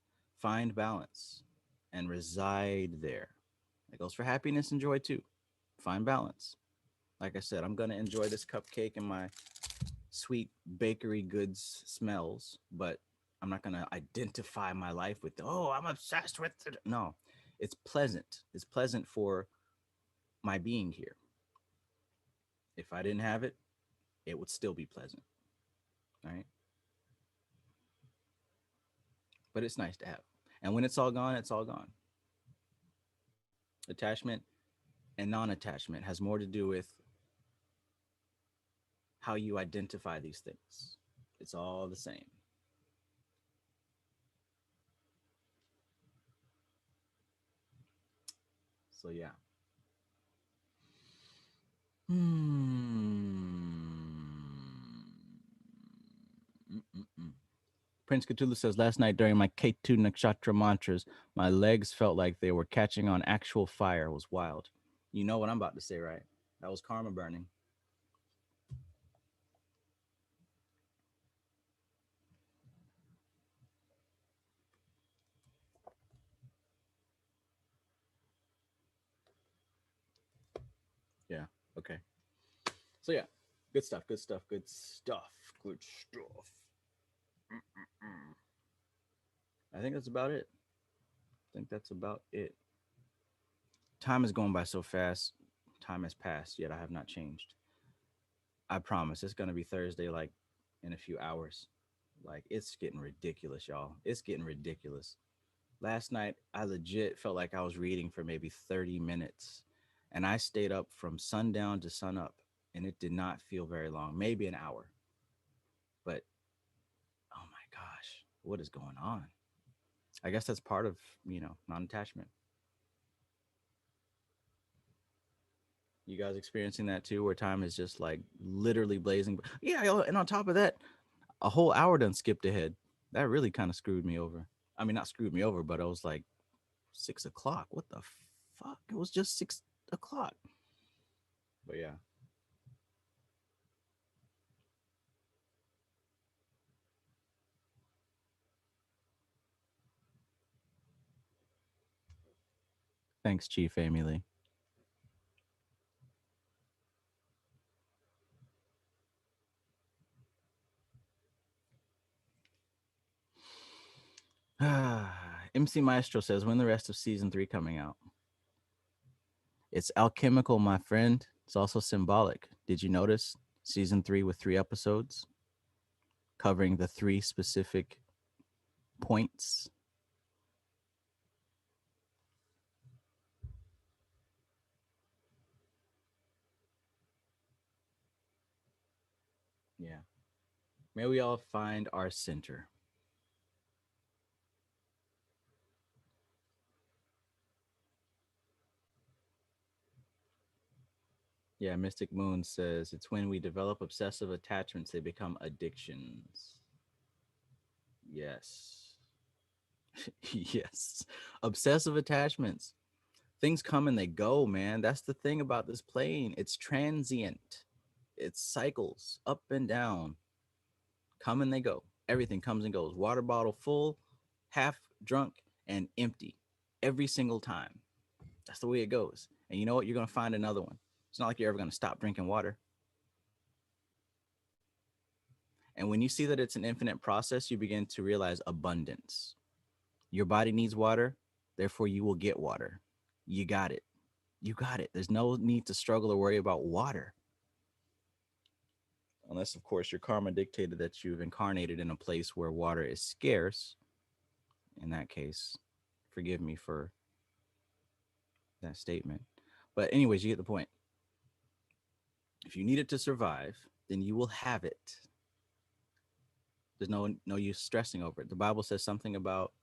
and reside there. That goes for happiness and joy too. Find balance. Like I said, I'm going to enjoy this cupcake and my sweet bakery goods smells, but I'm not going to identify my life with, oh, I'm obsessed with it. No, it's pleasant. It's pleasant for my being here. If I didn't have it, it would still be pleasant. Right. But it's nice to have. And when it's all gone, it's all gone. Attachment and non-attachment has more to do with how you identify these things. It's all the same. So yeah. Prince Cthulhu says, last night during my K2 Nakshatra mantras, my legs felt like they were catching on actual fire. It was wild. You know what I'm about to say, right? That was karma burning. Yeah. Okay. So yeah, good stuff. Good stuff. Good stuff. Good stuff. I think that's about it. Time is going by so fast. Time has passed, yet I have not changed. I promise it's going to be Thursday, like in a few hours. Like, it's getting ridiculous, y'all. It's getting ridiculous. Last night, I legit felt like I was reading for maybe 30 minutes. And I stayed up from sundown to sunup. And it did not feel very long, maybe an hour. But, oh my gosh, what is going on? I guess that's part of, non-attachment. You guys experiencing that too, where time is just like literally blazing? Yeah, and on top of that, a whole hour done skipped ahead. That really kind of screwed me over. I mean, not screwed me over, but I was like, 6 o'clock. What the fuck? It was just 6 o'clock. But yeah. Thanks, Chief Amy Lee. MC Maestro says, when the rest of season 3 coming out? It's alchemical, my friend. It's also symbolic. Did you notice season 3 with 3 episodes covering the 3 specific points? Yeah. May we all find our center. Yeah, Mystic Moon says it's when we develop obsessive attachments, they become addictions. Yes. Yes. Obsessive attachments. Things come and they go, man. That's the thing about this plane. It's transient. It cycles up and down. Come and they go. Everything comes and goes. Water bottle full, half drunk, and empty every single time. That's the way it goes. And you know what? You're going to find another one. It's not like you're ever going to stop drinking water. And when you see that it's an infinite process, you begin to realize abundance. Your body needs water, therefore you will get water. You got it. You got it. There's no need to struggle or worry about water. Unless, of course, your karma dictated that you've incarnated in a place where water is scarce. In that case, forgive me for that statement. But anyways, you get the point. If you need it to survive, then you will have it. There's no use stressing over it. The Bible says something about,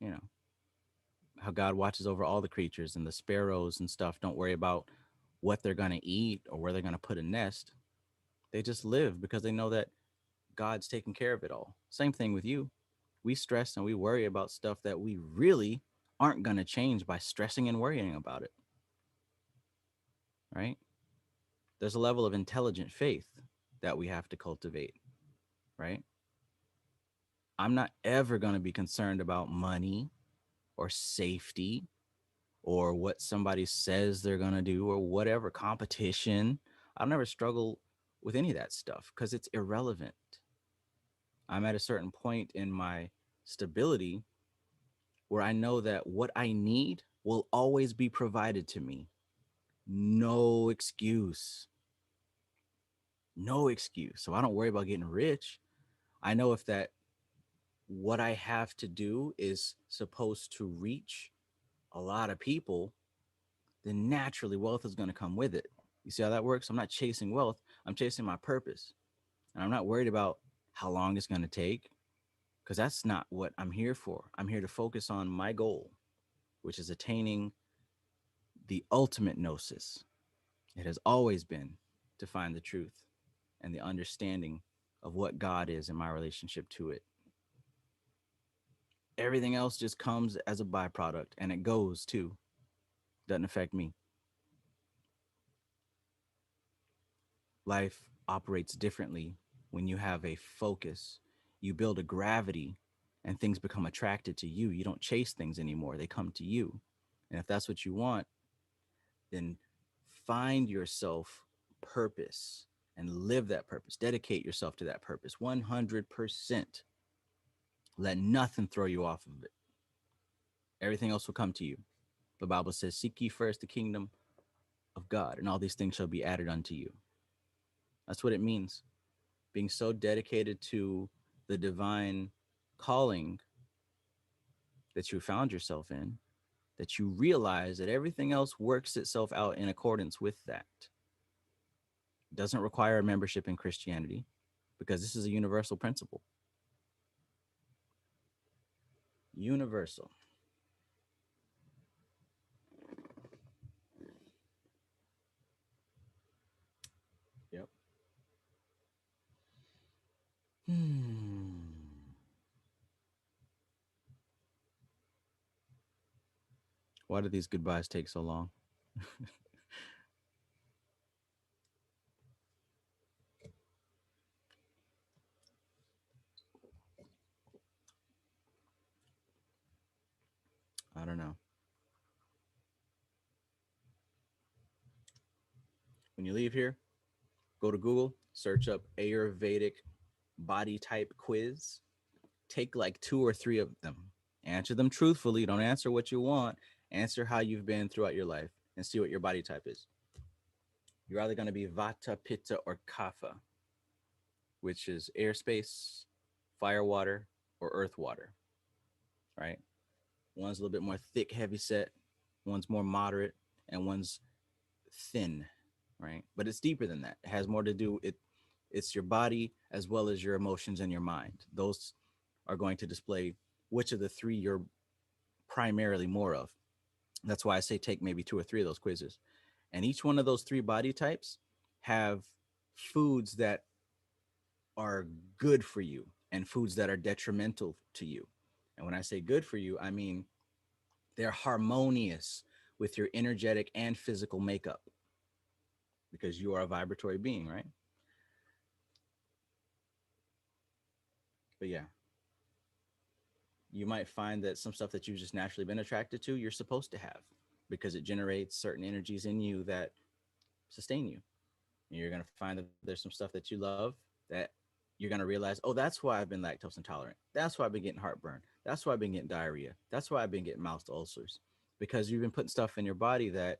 how God watches over all the creatures, and the sparrows and stuff don't worry about what they're going to eat or where they're going to put a nest. They just live because they know that God's taking care of it all. Same thing with you. We stress and we worry about stuff that we really aren't going to change by stressing and worrying about it. Right? There's a level of intelligent faith that we have to cultivate. Right? I'm not ever going to be concerned about money or safety or what somebody says they're going to do or whatever, competition. I'll never struggle with any of that stuff because it's irrelevant. I'm at a certain point in my stability where I know that what I need will always be provided to me. No excuse. No excuse. So I don't worry about getting rich. I know if that what I have to do is supposed to reach a lot of people, then naturally wealth is going to come with it. You see how that works? I'm not chasing wealth, I'm chasing my purpose. And I'm not worried about how long it's going to take because that's not what I'm here for. I'm here to focus on my goal, which is attaining the ultimate gnosis. It has always been to find the truth and the understanding of what God is in my relationship to it. Everything else just comes as a byproduct and it goes too. Doesn't affect me. Life operates differently when you have a focus. You build a gravity and things become attracted to you. You don't chase things anymore, they come to you. And if that's what you want, then find yourself purpose and live that purpose. Dedicate yourself to that purpose 100%. Let nothing throw you off of it. Everything else will come to you. The Bible says, seek ye first the kingdom of God, and all these things shall be added unto you. That's what it means. Being so dedicated to the divine calling that you found yourself in, that you realize that everything else works itself out in accordance with that. It doesn't require a membership in Christianity because this is a universal principle. Universal. Yep. Why do these goodbyes take so long? I don't know. When you leave here, go to Google, search up Ayurvedic body type quiz. Take like 2 or 3 of them. Answer them truthfully. Don't answer what you want. Answer how you've been throughout your life and see what your body type is. You're either going to be Vata, Pitta, or Kapha, which is air, space, fire, water, or earth, water, right? One's a little bit more thick, heavy set. One's more moderate, and one's thin, right? But it's deeper than that. It has more to do. It's your body as well as your emotions and your mind. Those are going to display which of the 3 you're primarily more of. That's why I say take maybe 2 or 3 of those quizzes. And each one of those 3 body types have foods that are good for you and foods that are detrimental to you. And when I say good for you, I mean they're harmonious with your energetic and physical makeup because you are a vibratory being, right? But yeah, you might find that some stuff that you've just naturally been attracted to, you're supposed to have because it generates certain energies in you that sustain you. And you're going to find that there's some stuff that you love that you're going to realize, oh, that's why I've been lactose intolerant. That's why I've been getting heartburn. That's why I've been getting diarrhea. That's why I've been getting mouth ulcers because you've been putting stuff in your body that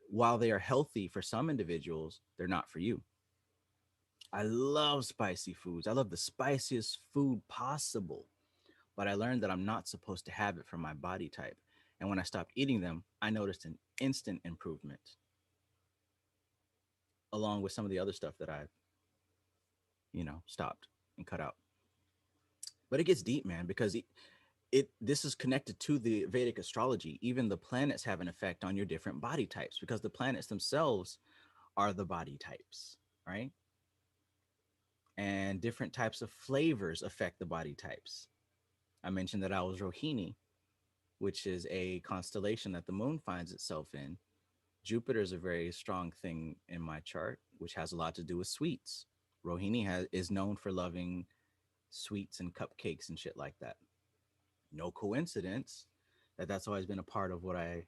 while they are healthy for some individuals, they're not for you. I love spicy foods. I love the spiciest food possible, but I learned that I'm not supposed to have it for my body type. And when I stopped eating them, I noticed an instant improvement along with some of the other stuff that I, stopped and cut out. But it gets deep, man, because this is connected to the Vedic astrology. Even the planets have an effect on your different body types because the planets themselves are the body types, right? And different types of flavors affect the body types. I mentioned that I was Rohini, which is a constellation that the moon finds itself in. Jupiter is a very strong thing in my chart, which has a lot to do with sweets. Rohini is known for loving sweets and cupcakes and shit like that. No coincidence that that's always been a part of what I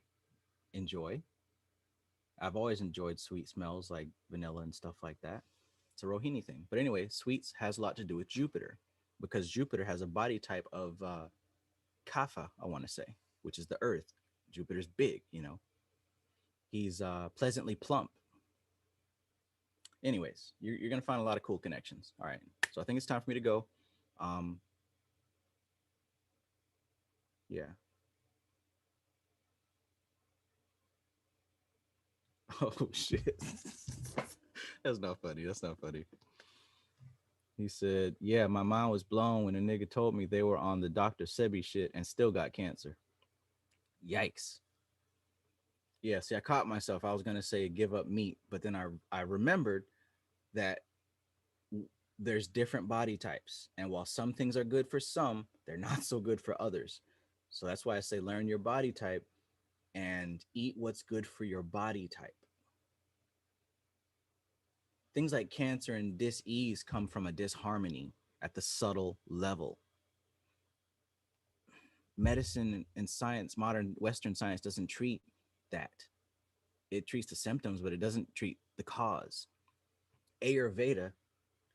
enjoy. I've always enjoyed sweet smells like vanilla and stuff like that. It's a Rohini thing. But anyway, sweets has a lot to do with Jupiter. because Jupiter has a body type of Kapha, I want to say, which is the Earth. Jupiter's big, you know. He's pleasantly plump. Anyways, you're gonna find a lot of cool connections. All right, so I think it's time for me to go. Um, yeah. Oh shit. That's not funny. That's not funny. He said, "Yeah, my mind was blown when a nigga told me they were on the Dr. Sebi shit and still got cancer." Yikes. Yeah, see, I caught myself. I was gonna say give up meat, but then I remembered that there's different body types, and while some things are good for some, they're not so good for others. So that's why I say learn your body type and eat what's good for your body type. Things like cancer and dis-ease come from a disharmony at the subtle level. Medicine and science, modern Western science, doesn't treat that. It treats the symptoms, but it doesn't treat the cause. Ayurveda,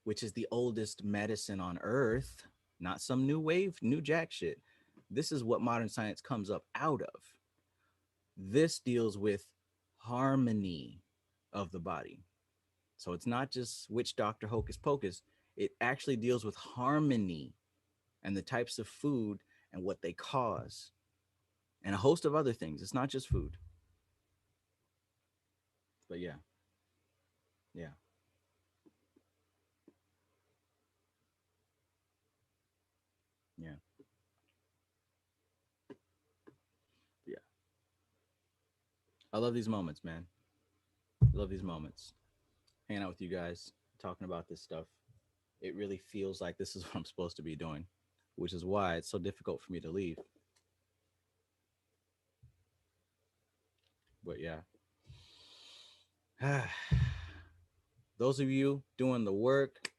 which is the oldest medicine on earth, not some new wave, new jack shit. This is what modern science comes up out of. This deals with harmony of the body. So it's not just witch doctor hocus pocus. It actually deals with harmony and the types of food and what they cause and a host of other things. It's not just food. But yeah. Yeah. Yeah. Yeah. I love these moments, man. I love these moments. Hanging out with you guys, talking about this stuff. It really feels like this is what I'm supposed to be doing, which is why it's so difficult for me to leave. But yeah. Those of you doing the work,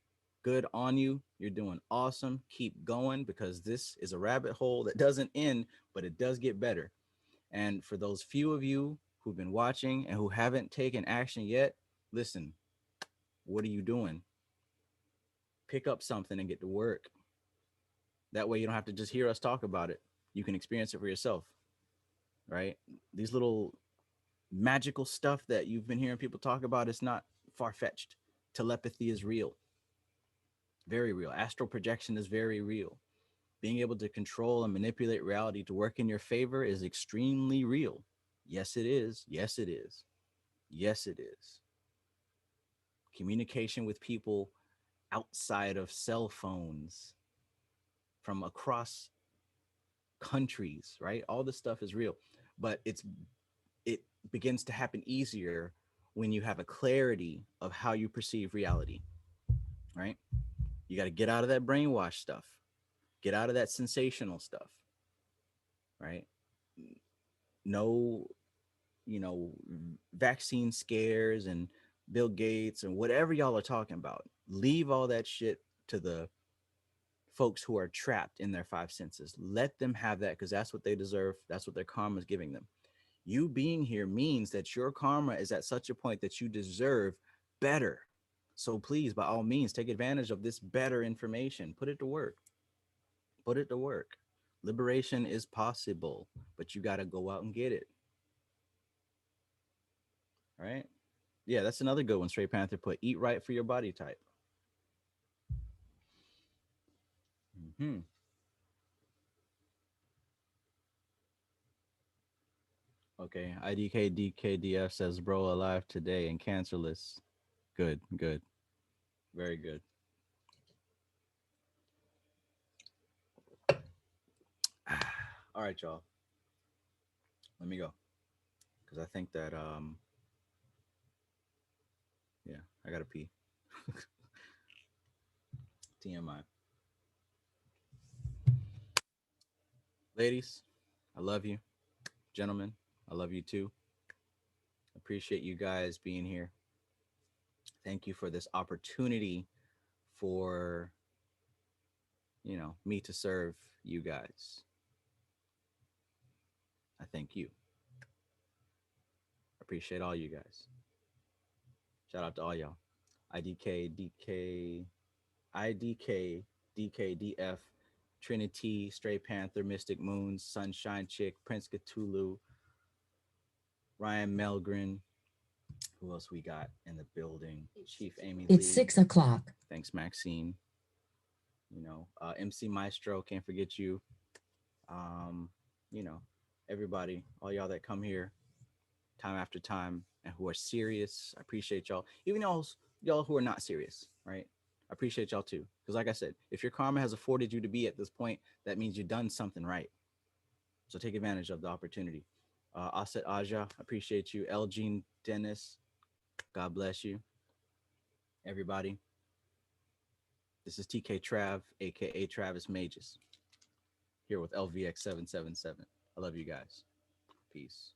good on you. You're doing awesome. Keep going because this is a rabbit hole that doesn't end, but it does get better. And for those few of you who've been watching and who haven't taken action yet, listen, what are you doing? Pick up something and get to work. That way you don't have to just hear us talk about it. You can experience it for yourself, right? These little magical stuff that you've been hearing people talk about is not far-fetched. Telepathy is real. Very real. Astral projection is very real. Being able to control and manipulate reality to work in your favor is extremely real. Yes, it is. Yes, it is. Yes, it is. Communication with people outside of cell phones from across countries, right? All this stuff is real, but it begins to happen easier when you have a clarity of how you perceive reality, right? You got to get out of that brainwash stuff, get out of that sensational stuff, right? No, vaccine scares and Bill Gates and whatever y'all are talking about. Leave all that shit to the folks who are trapped in their five senses. Let them have that because that's what they deserve. That's what their karma is giving them. You being here means that your karma is at such a point that you deserve better. So please, by all means, take advantage of this better information. Put it to work. Put it to work. Liberation is possible, but you got to go out and get it. All right. Yeah, that's another good one. Straight Panther put eat right for your body type. Mm-hmm. Okay. IDK says, bro, alive today and cancerless. Good, good. Very good. All right, y'all. Let me go. Because I think that yeah, I gotta pee. TMI. Ladies, I love you. Gentlemen, I love you too. Appreciate you guys being here. Thank you for this opportunity for me to serve you guys. I thank you. Appreciate all you guys. Shout out to all y'all. IDK, DK, IDK DKDF, Trinity, Stray Panther, Mystic Moons, Sunshine Chick, Prince Cthulhu, Ryan Melgren. Who else we got in the building? Chief Amy Lee. It's 6 o'clock. Thanks, Maxine. MC Maestro, can't forget you. You know, everybody, all y'all that come here time after time and who are serious. I appreciate y'all. Even y'all who are not serious, right? I appreciate y'all too. Because like I said, if your karma has afforded you to be at this point, that means you've done something right. So take advantage of the opportunity. Aset Aja, appreciate you. Elgene Dennis, God bless you. Everybody. This is TK Trav, aka Travis Mages, here with LVX777. I love you guys. Peace.